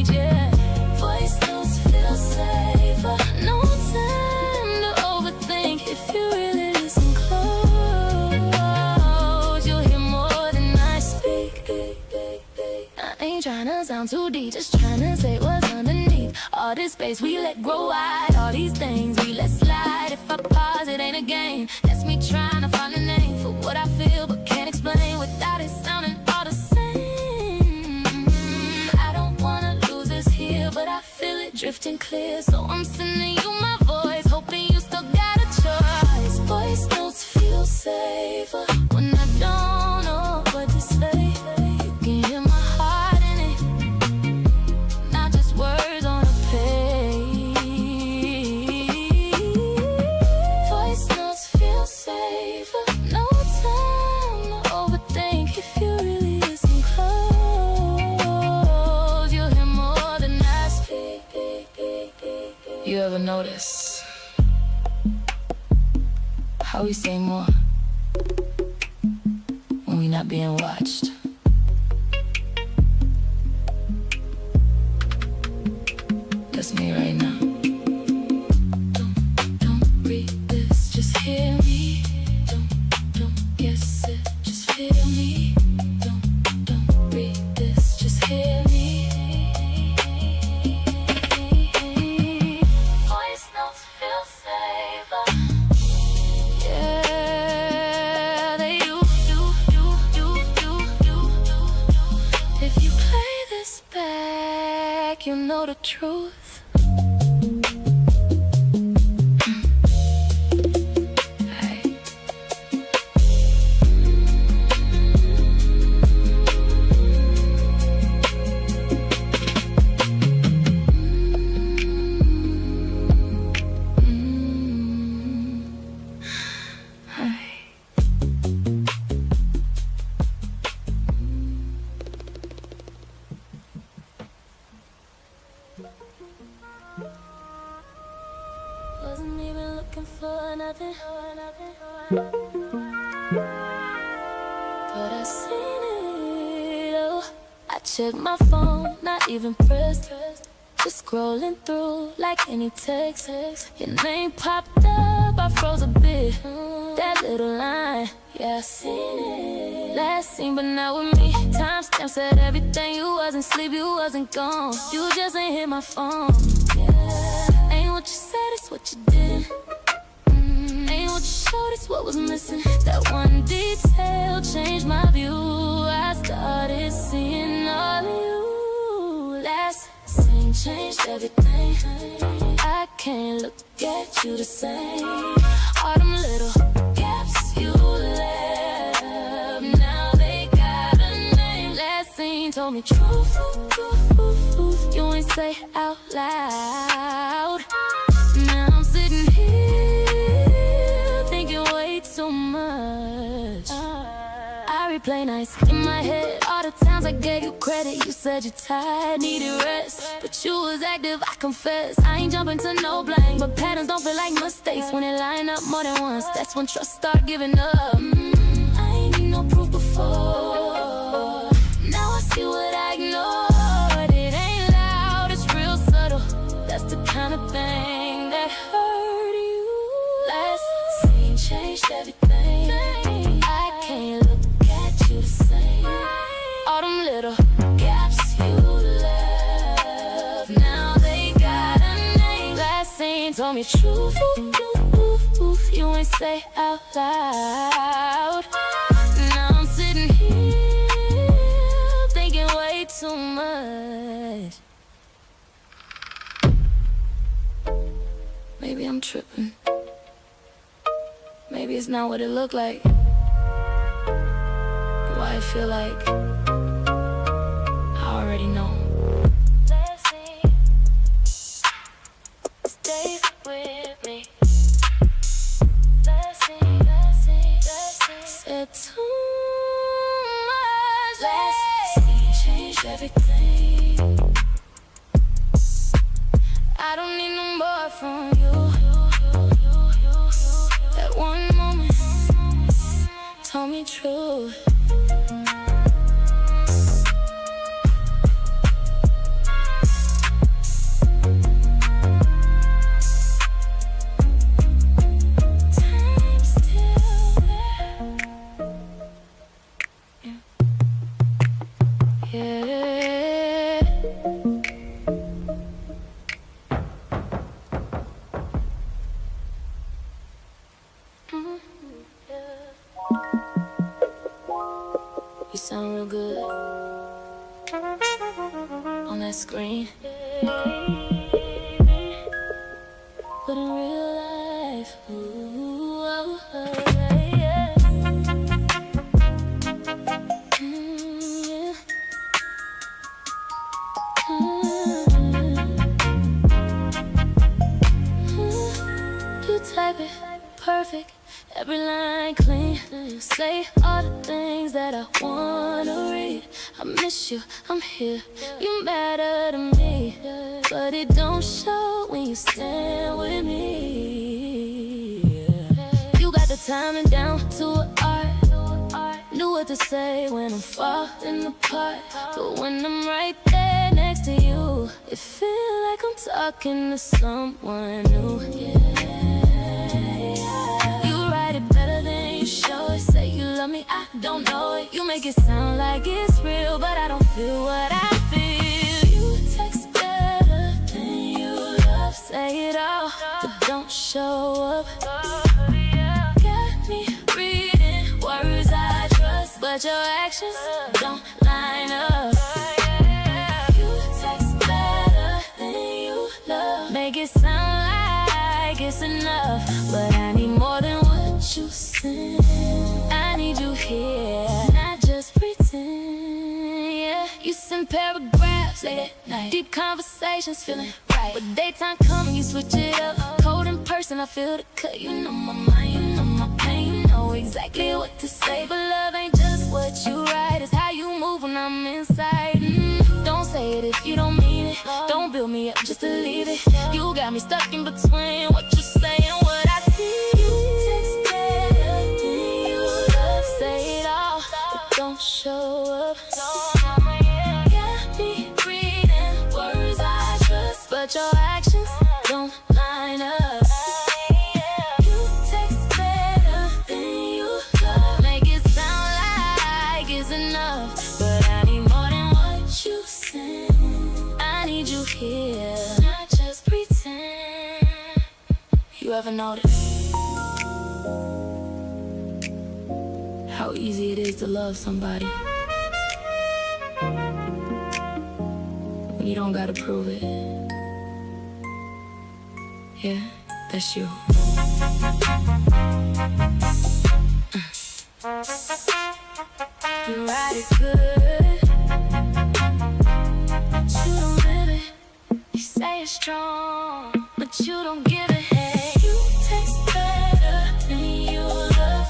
Yeah. Voice notes feel safer. No time to overthink if you really listen close. You'll hear more than I speak. I ain't tryna sound too deep, just tryna say what's underneath. All this space we let grow wide, all these things we let slide. If I pause, it ain't a game. That's me trying to find a name for what I feel but can't explain without it sounding all the same. I don't wanna lose this here, but I feel it drifting clear. So I'm sending you my voice, hoping you still got a choice. Voice notes feel safer when I don't know what to say. You can hear my heart in it, not just words on a page. Voice notes feel safer. No time to overthink if you really listen close. You'll hear more than I speak. You ever notice how we say more when we not being watched? That's me right now. Don't read this, just hear me. Don't guess it, just feel me. Don't read this, just hear me. Voice notes feel safer. Yeah, they do. If you play this back, you know the truth. Wasn't even looking for nothing, but I seen it. Oh, I checked my phone, not even pressed, just scrolling through like any text. Your name popped up, I froze a bit. That little line, yeah, I seen it. Last seen, but not with me. Timestamp said everything. You wasn't sleep, you wasn't gone. You just ain't hit my phone. Yeah. Ain't what you said, it's what you did. Ain't what you showed, it's what was missing. That one detail changed my view. I started seeing all of you. Last scene changed everything. I can't look at you the same. All them little gaps you left, now they got a name. Last scene told me truth, you ain't say out loud. Now I'm sitting here thinking way too much. I replay nights in my head, all the times I gave you credit. You said you're tired, needed rest, but you was active, I confess. I ain't jumping to no blame, but patterns don't feel like mistakes when they line up more than once. That's when trust start giving up. I ain't need no proof before. Now I see what I ignored. It ain't loud, it's real subtle. That's the kind of thing that hurt you. Last scene changed everything. I can't look at you the same. All them little gaps you left, told me truth, you ain't say out loud. Now I'm sitting here thinking way too much. Maybe I'm tripping. Maybe it's not what it looked like. But why I feel like I already know. Let's see. Stay with me. Let's see, let's see, let's see. Said too much. Let's see, changed everything. I don't need no more from you. That one moment told me true. Time still there. Yeah. You sound real good on that screen, but in real life, ooh, oh, yeah. Yeah. You type it perfect, every line clean. You say all the things that I wanna read. I miss you, I'm here, you matter to me, but it don't show when you stand with me. You got the timing down to an art. Knew what to say when I'm falling apart, but when I'm right there next to you, it feel like I'm talking to someone new. You write it better than you show it. Say you love me, I don't know it. You make it sound like it's real, but I don't feel what I feel. You text better than you love. Say it all, but don't show up. Got me reading words I trust, but your actions don't line up. You text better than you love. Make it sound like it's enough, but I need more than what you send. I need you here, not just pretend. Yeah, you send paragraphs late at night, deep conversations feeling right, but daytime coming, you switch it up. Cold in person, I feel the cut. You know my mind, you know my pain, you know exactly what to say. But love ain't just what you write, it's how you move when I'm inside. Don't say it if you don't mean it. Don't build me up just to leave it. You got me stuck in between what you say and what I see. You text better than you love. Say it all, but don't show up. Got me reading words I trust, but your actions don't line up. You text better than you love. Make it sound like it's enough, but I need more than what you send. I need you here, not just pretend. You ever notice how easy it is to love somebody when you don't gotta prove it? Yeah, that's you. You write it good, but you don't live it. You say it's strong, but you don't give it. Hey, you taste better than you love.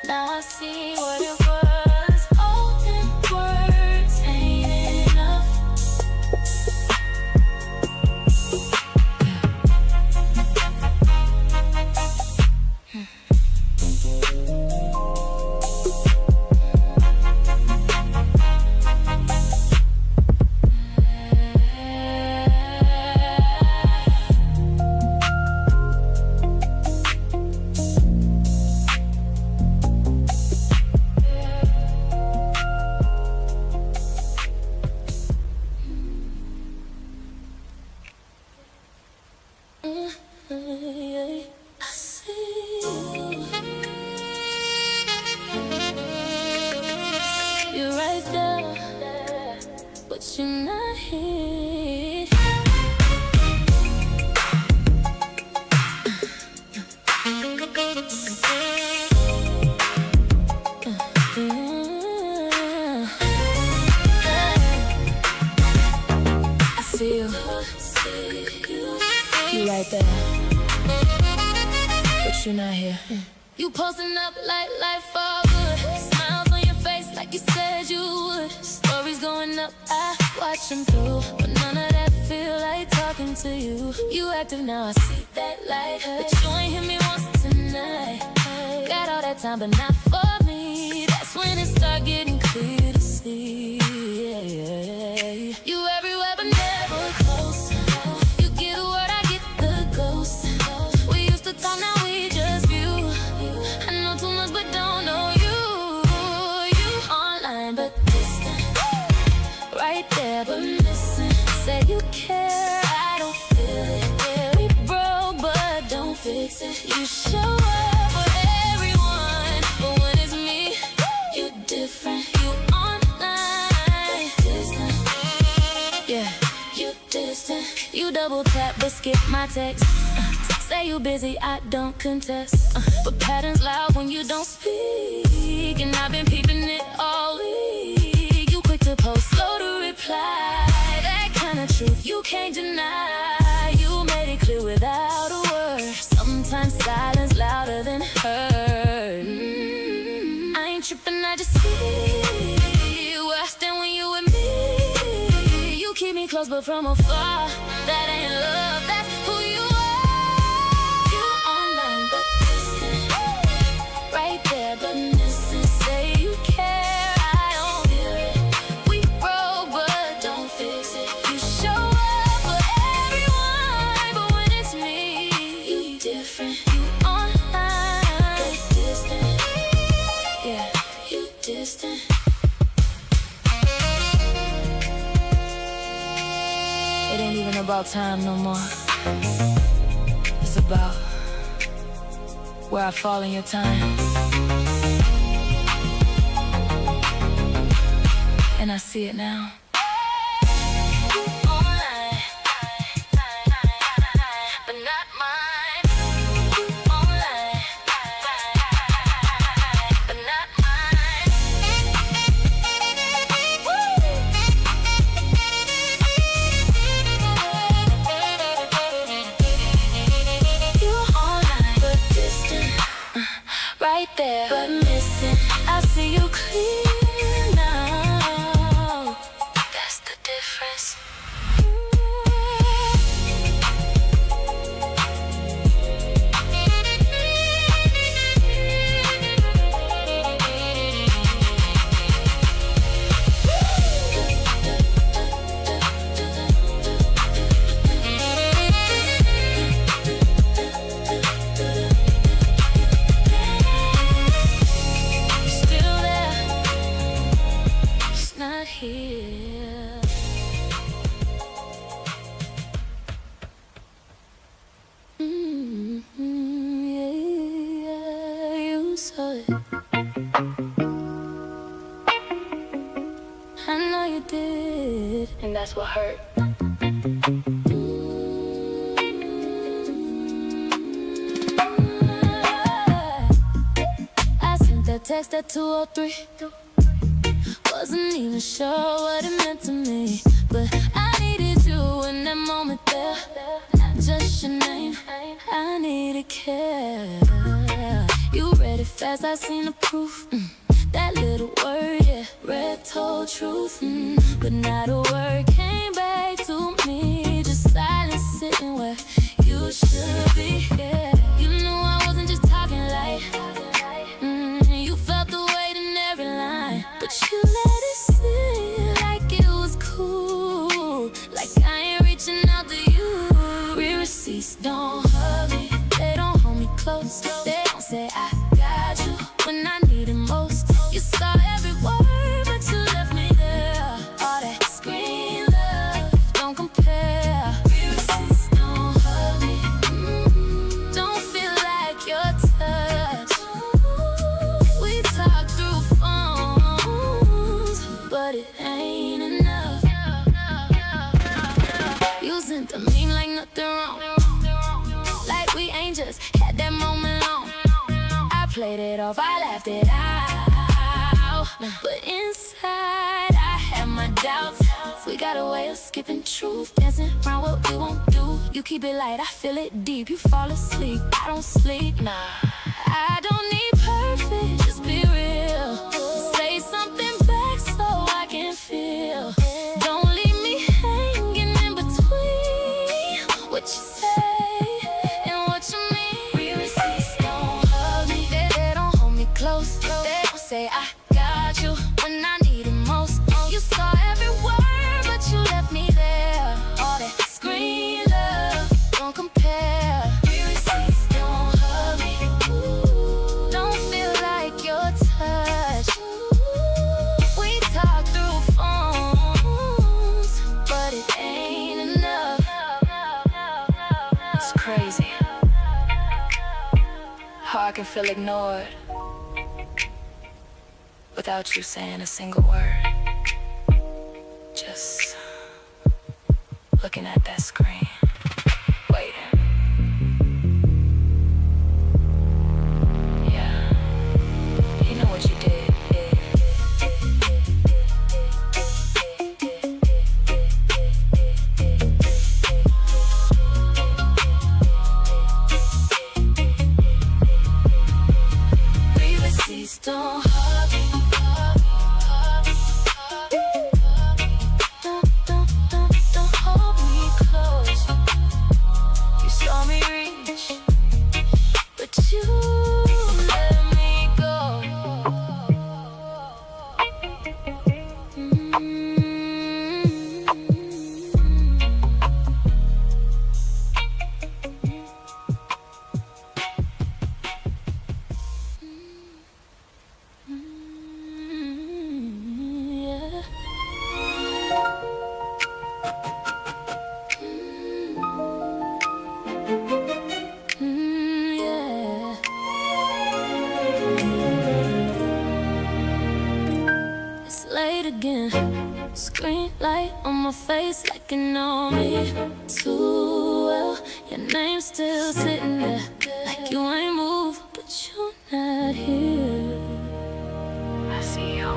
Now I see what it was. All them words ain't enough. hit. I see you. You right there, but you're not here. You posting up like life forward. Smiles on your face like you said you would. Stories going up, I watch them through, but none of that feel like talking to you. You active now, I see that light, but you ain't hit me once tonight. Got all that time, but not for me. That's when it start getting clear to see. You everywhere, but never close. You get a word, I get the ghost. We used to talk, now we just view. I know too much, but don't know you. You online, but distant. Right there, but missing. Said you care, I don't feel it. Yeah, we broke, but don't fix it. You show up for everyone, but when it's me, you different. You online, but distant. Yeah, you distant. You double tap, but skip my text. Say you busy, I don't contest. But patterns loud when you don't speak, and I've been peeping it all week. You quick to post, slow to reply. That kind of truth you can't deny. You made it clear without a word. Sometimes silence louder than hurt. I ain't tripping, I just see where I stand when you with me. You keep me close, but from afar. That ain't love, that's who you are. You online, but distant. Right there, but missing. Say you care, I don't feel it. We broke, but don't fix it. You show up for everyone, but when it's me, you different. You online, but distant. Yeah, you distant. It ain't even about time no more. It's about where I fall in your time. And I see it now. Online, but not mine. Online, but not mine. You online, but distant. Right there, but missing. I see you clear now. That's the difference. Still there, it's not here. Yeah, you saw it. I know you did, and that's what hurt. I sent that text at 2:03. Wasn't even sure what it meant to me, but I needed you in that moment there. Not just your name, I needed care. You read it fast, I seen the proof. That little word, yeah, read told truth. But not a word came back to me. Just silence sitting where you should be. Yeah, you knew I wasn't just talking like. You felt the weight in every line, but you let it sit like it was cool. Like I ain't reaching out to you. Real receipts don't hug me, they don't hold me close. They don't say I got you when I need it most. You saw every word, but you left me there. All that screen love don't compare. Real receipts don't hug me, don't feel like your touch. We talk through phones, but it ain't enough. played it off, I laughed it out. But inside I had my doubts. We got a way of skipping truth, dancing around what we won't do. You keep it light, I feel it deep. You fall asleep, I don't sleep, nah. I don't need perfect, just be real. Say something back so I can feel. Don't leave me hanging in between what you say and what you mean. Real receipts don't hug me, they don't hold me close. They don't say I got you when I need it most. You saw every word, but you left me there. All that screen love, don't compare. Real receipts don't hug me, don't feel like your touch. We talk through phones, but it ain't enough. It's crazy how I can feel ignored without you saying a single word. Just looking at that screen, waiting. Yeah, you know what you did. Real receipts don't hug me. Don't hold me close. You saw me reach, but you let me go. Yeah. Yeah. It's late again. Screen light on my face like you know me too well. Your name's still sitting there, like you ain't moved, but you're not here. I see you.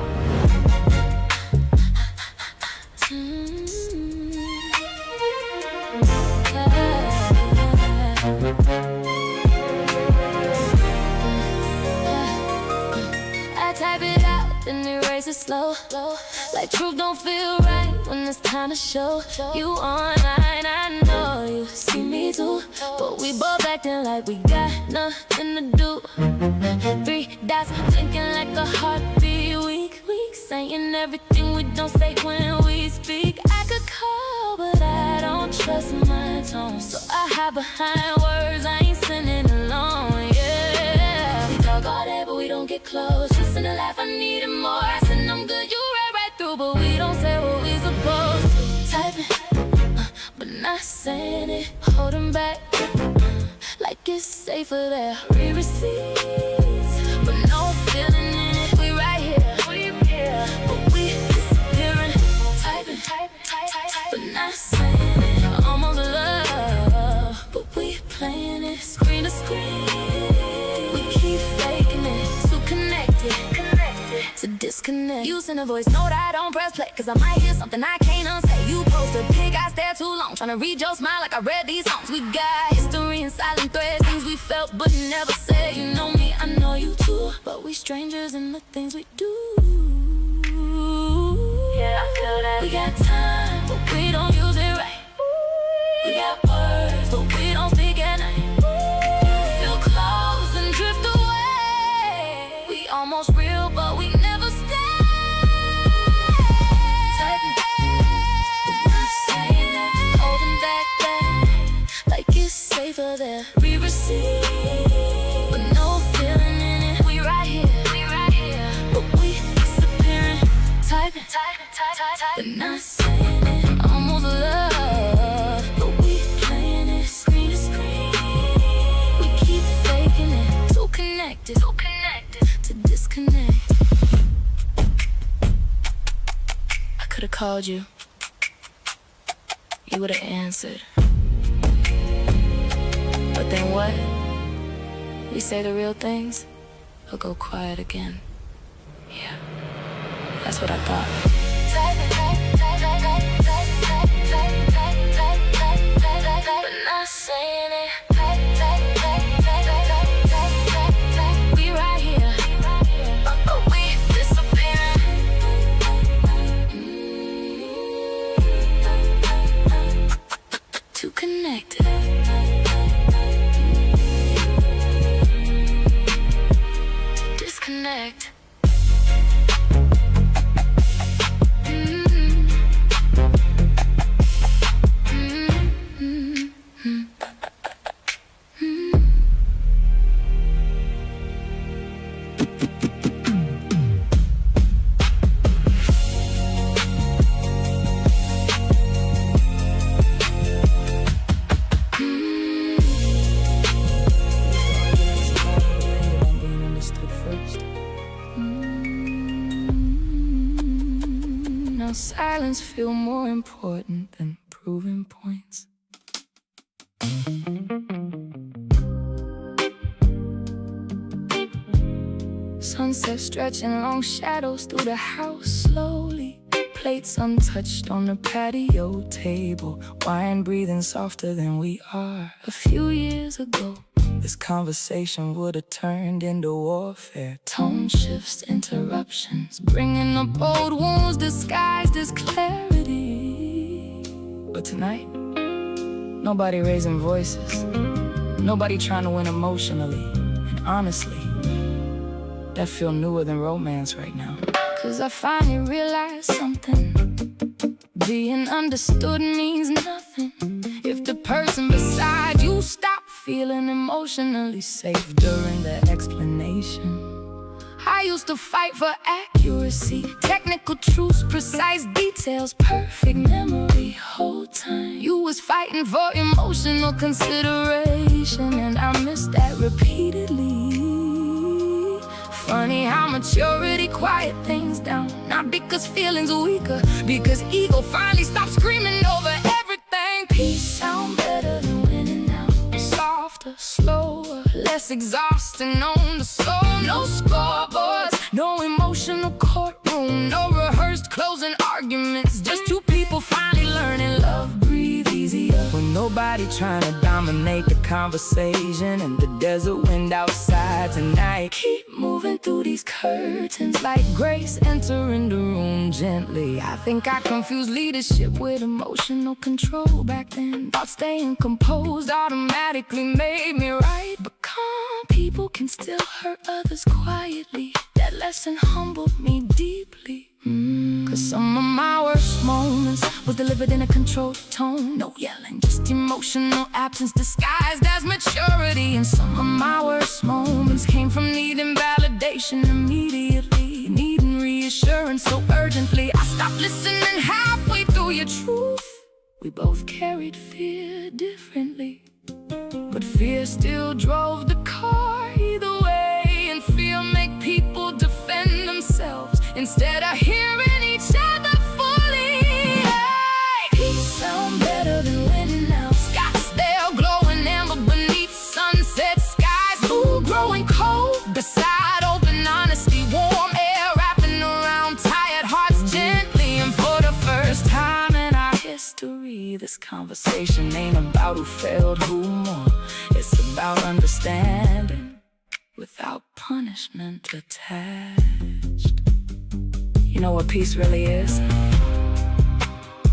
I type it out, then erase it slow. Like truth don't feel right when it's time to show. You online, I know you see me too, but we both acting like we got nothing to do. 3 dots blinking like a heartbeat. Weak, saying everything we don't say when we speak. I could call, but I don't trust my tone, so I hide behind words I ain't sending alone. Yeah, we talk all day, but we don't get close. Listen to laugh, I needed more. I said I'm good, you right through, but we don't say what we supposed to. Typing, but not saying it, holding back, like it's safer there. Real receipts, but no feeling in it. We right here, but we disappearing. Typing, but not saying it. Almost love, but we playing it. Screen to screen, we keep faking it. Too connected to disconnect. Using a voice note, I don't press play, cause I might hear something I can't unsay. You post a pic, I stare too long, tryna read your smile like I read these songs. We got history and silent threads, things we felt but never said. You know me, I know you too, but we strangers in the things we do. Yeah, I feel that. We got time, but we don't use it right. We got words, but we don't speak at night. Feel close and drift away. We almost real, but we never stay. Typing, but not saying that. Holding back, like it's safer there. We receive, but no feeling in it. We right here, but we disappearing. Typing, but not saying it. Almost love, but we playing it. Screen to screen, we keep faking it. Too connected to disconnect. I could've called you. You would've answered. But then what? We say the real things, or go quiet again. Yeah, that's what I thought. But not saying it. We right here, but we disappearing. Too connected. To disconnect. Now silence feel more important than proving points. Sunset stretching long shadows through the house slowly. Plates untouched on the patio table. Wine breathing softer than we are. A few years ago, this conversation would have turned into warfare. Tone shifts, interruptions, bringing up old wounds disguised as clarity. But tonight, nobody raising voices, nobody trying to win emotionally. And honestly, that feel newer than romance right now. Cause I finally realized something. Being understood means nothing if the person beside you stop feeling emotionally safe during the explanation. I used to fight for accuracy, technical truths, precise details, perfect memory. Whole time you was fighting for emotional consideration, and I missed that repeatedly. Funny how maturity quiet things down. Not because feelings are weaker, because ego finally stopped screaming over everything. Peace sound better than winning now. Softer, slower, less exhausting on the soul. No scoreboards, no emotional courtroom, no rehearsed closing arguments. Just two people finally learning love breathe easier when nobody trying to dominate the conversation. And the desert wind outside tonight keep moving through these curtains like grace entering the room gently. I think I confused leadership with emotional control back then. Thought staying composed automatically made me right, but calm people can still hurt others quietly. That lesson humbled me deeply. Cause some of my worst moments was delivered in a controlled tone. No yelling, just emotional absence disguised as maturity. And some of my worst moments came from needing validation immediately, needing reassurance so urgently. I stopped listening halfway through your truth. We both carried fear differently, but fear still drove the car either way. And fear make people defend themselves instead of hearing each other fully. Hey, peace sound better than winning now. Scottsdale glowing amber beneath sunset skies. Ooh, growing cold beside open honesty. Warm air wrapping around tired hearts gently. And for the first time in our history, this conversation ain't about who failed, who won. It's about understanding without punishment attached. You know what peace really is?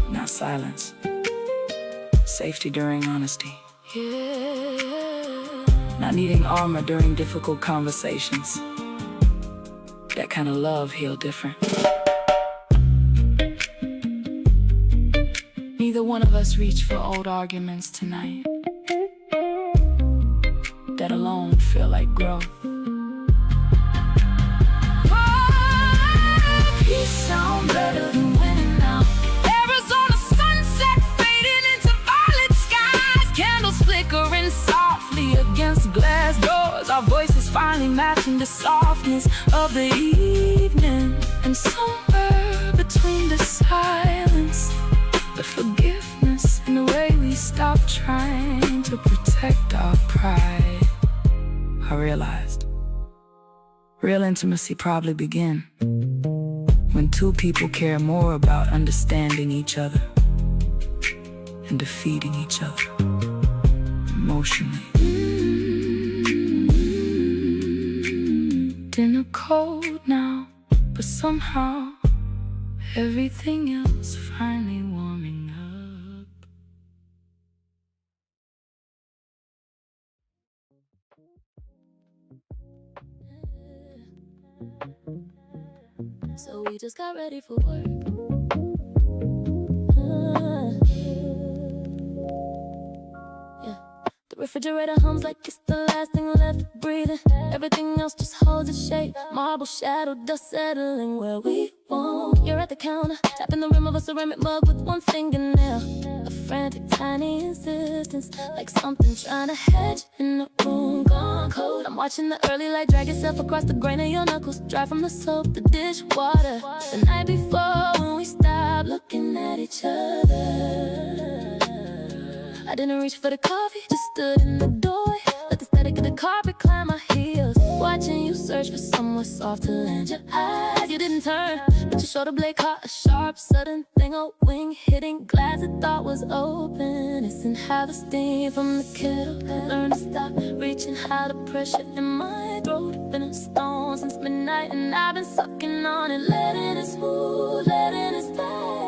Not silence. Safety during honesty. Not needing armor during difficult conversations. That kind of love heal different. Neither one of us reached for old arguments tonight. That alone feel like growth. Peace sound better than winning now. Arizona sunset fading into violet skies. Candles flickering softly against glass doors. Our voices finally matching the softness of the evening. And somewhere between the silence, the forgiveness, and the way we stop trying to protect our pride, I realized Real intimacy probably begin when two people care more about understanding each other and defeating each other emotionally. Dinner cold now, but somehow everything else finally warming up. So we just got ready for work. Yeah. The refrigerator hums like it's the last thing left breathing. Everything else just holds its shape. Marble shadow, dust settling where we won't. You're at the counter, tapping the rim of a ceramic mug with one fingernail. A frantic, tiny insistence, like something trying to hedge in the room gone cold. I'm watching the early light drag itself across the grain of your knuckles, dry from the soap, the dishwater. The night before when we stopped looking at each other, I didn't reach for the coffee, just stood in the doorway. Let the static of the carpet climb my heels, watching you search for somewhere soft to land your eyes. You didn't turn, but your shoulder blade caught a sharp, sudden thing. A wing hitting glass I thought was open. Isn't how the steam from the kettle learn to stop reaching, how the pressure in my throat been a stone since midnight, and I've been sucking on it, letting it smooth, letting it stay.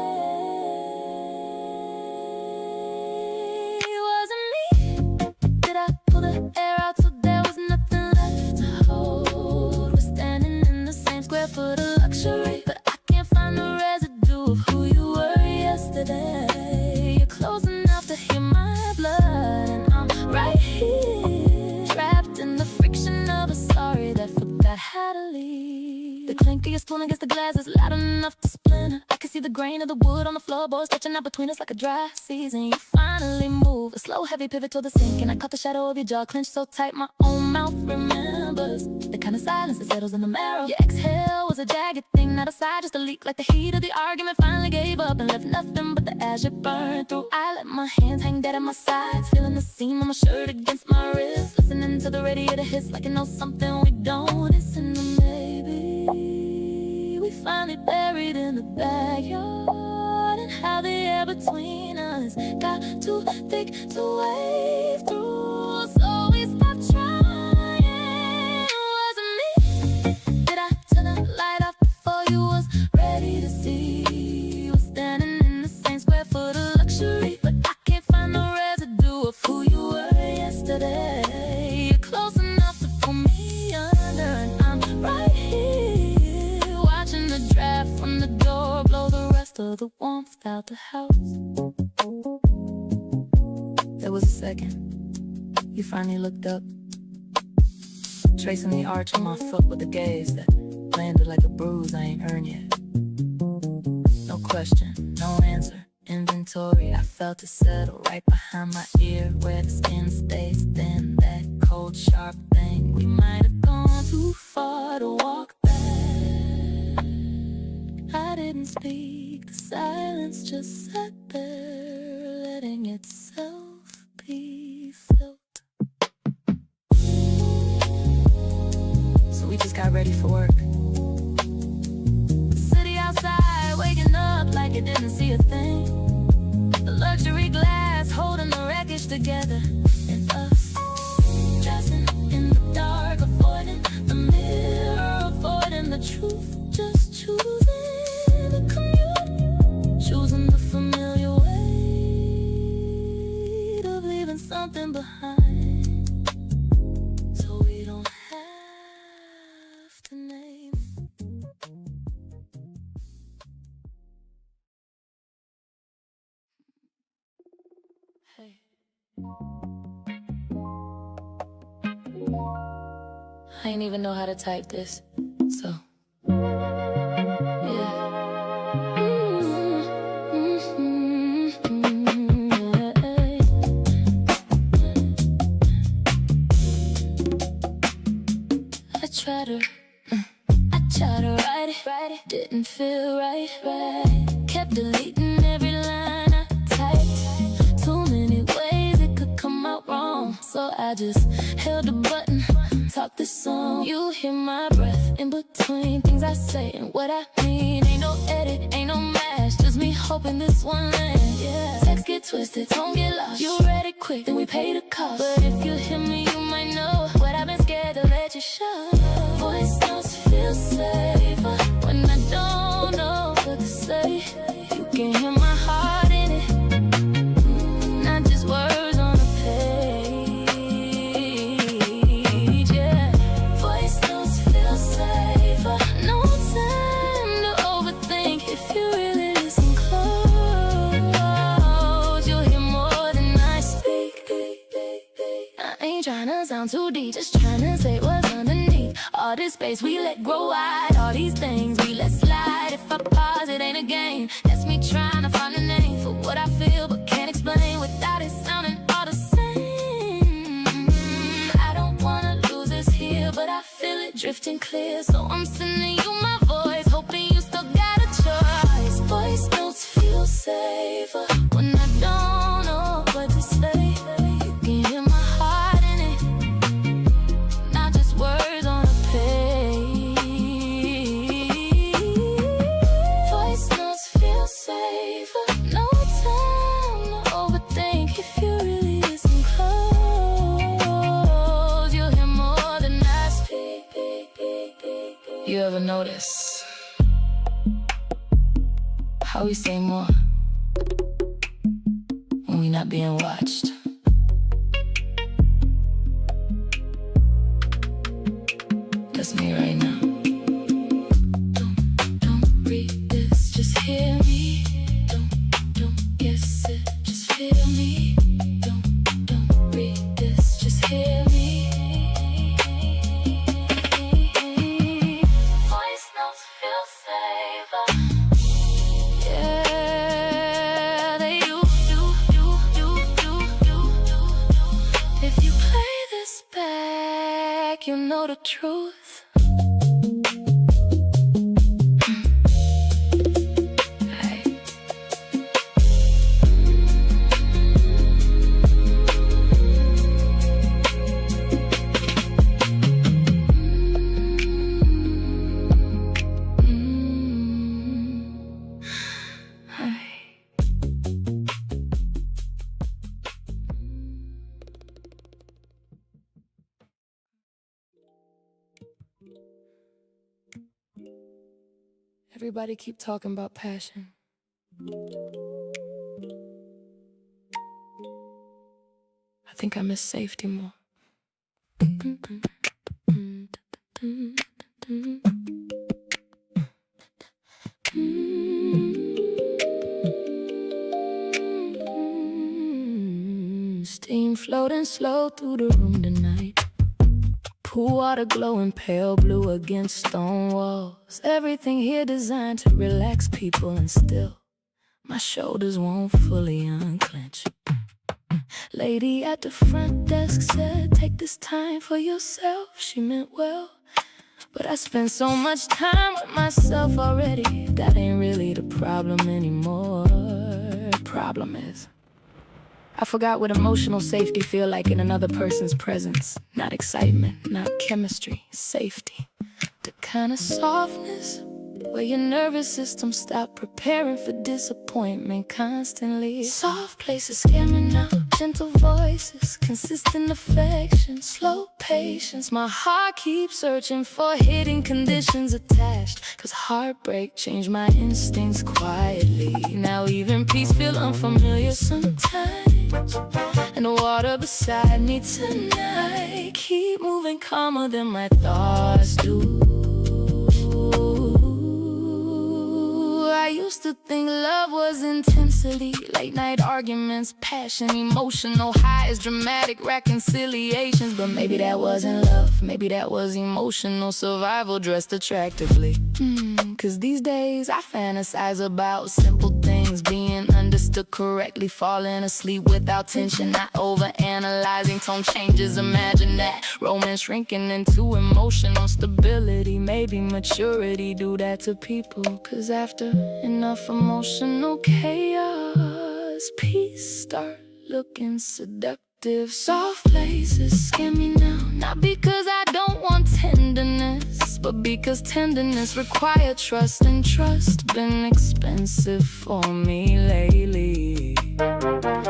Air out till there was nothing left to hold. We're standing in the same square foot of luxury, but I can't find the residue of who you were yesterday. You're close enough to hear my blood, and I'm right here, trapped in the friction of a sorry that forgot how to leave. The clink of your spoon against the glass is loud enough to splinter. I can see the grain of the wood on the floorboards stretching out between us like a dry season. You finally move, a slow heavy pivot toward the sink, and I caught the shadow of your jaw clenched so tight my own mouth remembers the kind of silence that settles in the marrow. Your exhale was a jagged thing, not a sigh, just a leak, like the heat of the argument finally gave up and left nothing but the ash it burned through. I let my hands hang dead at my sides, feeling the seam on my shirt against my wrist, listening to the radiator hiss like it knows something we don't. Listen to maybe we finally buried in the backyard, and how the air between us got too thick to wave through. So we stopped trying. Was it me? Did I turn the light off before you was ready to see? We're standing in the same square foot of luxury, but I can't find the residue of who you were yesterday. You're close enough to pull me under, and I'm right here, watching the draft from the door blow the rest of the warmth out the house. There was a second. You finally looked up, tracing the arch on my foot with a gaze that landed like a bruise I ain't earned yet. No question, no answer. Inventory, I felt it settle right behind my ear, where the skin stays thin. That cold, sharp thing. We might have gone too far to walk back. I didn't speak, the silence just sat there, letting itself be felt. So we just got ready for work. The city outside waking up like it didn't see a thing. The luxury glass holding the wreckage together, and us dressing in the dark, avoiding the mirror, avoiding the truth, just choosing the commute, choosing the familiar way of leaving something behind, so we don't have to name it. Hey, I ain't even know how to type this, so yeah. I tried to write it, didn't feel right. Kept deleting every line I typed. Too many ways it could come out wrong, so I just held the button, talked wrote this song. You hear my breath in between things I say and what I mean. Ain't no edit, ain't no match, just me hoping this one lands. Yeah, text get twisted, don't get lost. You read it quick, then we pay the cost. But if you hear me, you might know what I've been scared to let you show. Voice notes feel safer when I don't know what to say. You can hear my heart in it, not just words on a page. Yeah, voice notes feel safer. No time to overthink if you really listen close. You'll hear more than I speak. I ain't tryna sound too deep, just tryna say what's underneath. All this space we let grow wide, all these things we let slide. If I pause, it ain't a game. That's me trying to find a name for what I feel but can't explain without it sounding all the same. I don't wanna lose us here, but I feel it drifting clear. So I'm sending you my voice, hoping you still got a choice. Voice notes feel safer when I don't know what to say. You can hear my heart in it, not just words on a page. Voice notes feel safer. No time to overthink if you really listen close. You'll hear more than I speak. You ever notice how we say more when we not being watched? That's me right now. Don't read this, just hear me. Don't guess it, just feel me. Don't read this, just hear me. Voice notes feel safer. Yeah, they do. If you play this back, you know the truth. Everybody keep talking about passion. I think I miss safety more. Steam floating slow through the room tonight. Pool water glowing pale blue against stone walls. Everything here designed to relax people, and still my shoulders won't fully unclench. Lady at the front desk said, take this time for yourself. She meant well, but I spent so much time with myself already. That ain't really the problem anymore. Problem is, I forgot what emotional safety feel like in another person's presence. Not excitement, not chemistry, safety. The kind of softness where your nervous system stop preparing for disappointment constantly. Soft places scare me now. Gentle voices, consistent affection, slow patience. My heart keeps searching for hidden conditions attached, 'cause heartbreak changed my instincts quietly. Now even peace feel unfamiliar sometimes, and the water beside me tonight keep moving calmer than my thoughts do. I used to think love was intensity, late night arguments, passion, emotional highs, dramatic reconciliations. But maybe that wasn't love, maybe that was emotional survival dressed attractively. 'Cause these days I fantasize about simple things being understood correctly, falling asleep without tension, not overanalyzing tone changes. Imagine that romance shrinking into emotional stability. Maybe maturity do that to people, 'cause after enough emotional chaos, peace start looking seductive. Soft places scare me now, Not because I don't want tenderness, but because tenderness requires trust, and trust been expensive for me lately.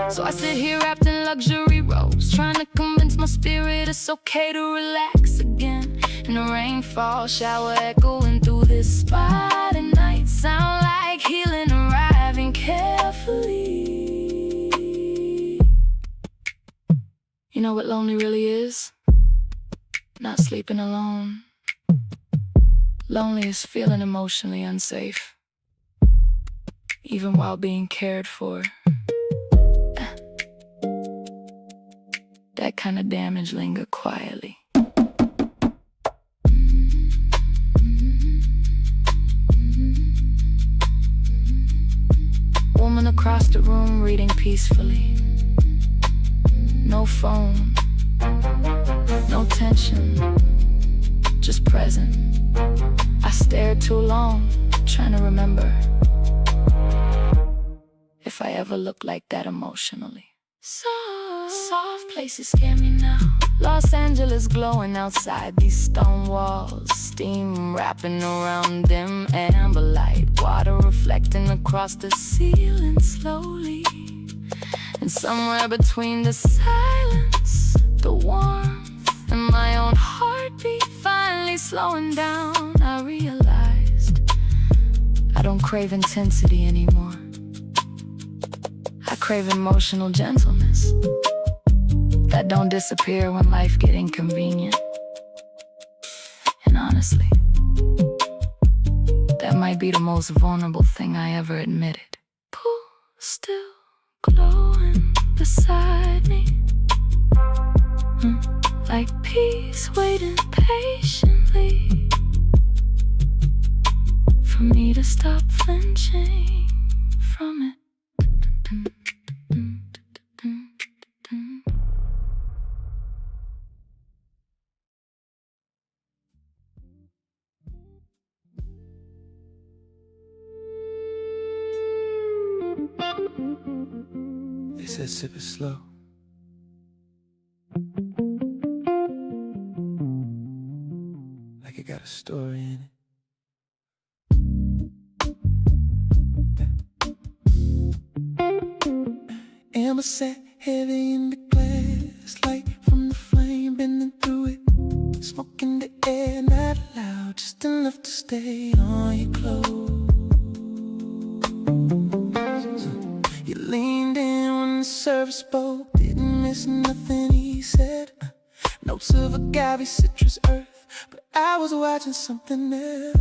So I sit here wrapped in luxury robes, trying to convince my spirit it's okay to relax again. And the rainfall shower echoing through this spot at night sound like healing arriving carefully. You know what lonely really is? Not sleeping alone. Lonely is feeling emotionally unsafe, even while being cared for. That kind of damage linger quietly. Woman across the room reading peacefully. No phone, no tension, just present. I stared too long, trying to remember if I ever looked like that emotionally. Soft places scare me now. Los Angeles glowing outside these stone walls, steam wrapping around dim amber light, water reflecting across the ceiling slowly. And somewhere between the silence, the warmth, and my own heartbeat finally slowing down, I realized I don't crave intensity anymore. I crave emotional gentleness that don't disappear when life get inconvenient. And honestly, that might be the most vulnerable thing I ever admitted. Pool still glowing beside me, like peace waiting patiently for me to stop flinching from it. They said sip it slow. Like it got a story in it. Amber sat heavy in the glass, light from the flame bending through it. Smoke in the air, not loud, just enough to stay on your clothes. You leaned in when the server spoke, didn't miss nothing he said. Notes of agave, citrus, earth, but I was watching something else.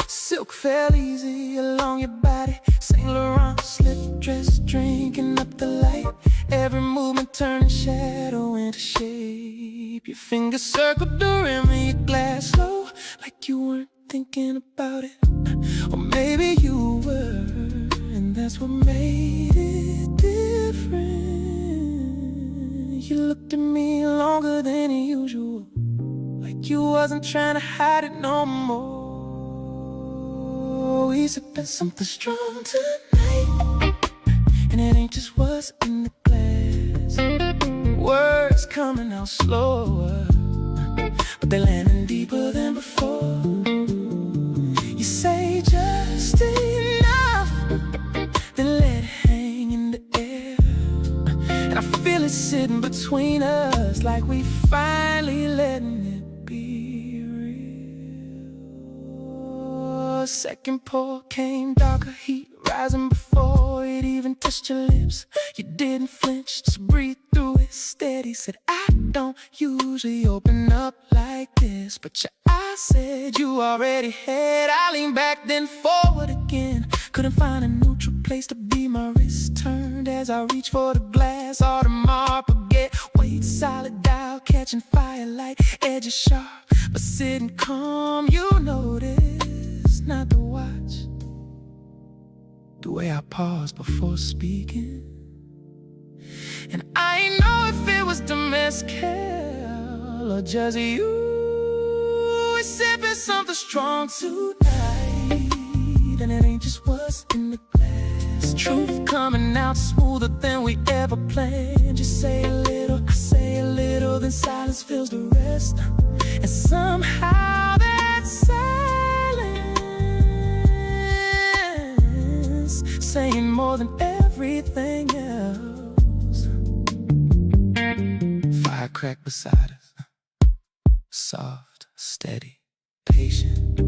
Silk fell easy along your body, Saint Laurent slip dress, drinking up the light. Every movement turning shadow into shape. Your fingers circled the rim of your glass low, like you weren't thinking about it. Or maybe you were, and that's what made it different. You looked at me longer than usual, like you wasn't trying to hide it no more. We sipping something strong tonight, and it ain't just what's in the glass. Words coming out slower, but they're landing deeper than before. You say just enough, then let it hang in the air. And I feel it sitting between us, like we finally letting it be real. Second pour came darker, heat rising before it even touched your lips. You didn't flinch, just breathe through it steady. Said I don't usually open up like this, but your eyes said you already had. I leaned back then forward again, couldn't find a neutral place to be. My wrist turned as I reached for the glass. Audemars Piguet, weight solid dial, catching firelight, edges sharp, but sitting calm. You notice, not the watch, the way I paused before speaking. And I ain't know if it was the mezcal or just you. We're sipping something strong tonight, and it ain't just what's in the glass. Truth coming out smoother than we ever planned. You say a little, I say a middle, then silence fills the rest. And somehow that silence saying more than everything else. Fire cracked beside us, soft, steady, patient.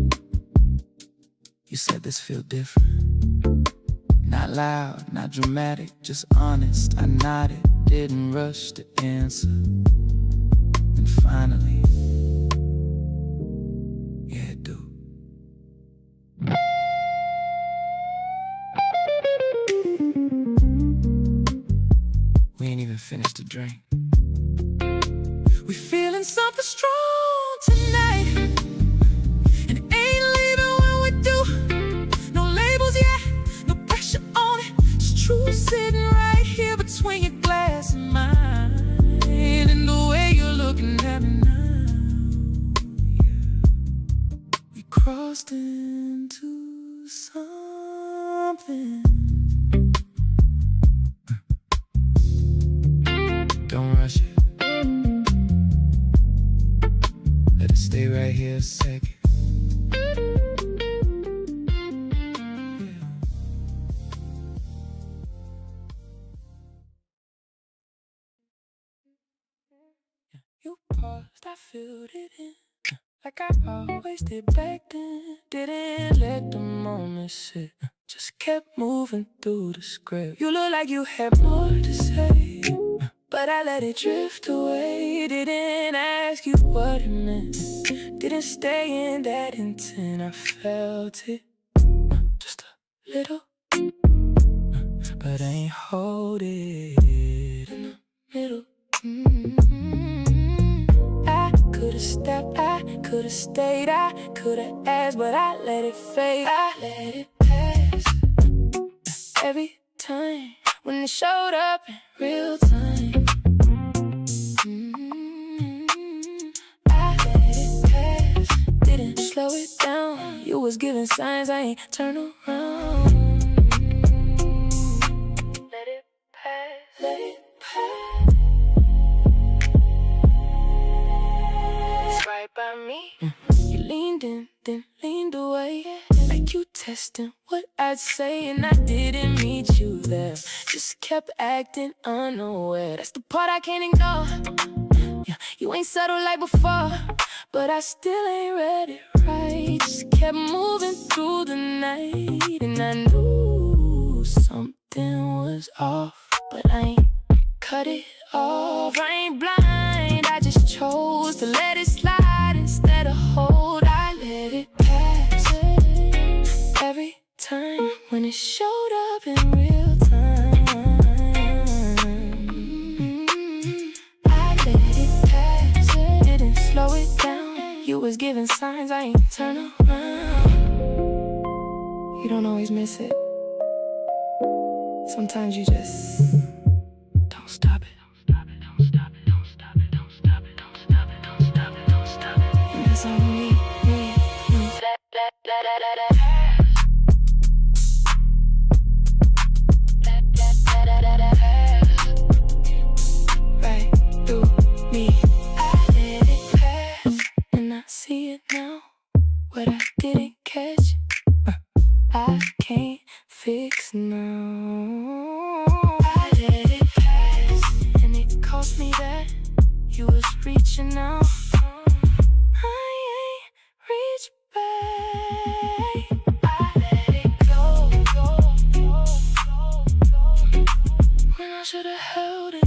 You said this feel different. Not loud, not dramatic, just honest. I nodded, didn't rush to answer. And finally, yeah, dude. We ain't even finished the drink. We feeling something strong tonight, and it ain't leaving when we do. No labels yet, no pressure on it. It's true sitting right here between your glass and mine, and the way you're looking at me now. Yeah. We crossed into something. Don't rush it. Let it stay right here a second. Yeah. You paused, I filled it in, like I always did back then. Didn't let the moment sit, just kept moving through the script. You look like you had more to say, but I let it drift away. Didn't ask you what it meant, didn't stay in that intent. I felt it, just a little, but I ain't hold it in the middle. I could've stepped, I could've stayed, I could've asked, but I let it fade. I let it pass. Every time when it showed up in real time, I let it pass. Didn't slow it down. You was giving signs, I ain't turn around. Let it pass, let it pass. It's right by me. You leaned in, then leaned away, like you testing what I'd say, and I didn't meet you there. Just kept acting unaware. That's the part I can't ignore. Yeah, you ain't subtle like before, but I still ain't read it right. Just kept moving through the night, and I knew something was off, but I ain't cut it off. I ain't blind, I just chose to let it slide instead of hold. I let it pass. Every time when it showed up in real time, I let it pass. Didn't slow it down. You was giving signs, I ain't turn around. You don't always miss it. Sometimes you just don't stop it. And that's on me. Right through me. I let it pass, and I see it now. What I didn't catch, I can't fix now. I let it pass, and it cost me that. You was reaching out, I ain't reach back. I let it go, when I should've held it.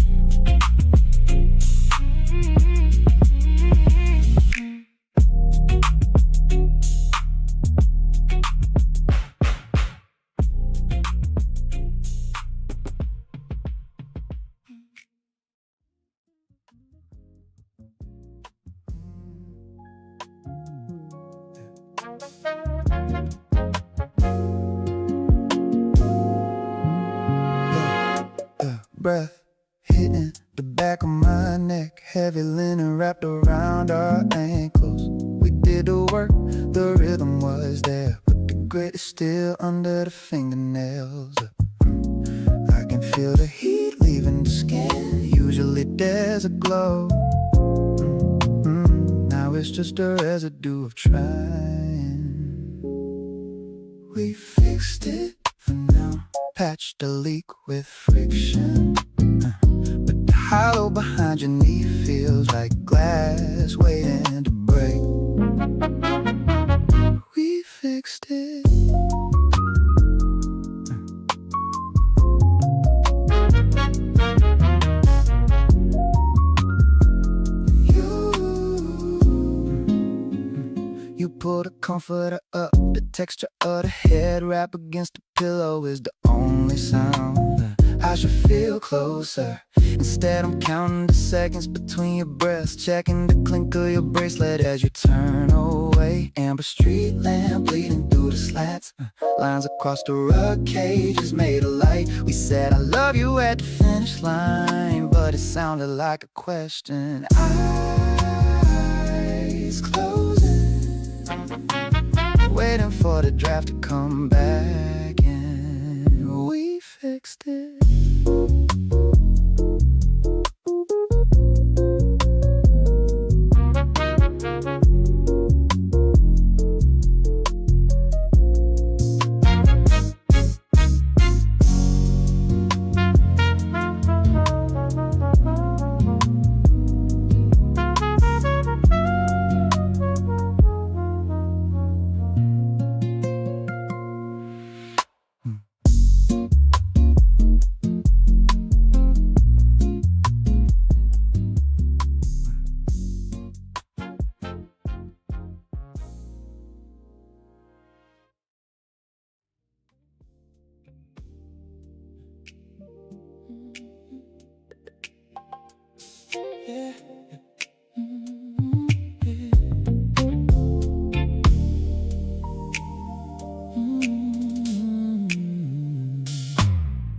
Breath hitting the back of my neck, heavy linen wrapped around our ankles. We did the work, the rhythm was there, but the grit is still under the fingernails. I can feel the heat leaving the skin. Usually there's a glow, it's just a residue of trying. We fixed it for now, patched a leak with friction, but the hollow behind your knee feels like glass waiting to break. We fixed it. You pull the comforter up, the texture of the head wrap against the pillow is the only sound. I should feel closer. Instead I'm counting the seconds between your breaths, checking the clink of your bracelet as you turn away. Amber street lamp bleeding through the slats, lines across the rug cages made of light. We said I love you at the finish line, but it sounded like a question. Eyes closing, waiting for the draft to come back, and we fixed it.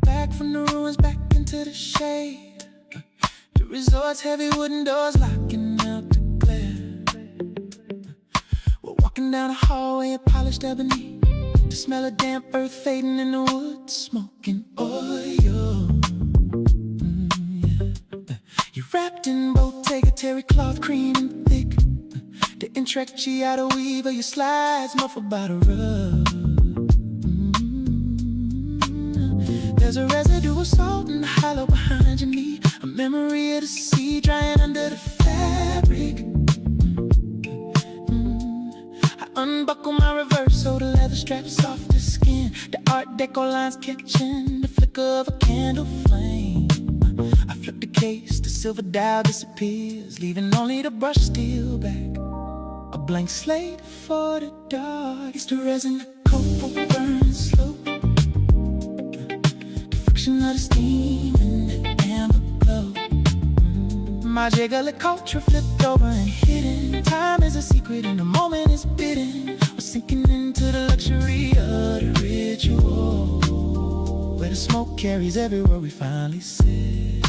Back from the ruins, back into the shade. The resort's heavy wooden doors locking out the glare. We're walking down a hallway of polished ebony. The smell of damp earth fading in the wood, smoking oil. You're wrapped in Bottega terry cloth, cream and thick. The intricate Giada weave of your slides muffled by the rug. There's a residue of salt in the hollow behind your knee, a memory of the sea drying under the fabric. I unbuckle my reverse so the leather strap's soft as skin. The art deco lines catching the flicker of a candle flame. I flip the case, the silver dial disappears, leaving only the brush steel back. A blank slate for the dark. It's the resin, the copal burns slow, the friction of the steam and the amber glow. My jiggle culture flipped over and hidden. Time is a secret and the moment is bidden. We're sinking into the luxury of the ritual, where the smoke carries everywhere we finally sit.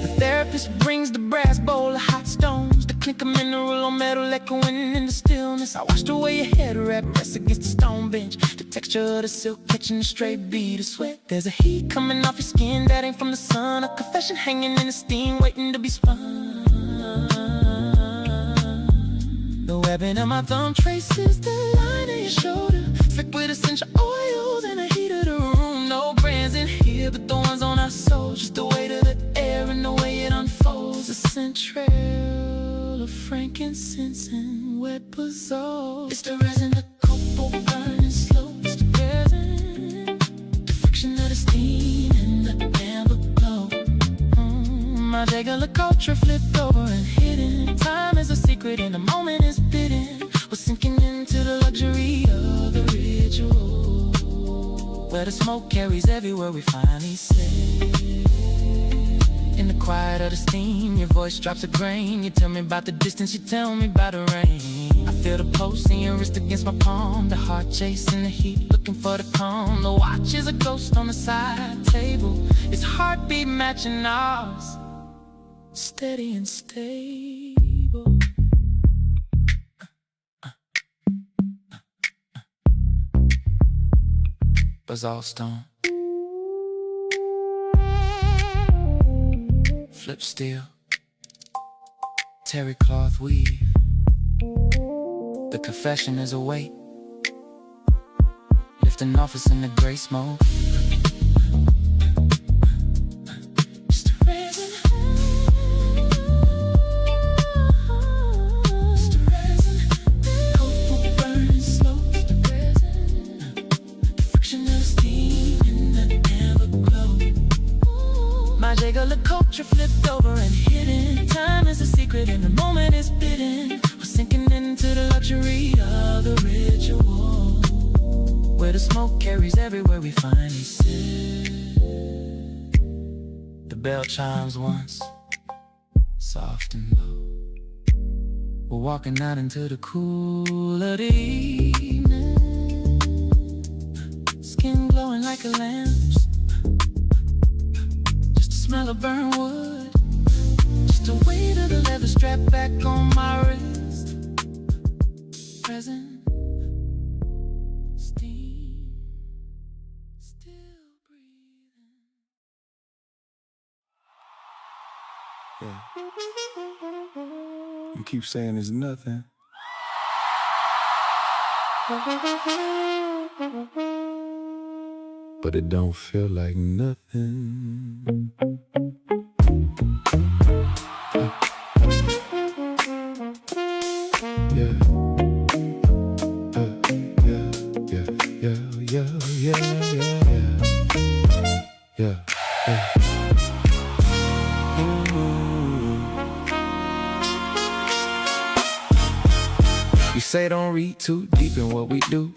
The therapist brings the brass bowl of hot stones, the clink of mineral on metal echoing in the stillness. I watched away your head wrap rests against the stone bench, the texture of the silk catching a stray bead of sweat. There's a heat coming off your skin that ain't from the sun, a confession hanging in the steam waiting to be spun. The webbing of my thumb traces the line of your shoulder, thick with essential oils and the heat of the room. No brands in here but the ones on our souls, just the weight of the air and the way it unfolds. A scent trail of frankincense and wet basil. It's the resin, the copal burning slow. It's the resin, the friction of the steam and the amber glow. My regular culture flipped over and hidden. Time is a secret and the moment is bidden. We're sinking into the luxury of the ritual, where the smoke carries everywhere we finally sit. In the quiet of the steam, your voice drops a grain. You tell me about the distance, you tell me about the rain. I feel the pulse in your wrist against my palm, the heart chasing the heat, looking for the calm. The watch is a ghost on the side table, its heartbeat matching ours, steady and stable. Basalt stone, flip steel, terry cloth weave. The confession is a weight, lifting off us in the gray smoke. Just a resin. Just a resin. Hope will burn slow. Just a resin. The friction of steam in the amber glow. My jiggle culture flipped over and hidden. Time is a secret and the moment is bidden. We're sinking into the luxury of the ritual, where the smoke carries everywhere we finally sit. The bell chimes once, soft and low. We're walking out into the cool of the evening, skin glowing like a lamp's. Just the smell of burnt wood, just the weight of the leather strap back on my wrist. Present steam, still breathing. Yeah. You keep saying it's nothing. But it don't feel like nothing. Yeah. Yeah. You say don't read too deep in what we do,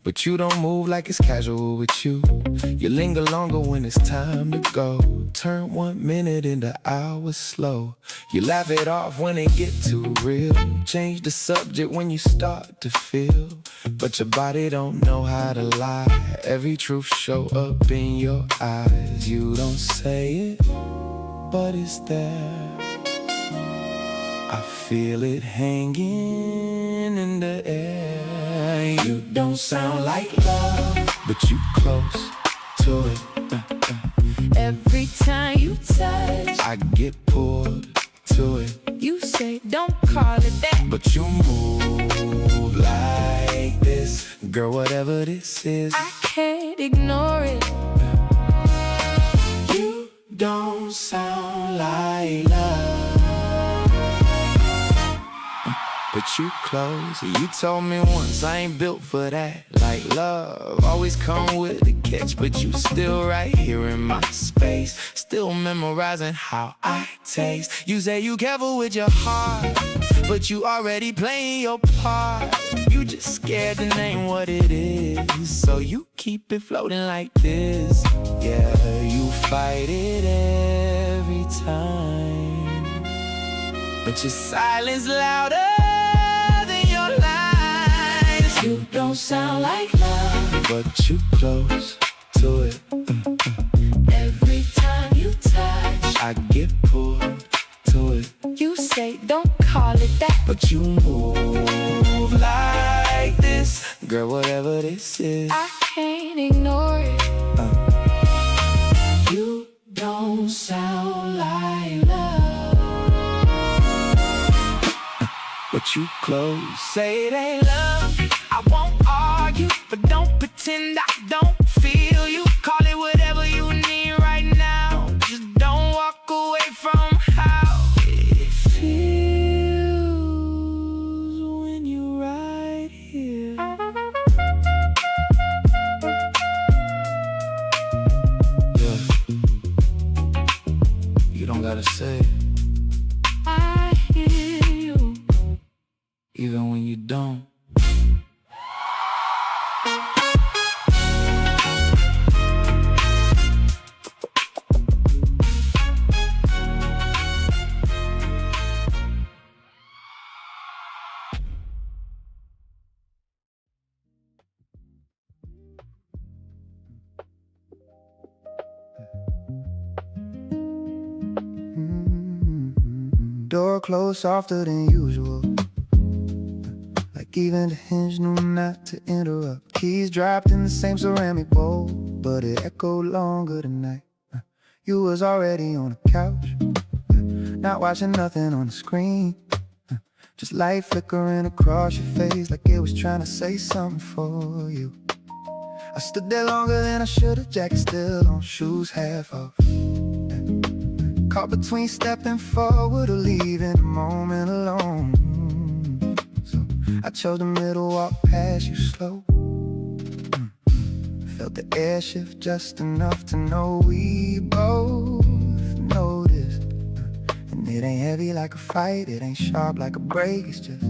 but you don't move like it's casual with you. You linger longer when it's time to go. Turn 1 minute into hours slow. You laugh it off when it get too real. Change the subject when you start to feel, but your body don't know how to lie. Every truth show up in your eyes. You don't say it, but it's there. I feel it hanging in the air. You don't sound like love, but you close to it. Every time you touch, I get pulled to it. you say don't call it that. But you move like this, girl, whatever this is. I can't ignore it. You don't sound like love, but you close. You told me once I ain't built for that. Like love always come with a catch, but you still right here in my space, still memorizing how I taste. You say you careful with your heart, but you already playing your part. You just scared to name what it is, so you keep it floating like this. Yeah, you fight it every time, but your silence louder. You don't sound like love, but you close to it. every time you touch, I get pulled to it. you say don't call it that. But you move like this, girl, whatever this is. I can't ignore it. You don't sound like love, but you close. Say it ain't love, I won't argue, but don't pretend I don't feel you. Call it whatever you need right now, just don't walk away from how it feels when you're right here. Yeah, you don't gotta say it, I hear you. even when you don't. Door closed softer than usual, like even the hinge knew not to interrupt. Keys dropped in the same ceramic bowl, but it echoed longer tonight. You was already on the couch, not watching nothing on the screen. Just light flickering across your face like it was trying to say something for you. I stood there longer than I should've, jacket still on, shoes half off. Caught between stepping forward or leaving the moment alone. So I chose the middle, walk past you slow. Felt the air shift just enough to know we both noticed. And it ain't heavy like a fight, it ain't sharp like a break. It's just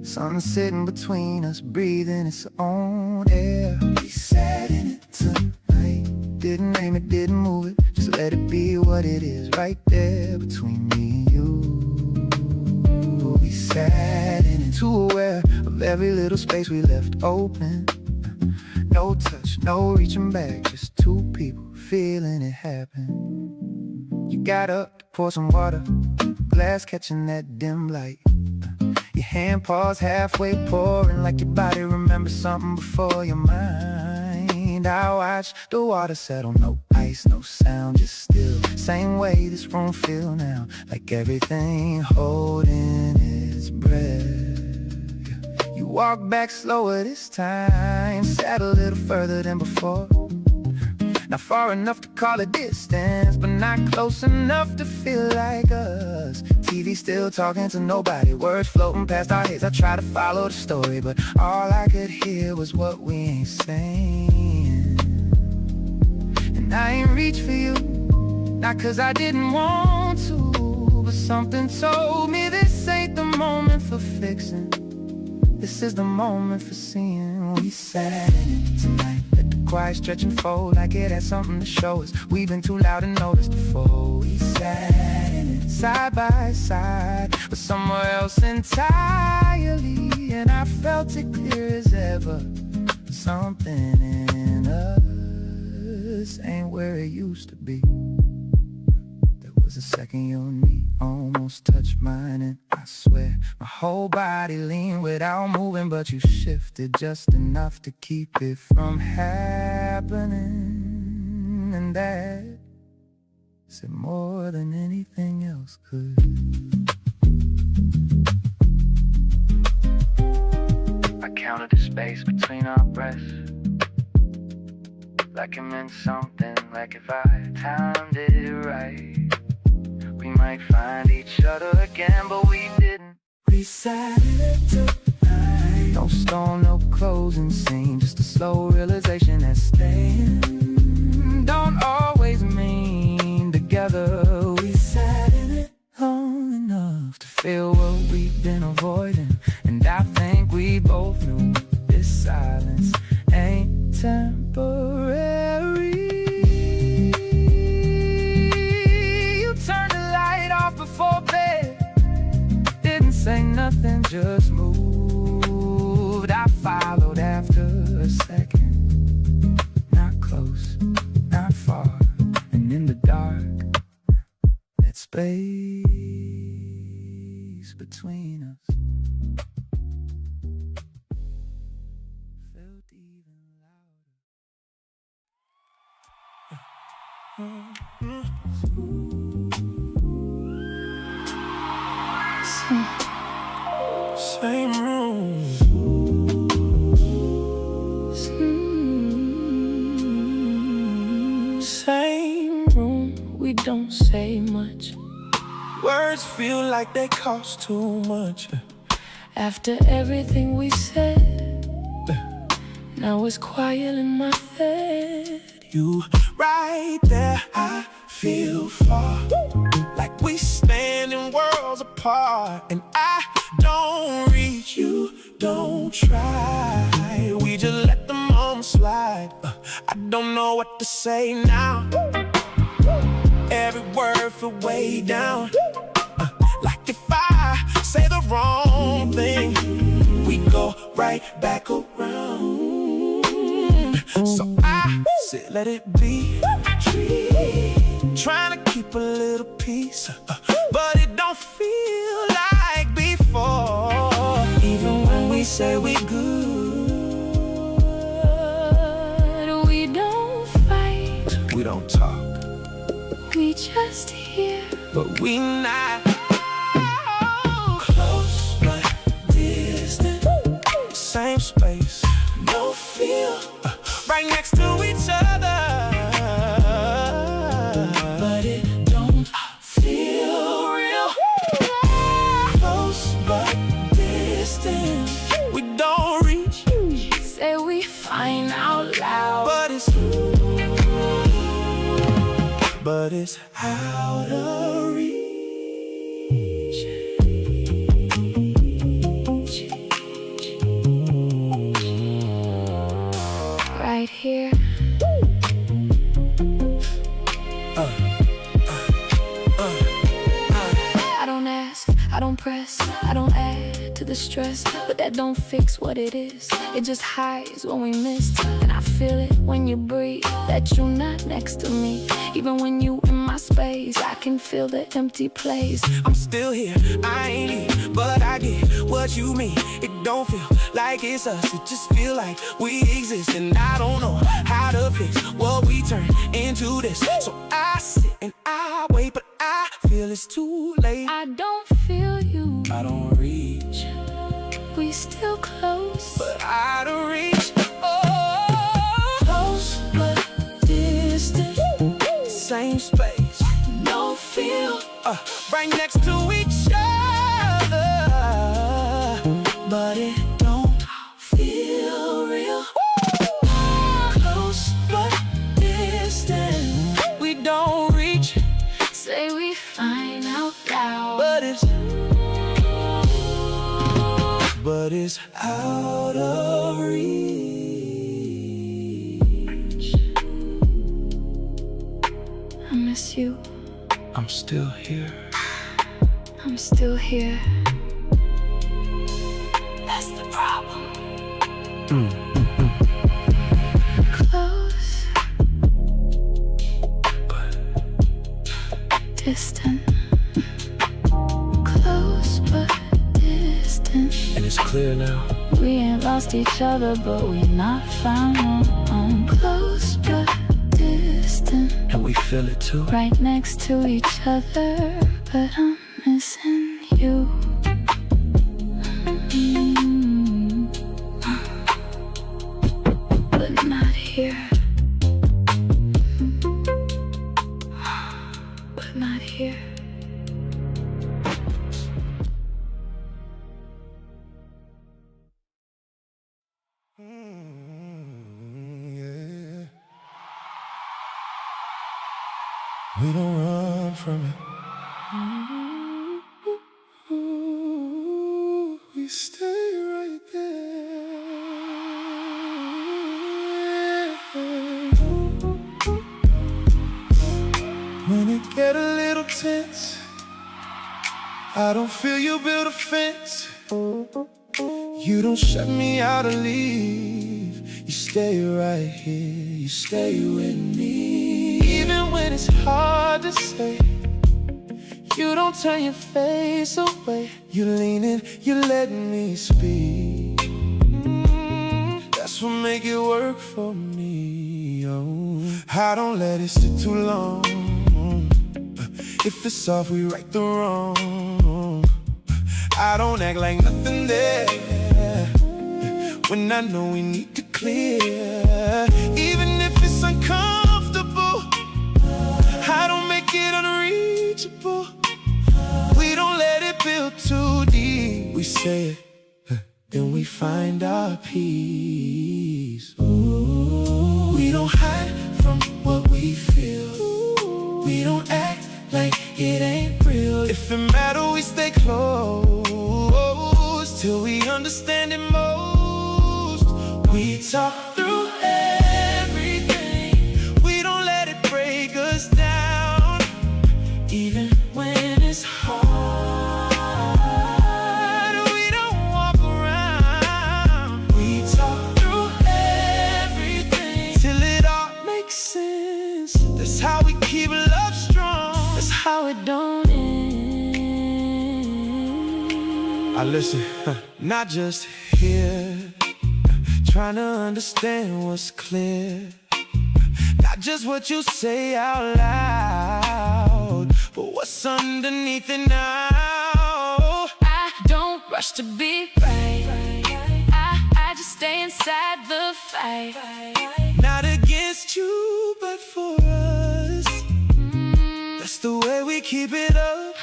something sitting between us, breathing its own air. We sat in it tonight, didn't name it, didn't move it, just let it be what it is, right there between me and you. We sat in it, too aware of every little space we left open. No touch, no reaching back, just two people feeling it happen. You got up to pour some water, glass catching that dim light. Your hand paused halfway pouring, like your body remembers something before your mind. I watched the water settle, no ice, no sound, just still. Same way this room feel now, like everything holding its breath. You walk back slower this time, sat a little further than before. Not far enough to call a distance, but not close enough to feel like us. TV still talking to nobody, words floating past our heads. I try to follow the story, but all I could hear was what we ain't saying. And I ain't reach for you, not cause I didn't want to, but something told me this ain't the moment for fixing. This is the moment for seeing. We sat in it tonight, let the quiet stretch and fold like it had something to show us. We've been too loud and noticed before. We sat in it side by side, but somewhere else entirely. And I felt it clear as ever, something in us ain't where it used to be. There was a second your knee almost touched mine, and I swear my whole body leaned without moving, but you shifted just enough to keep it from happening. And that said more than anything else could. I counted the space between our breaths, like it meant something, like if I timed it right, we might find each other again, but we didn't. We sat it tonight. No storm, no closing scene, just a slow realization that staying don't always mean together. We sat in it long enough to feel what we've been avoiding, and I think we both knew this silence ain't temporary. Before bed, didn't say nothing, just moved. I followed after a second, not close, not far, and in the dark, that space between us felt even louder. Same room. Same room, we don't say much. Words feel like they cost too much. After everything we said, now it's quiet in my head. You right there, I feel far, like we standing worlds apart. And I don't reach, you don't try. We just let the moment slide. I don't know what to say now. Every word feel way down, like if I say the wrong thing, we go right back around. So I sit, let it be. Trying to keep a little peace, but it don't feel like before. Even when we say we good, we don't fight, we don't talk, we just hear. but we not close but distant. Same space, no feel, right next to each other, but it don't feel real. Close but distant, we don't reach. Say we find out loud, But it's out of reach. right here. I don't ask, I don't press, I don't add to the stress, but that don't fix what it is. It just hides when we missed, and I feel it when you breathe, that you're not next to me. Even when you in my space, I can feel the empty place. I'm still here, I ain't here, but I get what you mean. It don't feel like it's us, it just feel like we exist. And I don't know how to fix what we turn into this. So I sit and I wait, but I feel it's too late. I don't feel you, I don't reach, we still close, but out of reach. Oh, close but distant. same space, No feel, right next to each other, but it don't feel real. close But distant, we don't reach, say we find out loud, but it's out of reach. I miss you, I'm still here. I'm still here. That's the problem. Close But distant. Close but distant. and it's clear now. We ain't lost each other, but we not found. Close but distant. And we feel it too. Right next to each other, but I'm missing you. But not here. But not here. Yeah. We don't run from it. We stay right there. When it get a little tense, I don't feel you build a fence. You don't shut me out or leave. You stay right here, you stay with me. Even when it's hard to say, you don't turn your face away. You lean in, you let me speak. That's what make it work for me. Oh, I don't let it sit too long. If it's off, we right the wrong. I don't act like nothing there when I know we need to clear. Even if it's uncomfortable, I don't make it unreachable. We don't let it build too deep. We say it, then we find our peace. Ooh. We don't hide from what we feel. We don't act like it ain't real. If it matters, we stay close till we understand it most. We talk through everything. We don't let it break us down. Even when it's hard, we don't walk around. We talk through everything till it all makes sense. That's how we keep love strong. That's how it don't end. I listen, not just here, trying to understand what's clear. Not just what you say out loud, but what's underneath it now? I don't rush to be right. I just stay inside the fight. Not against you, but for us. That's the way we keep it up.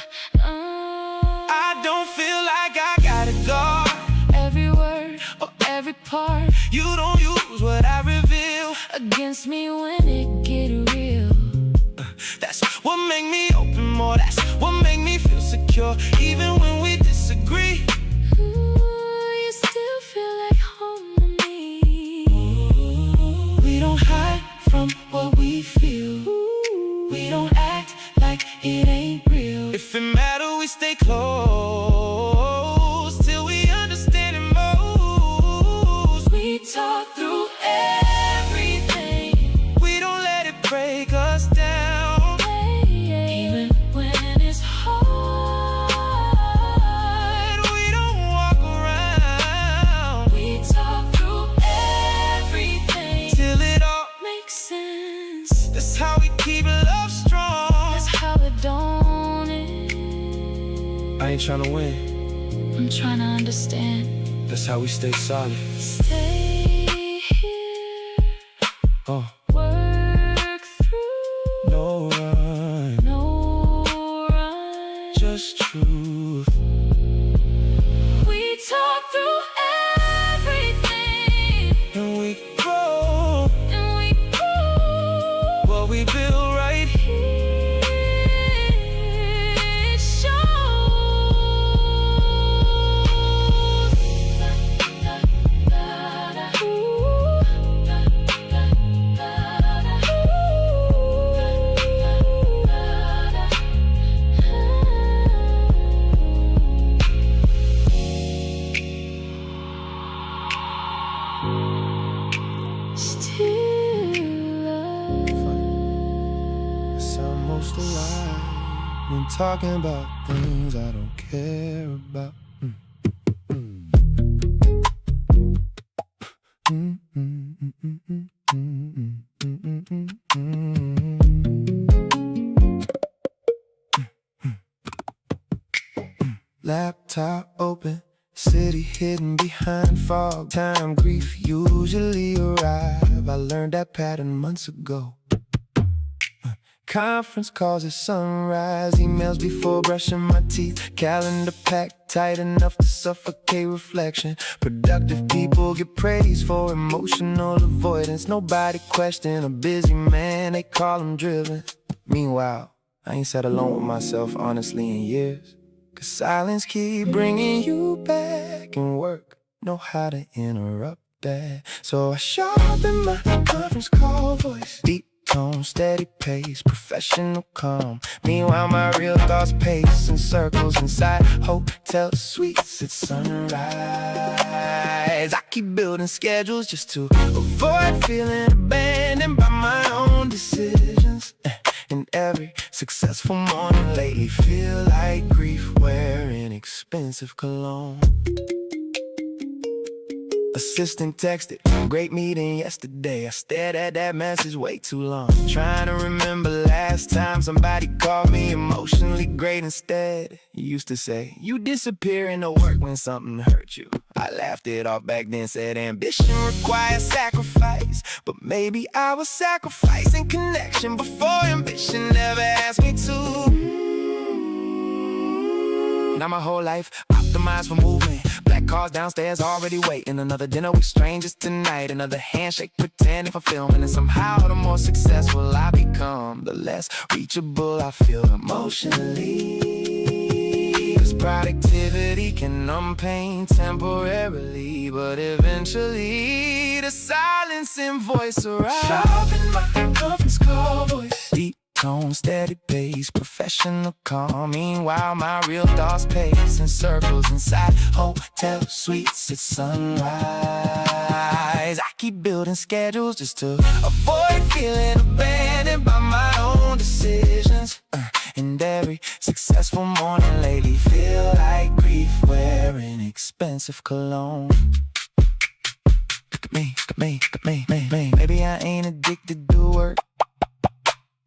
I don't feel like I gotta guard Every word or every part you don't use what I reveal against me when it get real. That's what make me open more. That's what make me feel secure. Even when we disagree, You still feel like home to me. we don't hide from what we feel. We don't act like it ain't real. If it matter, we stay close till we understand it most. We talk through everything, We don't let it break us down. even when it's hard. We don't walk around We talk through everything, till it all. makes sense. That's how we keep love strong. That's how it don't end. I ain't tryna win. I'm trying to understand. That's how we stay solid. Stay here, work through, No run, no run. just truth. We talk through everything, And we grow and we grow. what we build right here. It shows. Still love. I sound most alive when talking about things I don't care about. Laptop open, city hidden behind fog. Time grief usually arrive. I learned that pattern months ago. Conference calls at sunrise, emails before brushing my teeth, calendar packed tight enough to suffocate reflection. Productive people get praised for emotional avoidance. Nobody question a busy man, they call him driven. Meanwhile, I ain't sat alone with myself honestly in years. Cause silence keep bringing you back, and work know how to interrupt that. So I sharpen my conference call voice, deep tone, steady pace, professional calm. Meanwhile, my real thoughts pace in circles inside hotel suites at sunrise. I keep building schedules just to avoid feeling abandoned by my own decisions. And every successful morning lately feel like grief wearing expensive cologne. Assistant texted, great meeting yesterday. I stared at that message way too long, trying to remember last time somebody called me emotionally great instead. You used to say, you disappear into work when something hurt you. I laughed it off back then, said ambition requires sacrifice. But maybe I was sacrificing connection before ambition never asked me to. Now my whole life optimized for movement. Black cars downstairs already waiting. Another dinner with strangers tonight. Another handshake pretending for filming. And somehow the more successful I become, the less reachable I feel emotionally. Cause productivity can numb pain temporarily, but eventually the silencing voice arrives. Sharpen my conference call voice, deep tone, steady pace, professional calm. Meanwhile, my real thoughts pace in circles inside hotel suites at sunrise. I keep building schedules just to avoid feeling abandoned by my own decisions. And every successful morning lately feel like grief wearing expensive cologne. Look at me, look at me, look at me, me. Maybe I ain't addicted to work.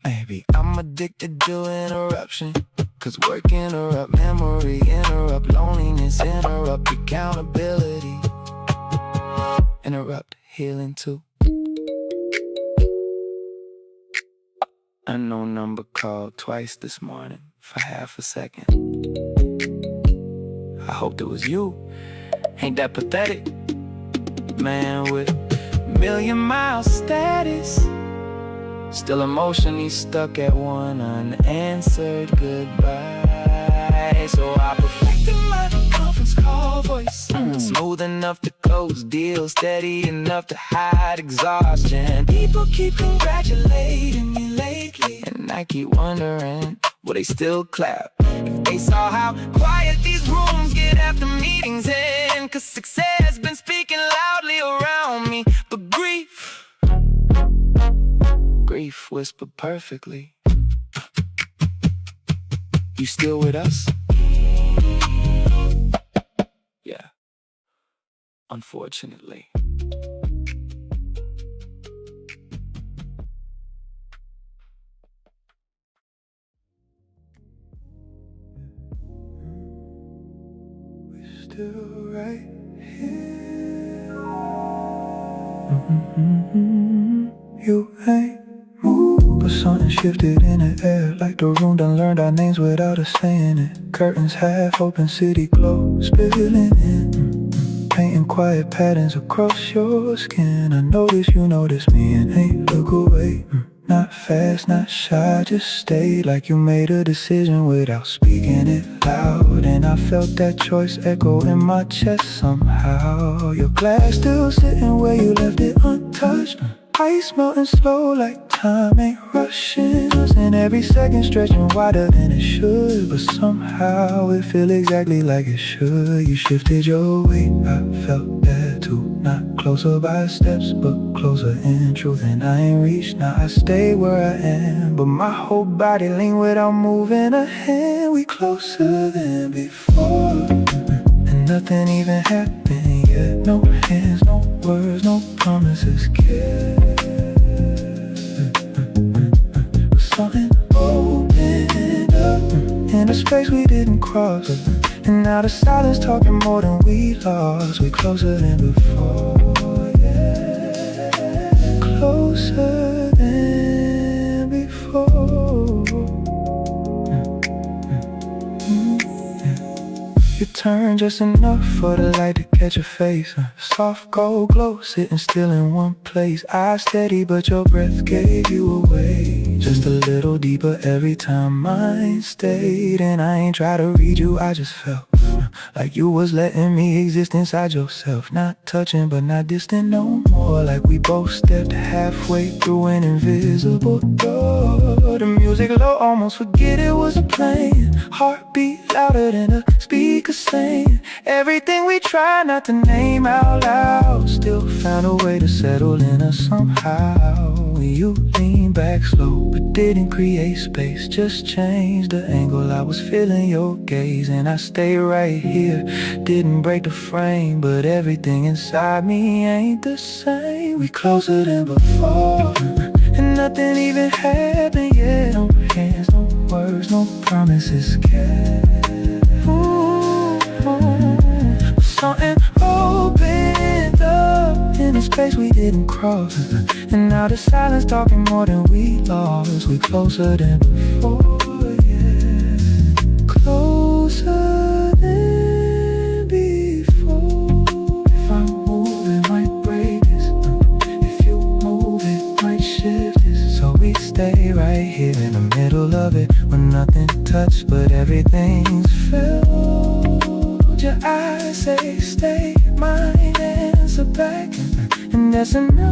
Maybe I'm addicted to interruption, 'cause work interrupt memory, interrupt loneliness, interrupt accountability, interrupt healing too. Unknown number called twice this morning for half a second. I hoped it was you. Ain't that pathetic? Man with million-mile status, still emotionally stuck at one unanswered goodbye. So I perfected my conference call voice, smooth enough to close deals, steady enough to hide exhaustion. People keep congratulating me lately, and I keep wondering, will they still clap if they saw how quiet these rooms get after meetings end? 'Cause success been speaking loudly around me, but grief whispered perfectly. You still with us? Yeah, unfortunately. We're still right here. You ain't moved, but something shifted in the air, like the room done learned our names without us saying it. Curtains half open, city glow spilling in, painting quiet patterns across your skin. I notice you notice me, and hey, look away. Not fast, not shy, just stay, like you made a decision without speaking it loud. And I felt that choice echo in my chest somehow. Your glass still sitting where you left it untouched, ice melting slow like time ain't rushing us, and every second stretching wider than it should. But somehow it feel exactly like it should. You shifted your weight, I felt that too. Not closer by steps, but closer in truth. And I ain't reached, now I stay where I am, but my whole body lean without moving a hand. We closer than before, and nothing even happened yet. No hands, no words, no promises kept. But something opened up in a space we didn't cross, and now the silence talking more than we lost. We closer than before, yeah, closer than before. You turn just enough for the light to catch your face. Soft gold glow, sitting still in one place. Eyes steady, but your breath gave you away. Just a little deeper every time mine stayed. And I ain't try to read you, I just felt like you was letting me exist inside yourself. Not touching, but not distant no more. Like we both stepped halfway through an invisible door. The music low, almost forget it was a plane. Heartbeat louder than a speaker saying everything we try not to name out loud. Still found a way to settle in us somehow. You lean back slow, but didn't create space. Just changed the angle, I was feeling your gaze. And I stay right here, didn't break the frame, but everything inside me ain't the same. We closer than before, and nothing even happened yet. No hands, no words, no promises kept. Something opened up in a space we didn't cross, and now the silence talking more than we lost. We closer than before, yeah, closer than before. If I move it might break this, if you move it might shift this. So we stay right here in the middle of it, where nothing touched but everything's felt. Your eyes say stay, mine answer back, and that's enough.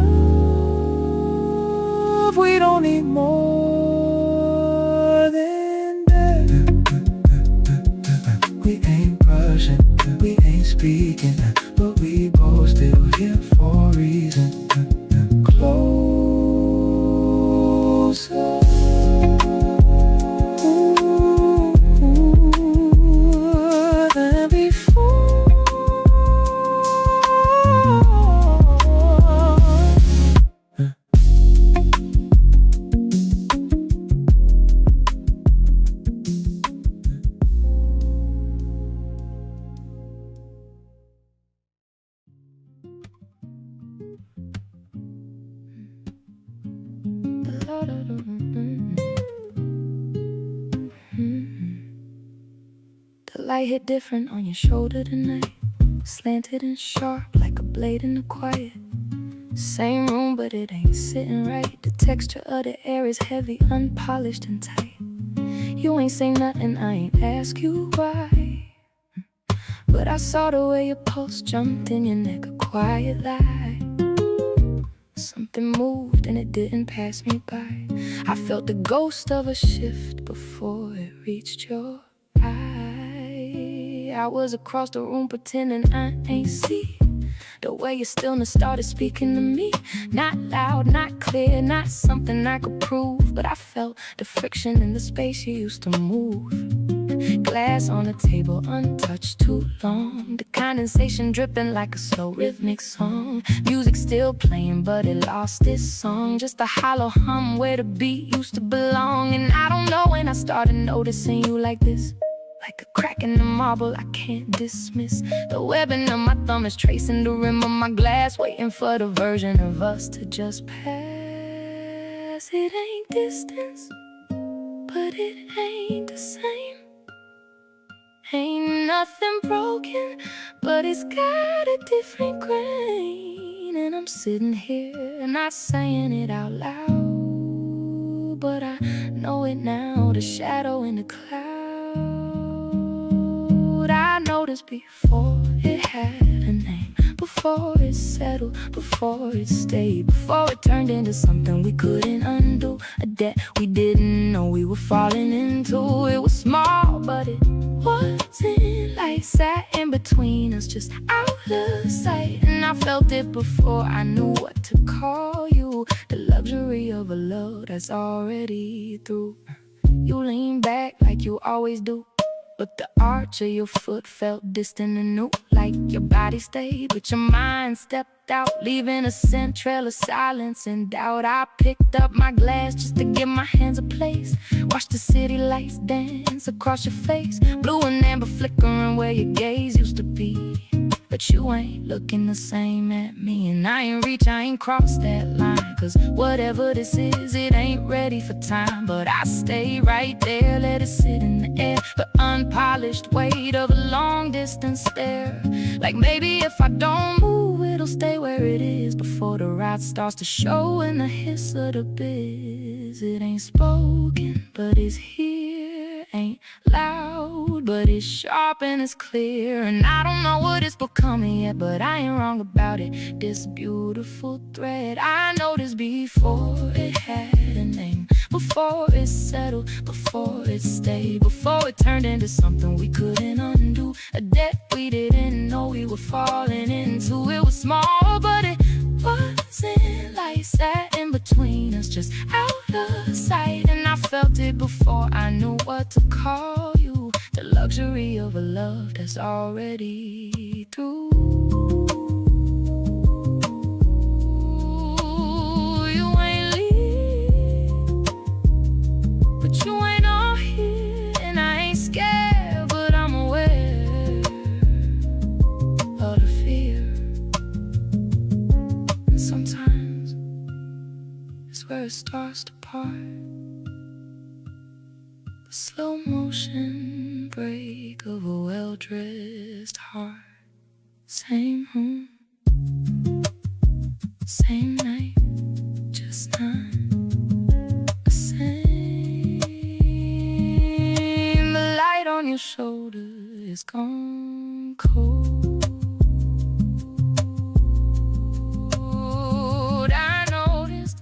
We don't need more than that. We ain't rushing, we ain't speaking, but we both still here for a reason. Closer than before. Spotlight hit different on your shoulder tonight, slanted and sharp like a blade in the quiet. Same room, but it ain't sitting right. The texture of the air is heavy, unpolished and tight. You ain't say nothing, I ain't ask you why, but I saw the way your pulse jumped in your neck, a quiet lie. Something moved and it didn't pass me by. I felt the ghost of a shift before it reached your eye. I was across the room pretending I ain't see the way your stillness started speaking to me. Not loud, not clear, not something I could prove, but I felt the friction in the space you used to move. Glass on the table, untouched too long. The condensation dripping like a slow rhythmic song. Music still playing, but it lost its song. Just a hollow hum where the beat used to belong. And I don't know when I started noticing you like this, like a crack in the marble I can't dismiss. The webbing of my thumb is tracing the rim of my glass, waiting for the version of us to just pass. It ain't distance, but it ain't the same. Ain't nothing broken, but it's got a different grain. And I'm sitting here, not saying it out loud, but I know it now, the shadow in the cloud. I noticed before it had a name, before it settled, before it stayed, before it turned into something we couldn't undo, a debt we didn't know we were falling into. It was small, but it wasn't like sat in between us, just out of sight. And I felt it before I knew what to call you, the luxury of a love that's already through. You lean back like you always do, but the arch of your foot felt distant and new, like your body stayed, but your mind stepped out, leaving a scent trail of silence and doubt. I picked up my glass just to give my hands a place, watch the city lights dance across your face, blue and amber flickering where your gaze used to be. But you ain't looking the same at me, and I ain't crossed that line. Cause whatever this is, it ain't ready for time. But I stay right there, let it sit in the air, the unpolished weight of a long distance stare. Like maybe if I don't move, it'll stay where it is before the ride starts to show in the hiss of the biz. It ain't spoken, but it's here. Ain't loud, but it's sharp and it's clear. And I don't know what it's becoming yet, but I ain't wrong about it. This beautiful thread I noticed before it had a name, before it settled, before it stayed, before it turned into something we couldn't undo, a debt we didn't know we were falling into. It was small, but it wasn't like sat in between us, just out of sight. And I felt it before I knew what to call you, the luxury of a love that's already through. You ain't leave, but you ain't all here. And I ain't scared, but I'm aware of the fear. And sometimes it's where it starts to part, the slow motion break of a well-dressed heart. Same room, same night, just not the same. The light on your shoulder is gone cold. I noticed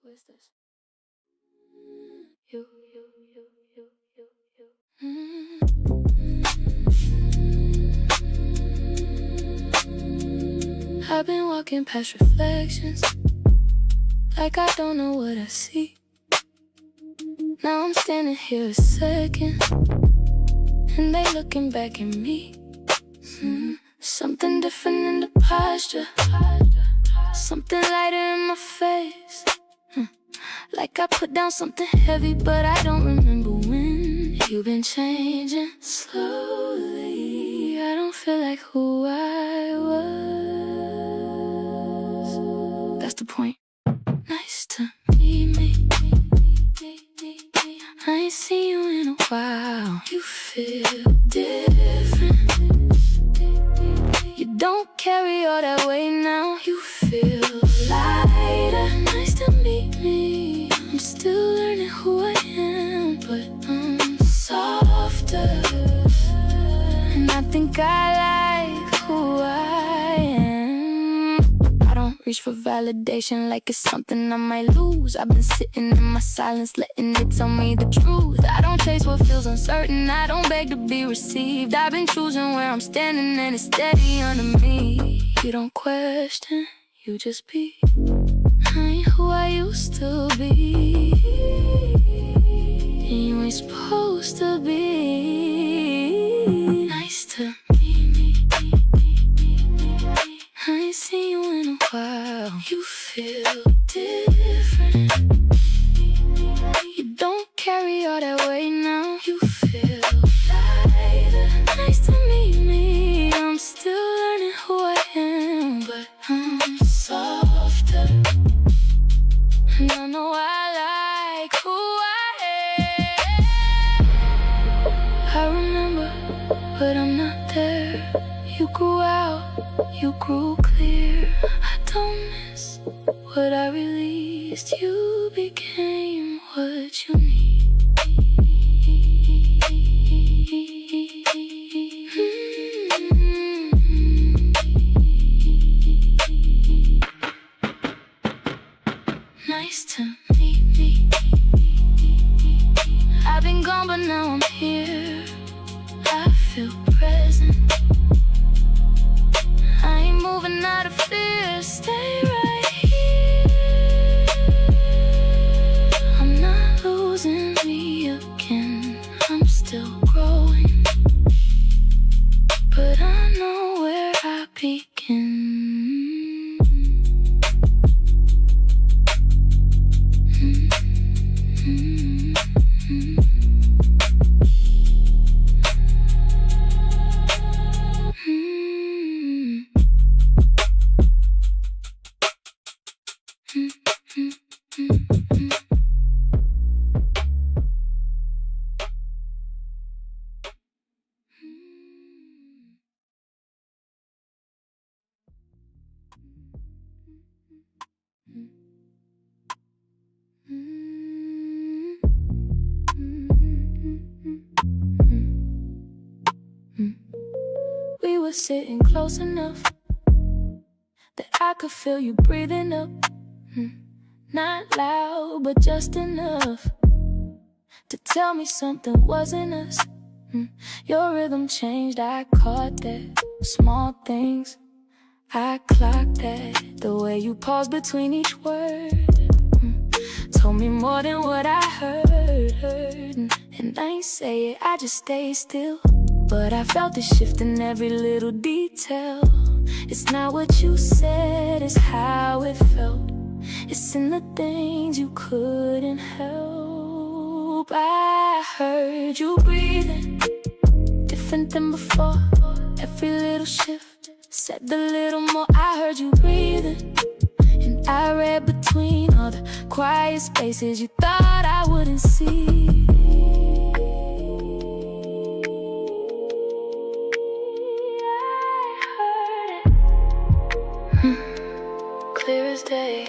Who is this? You. I've been walking past reflections, like I don't know what I see. Now I'm standing here a second, and they looking back at me. Something different in the posture, something lighter in my face. Like I put down something heavy, but I don't remember when. You've been changing slowly. I don't feel like who I was. feel different. You don't carry all that weight now. You feel lighter. Nice to meet me. I'm still learning who I am, but I'm softer. And I think I like who I am. I don't reach for validation like it's something I might lose. I've been sitting in my silence, letting it tell me the truth. I don't chase what feels uncertain, I don't beg to be received. I've been choosing where I'm standing and it's steady under me. You don't question, you just be. I ain't who I used to be, and you ain't supposed to be. Nice to meet me. I ain't seen you in a while. You feel different. You don't carry all that weight now. You feel lighter. Nice to meet me. I'm still learning who I am, but I'm softer. And I know I like who I am. I remember, but I'm not there. You grew out, you grew clear. I don't miss what I released. You became what you need. Nice to meet me. I've been gone, but now I'm here. I feel present. I ain't moving out of fear. Stay right here. I'm not losing me again. I'm still growing, but I know where I begin. We were sitting close enough that I could feel you breathing up. Not loud, but just enough to tell me something wasn't us. Your rhythm changed, I caught that. Small things, I clocked that. The way you paused between each word told me more than what I heard. And I ain't say it, I just stayed still. But I felt the shift in every little detail. It's not what you said, it's how it felt. It's in the things you couldn't help. I heard you breathing, different than before. Every little shift said a little more. I heard you breathing, and I read between all the quiet spaces you thought I wouldn't see. Clear as day.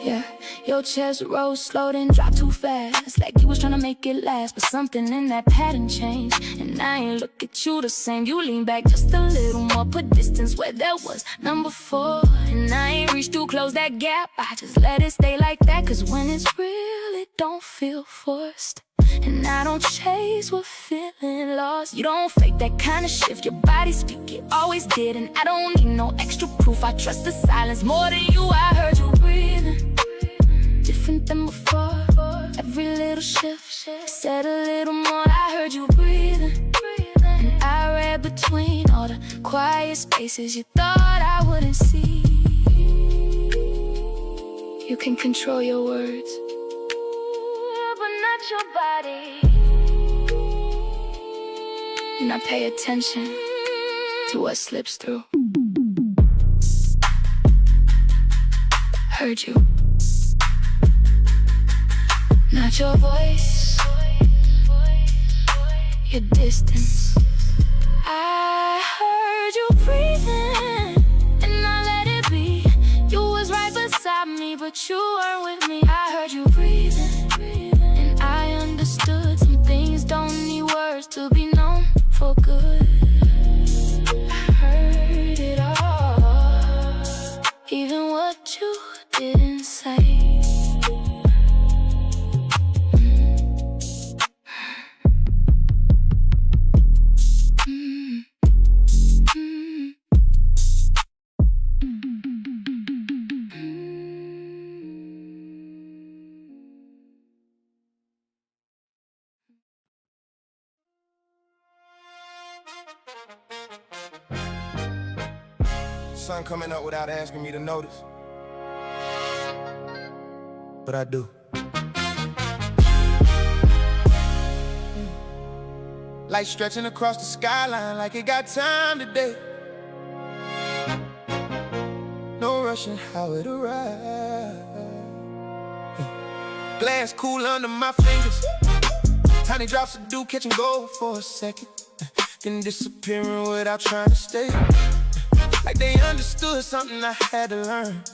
Yeah, your chest rose slow, then dropped too fast, like you was trying to make it last. But something in that pattern changed, and I ain't look at you the same. You lean back just a little more, put distance where there was none before. And I ain't reached to close that gap, I just let it stay like that. Cause when it's real, it don't feel forced. And I don't chase what feeling lost. You don't fake that kind of shift, your body speak, it always did. And I don't need no extra proof, I trust the silence more than you. I heard you breathing, different than before. Every little shift said a little more. I heard you breathing, and I read between all the quiet spaces you thought I wouldn't see. You can control your words, but not your body. And I pay attention to what slips through. Heard you, not your voice, your distance. I heard you breathing, and I let it be. You was right beside me, but you weren't with me. I heard you breathing, and I understood some things don't need words to be known for good. I heard it all, even what you didn't say. Sun coming up without asking me to notice, but I do. Light stretching across the skyline like it got time today. No rushing how it arrived. Glass cool under my fingers. Tiny drops of dew catching gold for a second, then disappearing without trying to stay. Like they understood something I had to learn.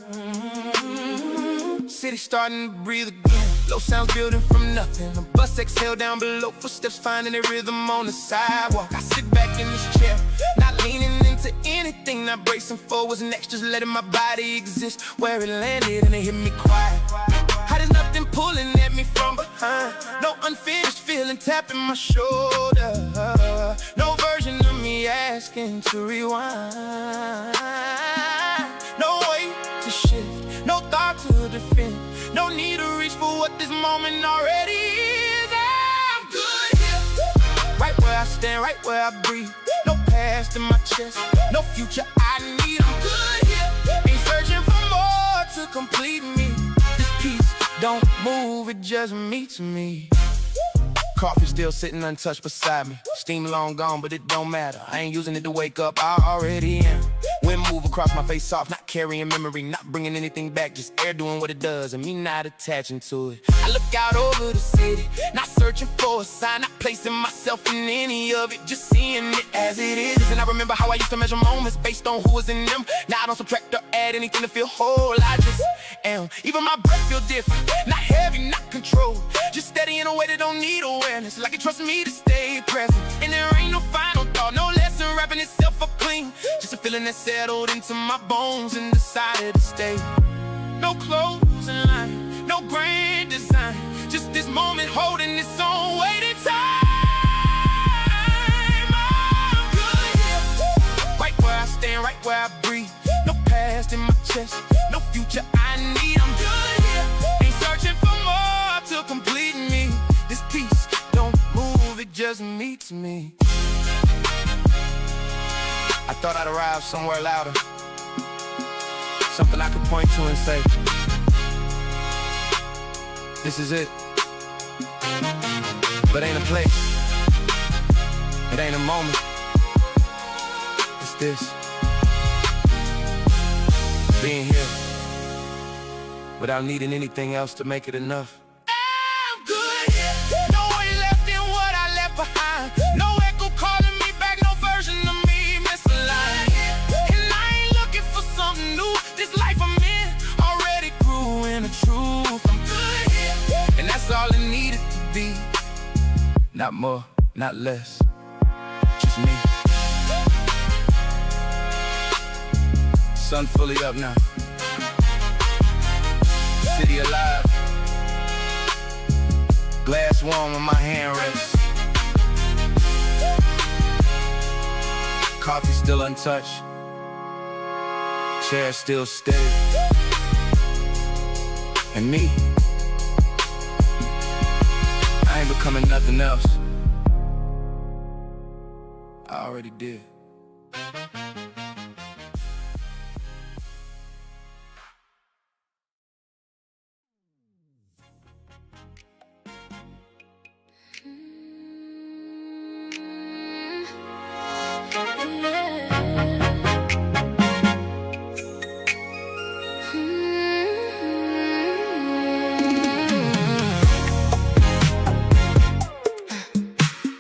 City starting to breathe again. Low sounds building from nothing. A bus exhale down below. Footsteps finding their rhythm on the sidewalk. I sit back in this chair, not leaning into anything, not bracing for what's next, just letting my body exist where it landed, and it hit me quiet. How there's nothing pulling at me from behind. No unfinished feeling tapping my shoulder. No version of me asking to rewind. No way to shift, no thought to defend. No need to reach for what this moment already is. I'm good here, right where I stand, right where I breathe. No past in my chest, no future I need. I'm good here, ain't searching for more to complete me. This piece don't move, it just meets me. Coffee still sitting untouched beside me. Steam long gone, but it don't matter. I ain't using it to wake up, I already am. Wind move across my face soft, not carrying memory, not bringing anything back, just air doing what it does and me not attaching to it. I look out over the city, not searching for a sign, not placing myself in any of it, just seeing it as it is. And I remember how I used to measure moments based on who was in them. Now I don't subtract or add anything to feel whole, I just am. Even my breath feel different, not heavy, not controlled, just steady in a way that don't need awareness, like it trusts me to stay present. And there ain't no final thought, no lesson wrapping itself up clean, just a feeling that settled into my bones and decided to stay. No closing line, no grand design, just this moment holding its own weight in time. I'm good here, right where I stand, right where I breathe. No past in my chest, no future I need. I'm good here, ain't searching for more to complete me. This piece don't move, it just meets me. I thought I'd arrive somewhere louder, something I could point to and say, this is it. But ain't a place, it ain't a moment, it's this. Being here, without needing anything else to make it enough. I'm good here, no way left in what I left behind. No echo calling me back, no version of me misaligned. And I ain't looking for something new, this life I'm in already grew in the truth. I'm good here, and that's all it needed to be. Not more, not less, just me. Sun fully up now, city alive. Glass warm on my hand rests. Coffee still untouched, chair still steady. And me, I ain't becoming nothing else, I already did.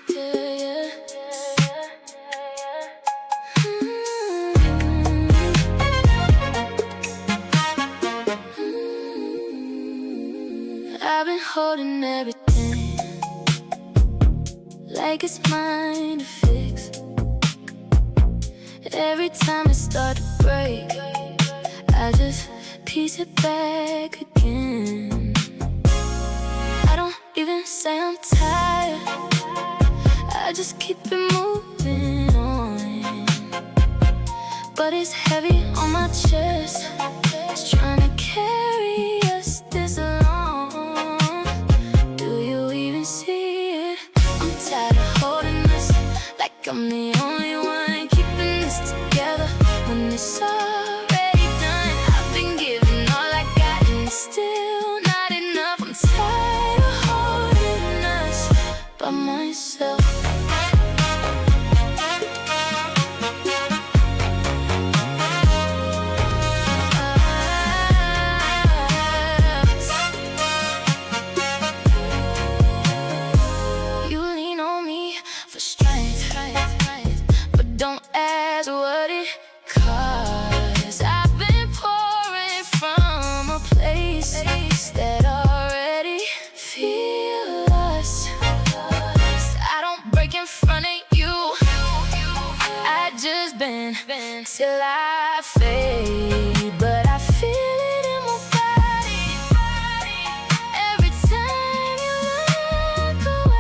Yeah, holding everything like it's mine to fix. Every time it starts to break, I just piece it back again. I don't even say I'm tired, I just keep it moving on. But it's heavy on my chest, it's trying to carry us this long. Do you even see it? I'm tired of holding this like I'm the only one keeping this together. When it's already done, I've been giving all I got and it's still not enough. I'm tired of holding us by myself. Don't ask what it costs. I've been pouring from a place that already feels us. I don't break in front of you, I just bend till I fade. But I feel it in my body every time you look away.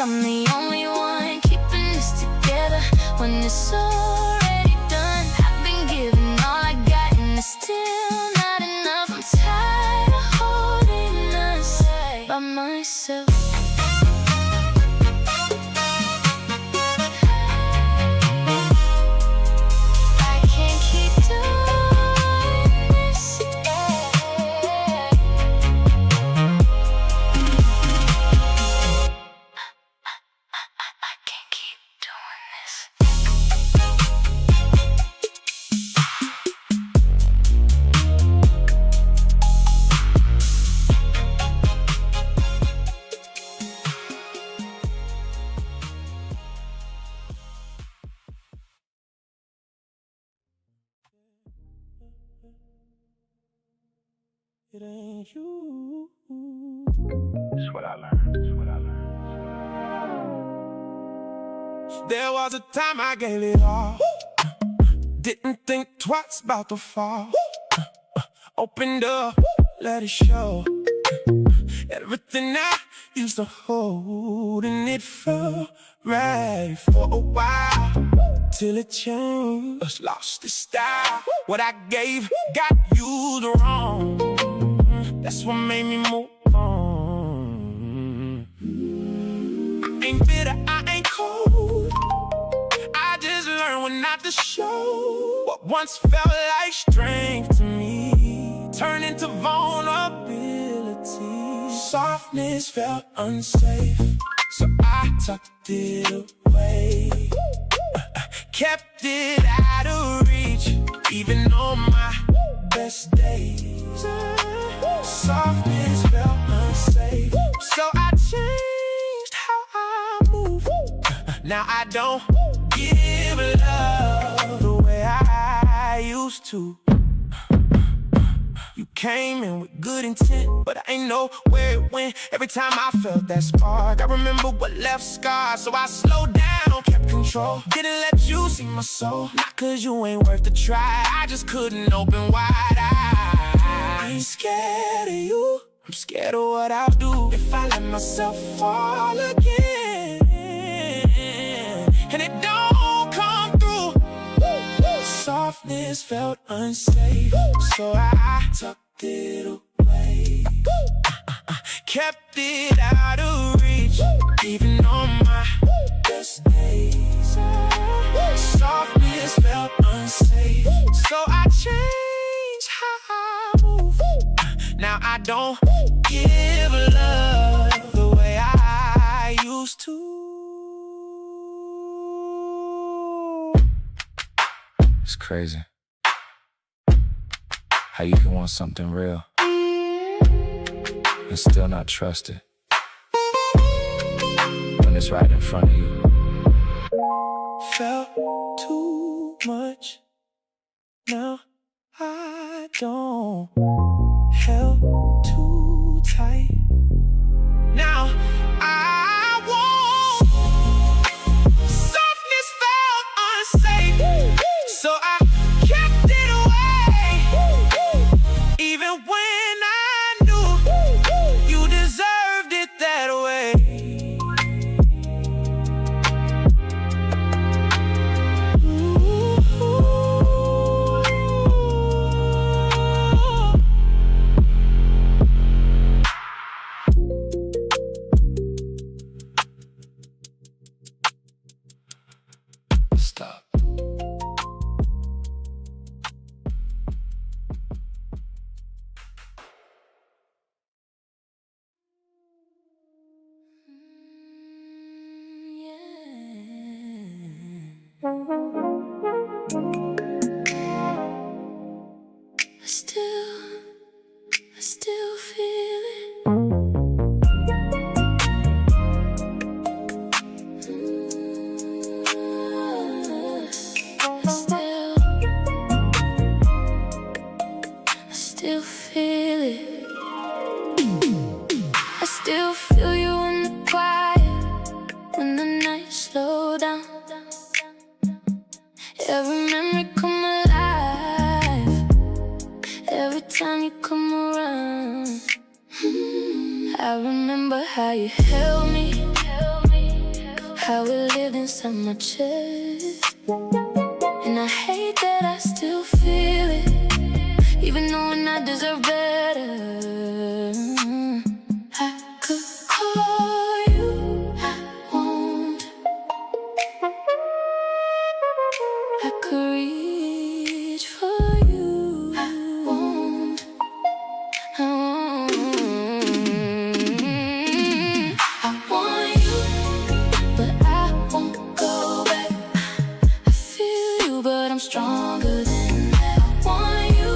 I'm the only one keeping this together. When it's already done, I've been giving all I got and it's still not enough. I'm tired of holding us by myself. I can't keep doing this. It ain't you. That's what I learned. That's what I learned. There was a time I gave it all. Didn't think twice about the fall. Opened up, let it show. Everything I used to hold, and it felt right for a while. Till it changed, lost its style. What I gave got used wrong. That's what made me move on. I ain't bitter, I ain't cold. I just learned when not to show. What once felt like strength to me turned into vulnerability. Softness felt unsafe, so I tucked it away. Kept it out of reach, even on my best days. Softness felt unsafe, so I changed how I move. Now I don't give love the way I used to. You came in with good intent, but I ain't know where it went. Every time I felt that spark, I remember what left scars. So I slowed down, kept control, didn't let you see my soul. Not cause you ain't worth the try, I just couldn't open wide I ain't scared of you, I'm scared of what I'll do if I let myself fall again. And it don't come through. Softness felt unsafe, so I tucked it away. Kept it out of reach, even on my best days. Softness felt unsafe, so I changed how I move. Now I don't give love the way I used to. It's crazy how you can want something real and still not trust it when it's right in front of you. Felt too much, now I don't held too tight. Now I won't. Softness felt unsafe, so I kept it away. Even when I knew you deserved it that way. Stop. I still feel it. I still feel it. I still feel you in the quiet when the nights slow down. Every memory come alive every time you come around. I remember how you held me, how we lived inside my chest. And I hate that I still feel it, even knowing I deserve better. I could call you, I won't. I could reach for you, I won't. I won't. I want you, but I won't go back. I feel you, but I'm stronger than that. I want you,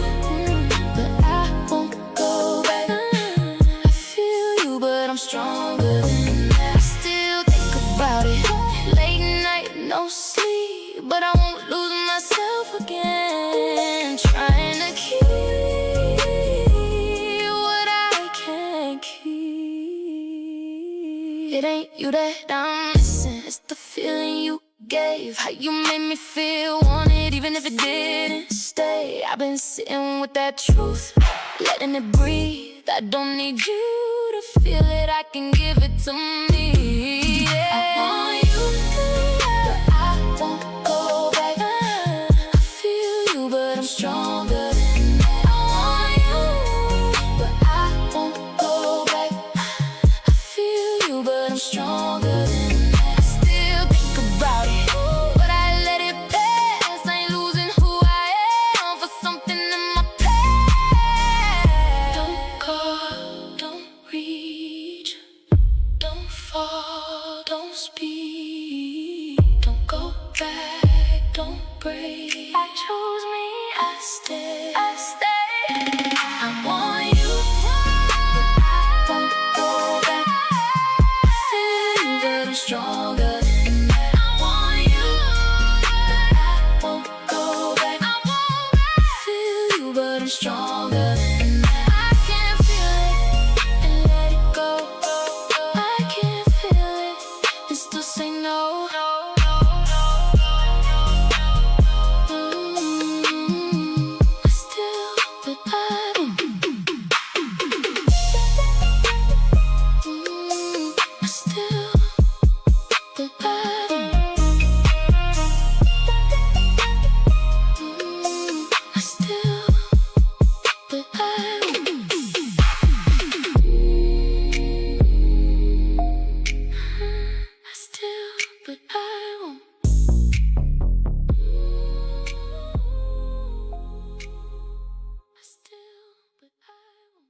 but I won't go back. I feel you, but I'm stronger than that. I still think about it late night, no sleep, but I won't lose myself again, trying to keep what I can't keep. It ain't you that I'm missing, it's the feeling you gave, how you made me feel wanted, even if it didn't stay. I've been sitting with that truth, letting it breathe. I don't need you to feel it, I can give it to me. Yeah. I want you, but I won't go back. I feel you, but I'm stronger than that. I want you, but I won't go back. I feel you, but I'm stronger than that. I still think about it, but I let it pass. I ain't losing who I am for something in my past. Don't call, don't reach, don't fall, don't speak, don't go back, don't break. I choose me, I stay, I stay. I want you, but I won't go back. I feel you, but I'm stronger than that. I want you, but I won't go back. I feel you, but I'm stronger than that. I can't feel it and let it go. I can't feel it and still say no. I still, but I won't. I still, but I won't. I still, but I won't. I still, but I won't. I still, but I won't.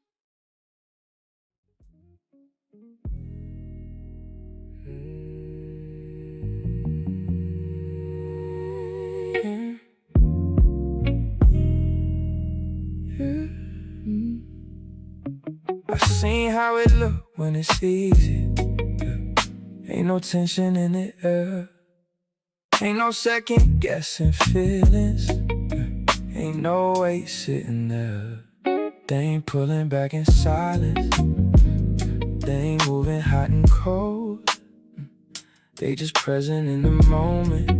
I've seen how it look when it's easy. Yeah. Ain't no tension in the air. Ain't no second guessing feelings. Yeah. Ain't no weight sitting there. They ain't pulling back in silence. They ain't moving hot and cold. They just present in the moment.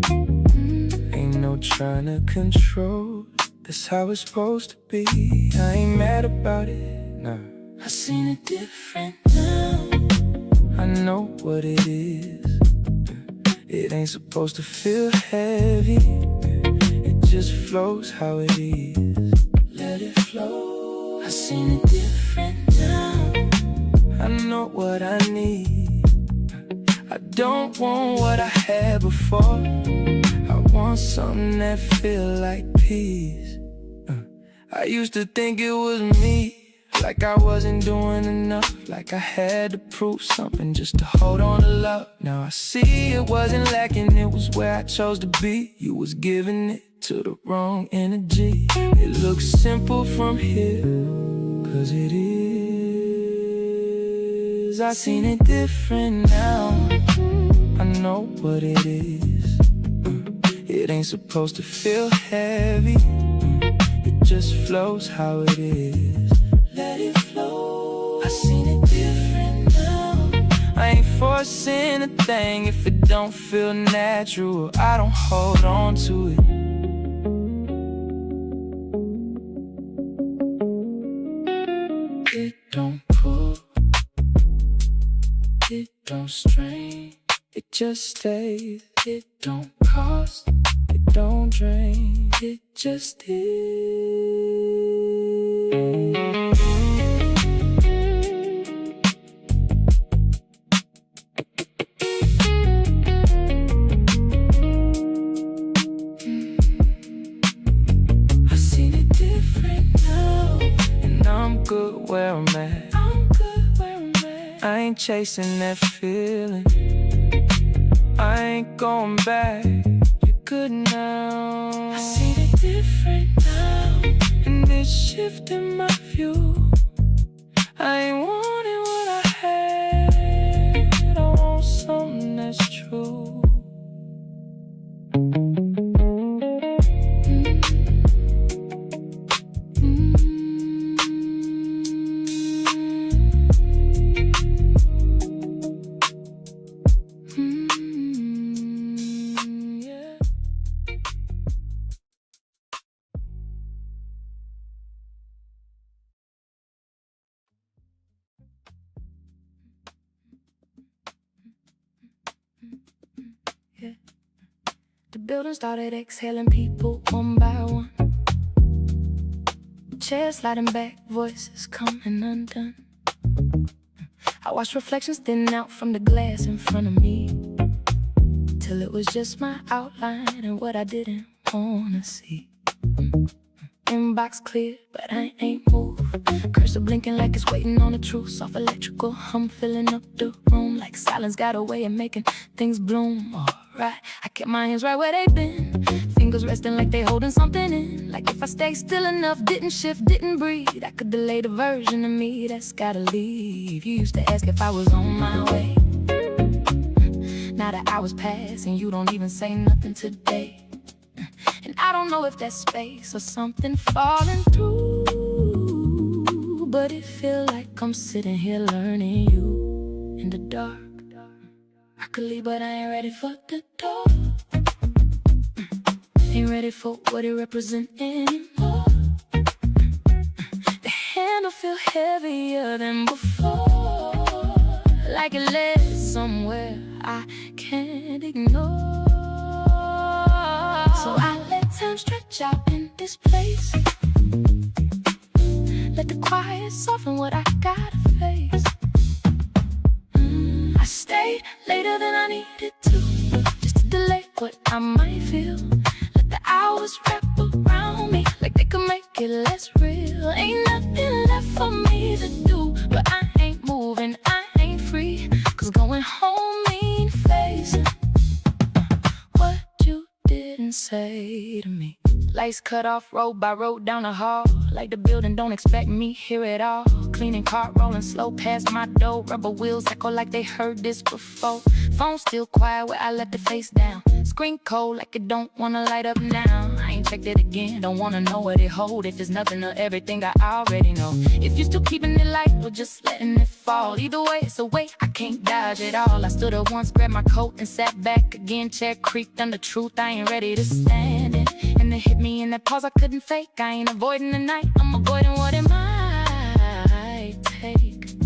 Ain't no trying to control. That's how it's supposed to be. I ain't mad about it, nah. I seen it different now. I know what it is. It ain't supposed to feel heavy. It just flows how it is. Let it flow. I seen it different now. I know what I need. I don't want what I had before. I want something that feel like peace. I used to think it was me, like I wasn't doing enough, like I had to prove something just to hold on to love. Now I see it wasn't lacking, it was where I chose to be. You was giving it to the wrong energy. It looks simple from here, 'cause it is. I seen it different now. I know what it is. It ain't supposed to feel heavy. It just flows how it is. Let it flow. I seen it different now. I ain't forcing a thing if it don't feel natural. I don't hold on to it. It don't pull. It don't strain. It just stays. It don't cost. It don't drain. It just is. I seen it different now. And I'm good where I'm at. I'm good where I'm at. I ain't chasing that feeling. I ain't going back. You're good now. I seen it different now. And it's shifting my view. I ain't wanting what I had. I want something that's true. The building started exhaling people one by one. Chairs sliding back, voices coming undone. I watched reflections thin out from the glass in front of me, till it was just my outline and what I didn't wanna see. Inbox clear, but I ain't moved. Cursor blinking like it's waiting on the truth. Soft electrical hum filling up the room, like silence got a way of making things bloom. Alright, I kept my hands right where they been, fingers resting like they holding something in. Like if I stay still enough, didn't shift, didn't breathe, I could delay the version of me that's gotta leave. You used to ask if I was on my way. Now the hours pass and you don't even say nothing today. And I don't know if that's space or something falling through, but it feel like I'm sitting here learning you in the dark. I could leave, but I ain't ready for the door. Ain't ready for what it represents anymore. The handle feel heavier than before, like it led somewhere I can't ignore. So I let time stretch out in this place. Let the quiet soften what I gotta face. I stayed later than I needed to, just to delay what I might feel. Let the hours wrap around me like they could make it less real. Ain't nothing left for me to do, but I ain't moving, I ain't free, 'cause going home mean facing what you didn't say to me. Lights cut off road by road down the hall, like the building don't expect me here at all. Cleaning cart rolling slow past my door, rubber wheels echo like they heard this before. Phone still quiet where I let the face down, screen cold like it don't wanna light up now. I ain't checked it again. Don't wanna know what it hold. If it's nothing or everything I already know. If you still keeping it light or just letting it fall. Either way, it's a weight I can't dodge at all. I stood up once, grabbed my coat and sat back again. Chair creaked under truth, I ain't ready to stand it. And it hit me in that pause I couldn't fake. I ain't avoiding the night, I'm avoiding what it might take.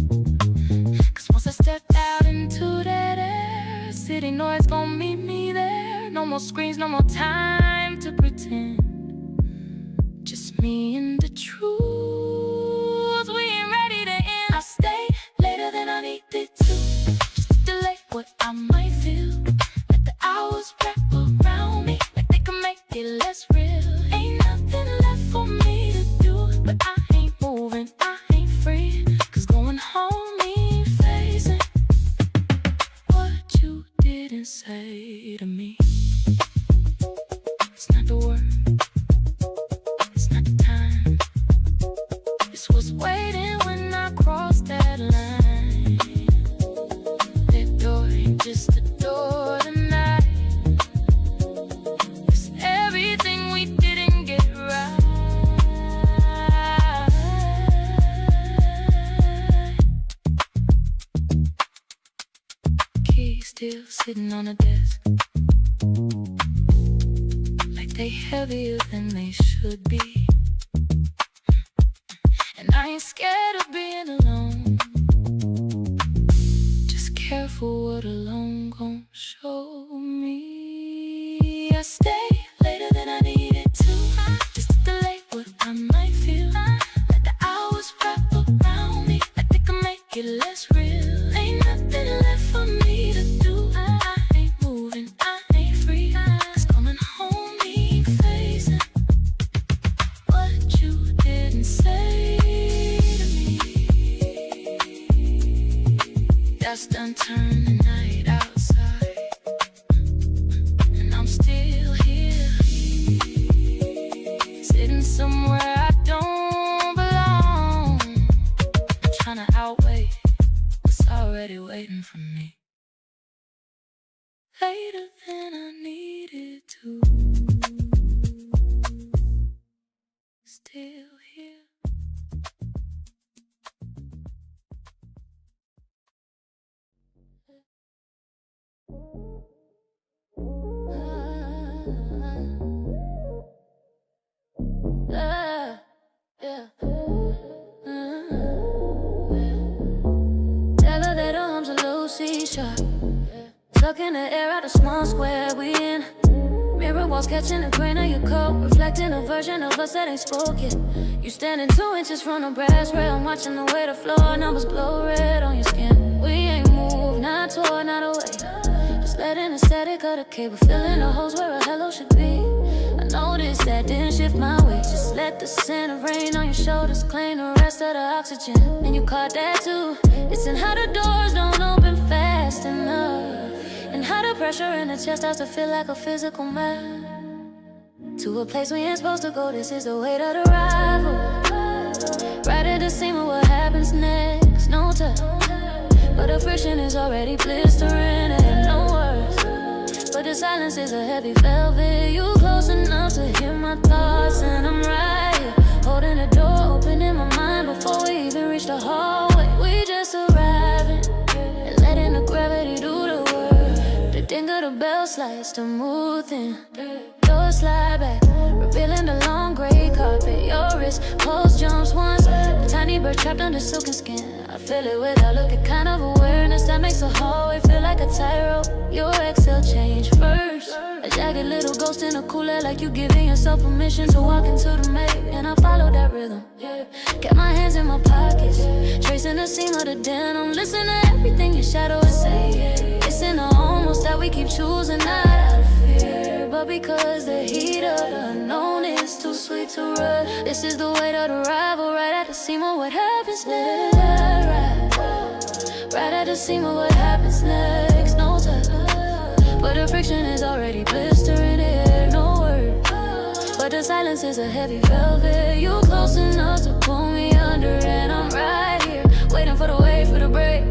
Cause once I stepped out into that air, city noise gon' meet me there. No more screens, no more time to pretend. Just me and the truth, we ain't ready to end. I stayed later than I needed to, just to delay what I might feel. Let the hours wrap around me like they can make it less real. Ain't nothing left for me to do, but I ain't moving, I ain't free. Cause going home ain't facing what you didn't say to me. It's not the word, it's not the time. It's what's waiting when I cross that line. That door ain't just a door tonight. It's everything we didn't get right. Keys still sitting on the desk, like they heavier than they should be. And I ain't scared of being alone, just careful what alone gon' show me. I stay later than I needed to, just to delay what I might feel. Let the hours wrap around me like they can make it less real. Ain't nothing left for me to do, I ain't moving, I ain't free. Cause coming home ain't facing what you didn't say to me. That's done turned the night outside, and I'm still here, sitting somewhere I don't belong, trying to outweigh what's already waiting for me. Later than I needed to, still here. Yeah. Tell her that her arms are low, C-sharp. Tuck in the air out a small square we in. Mirror walls catching the grain of your coat, reflecting a version of us that ain't spoken. You standing 2 inches from the brass rail, I'm watching the way the floor numbers glow red on your skin. We ain't moved, not toward, not away. Just letting the static of the cable, filling the holes where a hello should be. I noticed that didn't shift my weight. Just let the scent of rain on your shoulders claim the rest of the oxygen. And you caught that too. It's in how the doors don't open fast enough, and how the pressure in the chest starts to feel like a physical map. To a place we ain't supposed to go, this is the weight of the rival. Right at the seam of what happens next, no touch, but the friction is already blistering and no words. But the silence is a heavy velvet. You close enough to hear my thoughts, and I'm right here, holding the door open in my mind before we even reach the hallway. We just arriving and letting the gravity do the work. The ding of the bell slides to move in. Door slide back, revealing the long gray carpet. Your wrist pulse jumps once, a tiny bird trapped under silken skin. I feel it without looking, kind of awareness that makes the hallway feel like a tightrope. Your exhale change first, a jagged little ghost in a cooler, like you giving yourself permission to walk into the maze. And I follow that rhythm, kept my hands in my pockets, tracing the seam of the denim. Listen to everything your shadow is saying. It's in the almost that we keep choosing, not out of fear, but because the heat of the unknown is too sweet to rush. This is the weight of the rival, right at the seam of what happens next. Right at the seam of what happens next. No touch, but the friction is already blistering it. No word, but the silence is a heavy velvet. You close enough to pull me under, and I'm right here, waiting for the wave, for the break.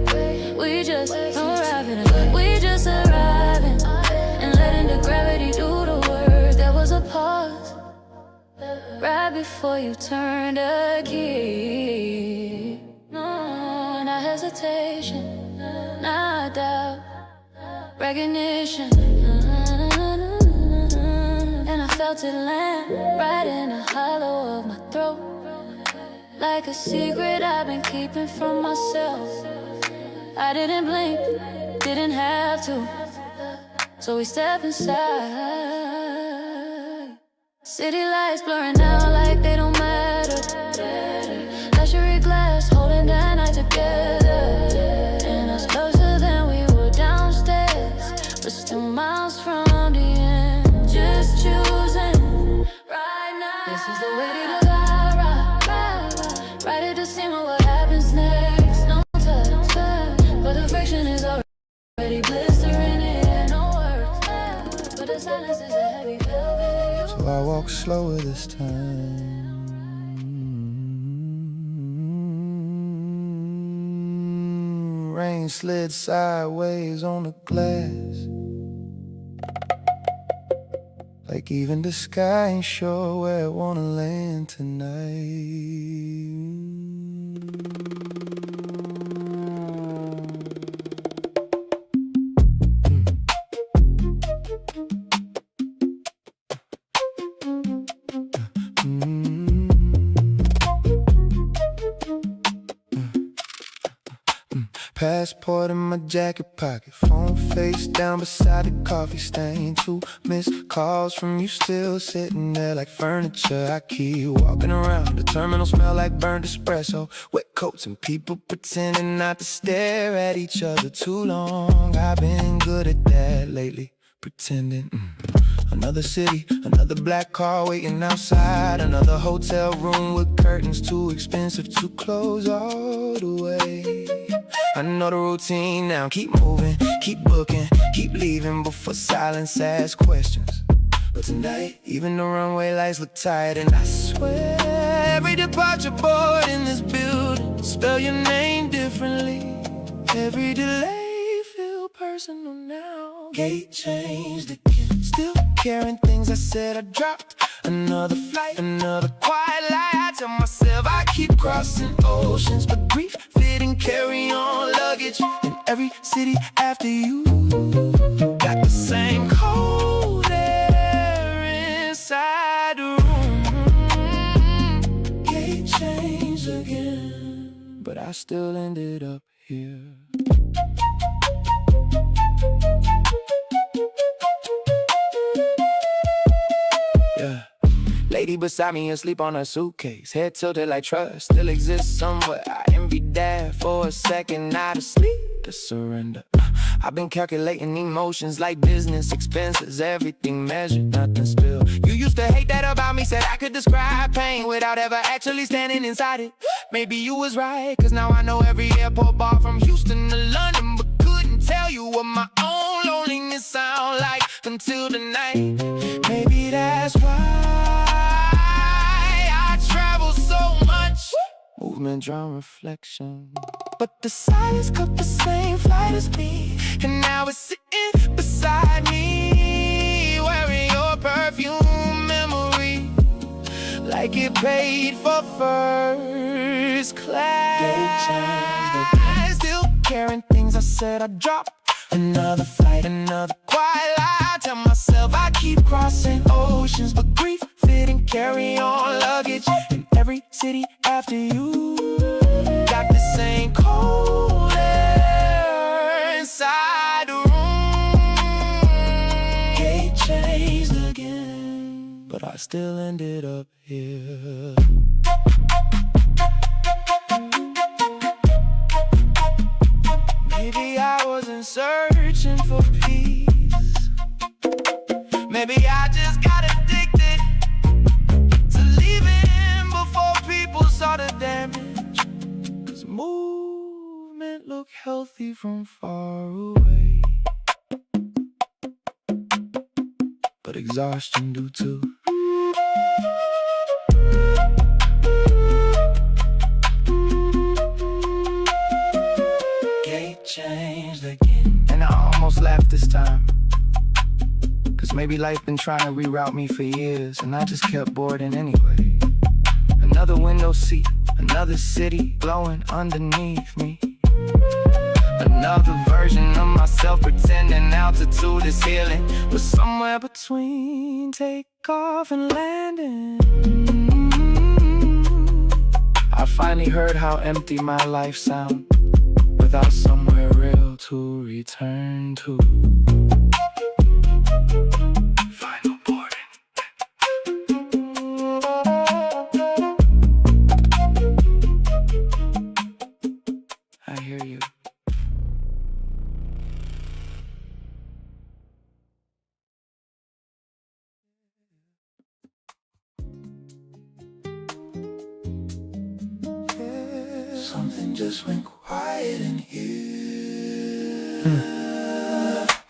We just arriving, we just arriving, and letting the gravity do the work. There was a pause, before you turned a key. No, not hesitation, not doubt, recognition. And I felt it land right in the hollow of my throat, like a secret I've been keeping from myself. I didn't blink, didn't have to, so we step inside. City lights blurring out like they don't matter. Luxury glass holding that night together, and us closer than we were downstairs, but still miles from the end. Just choosing right now. This is the way to go. Right at the seam of what happens next. No touch, but the friction is already blistering in. No words, but the silence is a heavy velvet. So I walk slower this time. Rain slid sideways on the glass, like even the sky ain't sure where it wanna land tonight. Passport in my jacket pocket, phone face down beside the coffee stain. 2 missed calls from you, still sitting there like furniture. I keep walking around, the terminal smell like burnt espresso, wet coats and people pretending not to stare at each other too long. I've been good at that lately, pretending. Another city, another black car waiting outside, another hotel room with curtains too expensive to close all the way. I know the routine now, keep moving, keep booking, keep leaving before silence asks questions. But tonight, even the runway lights look tired, and I swear every departure board in this building spell your name differently. Every delay feel personal now. Gate changed again, still carrying things I said I dropped. Another flight, another quiet lie. I tell myself I keep crossing oceans, but grief fit and carry on luggage in every city after you. Got the same cold air inside the room. Gate changed again, but I still ended up here. Yeah. Lady beside me asleep on her suitcase, head tilted like trust still exists somewhere. I envied that for a second, not asleep to surrender. I've been calculating emotions like business expenses, everything measured, nothing spilled. You used to hate that about me, said I could describe pain without ever actually standing inside it. Maybe you was right, cause now I know every airport bar from Houston to London, but couldn't tell you what my own loneliness sound like until tonight. Maybe that's why movement, drum, reflection. But the silence took the same flight as me, and now it's sitting beside me, wearing your perfume memory, like it paid for first class. Still carrying things I said I dropped. Another flight, another quiet lie. I tell myself I keep crossing oceans, but grief fit and carry on luggage in every city after you. Got the same cold air inside the room. Gate changed again, but I still ended up here. Maybe I wasn't searching for peace. Maybe I just got addicted to leaving before people saw the damage. Cause movement look healthy from far away, but exhaustion do too. Changed again, and I almost laughed this time, cause maybe life been trying to reroute me for years, and I just kept boarding anyway. Another window seat, another city glowing underneath me. Another version of myself pretending altitude is healing, but somewhere between takeoff and landing, I finally heard how empty my life sounds without somewhere real to return to. Final boarding. I hear you. Something just went quiet in here.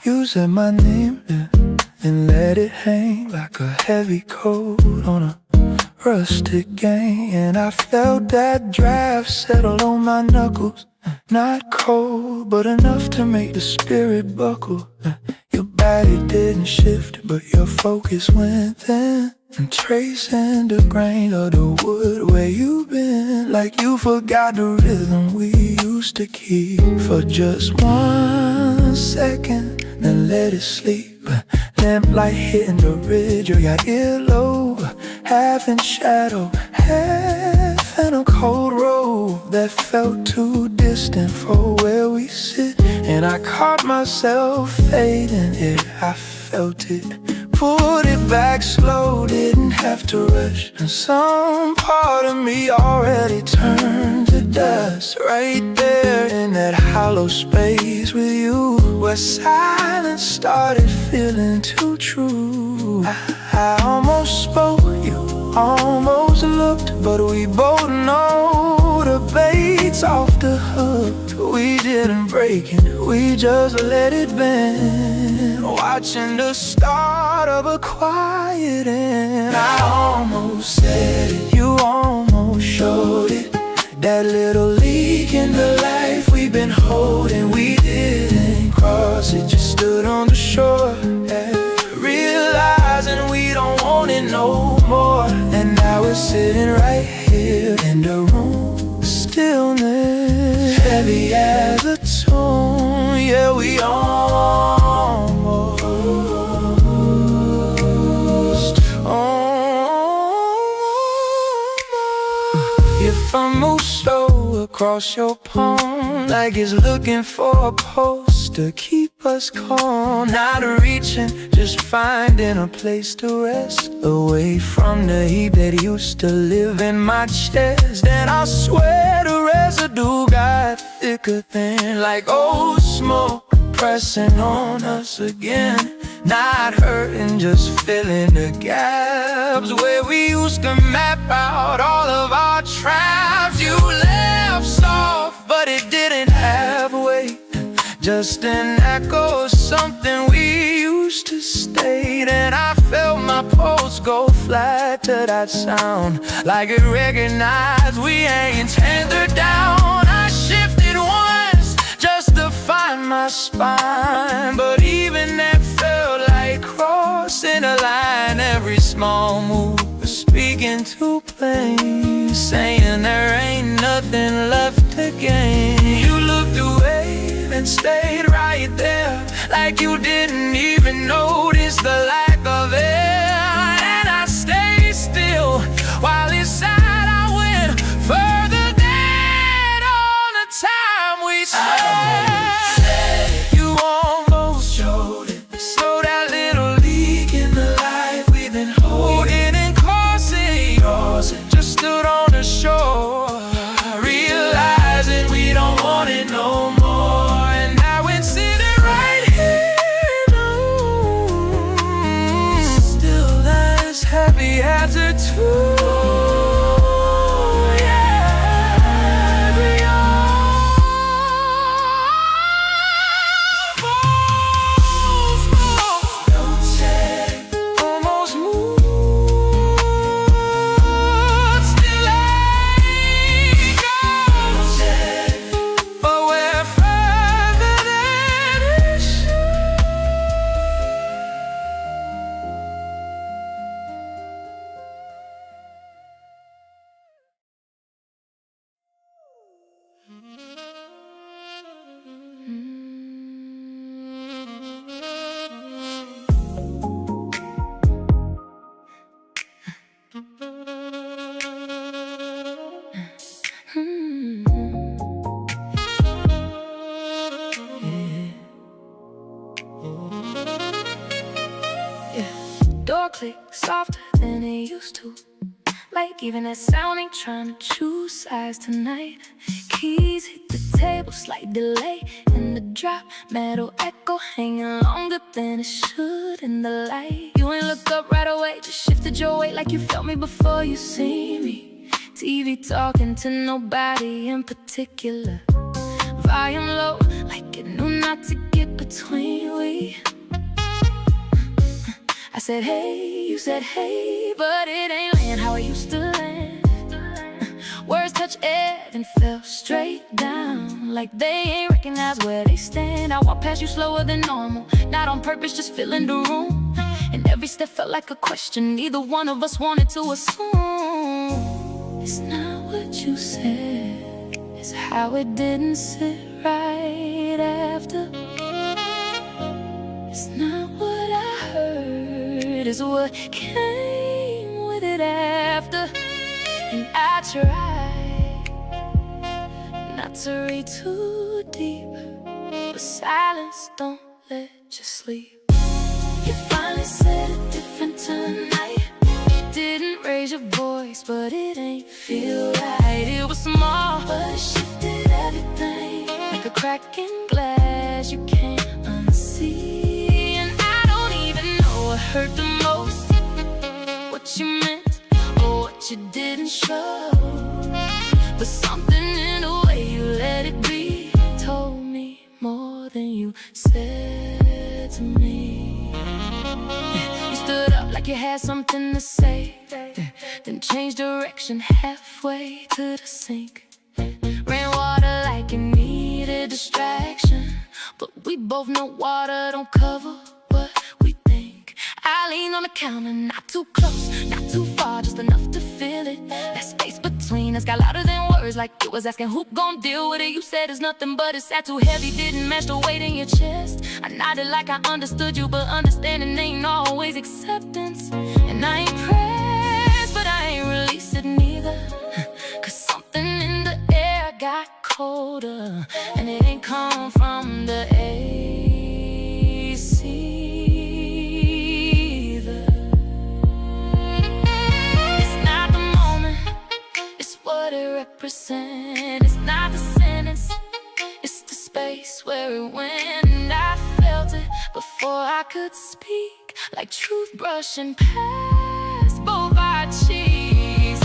You said my name, and let it hang like a heavy coat on a rustic gang. And I felt that draft settle on my knuckles. Not cold, but enough to make the spirit buckle. Your body didn't shift, but your focus went thin, and tracing the grain of the wood where you've been, like you forgot the rhythm we used to keep for just 1 second, then let it sleep. Lamplight hitting the ridge of your earlobe, half in shadow, half in a cold robe that felt too distant for where we sit. And I caught myself fading it, I felt it. Pulled it back slow, didn't have to rush. And some part of me already turned to dust, right there in that hollow space with you, where silence started feeling too true. I almost spoke, you almost looked, but we both know the bait's off the hook. We didn't break it, we just let it bend, watching the start of a quiet end. I almost said it, you almost showed it. That little leak in the life we've been holding, we didn't cross it, just stood on the shore, realizing we don't want it no more. And now we're sitting right here in the room, stillness heavy as a tune. Yeah, we almost If I move slow across your palm, like it's looking for a post to keep us calm. Not reaching, just finding a place to rest, away from the heat that used to live in my chest. And I swear the residue got thicker than, like old smoke pressing on us again. Not hurting, just filling the gaps where we used to map out all of our traps. You left soft, but it didn't have weight, just an echo of something we used to state. And I felt my pulse go flat to that sound, like it recognized we ain't tethered down. I shifted once just to find my spine, but even that felt like crossing a line. Every small move was speaking too plain, saying there ain't nothing left to gain. You looked away and stayed right there, like you didn't even notice the lack of air. And I stayed still while inside I went further than all the time we spent. You almost showed it, so that little leak in the life we've been holding and causing, just stood on the shore, realizing we don't want it no more. And now we're sitting right here in the room, door clicked softer than it used to. Like even that sound ain't trying to choose sides tonight. Keys hit the table, slight delay in the drop. Metal echo hanging longer than it should in the light. You ain't look up right away, just shifted your weight like you felt me before you see me. TV talking to nobody in particular. Volume low, like it knew not to get between we. I said hey, you said hey, but it ain't land how it used to land. Words touch air and fell straight down, like they ain't recognize where they stand. I walk past you slower than normal, not on purpose, just filling the room. And every step felt like a question neither one of us wanted to assume. It's not what you said, it's how it didn't sit right after. It's not what I heard, it's what came with it after. And I tried not to read too deep, but silence don't let you sleep. You finally said it different tonight. Didn't raise your voice, but it ain't feel right. It was small, but it shifted everything, like a crack in glass you can't unsee. And I don't even know what hurt the most, what you meant or what you didn't show. But something in the way you let it be told me more than you said to me. You stood up like you had something to say, then changed direction halfway to the sink. Ran water like it needed distraction, but we both know water don't cover what we think. I leaned on the counter, not too close, not too far, just enough to feel it. That space between us got louder than words, like it was asking who gon' deal with it. You said it's nothing, but it sat too heavy, didn't match the weight in your chest. I nodded like I understood you, but understanding ain't always acceptance. And I ain't pressed, but I ain't released it neither, cause something in the air got colder, and it ain't come from the AC either. It's not the moment, it's what it represents. It's not the sentence, it's the space where it went. And I felt it before I could speak, like truth brushing past both our cheeks.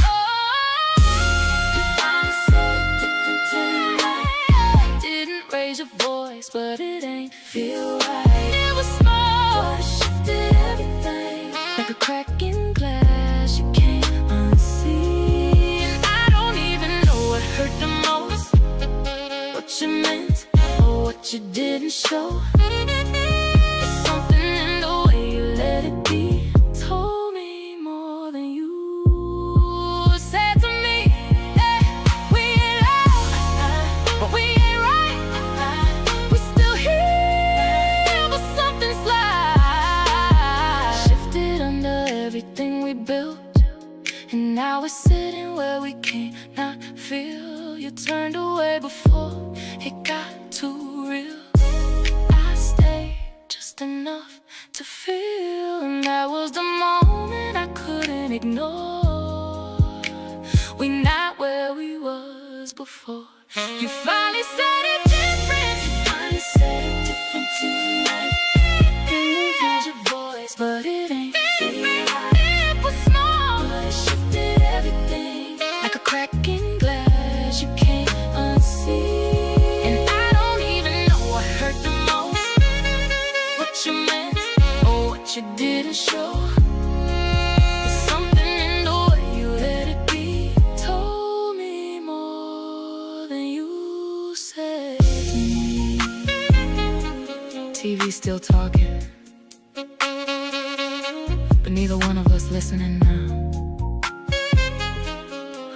Raise your voice, but it ain't feel right. It was small, but it shifted everything, like a crack in glass you can't unsee. And I don't even know what hurt the most, what you meant or what you didn't show. But something in the way you let it be told me more than you said to me. Hey, we ain't loud, but we ain't right. We still here, but something's slide shifted under everything we built, and now we're sitting where we can't not feel. You turned away before it got too real. I stayed just enough to feel, and that was the moment I couldn't ignore. We not where we was before. You finally said it different. You finally said it different tonight. Didn't raise your voice, but it ain't feel right. It was small, but it shifted everything, like a crack in glass you can't unsee. And I don't even know what hurt the most, what you meant or what you didn't show. But something in the way you let it be told me more than you said to me. TV still talking, but neither one of us listening now.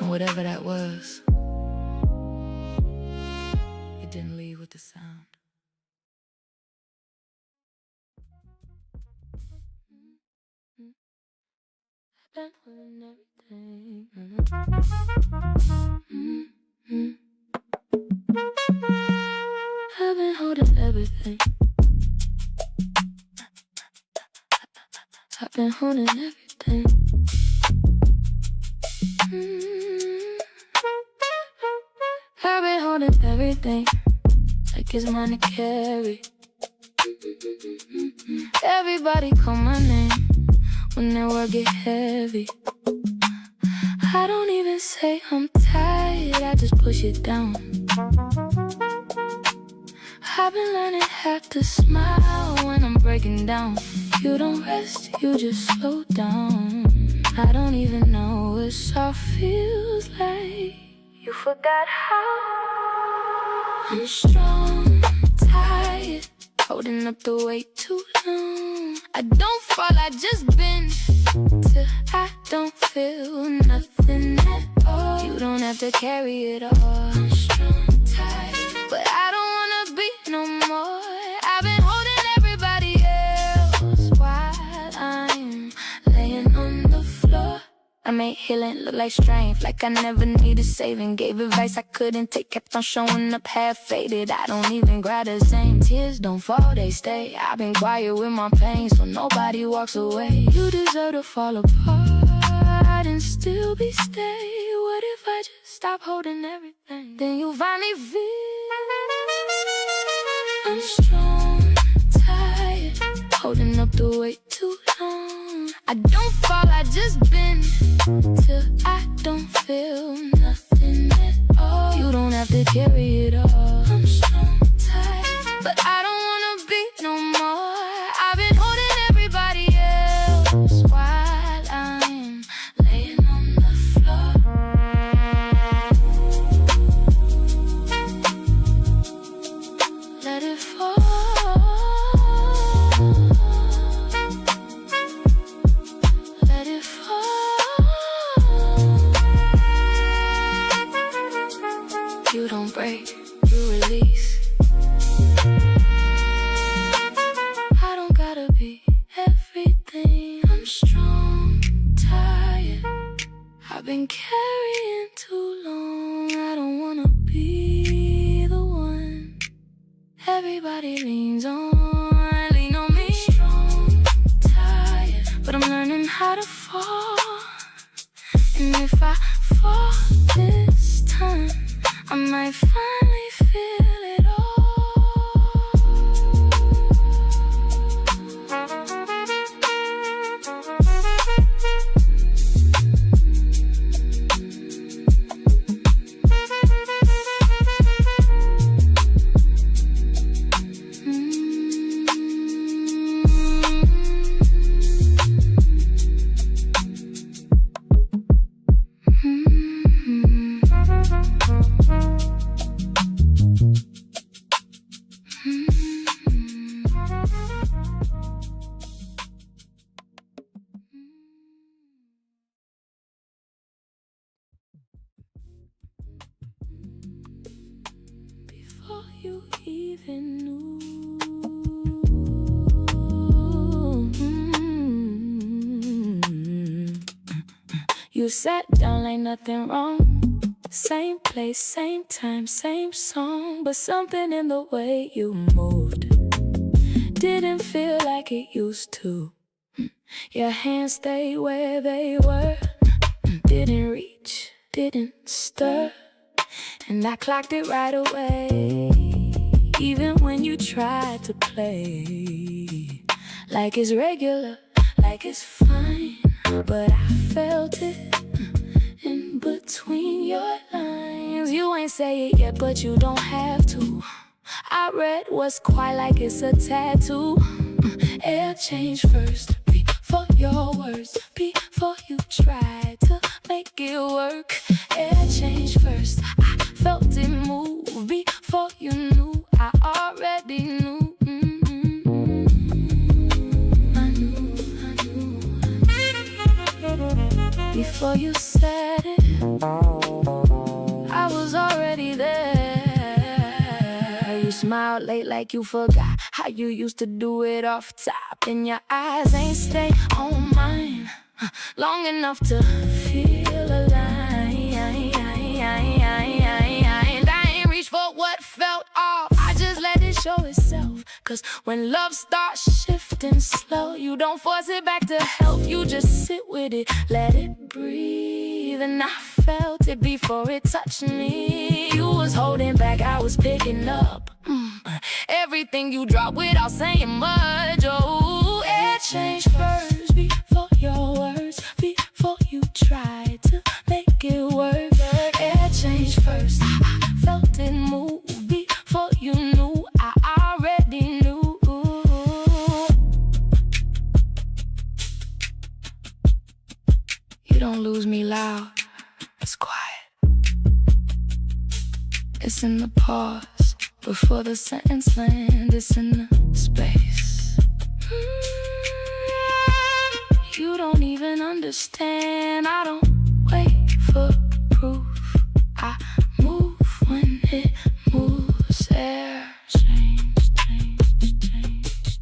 And whatever that was, it didn't leave with the sound. Been holding everything. I've been holding everything. I've been holding everything. I've been holding everything like it's mine to carry. Everybody call my name when their work get heavy. I don't even say I'm tired, I just push it down. I've been learning how to smile when I'm breaking down. You don't rest, you just slow down. I don't even know what soft feels like. You forgot how I'm strong, tired, holding up the weight too long. I don't fall, I just bend till I don't feel nothing at all. You don't have to carry it all. I'm strong, tired, but I don't wanna be no more. I've been holding everybody else while I'm laying on the floor. I made healing look like strength, like I never needed saving. Gave advice I couldn't take, kept on showing up half-faded. I don't even cry the same. Tears don't fall, they stay. I've been quiet with my pain, so nobody walks away. You deserve to fall apart and still be stay. What if I just stop holding everything? Then you finally feel I'm strong, tired, holding up the weight too long. I don't fall, I just bend till I don't feel nothing at all. You don't have to carry it all. I'm strong, tired, but I don't wanna be no more. I've been holding everybody else while I'm laying on the floor. Let it fall. Let it fall. You don't break, you release. I don't gotta be everything. I'm strong, tired, I've been carrying too long. I don't wanna be the one everybody leans on. Lean on me. Strong, tired, but I'm learning how to fall. And if I fall this time, I might finally feel it all. Before you even knew, you sat down like nothing wrong. Same place, same time, same song. But something in the way you moved didn't feel like it used to. Your hands stayed where they were, didn't reach, didn't stir. And I clocked it right away, even when you tried to play like it's regular, like it's fine. But I felt it in between your lines. You ain't say it yet, but you don't have to. I read what's quiet like it's a tattoo. Air change first, before your words, before you try to make it work. Air change first, I felt it move before you knew. I already knew. I knew. Before you said it, I was already there. You smiled late like you forgot how you used to do it off top. And your eyes ain't stay on mine long enough to feel alive. And I ain't reached for what felt off. I just let it show itself. 'Cause when love starts shifting slow, you don't force it back to health, you just sit with it, let it breathe. And I felt it before it touched me. You was holding back, I was picking up everything you dropped without saying much. Oh, it changed first before your words, before you tried to make it work. It changed first, I felt it move before you knew, I already knew. You don't lose me loud, it's quiet. It's in the pause before the sentence lands, it's in the space. You don't even understand, I don't wait for proof, I move when it moves. Air change, change, change, change.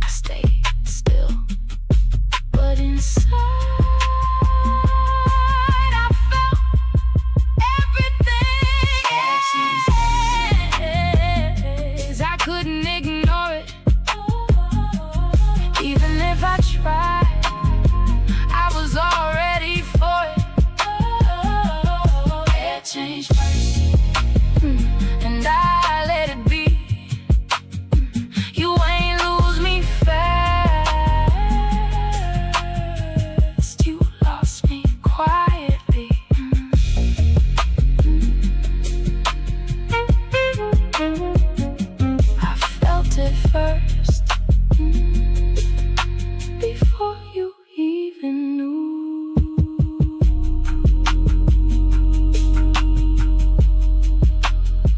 I stay still, but inside I felt everything. Yes, I couldn't ignore it, even if I tried. I was all ready for it. It changed first, and I let it be. You ain't lose me fast, you lost me quietly. I felt it first, before you even knew.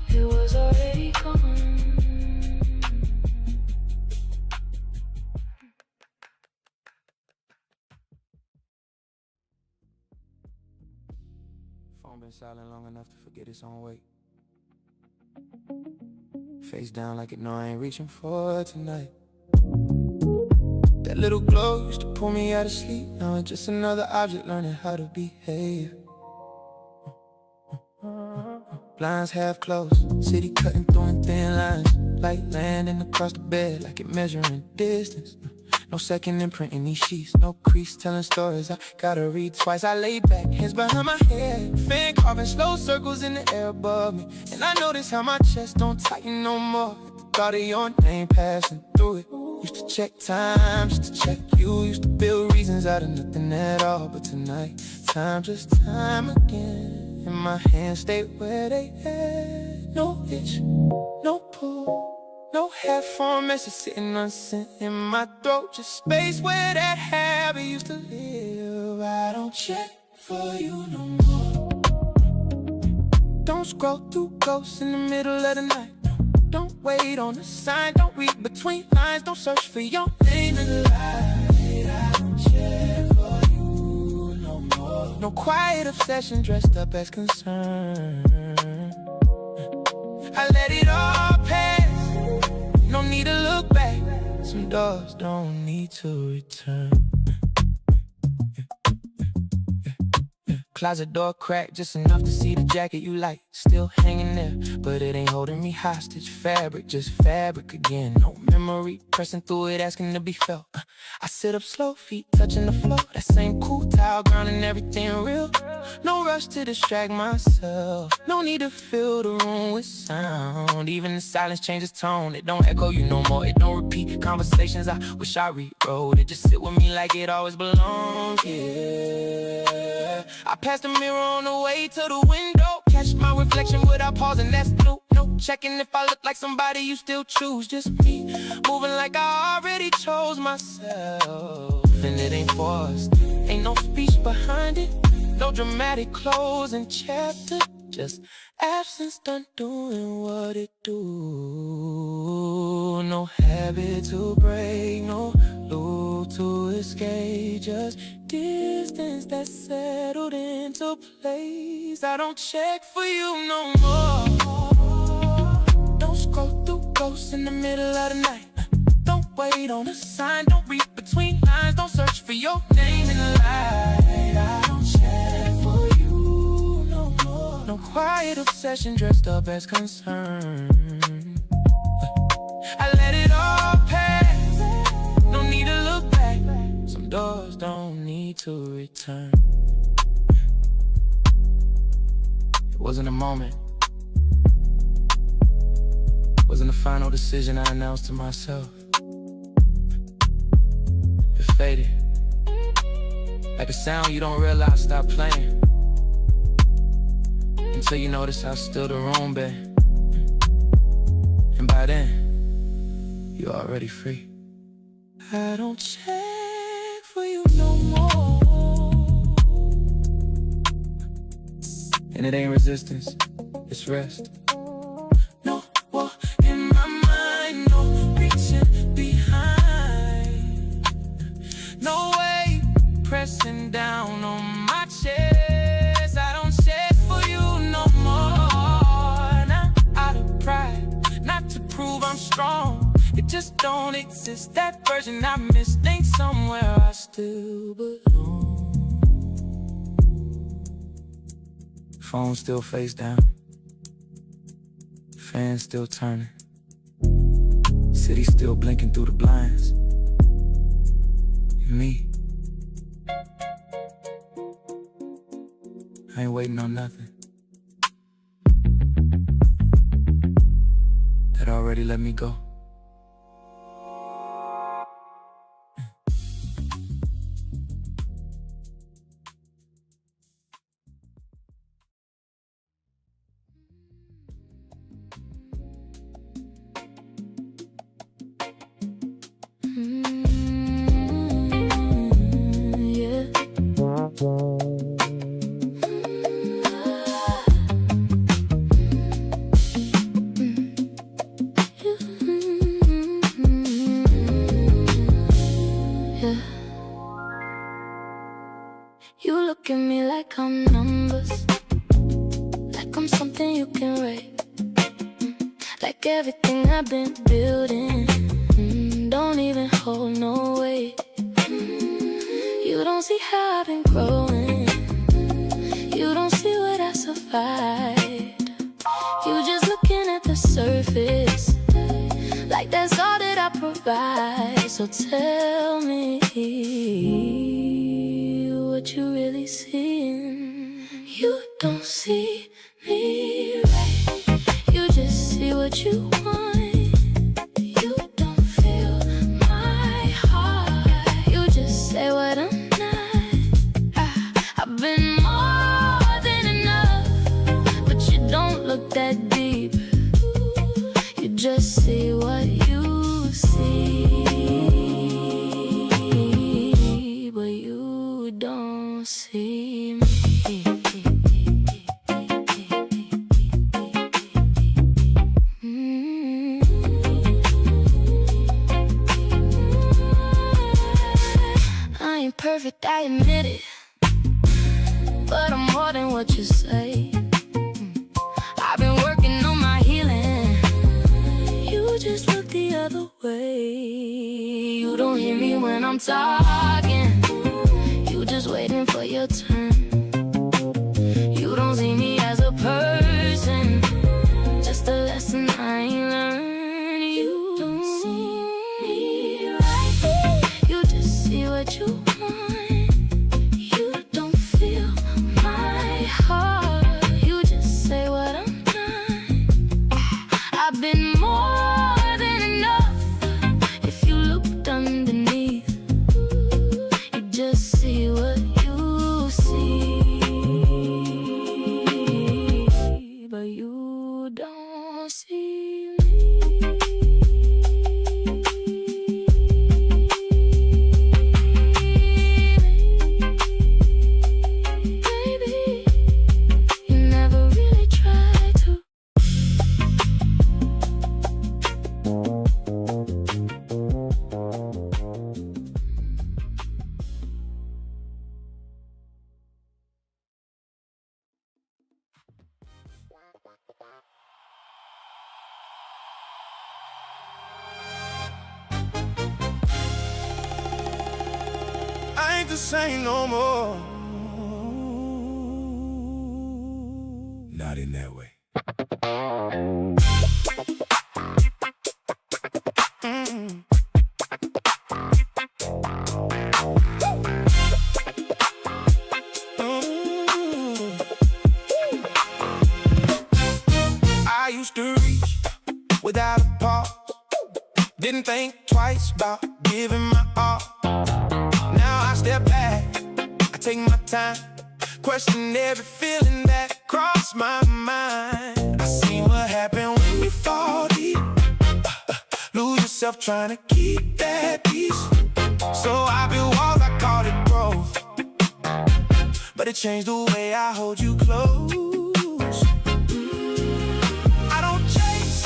It was already gone. Phone been silent long enough to forget its own weight. Face down like it know I ain't reaching for tonight. That little glow used to pull me out of sleep. Now it's just another object learning how to behave. Blinds half closed, city cutting through in thin lines. Light landing across the bed like it measuring distance. No second imprint in these sheets, no crease telling stories I gotta read twice. I lay back, hands behind my head, fan carving slow circles in the air above me. And I notice how my chest don't tighten no more at the thought of your name passing through it. Used to check time just to check you, used to build reasons out of nothing at all. But tonight, time just time again, and my hands stay where they at. No itch, no pull, no half-formed message sitting unsent in my throat. Just space where that habit used to live. I don't check for you no more. Don't scroll through ghosts in the middle of the night. Don't wait on a sign, don't read between lines. Don't search for your name in the light. I don't check for you no more. No quiet obsession dressed up as concern. I let it all pass, no need to look back. Some doors don't need to return. Closet door cracked just enough to see the jacket you like. Still hanging there, but it ain't holding me hostage. Fabric, just fabric again. No memory, pressing through it, asking to be felt. I sit up slow, feet touching the floor. That same cool towel, grounding everything real. No rush to distract myself. No need to fill the room with sound. Even the silence changes tone. It don't echo you no more, it don't repeat conversations I wish I rewrote. It just sit with me like it always belongs, yeah. I pass the mirror on the way to the window, catch my reflection without pausing, that's new. No checking if I look like somebody you still choose. Just me, moving like I already chose myself. And it ain't forced, ain't no speech behind it. No dramatic closing chapter, just absence done doing what it do. No habit to break, no loop to escape, just distance that settled into place. I don't check for you no more. Don't scroll through ghosts in the middle of the night. Don't wait on a sign, don't read between lines. Don't search for your name in the light. I don't check for you no more. No quiet obsession dressed up as concern. I let it all pass, no need to look back. Some doors don't need to return. It wasn't a moment, wasn't a final decision I announced to myself. It faded, like a sound you don't realize stop playing, until you notice how still the room been. And by then, you're already free. I don't check for you no more, and it ain't resistance, it's rest. No war in my mind, no reaching behind, no way pressing down on my chest. I don't check for you no more, not out of pride, not to prove I'm strong. It just don't exist, that version I miss. Think somewhere I still belong. Phone still face down, fan still turning, city still blinking through the blinds. And me, I ain't waiting on nothing. That already let me go. You look at me like I'm numbers, like I'm something you can rate, like everything I've been building don't even hold no weight. You don't see how I've been growing, you don't see what I survived. You just looking at the surface, like that's all that I provide. So tell me what you really seeing. You don't see me right, you just see what you want. You don't feel my heart, you just say what I'm not. I've been more than enough, but you don't look that deep. You just see what you see, but you don't see me. I ain't perfect, I admit it, but I'm more than what you say. I've been working on my healing, you just look the other way. You don't hear me when I'm talking, you just waiting for your turn. You don't see me as a person, just a lesson I ain't learned. You don't see me right, you just see what you want. You don't feel my heart, you just say what I'm not. I've been more than enough, if you looked underneath, you just see what you see, but you don't see me. Baby, you never really tried to. I ain't the same no more. Not in that way. about giving my all. Now I step back, I take my time, question every feeling that crossed my mind. I see what happened when you fall deep, lose yourself trying to keep that peace. So I built walls, I called it growth, but it changed the way I hold you close. I don't chase,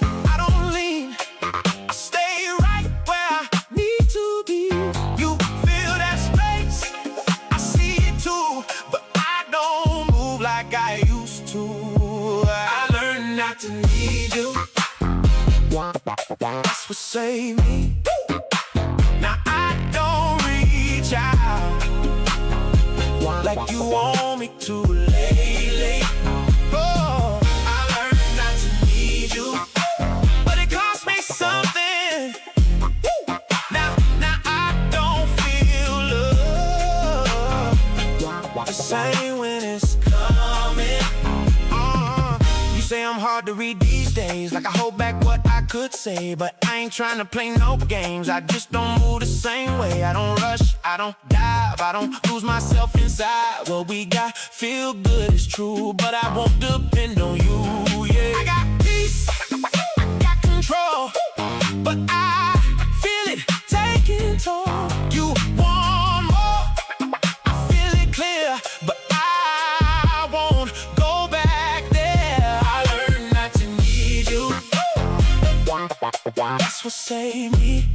I don't lean, I stay right where I need to be. You feel that space, I see it too, but I don't move like I used to. I learned not to need you, that's what saved me. Now I don't reach out like you want me to lately. Oh, I learned not to need you, but it cost me something. Now I don't feel love the same when it's coming. You say I'm hard to read these days, like I hold back what I could say, but I ain't trying to play no games. I just don't move the same way. I don't rush, I don't dive, I don't lose myself inside. What we got feel good, it's true, but I won't depend on you, yeah. I got peace, I got control, but I feel it taking toll. You want more, I feel it clear, but I won't go back there. I learned not to need you, that's what saved me.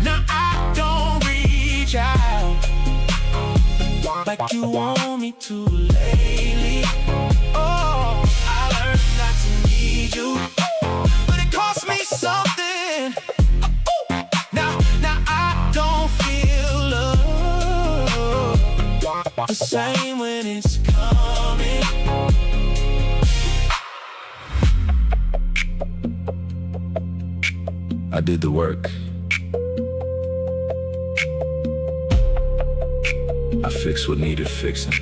Now I don't reach out like you want me to lately. Oh, I learned not to need you, but it cost me something. Now I don't feel love the same when it's coming. I did the work. I fixed what needed fixing.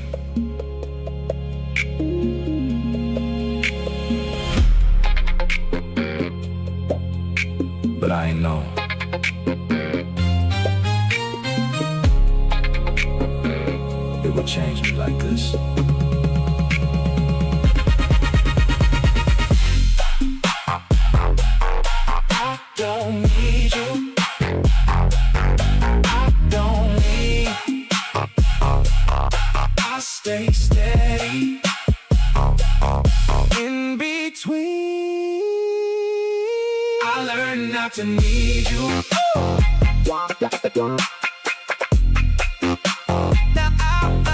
But I ain't know it would change me like this. I don't need you, I don't need, I stay steady in between. I learned not to need you. Now I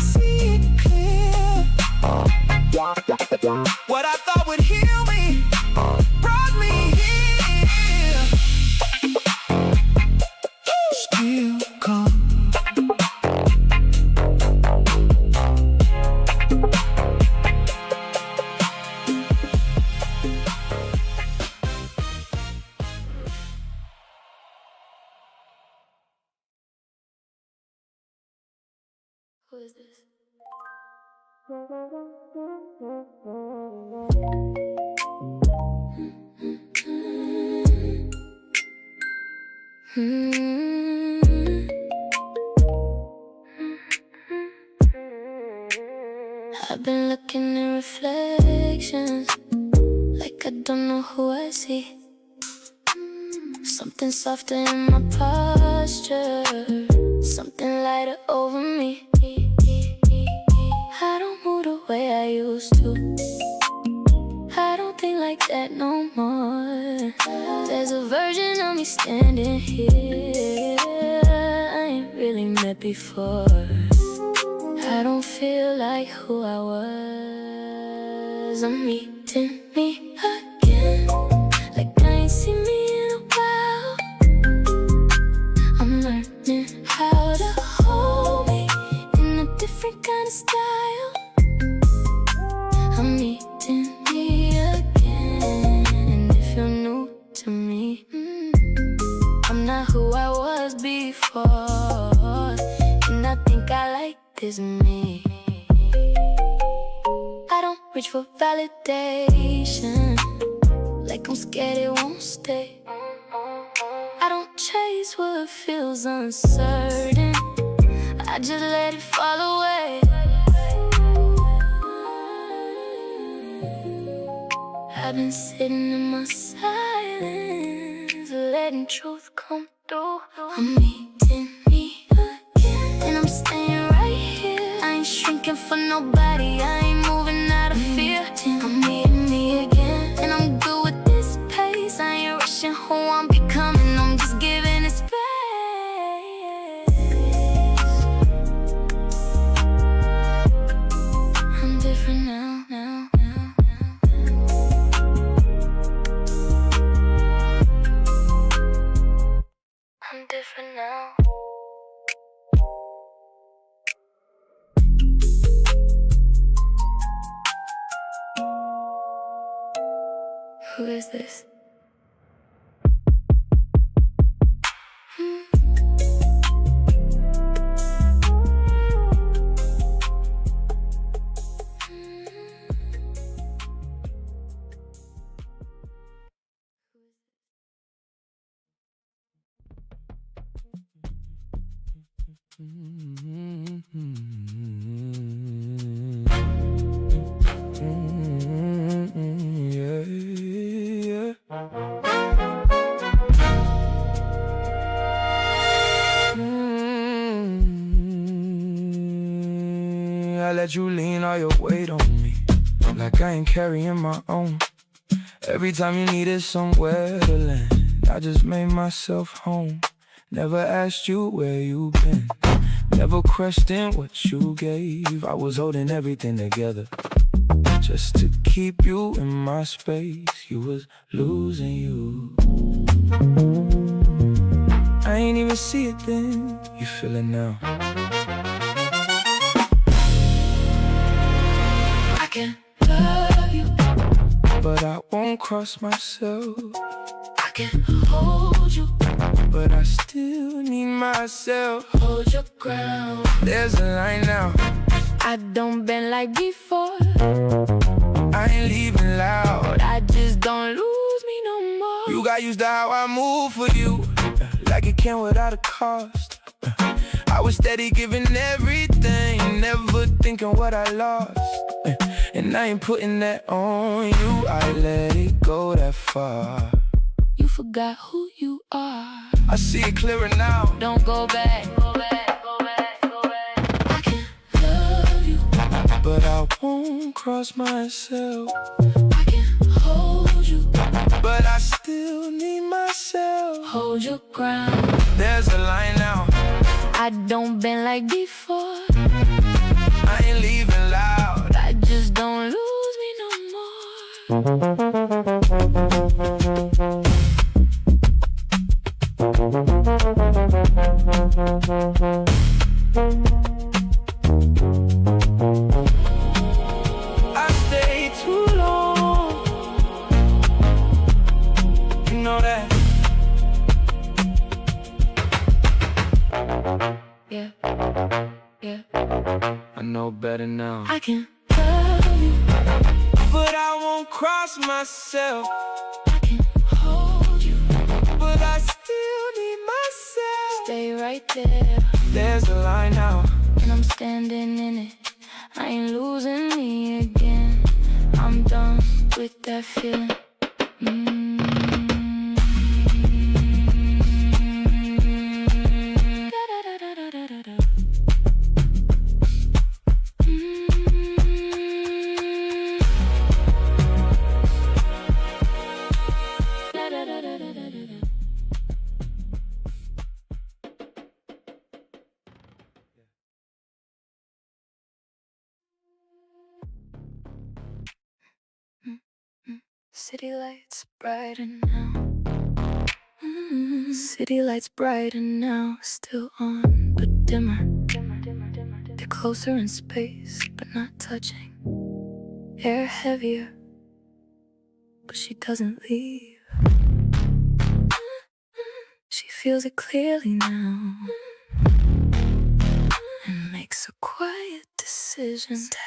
see it clear. What I thought would heal me brought me here. Still come. Who is this? I've been looking in reflections, like I don't know who I see. Something softer in my posture, something lighter over me. I don't move the way I used to, I don't think like that no more. There's a version of me standing here I ain't really met before. I don't feel like who I was. I'm meeting me again, like I ain't seen me in a while. I'm learning how to hold me in a different kind of style. I'm meeting me again, and if you're new to me, I'm not who I was before, and I think I like this me. I don't reach for validation, like I'm scared it won't stay. days where it feels uncertain, I just let it fall away. I've been sitting in my silence, letting truth come through. I'm meeting me again, and I'm staying right here. I ain't shrinking for nobody, I ain't moving out of fear. I'm meeting me again, and I'm good with this pace. I ain't rushing who I'm becoming, I'm just giving it space. I'm different now, now. I'm different now. Who is this? I let you lean all your weight on me, like I ain't carrying my own. Every time you needed somewhere to land, I just made myself home. Never asked you where you been, never questioned what you gave. I was holding everything together just to keep you in my space. You was losing you. I ain't even see it then, you feel it now. I can love you, but I won't cross myself. I can hold you, but I still need myself. hold your ground. There's a line now, I don't bend like before, I ain't leaving loud. I just don't lose me no more. You got used to how I move for you, like it came without a cost. I was steady giving everything, never thinking what I lost. And I ain't putting that on you, I let it go that far. You forgot who you are, I see it clearer now. don't go back, go back, go back, go back. I can love you, but I won't cross myself. I can hold you, but I still need myself. hold your ground. There's a line now, I don't bend like before, I ain't leaving loud. I just don't lose me no more. I stayed too long, you know that. Yeah, yeah. I know better now, I can love you, but I won't cross myself. I can hold you, but I still need myself. stay right there, There's a line now, and I'm standing in it. I ain't losing me again. I'm done with that feeling. City lights brighter now. City lights brighter now, still on, but dimmer. They're closer in space, but not touching. Air heavier, but she doesn't leave. She feels it clearly now, and makes a quiet decision. Stay.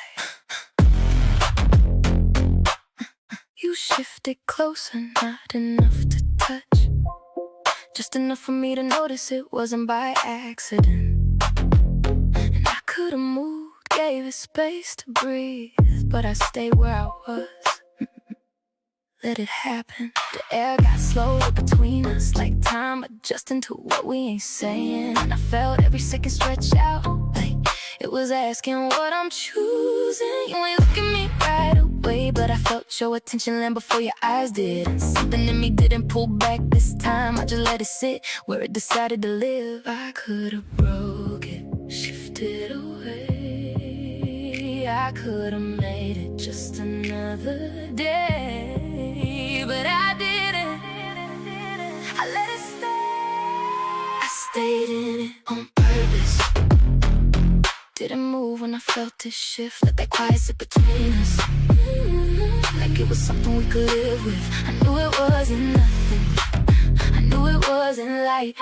You shifted closer, not enough to touch. just enough for me to notice it wasn't by accident. And I could've moved, gave it space to breathe, but I stayed where I was. Let it happen. The air got slower between us, like time adjusting to what we ain't saying. And I felt every second stretch out, like it was asking what I'm choosing. You ain't look at me right away, but I felt your attention land before your eyes did. And something in me didn't pull back this time. I just let it sit where it decided to live. I could've broke it, shifted away. I could've made it just another day, but I didn't. I let it stay. I stayed in it on purpose. Didn't move when I felt this shift. Let that quiet sit between us, like it was something we could live with. I knew it wasn't nothing, I knew it wasn't light,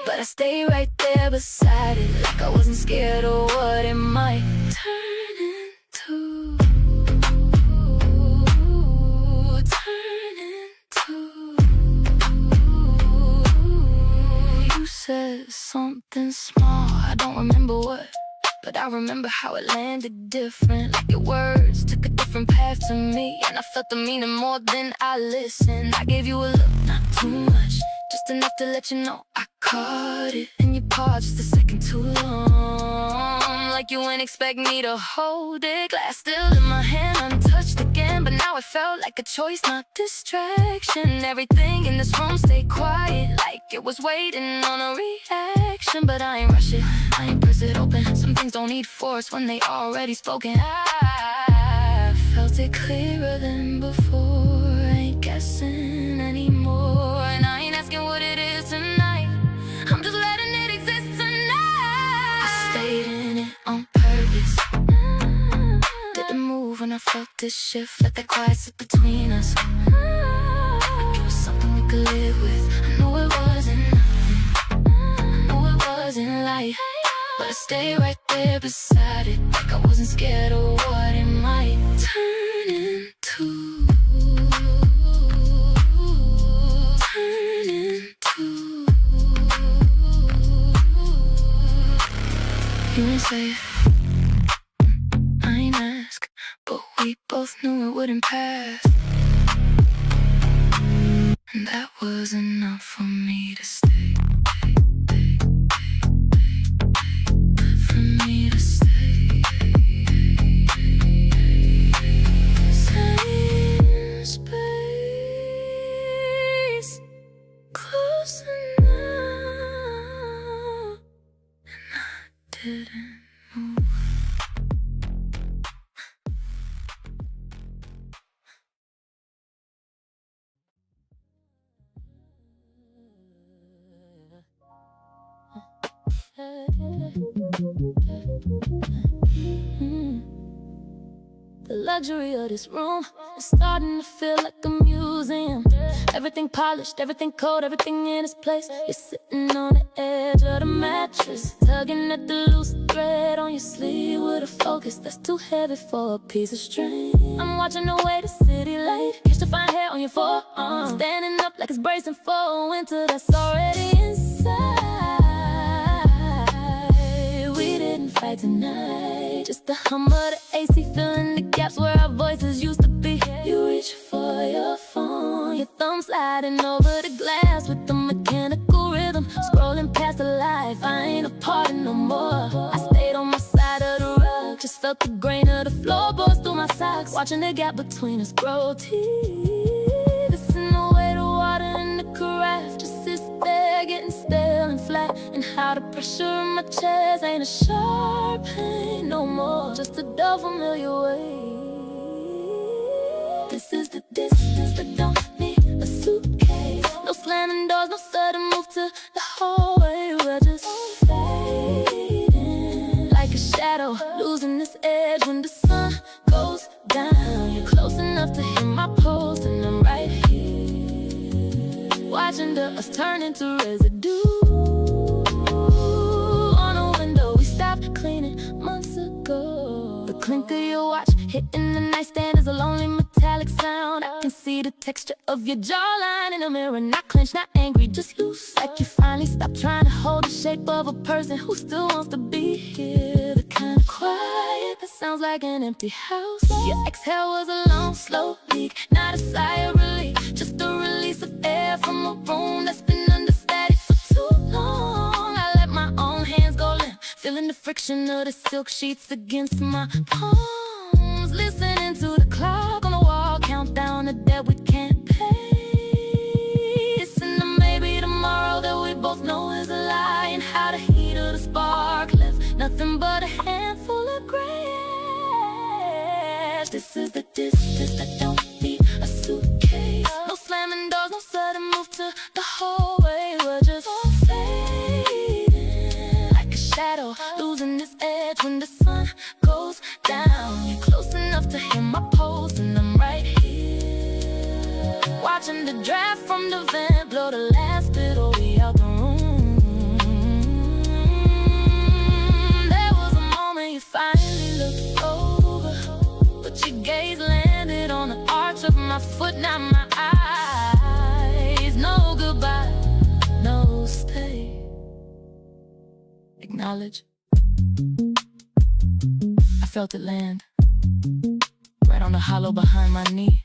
but I stayed right there beside it, like I wasn't scared of what it might turn into. You said something small, I don't remember what, but I remember how it landed different. Like your words took a different path to me, and I felt the meaning more than I listened. I gave you a look, not too much, just enough to let you know I caught it. And you paused just a second too long, like you ain't expect me to hold it. Glass still in my hand, untouched again, but now it felt like a choice, not distraction. Everything in this room stayed quiet, like it was waiting on a reaction. But I ain't rush it, I ain't press it open. Some things don't need force when they already spoken. I felt it clearer than before. I ain't guessing anymore, and I ain't asking what it is tonight. I'm just letting it exist tonight. I stayed in it on purpose. Didn't move when I felt this shift. Let that quiet sit between us, like it was something we could live with. I knew it wasn't nothing, I knew it wasn't light, but I stayed right there beside it, like I wasn't scared of what it might turn into. Turn into. You ain't say it, I ain't ask, but we both knew it wouldn't pass. And that was enough for me to stay. For me to stay. Same space, close enough, and I didn't move. The luxury of this room is starting to feel like a museum. Everything polished, everything cold, everything in its place. You're sitting on the edge of the mattress, tugging at the loose thread on your sleeve with a focus that's too heavy for a piece of string. I'm watching the way the city light catch the fine hair on your forearm, standing up like it's bracing for a winter that's already inside. We didn't fight tonight, just the hum of the AC filling the gaps where our voices used to be. You reach for your phone, your thumb sliding over the glass with the mechanical rhythm, scrolling past the life. I ain't a part of no more. I stayed on my side of the rug, just felt the grain of the floorboards through my socks, watching the gap between us grow teeth. Listen the way the water in the carafe just sits there getting stale and flat, and how the pressure in my chest ain't a sharp pain no more, just a dull familiar way. This is the distance that don't need a suitcase. No slamming doors, no sudden move to the hallway. We're just fading like a shadow, losing this edge when the sun goes down. You're close enough to hear my pulse, and I'm right here, watching us turn into residue. On a window we stopped cleaning months ago. The clink of your watch hitting the nightstand is a lonely metallic sound. I can see the texture of your jawline in the mirror, not clenched, not angry, just loose. Like you finally stopped trying to hold the shape of a person who still wants to be here. The kind of quiet that sounds like an empty house. Your exhale was a long, slow leak, not a sigh of relief, just a release of air from a room that's been understatic for too long. I let my own hands go limp, feeling the friction of the silk sheets against my palms, listening to the clock on the wall count down the debt we can't pay. Listen to maybe tomorrow that we both know is a lie, and how the heat of the spark left nothing but a handful of gray ash. This is the distance that don't need a suitcase. No slamming doors, no sudden move to the hallway. We're just fading like a shadow, losing its edge when the sun goes down. You're close enough to hear my pulse, and I'm right here, watching the draft from the vent blow the last bit of me out the room. There was a moment you finally looked over, but your gaze landed on the arch of my foot, not my eyes. No goodbye, no stay. Acknowledge. I felt it land right on the hollow behind my knee.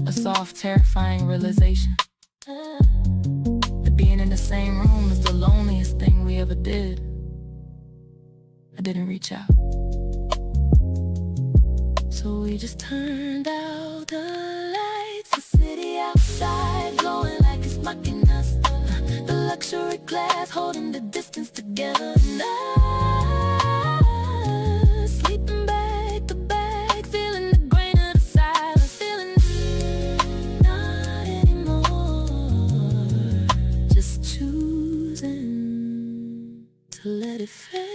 A soft, terrifying realization that being in the same room is the loneliest thing we ever did. I didn't reach out, so we just turned out the lights. The city outside glowing like it's mocking us. The luxury glass holding the distance together. And I, sleeping back to back, feeling the grain of the silence, feeling not anymore, just choosing to let it fade.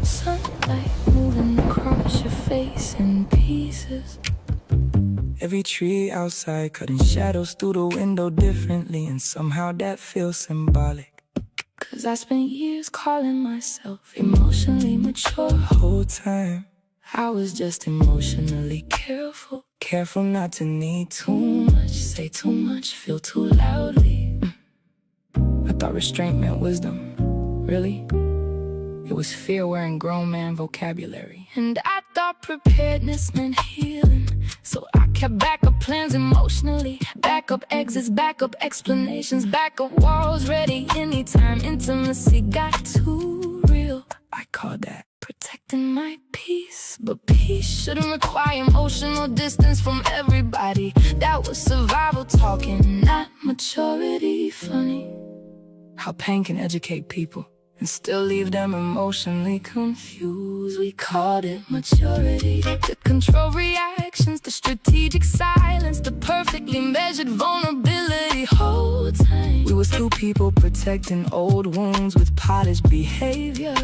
Sunlight moving across your face in pieces. Every tree outside cutting shadows through the window differently, and somehow that feels symbolic. 'Cause I spent years calling myself emotionally mature. The whole time I was just emotionally careful. careful not to need Too much, say too much, feel too loudly. I thought restraint meant wisdom. Really? It was fear wearing grown man vocabulary. And I thought preparedness meant healing, so I kept backup plans emotionally. Backup exits, backup explanations, backup walls ready anytime intimacy got too real. I call that protecting my peace, but peace shouldn't require emotional distance from everybody. That was survival talking, not maturity. Funny how pain can educate people and still leave them emotionally confused. we called it maturity. To control reactions, the strategic silence, the perfectly measured vulnerability. Whole time we was two people protecting old wounds with polished behavior.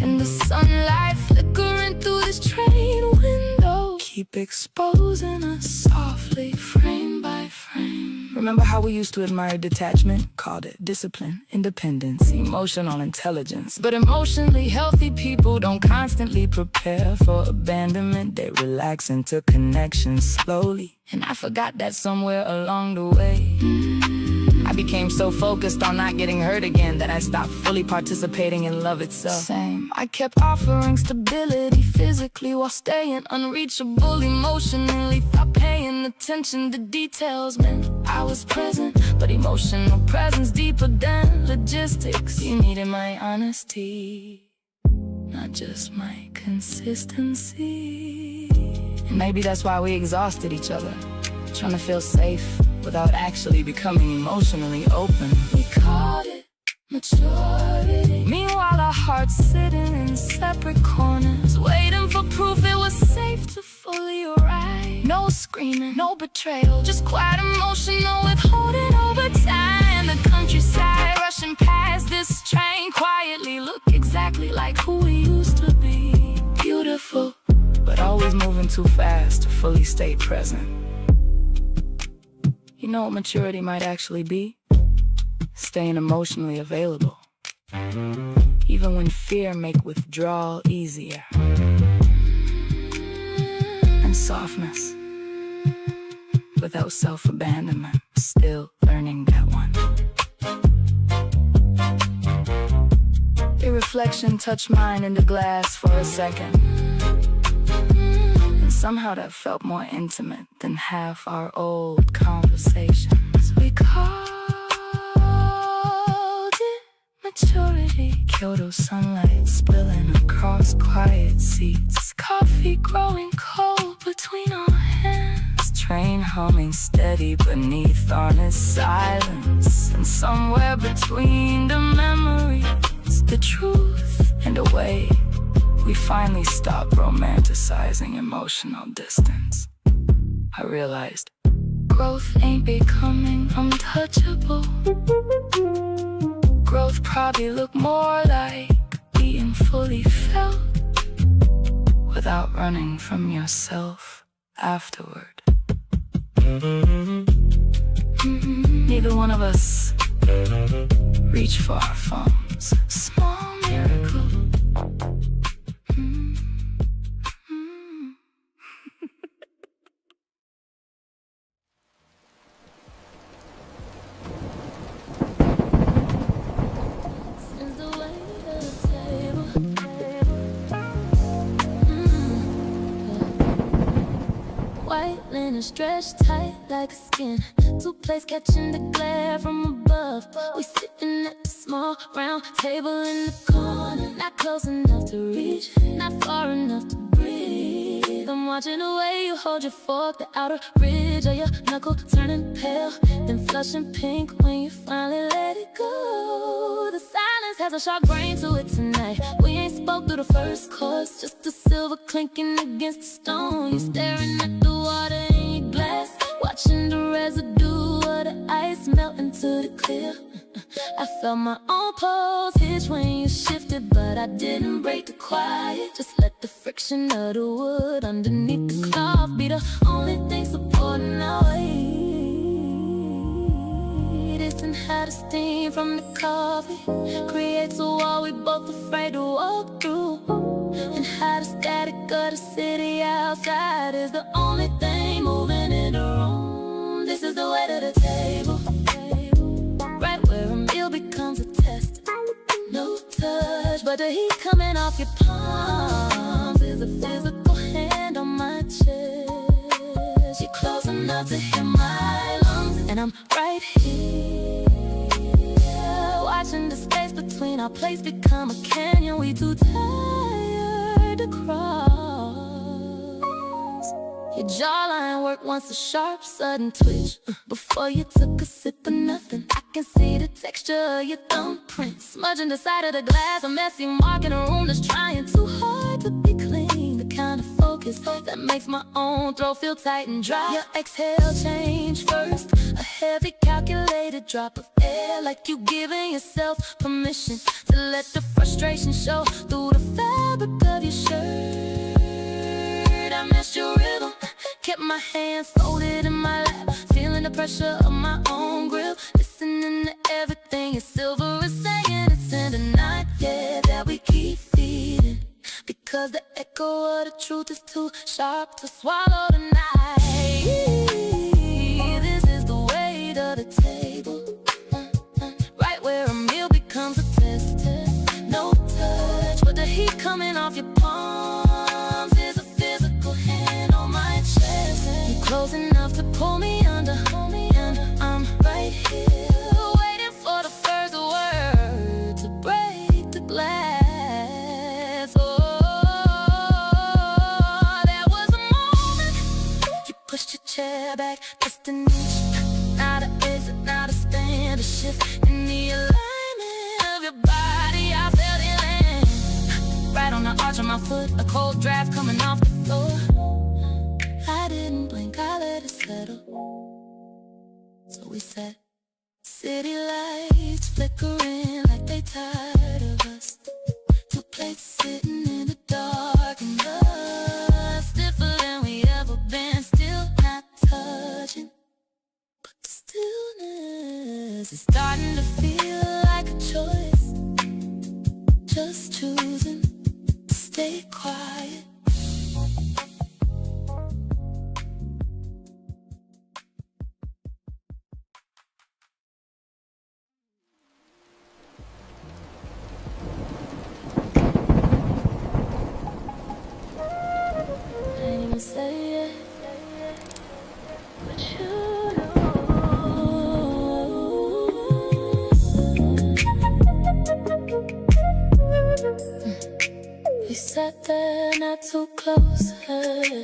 And the sunlight flickering through this train window, Keep exposing us softly, frame by frame. Remember how we used to admire detachment? Called it discipline, independence, emotional intelligence. But emotionally healthy people don't Constantly prepare for abandonment. They relax into connection slowly. And I forgot that somewhere along the way, I became so focused on not getting hurt again that I stopped fully participating in love itself. same. I kept offering stability physically while staying unreachable emotionally. Thought paying attention to details meant I was present, but emotional presence deeper than logistics. You needed my honesty, not just my consistency. And maybe that's why we exhausted each other, trying to feel safe without actually becoming emotionally open. We called it maturity. Meanwhile, our hearts sitting in separate corners, waiting for proof it was safe to fully arrive. No screaming, no betrayal, just quiet emotional withholding over time. The countryside rushing past this train quietly look exactly like who we used to be. Beautiful, but always moving too fast to fully stay present. You know what maturity might actually be? Staying emotionally available. even when fear make withdrawal easier. And softness, without self-abandonment, still learning that one. Your reflection touched mine in the glass for a second, and somehow that felt more intimate than half our old conversations. We called it maturity. Kyoto sunlight spilling across quiet seats, coffee growing cold between our hands, train humming steady beneath honest silence. And somewhere between the memories, the truth, and the way, we finally stopped romanticizing emotional distance. I realized growth ain't becoming untouchable. Growth probably look more like being fully felt without running from yourself afterward. Neither one of us reach for our phones. Small miracle. Since the weight of the table, white linen stretched tight like a skin, two plates catching the glare from above. We sitting at the small round table in the corner, not close enough to reach, not far enough to breathe. I'm watching the way you hold your fork, the outer ridge of your knuckle turning pale, then flushing pink when you finally let it go. The silence has a sharp brain to it tonight. We ain't spoke through the first course, just the silver clinking against the stone. You staring at the water in your glass, watching the residue of the ice melt into the clear. I felt my own pulse hitch when you shifted, but I didn't break the quiet. Just let the friction of the wood underneath the cloth be the only thing supporting our weight. Isn't how the steam from the coffee creates a wall we both afraid to walk through, and how the static of the city outside is the only thing moving in the room. This is the weight of the table, right where a meal becomes a test. No touch, but the heat coming off your palms is a physical hand on my chest. You're close enough to hear my lungs, and I'm right here, watching the space between our plates become a canyon we too tired to cross. Your jawline worked once, a sharp, sudden twitch before you took a sip of nothing. I can see the texture of your thumbprint smudging the side of the glass, a messy mark in a room that's trying too hard to be clean. The kind of focus that makes my own throat feel tight and dry. Your exhale changed first, a heavy calculated drop of air, like you giving yourself permission to let the frustration show through the fabric of your shirt. I messed your rhythm, kept my hands folded in my lap, feeling the pressure of my own grip, listening to everything your silver is saying. It's in the night, yeah, that we keep feeding, because the echo of the truth is too sharp to swallow tonight. This is the weight of the table, right where a meal becomes a test. No touch, but the heat coming off your palms is a physical hand on my chest. You're close enough to pull me under, and I'm right here, waiting for the first word to break the glass. Oh, there was a moment you pushed your chair back just an inch. Not a exit, not a stand, a shift in the alignment of your body. I felt it land right on the arch of my foot, a cold draft coming off the floor. I didn't blink, I let it settle. So we sat, city lights flickering like they tired of us. Two plates sitting in the dark and dust, stiffer than we ever been, still not touching. But the stillness is starting to feel like a choice. wanna say it, but you know. We sat there not too close,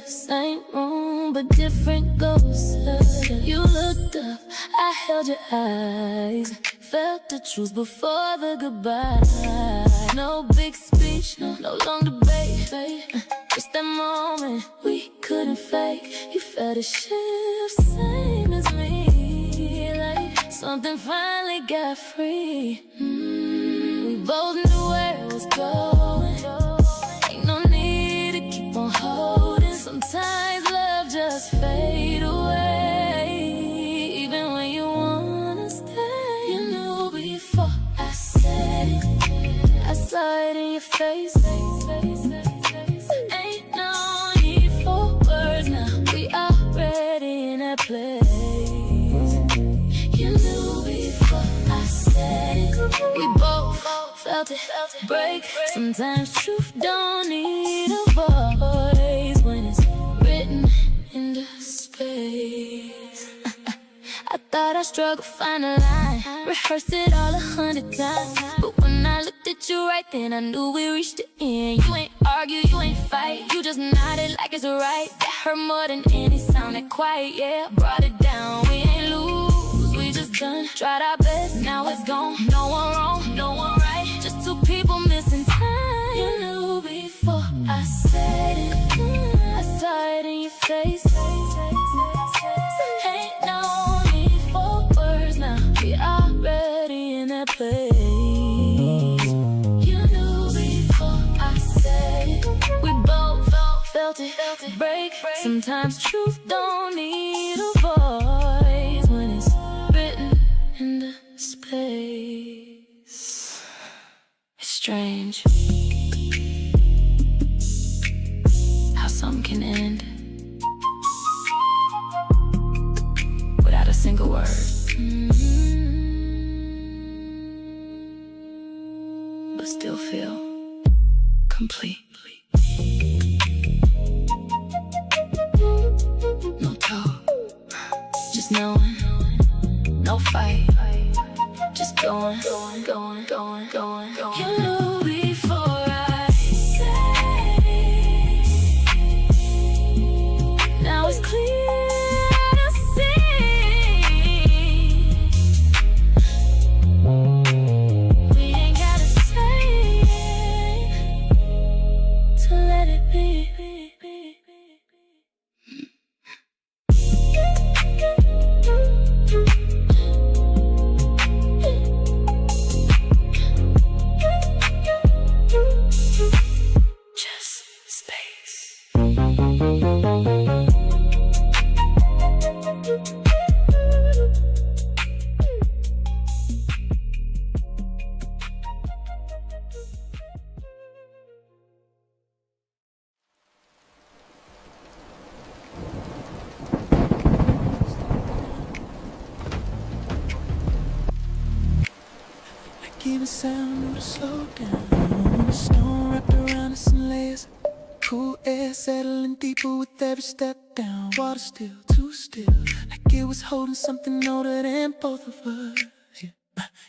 same room but different ghosts. You looked up, I held your eyes, felt the truth before the goodbye. No big speech, no long debate, just that moment we couldn't fake. You felt a shift, same as me, like something finally got free. We both knew where it was going, ain't no need to keep on holding. Sometimes love just fade away, even when you wanna stay. You knew before I said it, I saw it in your face. Ain't no need for words now, we already in that place. You knew before I said it, we both felt it break. Sometimes truth don't need a voice when it's written in the space. I thought I struggled find a line, rehearsed it all 100 times, but when I looked at you right then, I knew we reached the end. You ain't argue, you ain't fight, you just nodded like it's right. That hurt more than any sound that quiet, yeah, brought it down. We ain't lose, we just done tried our best, now it's gone. No one wrong, no one right, just two people missing time. You knew before I said it, I saw it in your face. Ain't no need for words now, we already in that place. You knew before I said it, we both felt it break. Sometimes truth don't need a voice when it's written in the space. It's strange how some can end without a single word. But still feel complete. No talk, just knowing, no fight, just going. You knew before I said it, now it's clear to see. We ain't gotta say it to let it be. Just space. Give a sound to slow down. Stone wrapped around us in layers. Cool air settling deeper with every step down. Water still, too still, like it was holding something older than both of us. Yeah.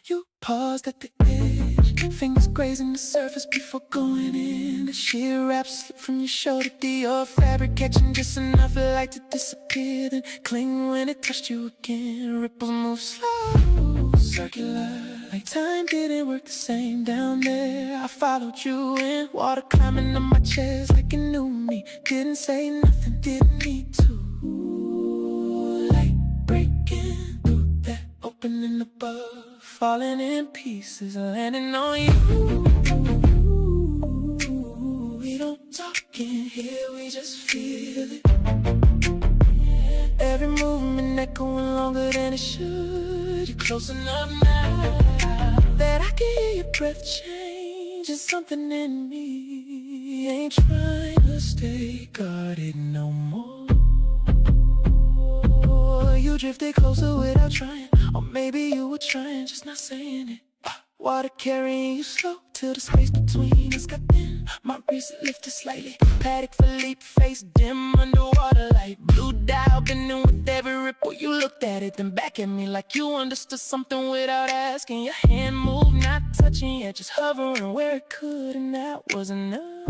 You paused at the edge, fingers grazing the surface before going in. The sheer wrap slipped from your shoulder, Dior fabric catching just enough light to disappear, then cling when it touched you again. Ripples move slow, circular, like time didn't work the same down there. I followed you in, water climbing on my chest like it knew me. Didn't say nothing, didn't need to. Light breaking through that opening above, falling in pieces, landing on you. We don't talk in here, we just feel it. Every movement echoing longer than it should. You're close enough now that I can hear your breath change. There's something in me, ain't trying to stay guarded no more. You drifted closer without trying, or maybe you were trying, just not saying it. Water carrying you slow till the space between us got thin. My wrist lifted slightly. Paddock Philippe face dim underwater light. Blue dial bending with every ripple. You looked at it, then back at me like you understood something without asking. Your hand moved, not touching yet, just hovering where it could, and that was enough.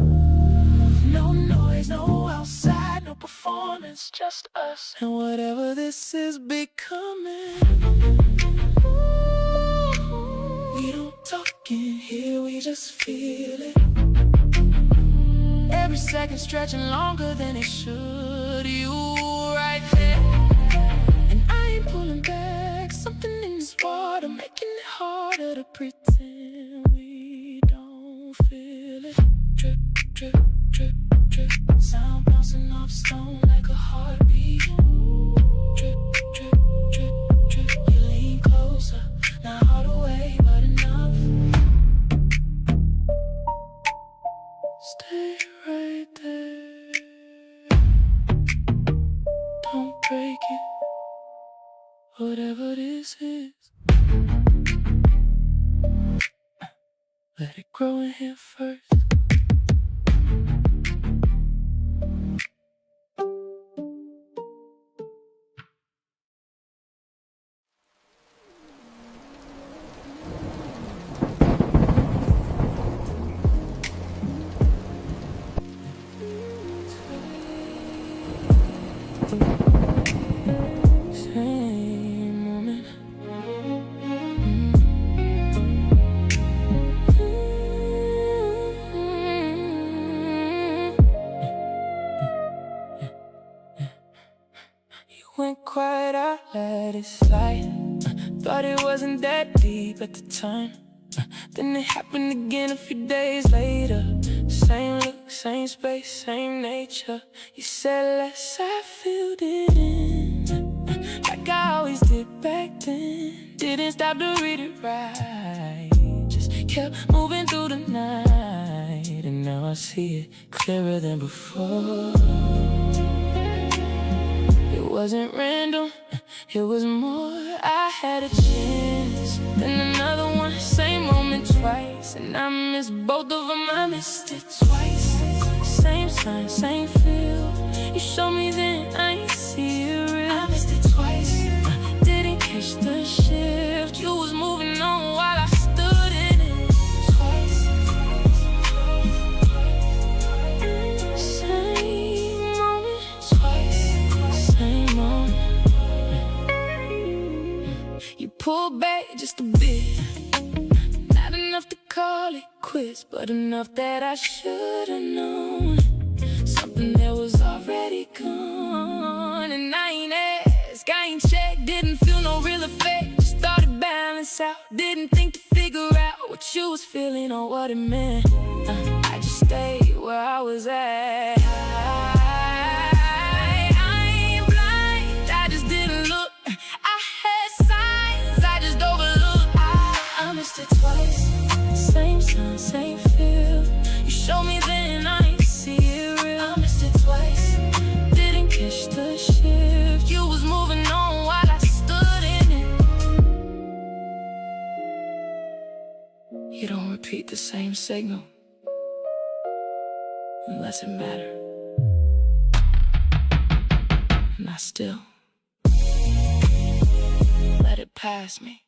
No noise, no outside, no performance, just us and whatever this is becoming. We don't talk in here, we just feel it. Every second stretching longer than it should. You right there, and I ain't pulling back. Something in this water making it harder to pretend we don't feel it. Drip, drip, drip, drip. Sound bouncing off stone like a heartbeat. Drip, drip, drip, drip. You lean closer, not all the way, but enough. Stay right there. Don't break it. Whatever this is, let it grow in here first. Same moment. You went quiet, I let it slide. Thought it wasn't that deep at the time. Then it happened again a few days later. Same look, same space, same nature. You said less, I filled it in, like I always did back then. Didn't stop to read it right, just kept moving through the night. And now I see it clearer than before. It wasn't random, it was more. I had a chance, then another one. Same moment twice, and I missed both of them. I missed it twice. Same sign, same feel. You showed me then, I ain't see it real. I missed it twice. Didn't catch the shift. You was moving on while I stood in it twice. Same moment twice. Same moment. You pulled back just a bit. Not enough to call it quits, but enough that I should've known. Something that was already gone. And I ain't asked, I ain't checked, didn't feel no real effect. Just thought it balanced out, didn't think to figure out what you was feeling or what it meant. I just stayed where I was at. I ain't blind, I just didn't look. I had signs, I just overlooked. I missed it twice. Same sign, same feel. You showed me then, I ain't see it real. I missed it twice. Didn't catch the shift. You was moving on while I stood in it. You don't repeat the same signal unless it matters. And I still let it pass me.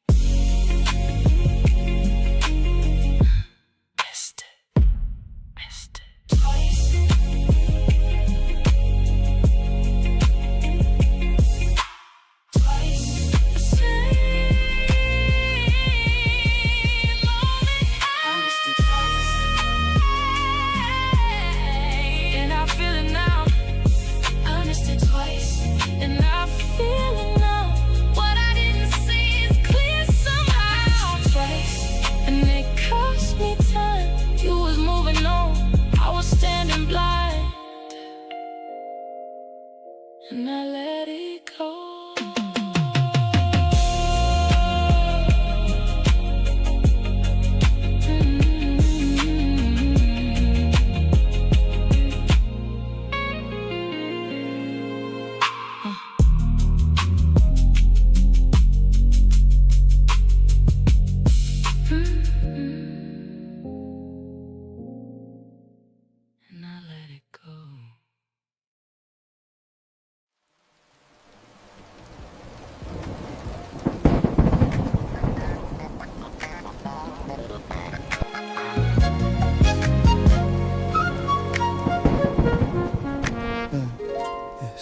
And I let it go.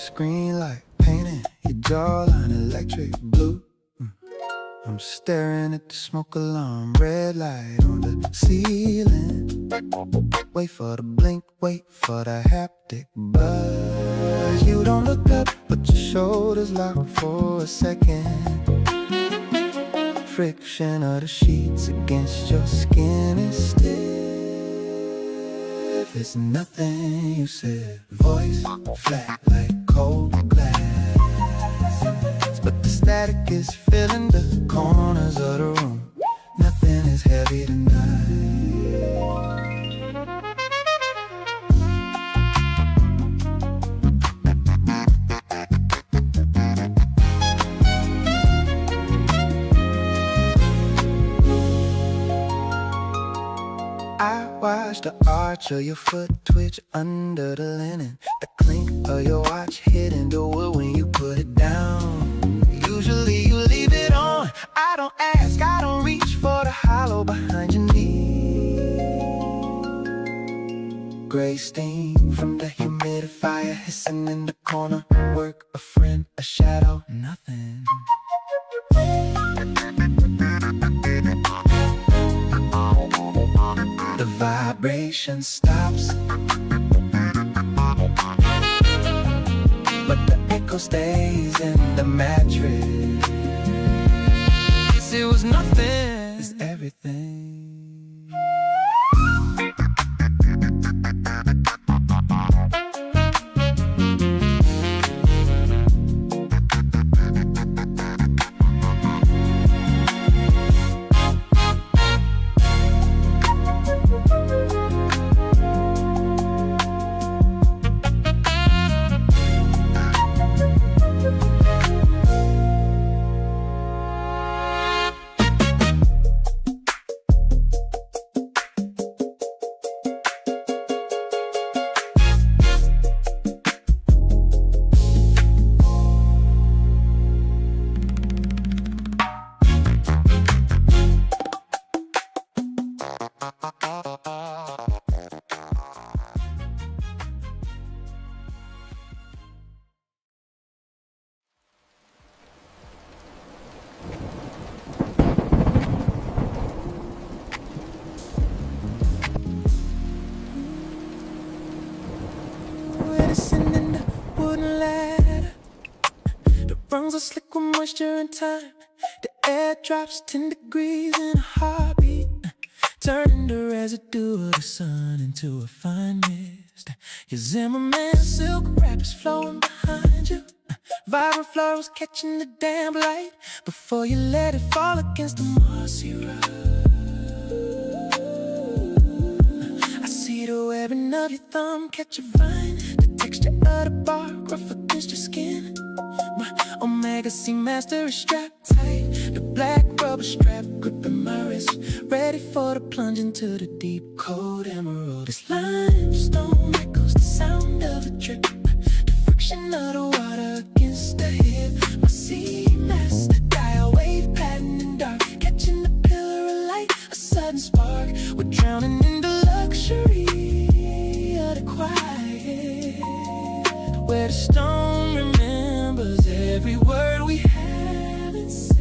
screen like painting your jawline electric blue. I'm staring at the smoke alarm, red light on the ceiling. Wait for the blink, wait for the haptic buzz. You don't look up, but your shoulders lock for a second. Friction of the sheets against your skin is stiff. It's nothing you said. Voice flat like cold glass, but the static is filling the corners of the room. Nothing is heavy tonight. I watch the arch of your foot twitch under the linen, the clink of your watch hitting the wood when you put it down. Usually you leave it on. I don't ask, I don't reach for the hollow behind your knee. Gray steam from the humidifier hissing in the corner. Work, a friend, a shadow, nothing. The vibration stops, but the echo stays in the mattress. It was nothing, it's everything. Medicine in the wooden ladder. The rungs are slick with moisture and time. The air drops 10 degrees in a heartbeat, turning the residue of the sun into a fine mist. Your Zimmerman silk wrap is flowing behind you. Vibrant florals catching the damp light before you let it fall against the mossy rug. I see the webbing of your thumb catch a vine, the texture of the bark rough against your skin. My Omega Seamaster is strapped tight, the black rubber strap gripping my wrist, ready for the plunge into the deep cold emerald. This limestone echoes the sound of a drip, the friction of the water against the hip. My Seamaster dial wave pattern in dark, catching the pillar of light, a sudden spark. We're drowning in the luxury of the quiet, where the stone remembers every word we haven't said.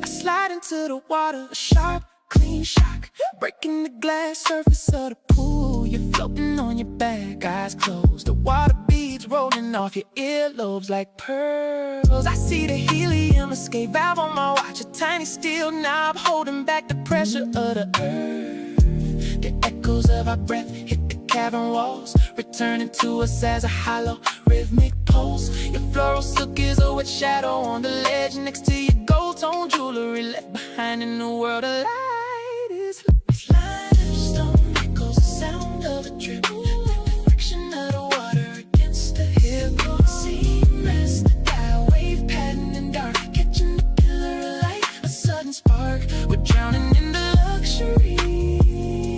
I slide into the water, a sharp, clean shock, breaking the glass surface of the pool. You're floating on your back, eyes closed, the water beads rolling off your earlobes like pearls. I see the helium escape valve on my watch, a tiny steel knob holding back the pressure of the earth. The echoes of our breath hit the cavern walls, returning to us as a hollow, rhythmic pulse. Your floral silk is a wet shadow on the ledge next to your gold-tone jewelry, left behind in a world of light. It's limestone echoes the sound of a drip, the friction of the water against the hip. Seamaster dial wave pattern in dark, catching the pillar of light, a sudden spark. We're drowning in the luxury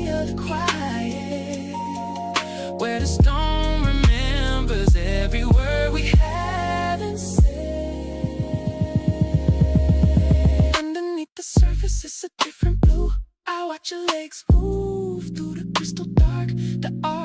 of the quiet, where the stone remembers every word we haven't said. Underneath the surface it's a different blue. I watch your legs move through the crystal dark, the art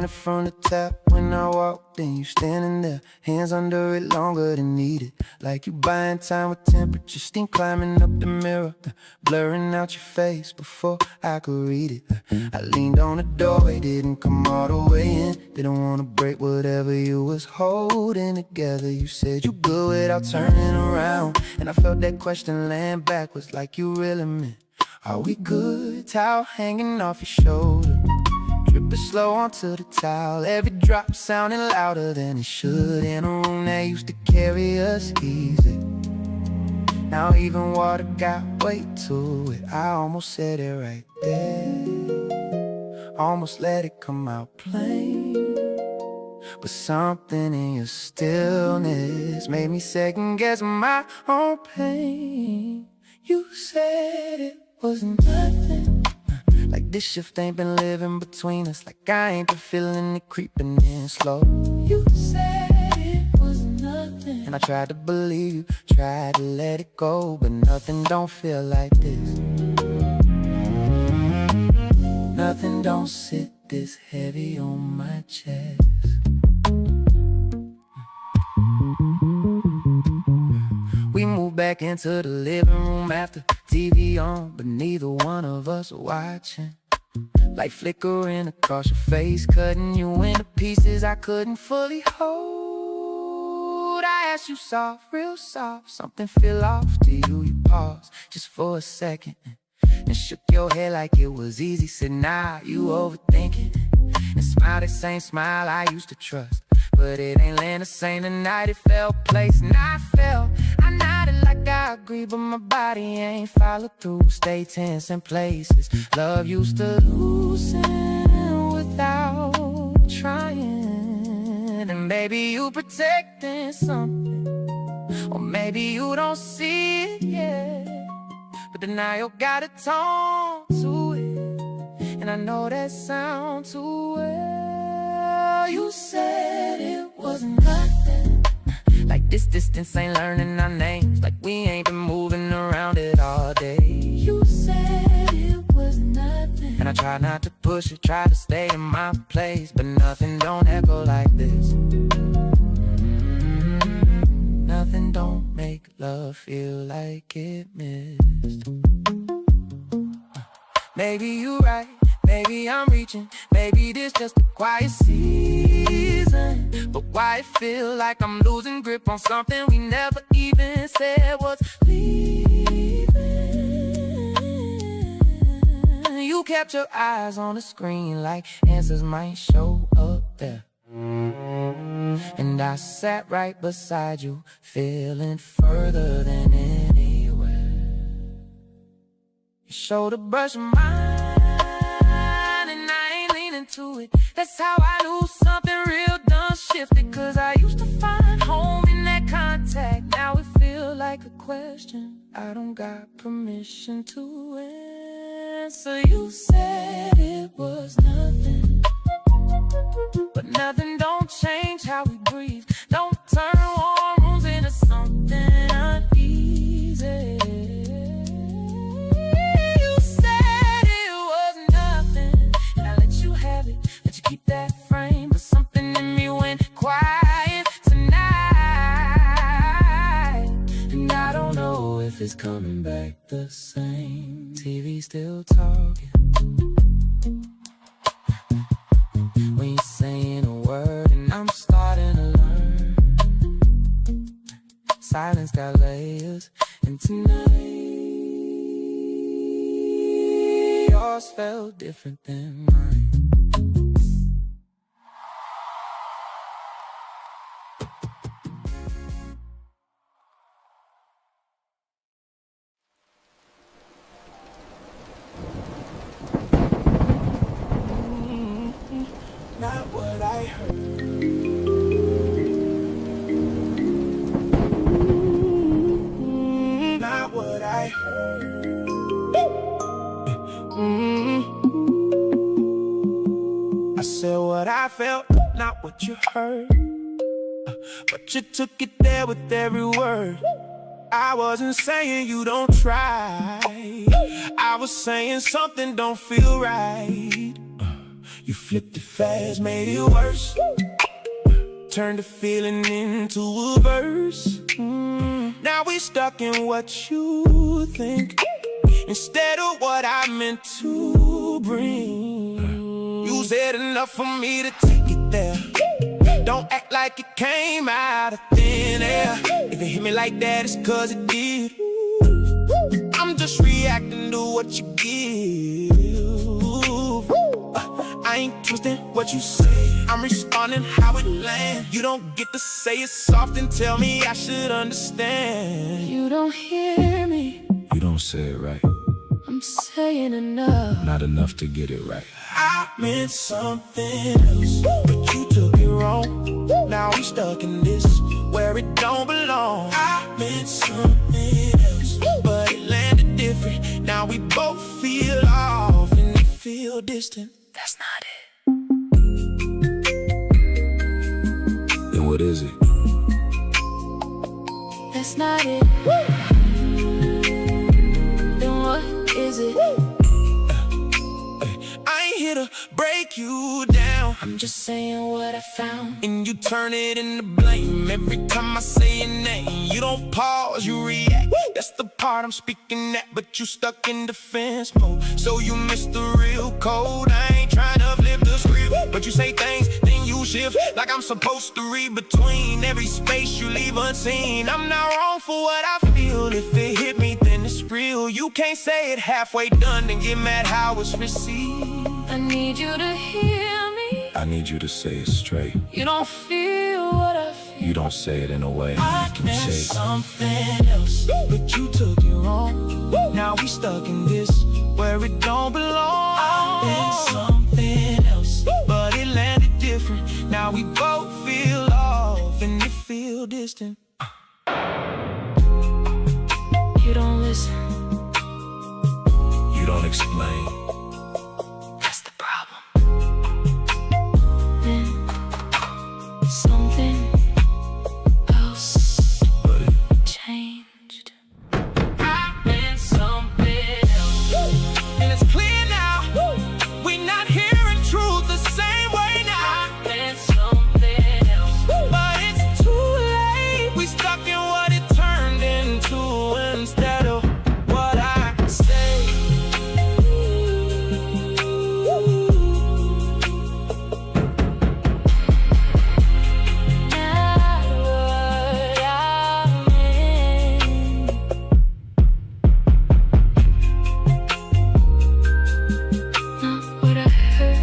running from the tap when I walked in. You standing there, hands under it longer than needed. Like you buying time with temperature, steam climbing up the mirror, blurring out your face before I could read it. I leaned on the doorway, didn't come all the way in. Didn't wanna break whatever you was holding together. You said you good without turning around, and I felt that question land backwards like you really meant, are we good? Towel hanging off your shoulder, dripping slow onto the towel. Every drop sounding louder than it should in a room that used to carry us easy. Now even water got weight to it. I almost said it right there, almost let it come out plain. But something in your stillness made me second guess my own pain. You said it was nothing, like this shift ain't been living between us, like I ain't been feeling it creeping in slow. You said it was nothing, and I tried to believe you, tried to let it go, but nothing don't feel like this. Nothing don't sit this heavy on my chest. We moved back into the living room after TV on, but neither one of us are watching. Light flickering across your face, cutting you into pieces I couldn't fully hold. I asked you soft, real soft, something fell off to you. You paused just for a second and shook your head like it was easy. Said, nah, you overthinking, and smiled that same smile I used to trust. But it ain't land the same tonight, it fell place. And I nodded like I agree, but my body ain't followed through. Stay tense in places love used to loosen without trying. And maybe you protecting something, or maybe you don't see it yet, but denial got a tone to it, and I know that sound too well. You said it was nothing, like this distance ain't learning our names, like we ain't been moving around it all day. You said it was nothing, and I try not to push it, try to stay in my place, but nothing don't echo like this. Nothing don't make love feel like it missed. Maybe you right, maybe I'm reaching, maybe this just a quiet season. But why it feel like I'm losing grip on something we never even said was leaving? You kept your eyes on the screen like answers might show up there, and I sat right beside you, feeling further than anywhere. Your shoulder brushed mine, and I ain't leaning to it. That's how I knew something real done shifted, cause I used to find home in that contact. Now it feel like a question I don't got permission to answer. You said it was nothing, but nothing don't change how we breathe. Don't turn warm rooms into something uneasy. You said it was nothing, and I let you have it, let you keep that frame. But something in me went quiet tonight, and I don't know if it's coming back the same. TV still talking when you're saying a word, and I'm starting to learn. Silence got layers, and tonight yours felt different than mine. Not what I heard. Not what I heard. I said what I felt, not what you heard. But you took it there with every word. I wasn't saying you don't try, I was saying something don't feel right. You flipped it fast, made it worse. Turned the feeling into a verse. Now we stuck in what you think instead of what I meant to bring. You said enough for me to take it there. Don't act like it came out of thin air. If it hit me like that, it's cause it did. I'm just reacting to what you give. I ain't twisting what you say, I'm responding how it lands. You don't get to say it soft and tell me I should understand. You don't hear me, You don't say it right, I'm saying enough. not enough to get it right. I meant something else, but you took it wrong. Now we stuck in this, where it don't belong. I meant something else, but it landed different. Now we both feel off and we feel distant. That's not it. Then what is it? That's not it. Then what is it? I ain't here to break you down, I'm just saying what I found. and you turn it into blame. Every time I say your name, you don't pause, you react. That's the part I'm speaking at, but you stuck in defense mode. So you missed the real code. I ain't trying to flip the script, but you say things, then you shift like I'm supposed to read between every space you leave unseen. I'm not wrong for what I feel. If it hit me, then it's real. You can't say it halfway done and get mad how it's received. I need you to hear me. I need you to say it straight. You don't feel what I feel. You don't say it in a way I you can meant shake. something else, but you took it wrong. Now we stuck in this, where it don't belong. I meant something else, but it landed different. Now we both feel off and it feel distant. You don't listen, You don't explain. that's the problem. Then something else But it changed. I meant something else, and it's clear now. We not hearing truth the same way now. I meant something else, but it's too late. We stuck in what it turned into instead of what I say. Not what I meant. Not what I heard.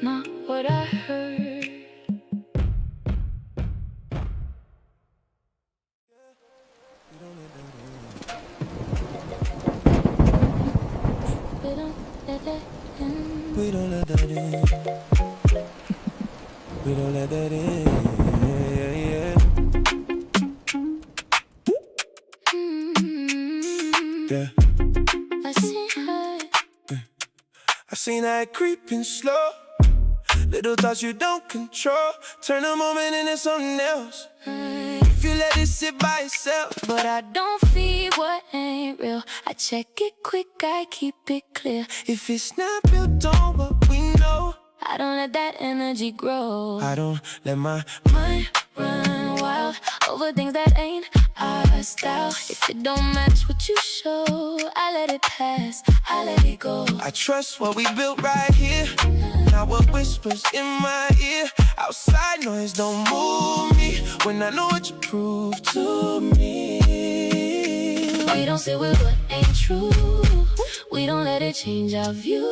Not what I heard. We don't let that in. We don't let that in. We don't let that in. Yeah. Yeah. I see her. I seen that creeping slow. Little thoughts you don't control. Turn a moment into something else. If you let it sit by itself. But I don't feed what ain't real. I check it quick, I keep it clear. If it's not built on what we know, I don't let that energy grow. I don't let my Mind run wild over things that ain't our style. If it don't match what you show, I let it pass, I let it go. I trust what we built right here. Not what whispers in my ear. Outside noise don't move me when I know what you proved to me. We don't sit with what ain't true. We don't let it change our view.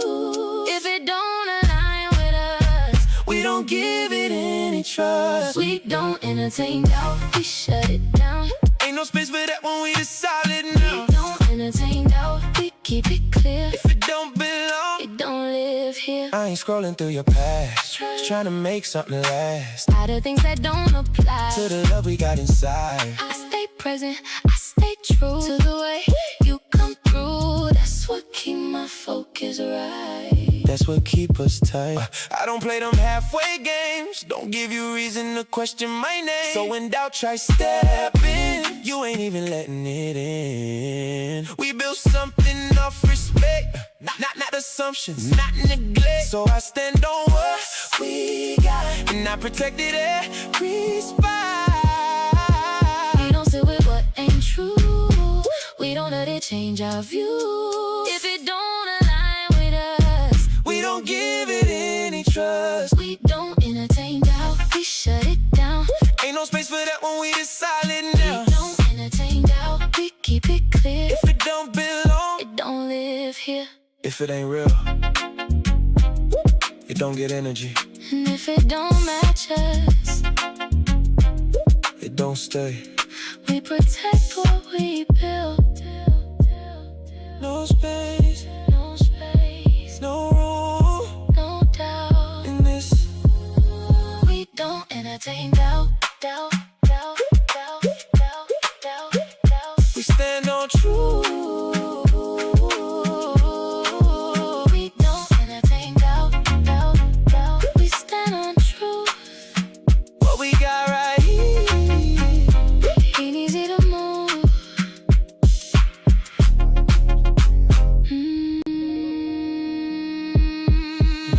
If it don't align with us, We don't give it any trust. we don't entertain doubt. We shut it down. Ain't no space for that when we decide it We now. don't entertain doubt. We keep it clear. If it don't belong, It don't live here. I ain't scrolling through your past, just trying to make something last. Out of things that don't apply. To the love we got inside. I stay present, I stay true to the way you come through. That's what keep my focus right. that's what keep us tight. I don't play them halfway games, don't give you reason to question my name. So in doubt, try stepping, you ain't even letting it in. We built something off respect, not assumptions, not neglect. So I stand on what we got, and I protected every spot. We don't sit with what ain't true, we don't let it change our view. If it don't align with us, we don't give it any trust. we don't entertain doubt, we shut it down. Ain't no space for that when we decide it now. We don't entertain doubt, we keep it clear. If it don't belong, It don't live here. if it ain't real, it don't get energy, And if it don't match us, it don't stay. we protect what we build. No space, No space, no room no doubt. in this. We don't entertain doubt, doubt, doubt, doubt, doubt, doubt, doubt. We stand on truth. We don't entertain doubt, doubt, doubt. We stand on truth. What we got right here, Ain't easy to move.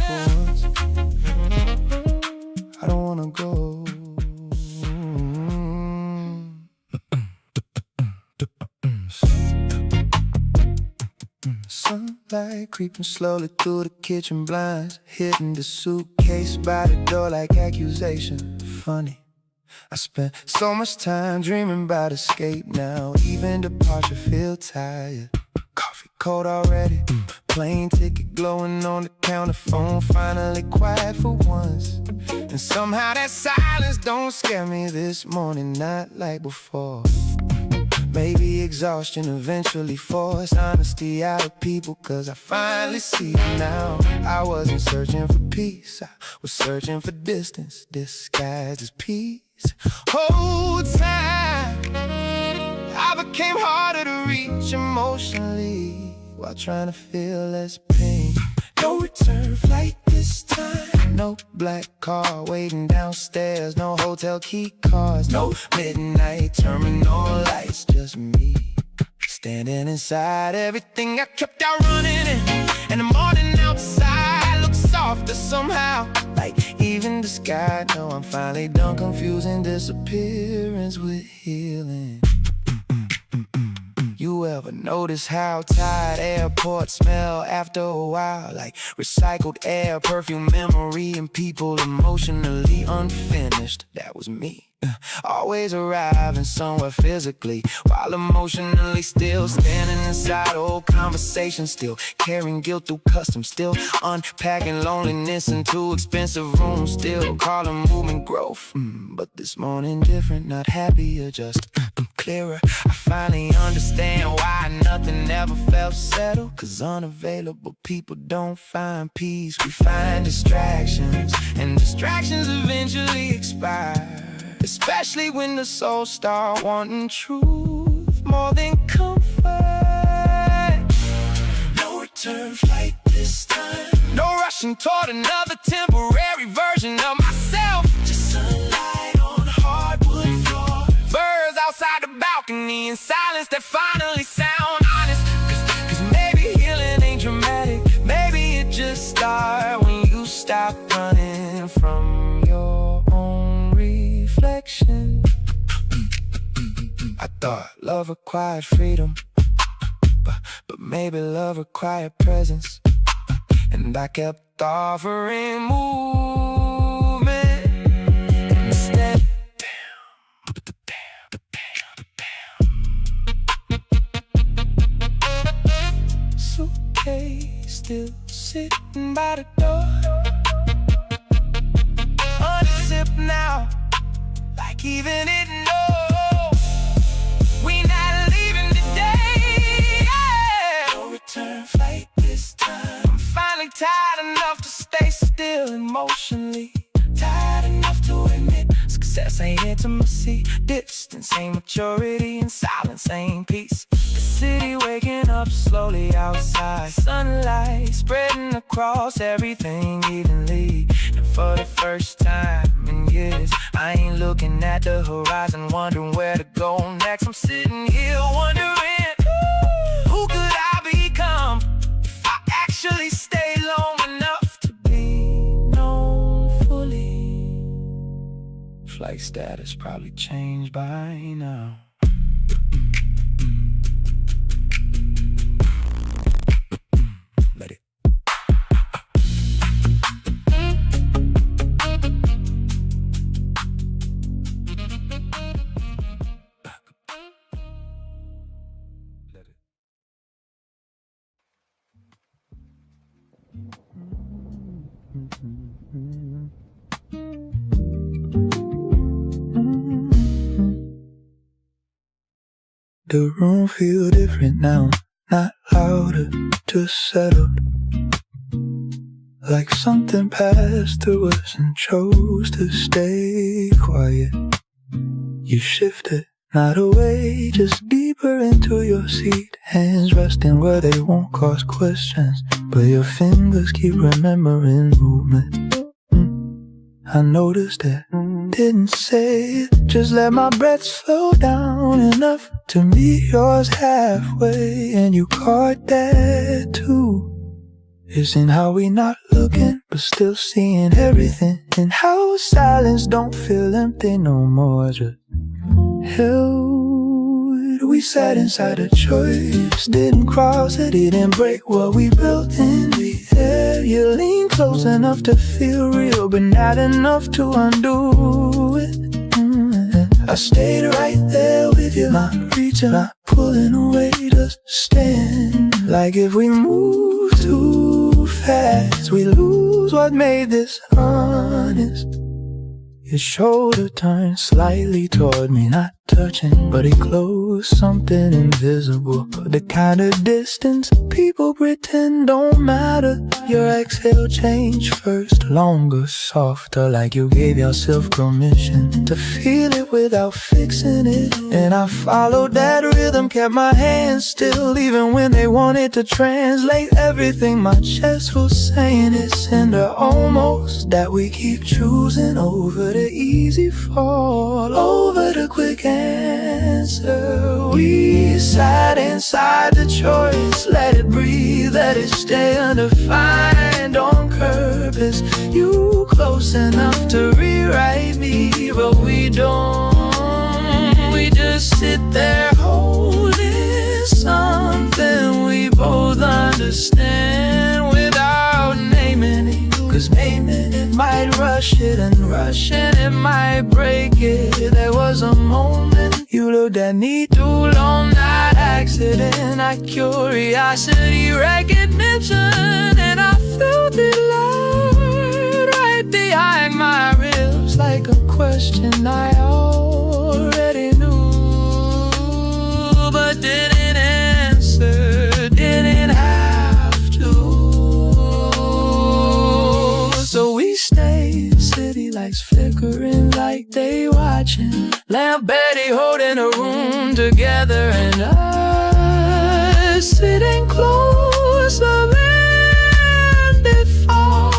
once. I don't wanna go. Sunlight creeping slowly through the kitchen blinds, hitting the suitcase by the door like accusation. Funny, I spent so much time dreaming about escape now. Even departure feel tired. Coffee cold already, plane ticket glowing on the counter, phone finally quiet for once. And somehow that silence don't scare me this morning, not like before. Maybe exhaustion eventually forced honesty out of people, cause I finally see it now. I wasn't searching for peace, I was searching for distance disguised as peace. Whole time I became harder to reach emotionally, while trying to feel less pain. No return flight this time, no black car waiting downstairs, no hotel key cards, no midnight terminal lights, just me standing inside everything I kept out running in. And the morning outside looks softer somehow, like even the sky. No, I'm finally done confusing disappearance with healing. You ever notice how tired airports smell after a while? Like recycled air, perfume, memory, and people emotionally unfinished. That was me. Always arriving somewhere physically, while emotionally still standing inside old conversations, still carrying guilt through customs, still unpacking loneliness into expensive rooms, still calling movement growth. But this morning different, not happier, just clearer. I finally understand why nothing ever felt settled, cause unavailable people don't find peace. We find distractions, and distractions eventually expire. Especially when the soul start wanting truth more than comfort. No return flight this time, no rushing toward another temporary version of myself. Just sunlight on a hardwood floor, birds outside the balcony, and silence that finally sound honest. Cause maybe healing ain't dramatic, maybe it just starts when you stop running from your own reflection. I thought love required freedom, but maybe love required presence. And I kept offering movement instead. Suitcase still sitting by the door, unzipped now, like even it knows we not leaving today. Yeah. No return flight this time. I'm finally tired enough to stay still emotionally, tired enough to admit success ain't intimacy, distance ain't maturity, and silence ain't peace. The city waking up slowly outside, sunlight spreading across everything evenly. And for the first time in years, I ain't looking at the horizon, wondering where to go next. I'm sitting here wondering, who could I become if I actually stay long enough to be known fully? Flight status probably changed by now. Let it. Let it. The room feel different now, not louder, just settled. Like something passed through us and chose to stay quiet. You shifted, not away, just deeper into your seat. Hands resting where they won't cause questions, but your fingers keep remembering movement. I noticed it, didn't say it, just let my breath slow down enough to meet yours halfway. And you caught that too. It's in how we not looking, but still seeing everything. And how silence don't feel empty no more, just held. We sat inside a choice, didn't cross it, didn't break what we built in the air. You lean close enough to feel real, but not enough to undo it. I stayed right there with you, not reaching, not pulling away, just stand. Like if we move too fast, we lose what made this honest. His shoulder turned slightly toward me, not touching, but he closed something invisible. The kind of distance people pretend don't matter. Your exhale changed first, longer, softer, like you gave yourself permission to feel it without fixing it. And I followed that rhythm, kept my hands still, even when they wanted to translate everything my chest was saying. It's in the almost that we keep choosing over the easy fall, over the quick answer. We sat inside the choice, let it breathe, let it stay undefined on purpose. You close enough to rewrite me, but we don't. We just sit there holding something we both understand without naming it. Cause naming it might rush it, and rushing it might break it. There was a moment you looked at me too long, not accident, not curiosity, recognition. And I felt it loud right behind my ribs, like a question I already knew, but didn't answer, didn't have to. So we stayed, city lights flickering like they watching, lamp Betty holding a room together, and us sitting closer than before.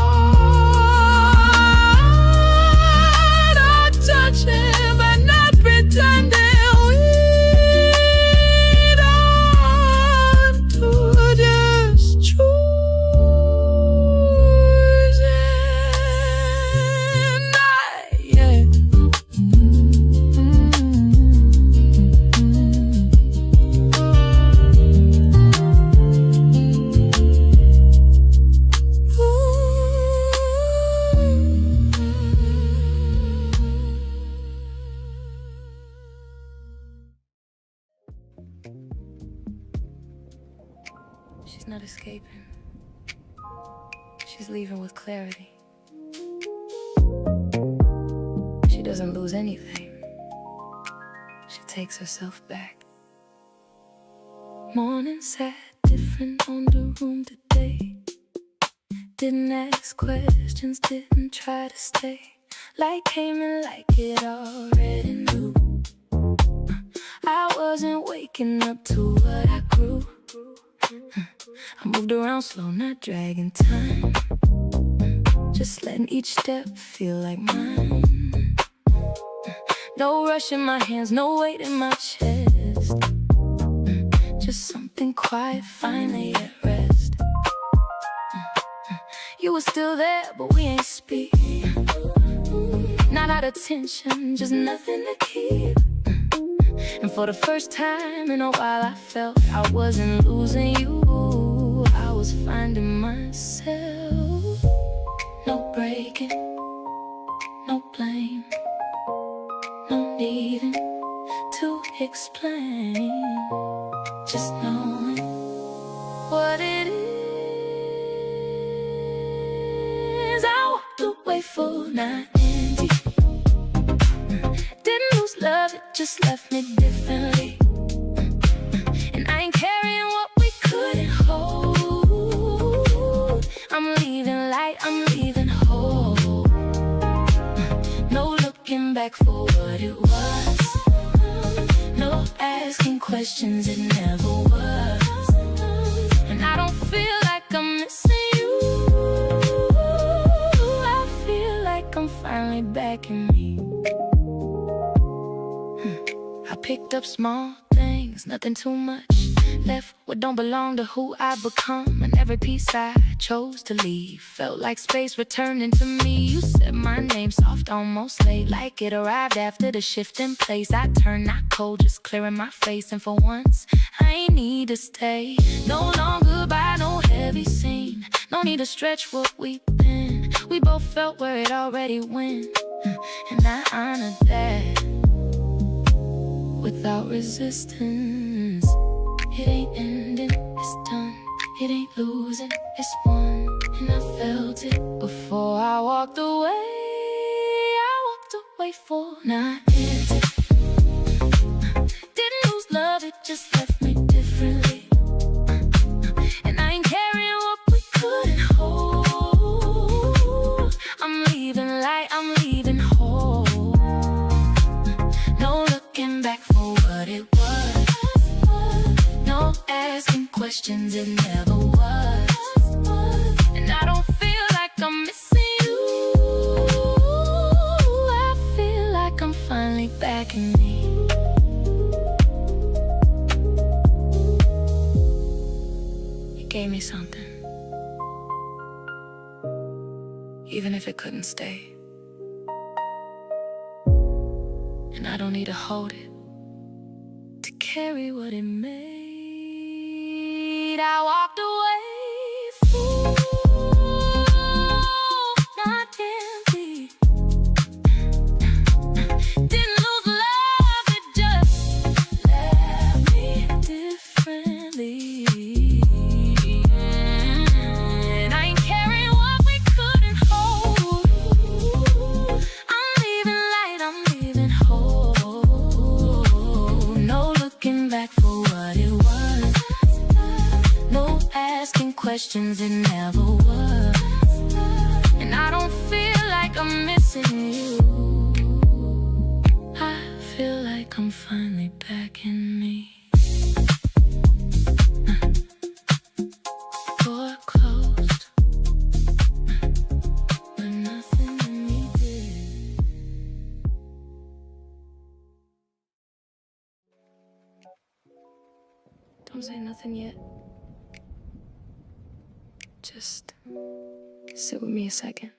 Not touching, but not pretending. We don't to just choosing, not yet. She's not escaping. She's leaving with clarity. She doesn't lose anything. She takes herself back. Morning sat different on the room today. Didn't ask questions, didn't try to stay. Light came in like it already knew. I wasn't waking up to what I grew. I moved around slow, not dragging time, just letting each step feel like mine. No rush in my hands, no weight in my chest, just something quiet finally at rest. You were still there, but we ain't speak. Not out of tension, just nothing to keep. And for the first time in a while I felt I wasn't losing you, I was finding myself. No breaking, no blame, no needing to explain, just knowing what it is. I walked away full, not empty. Didn't lose love, it just left me differently. And I ain't carrying what we couldn't hold. I'm leaving light, I'm leaving whole. No looking back for what it was. No asking questions, it never was. And I don't feel like I'm missing you. I feel like I'm finally back in me. I picked up small things, nothing too much. Left what don't belong to who I become. And every piece I chose to leave felt like space returning to me. You said my name soft, almost late, like it arrived after the shift in place. I turned not cold, just clearing my face. And for once, I ain't need to stay. No long goodbye, no heavy scene. No need to stretch what we've been. We both felt where it already went, and I honored that without resistance. It ain't ending, it's done. It ain't losing, it's won. And I felt it before I walked away. I walked away for not empty. Didn't lose love, it just left me differently. And I ain't carrying what we couldn't hold. I'm leaving light, I'm leaving whole. No looking back for what it was. No asking questions, it never was. And I don't feel like I'm missing you. I feel like I'm finally back in me. You gave me something, even if it couldn't stay. And I don't need to hold it to carry what it made. I walked away full, not empty. Didn't lose love, it just left me differently. And I ain't carrying what we couldn't hold. I'm leaving light, I'm leaving whole. No looking back for what it was. No asking questions, it never was. And I don't feel like I'm missing you. I feel like I'm finally back in me. Door closed, but nothing in me did. Don't say nothing yet. Just sit with me a second.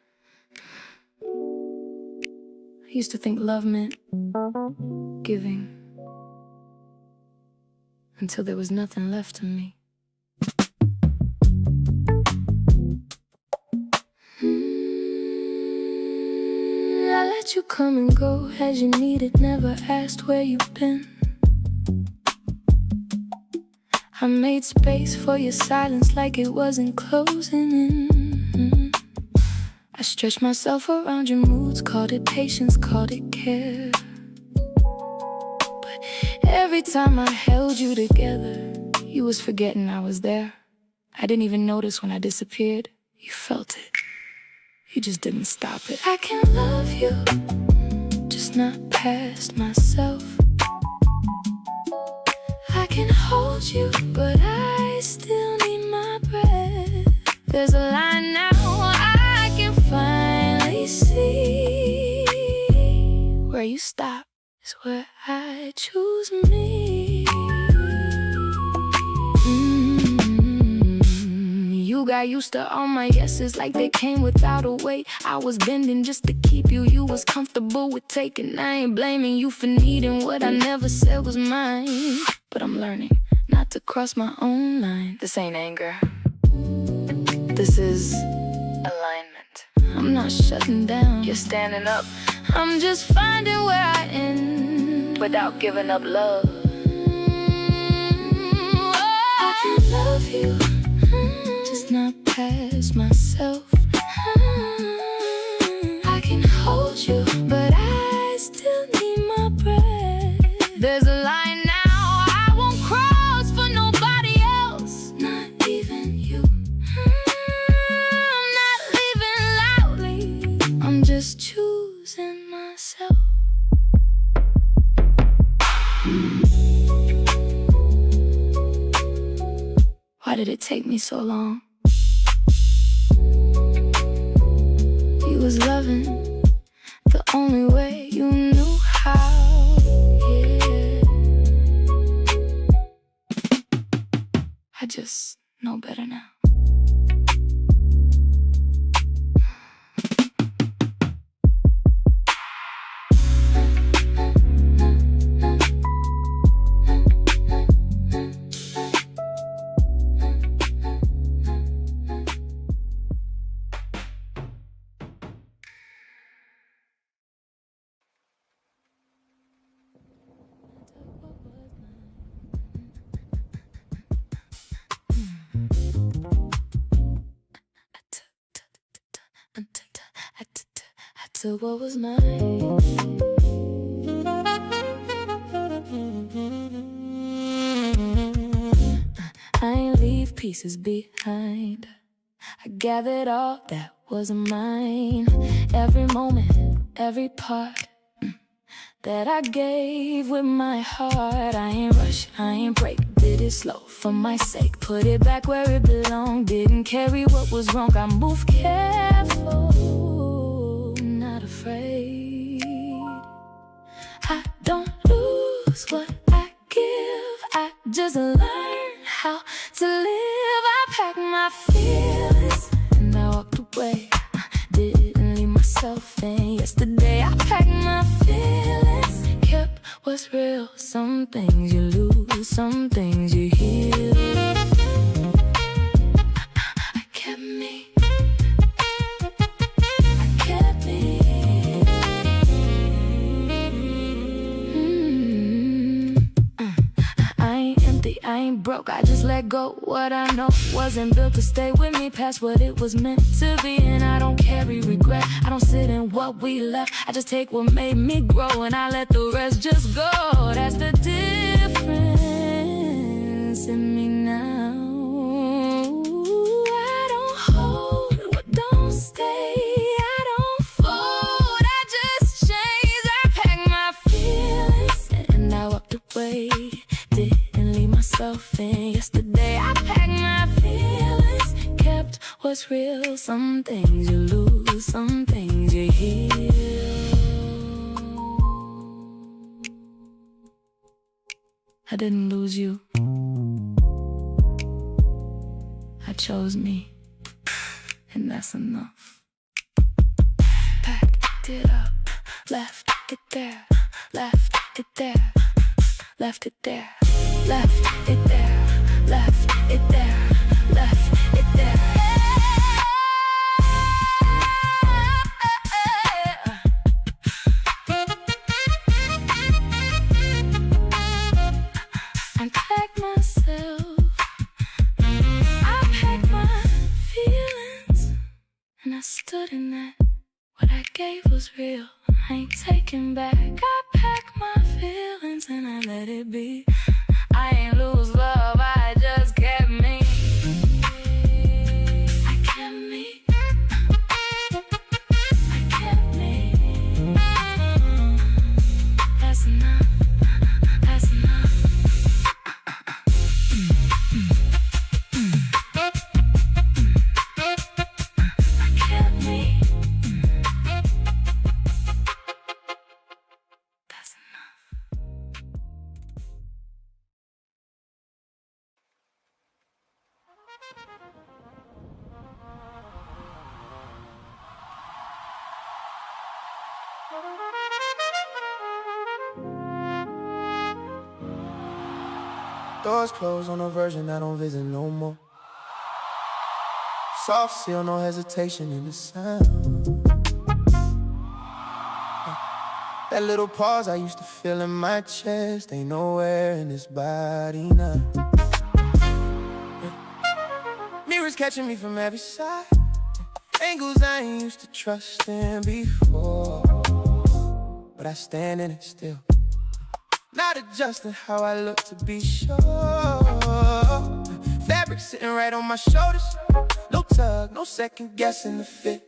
I used to think love meant giving, until there was nothing left of me. I let you come and go as you needed, never asked where you've been. I made space for your silence like it wasn't closing in. I stretched myself around your moods, called it patience, called it care. But every time I held you together, you was forgetting I was there. I didn't even notice when I disappeared. You felt it, you just didn't stop it. I can love you, just not past myself. I can hold you, but I still need my breath. There's a line now I can finally see. Where you stop is where I choose me. You got used to all my yeses like they came without a weight. I was bending just to keep you. You was comfortable with taking. I ain't blaming you for needing what I never said was mine. But I'm learning not to cross my own line. This ain't anger. This is alignment. I'm not shutting down. You're standing up. I'm just finding where I end without giving up love. I can love you, just not past myself. I can hold you, but I still need my breath. There's a line now I won't cross for nobody else, not even you. I'm not living loudly, I'm just choosing myself. Why did it take me so long? You was loving the only way you knew how, yeah. I just know better now. I took what was mine. I ain't leave pieces behind. I gathered all that wasn't mine. Every moment, every part that I gave with my heart. I ain't rush, I ain't break. Did it slow for my sake. Put it back where it belonged. Didn't carry what was wrong. I moved careful, not afraid. I don't lose what I give. I just learn how to live. I packed my feelings and I walked away. Didn't leave myself in. Yesterday I packed my feelings, kept what's real. Some things you lose, some things you heal. I kept me, I kept me. I ain't empty, I ain't broke. I just let go what I know wasn't built to stay with me. Past what it was meant to be. And I don't carry regret, I don't sit in what we left. I just take what made me grow and I let the rest just go. That's the difference in me now. I don't hold what don't stay. I don't fold, I just change. I pack my feelings and I walked away. Didn't leave myself in. Yesterday I packed my feelings, kept what's real. Some things you lose, some things you heal. I didn't lose you, I chose me, and that's enough. Packed it up, left it there, left it there, left it there, left it there, left it there, left it there. I packed myself, I packed my feelings, and I stood in that. What I gave was real, I ain't taking back. I packed my feelings and I let it be. I ain't lose love, I just kept me. I kept me, I kept me. That's enough, that's enough. Doors closed on a version I don't visit no more. Soft seal, no hesitation in the sound. That little pause I used to feel in my chest ain't nowhere in this body now. Mirrors catching me from every side. Angles I ain't used to trust in before. But I stand in it still, not adjusting how I look to be sure. Fabric sitting right on my shoulders. No tug, no second guessing the fit.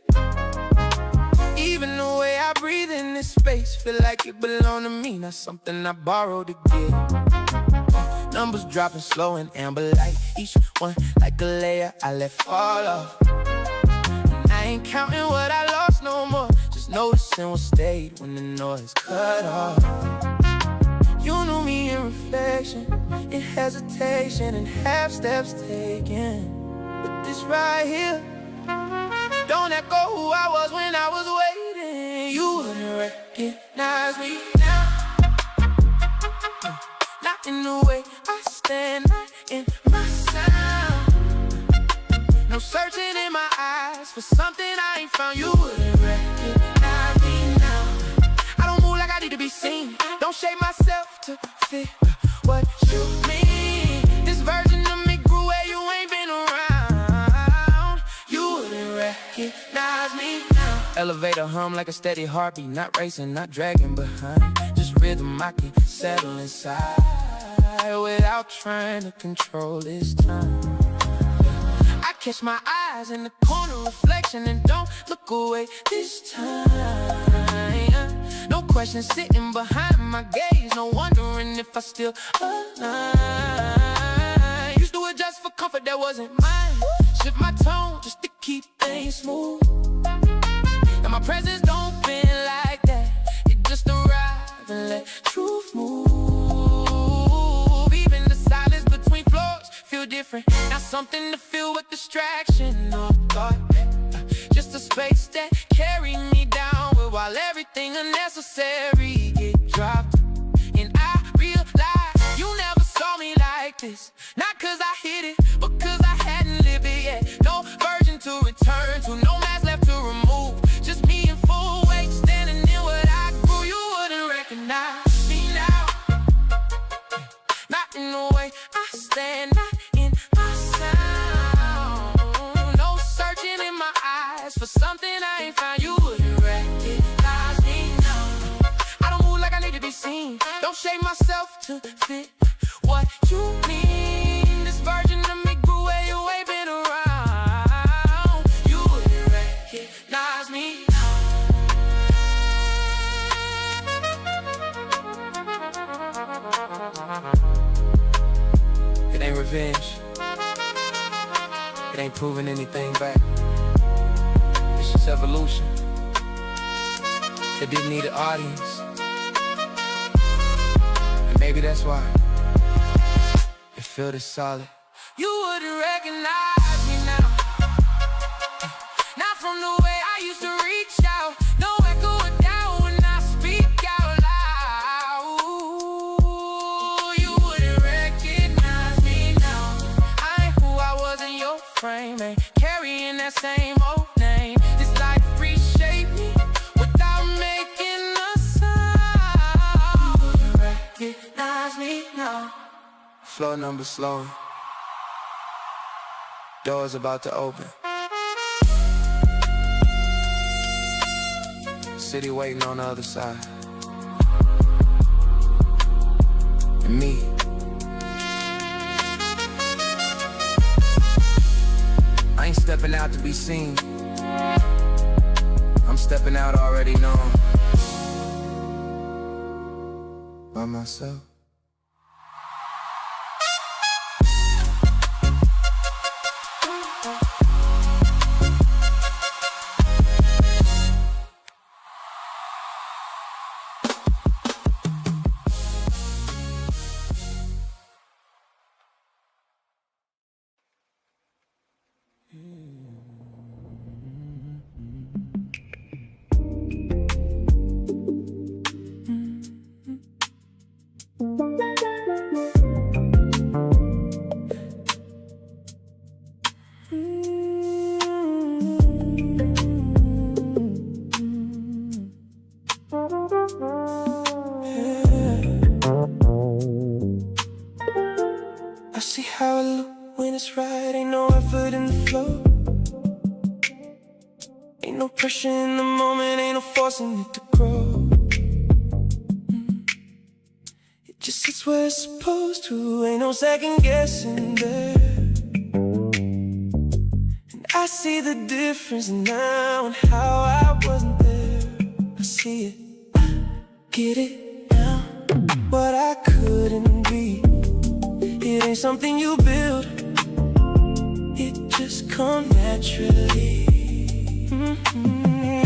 Even the way I breathe in this space feel like it belong to me, not something I borrowed to get. Numbers dropping slow and amber light, each one like a layer I let fall off. And I ain't counting what I lost no more, just noticing what stayed when the noise cut off. You knew me in reflection, in hesitation, and half steps taken. But this right here don't echo who I was when I was waiting. You wouldn't recognize me now, not in the way I stand, not in my sound. No searching in my eyes for something I ain't found. You wouldn't recognize me now. I don't move like I need to be seen, don't shape myself to fit what you mean. This version of me grew where you ain't been around. You wouldn't recognize me now. Elevator hum like a steady heartbeat, not racing, not dragging behind. Just rhythm I can settle inside without trying to control this time. I catch my eyes in the corner reflection and don't look away this time. No question sitting behind my gaze, no wondering if I still align. Used to adjust for comfort that wasn't mine, shift my tone just to keep things smooth. And my presence don't bend like that, it just arrive and let truth move. Even the silence between floors feel different, not something to fill with distraction or thought. Just a space that carry me down while everything unnecessary get dropped. And I realize you never saw me like this, not cause I hit it, but cause I hadn't lived it yet. No version to return to, no mask left to remove, just me in full weight, standing in what I grew. You wouldn't recognize me now, not in the way I stand, not in my sound. No searching in my eyes for something I ain't found. You wouldn't recognize me now. I don't move like I need to be seen, don't shape myself to fit what you mean. This version of me grew where you ain't been around. You wouldn't recognize me now. It ain't revenge, it ain't proving anything back. It's just evolution. It didn't need an audience, and maybe that's why it feel this solid. You wouldn't recognize me now, not from the way I used to reach out. No echo or doubt when I speak out loud. You wouldn't recognize me now. I ain't who I was in your frame, ain't carrying that same old name. This life reshaped me without making a sound. You wouldn't recognize me now. Floor number slowing, doors about to open. City waiting on the other side. And me, I ain't stepping out to be seen, I'm stepping out already known. By myself. Ain't no pressure in the moment, ain't no forcing it to grow. It just sits where it's supposed to, ain't no second guessing there. And I see the difference now and how I wasn't there. I see it, get it now. What I couldn't be, it ain't something you build, it just come naturally.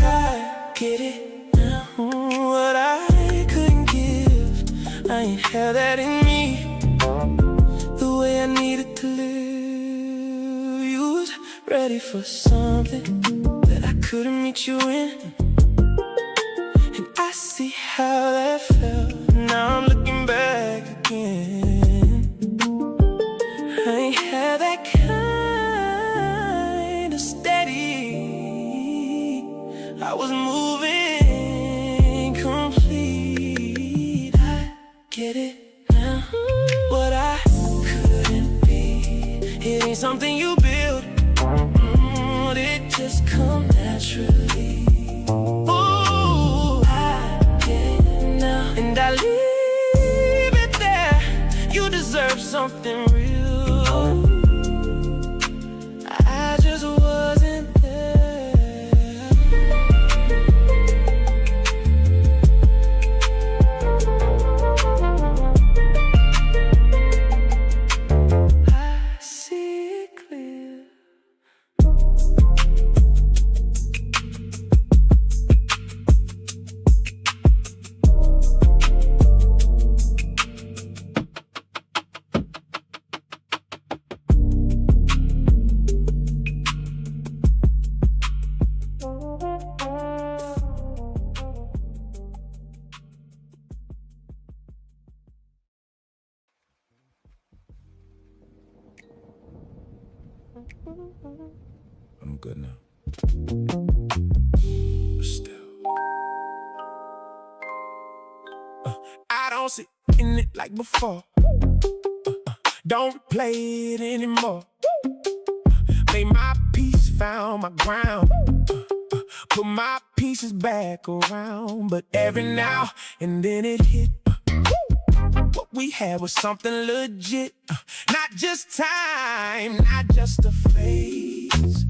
I get it now. What I couldn't give, I ain't had that in me. The way I needed to live, you was ready for something that I couldn't meet you in. And I see how that felt, now I'm looking back again. I ain't had that kind of steady, I was moving complete. I get it now. What I couldn't be, it ain't something you build, it just come naturally. Ooh, I get it now. And I leave it there, you deserve something real. I just wasn't there. I see it clear. I'm good now. But still. I don't sit in it like before. Don't replay it anymore. Made my peace, found my ground. Put my pieces back around. But every now and then it hit. What we had was something legit. Not just time, not just a phase.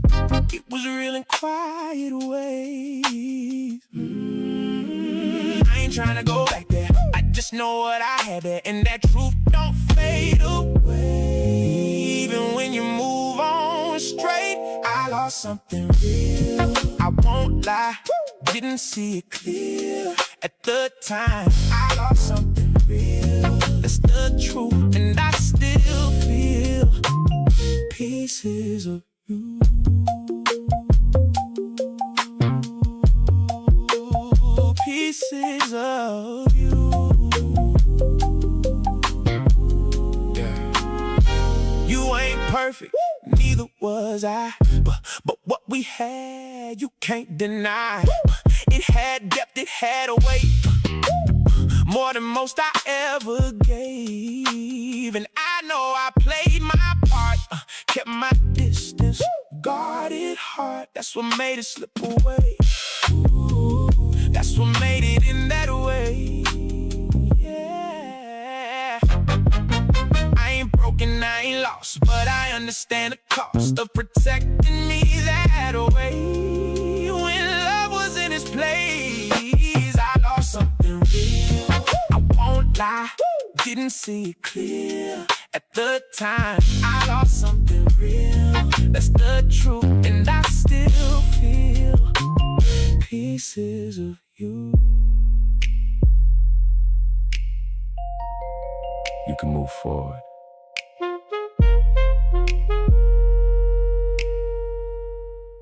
It was real in quiet ways. I ain't tryna go back there, I just know what I had there. And that truth don't fade away. Even when you move on straight, I lost something real. I won't lie, didn't see it clear at the time. I lost something real, that's the truth. And I still feel pieces of you. Pieces of you. Yeah. You ain't perfect, neither was I. But what we had, you can't deny. It had depth, it had a weight, more than most I ever gave. And I know I played my part, kept my distance, guarded heart. That's what made it slip away. That's what made it in that way. Yeah. I ain't broken, I ain't lost, but I understand the cost of protecting me that way. When love was in its place, I lost something real. I won't lie, didn't see it clear at the time. I lost something real, that's the truth. And I still feel pieces of you. You can move forward.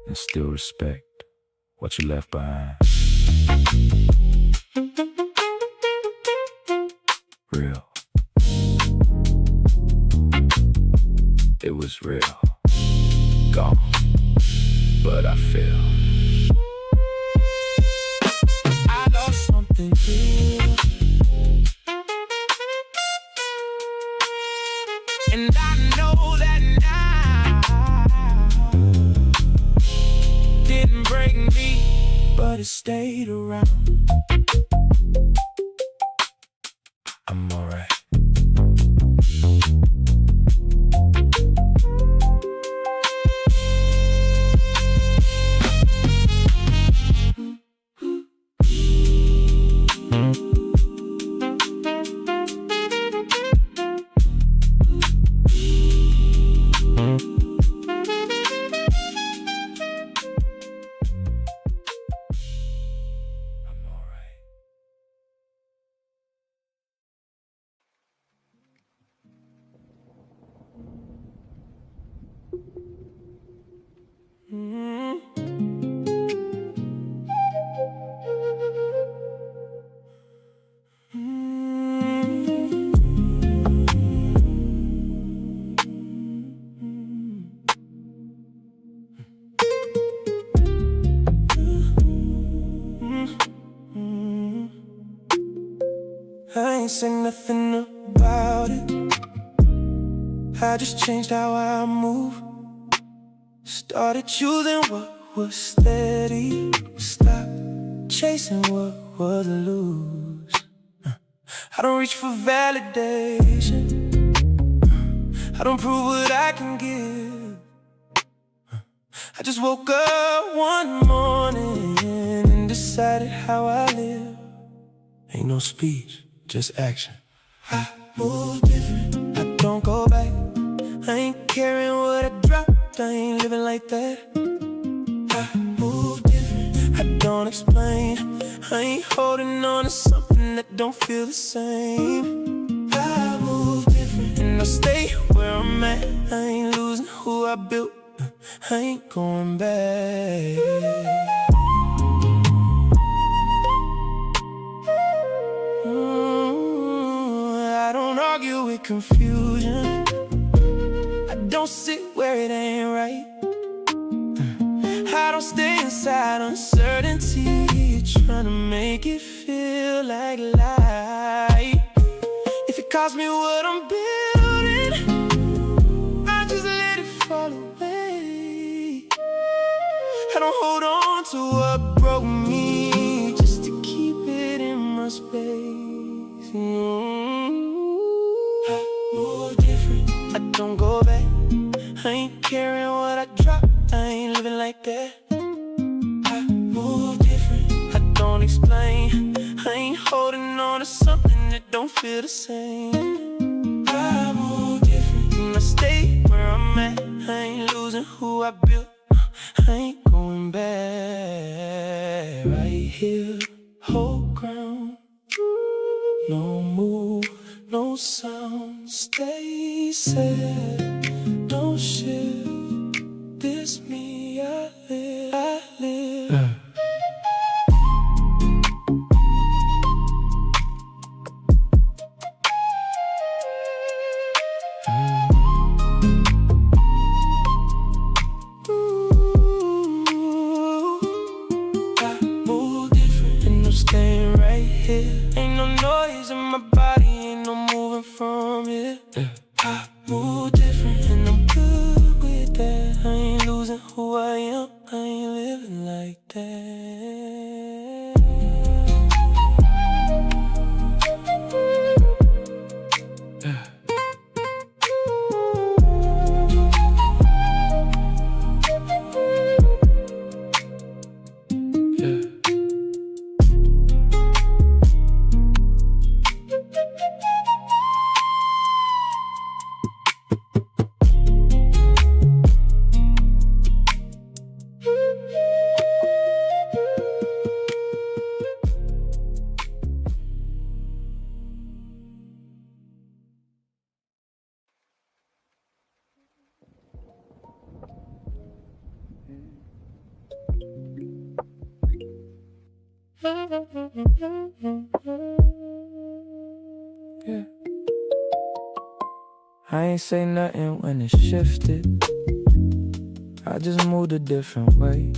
And still respect what you left behind. Real. It was real. Gone. But I feel I lost something real. And I know that now didn't break didn't leave, but it stayed around. I'm alright. I ain't say nothing about it. I just changed how I move. Started choosing what was steady. Stop chasing what was loose. I don't reach for validation. I don't prove what I can give. I just woke up one morning and decided how I live. Ain't no speech, just action. I move different, I don't go back. I ain't caring what I dropped, I ain't living like that. I move different, I don't explain. I ain't holding on to something that don't feel the same. I move different, and I stay where I'm at. I ain't losing who I built, I ain't going back. I don't argue with confusion. I don't sit where it ain't right. I don't stay inside uncertainty, trying to make it feel like light. If it costs me what I'm building, I just let it fall away. I don't hold on to what broke me just to keep it in my space. I move different, I don't go back. I ain't caring what I drop, I ain't living like that. I move different, I don't explain. I ain't holding on to something that don't feel the same. I move different, and I stay where I'm at. I ain't losing who I built, I ain't going back. Right here, hold ground. No move, no sound, stay sad, don't shift. This me, I live, I live. I move different, and I'm staying right here. Ain't no noise in my body, ain't no moving from it. I move different, and I'm good with that. I ain't losing who I am, I ain't living like that. Yeah. I ain't say nothing when it shifted. I just moved a different way.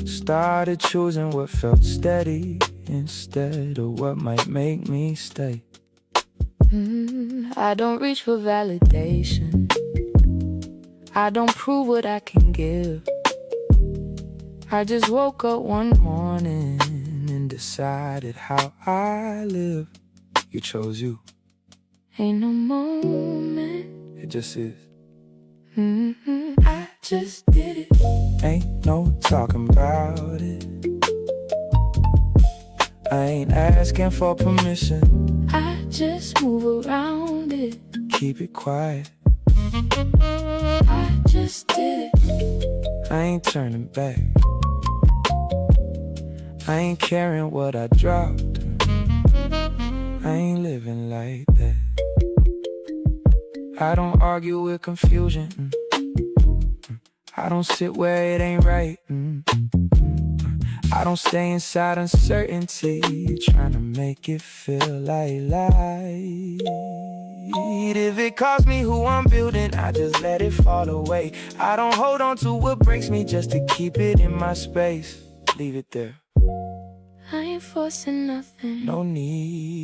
Started choosing what felt steady instead of what might make me stay. I don't reach for validation. I don't prove what I can give. I just woke up one morning and decided how I live. You chose you. Ain't no moment, It just is. I just did it. Ain't no talking about it. I ain't asking for permission. I just move around it. Keep it quiet. I just did it. I ain't turning back. I ain't caring what I dropped. I ain't living like that. I don't argue with confusion. I don't sit where it ain't right. I don't stay inside uncertainty, trying to make it feel like light. If it costs me who I'm building, I just let it fall away. I don't hold on to what breaks me just to keep it in my space. Leave it there. I ain't forcing nothing. No need.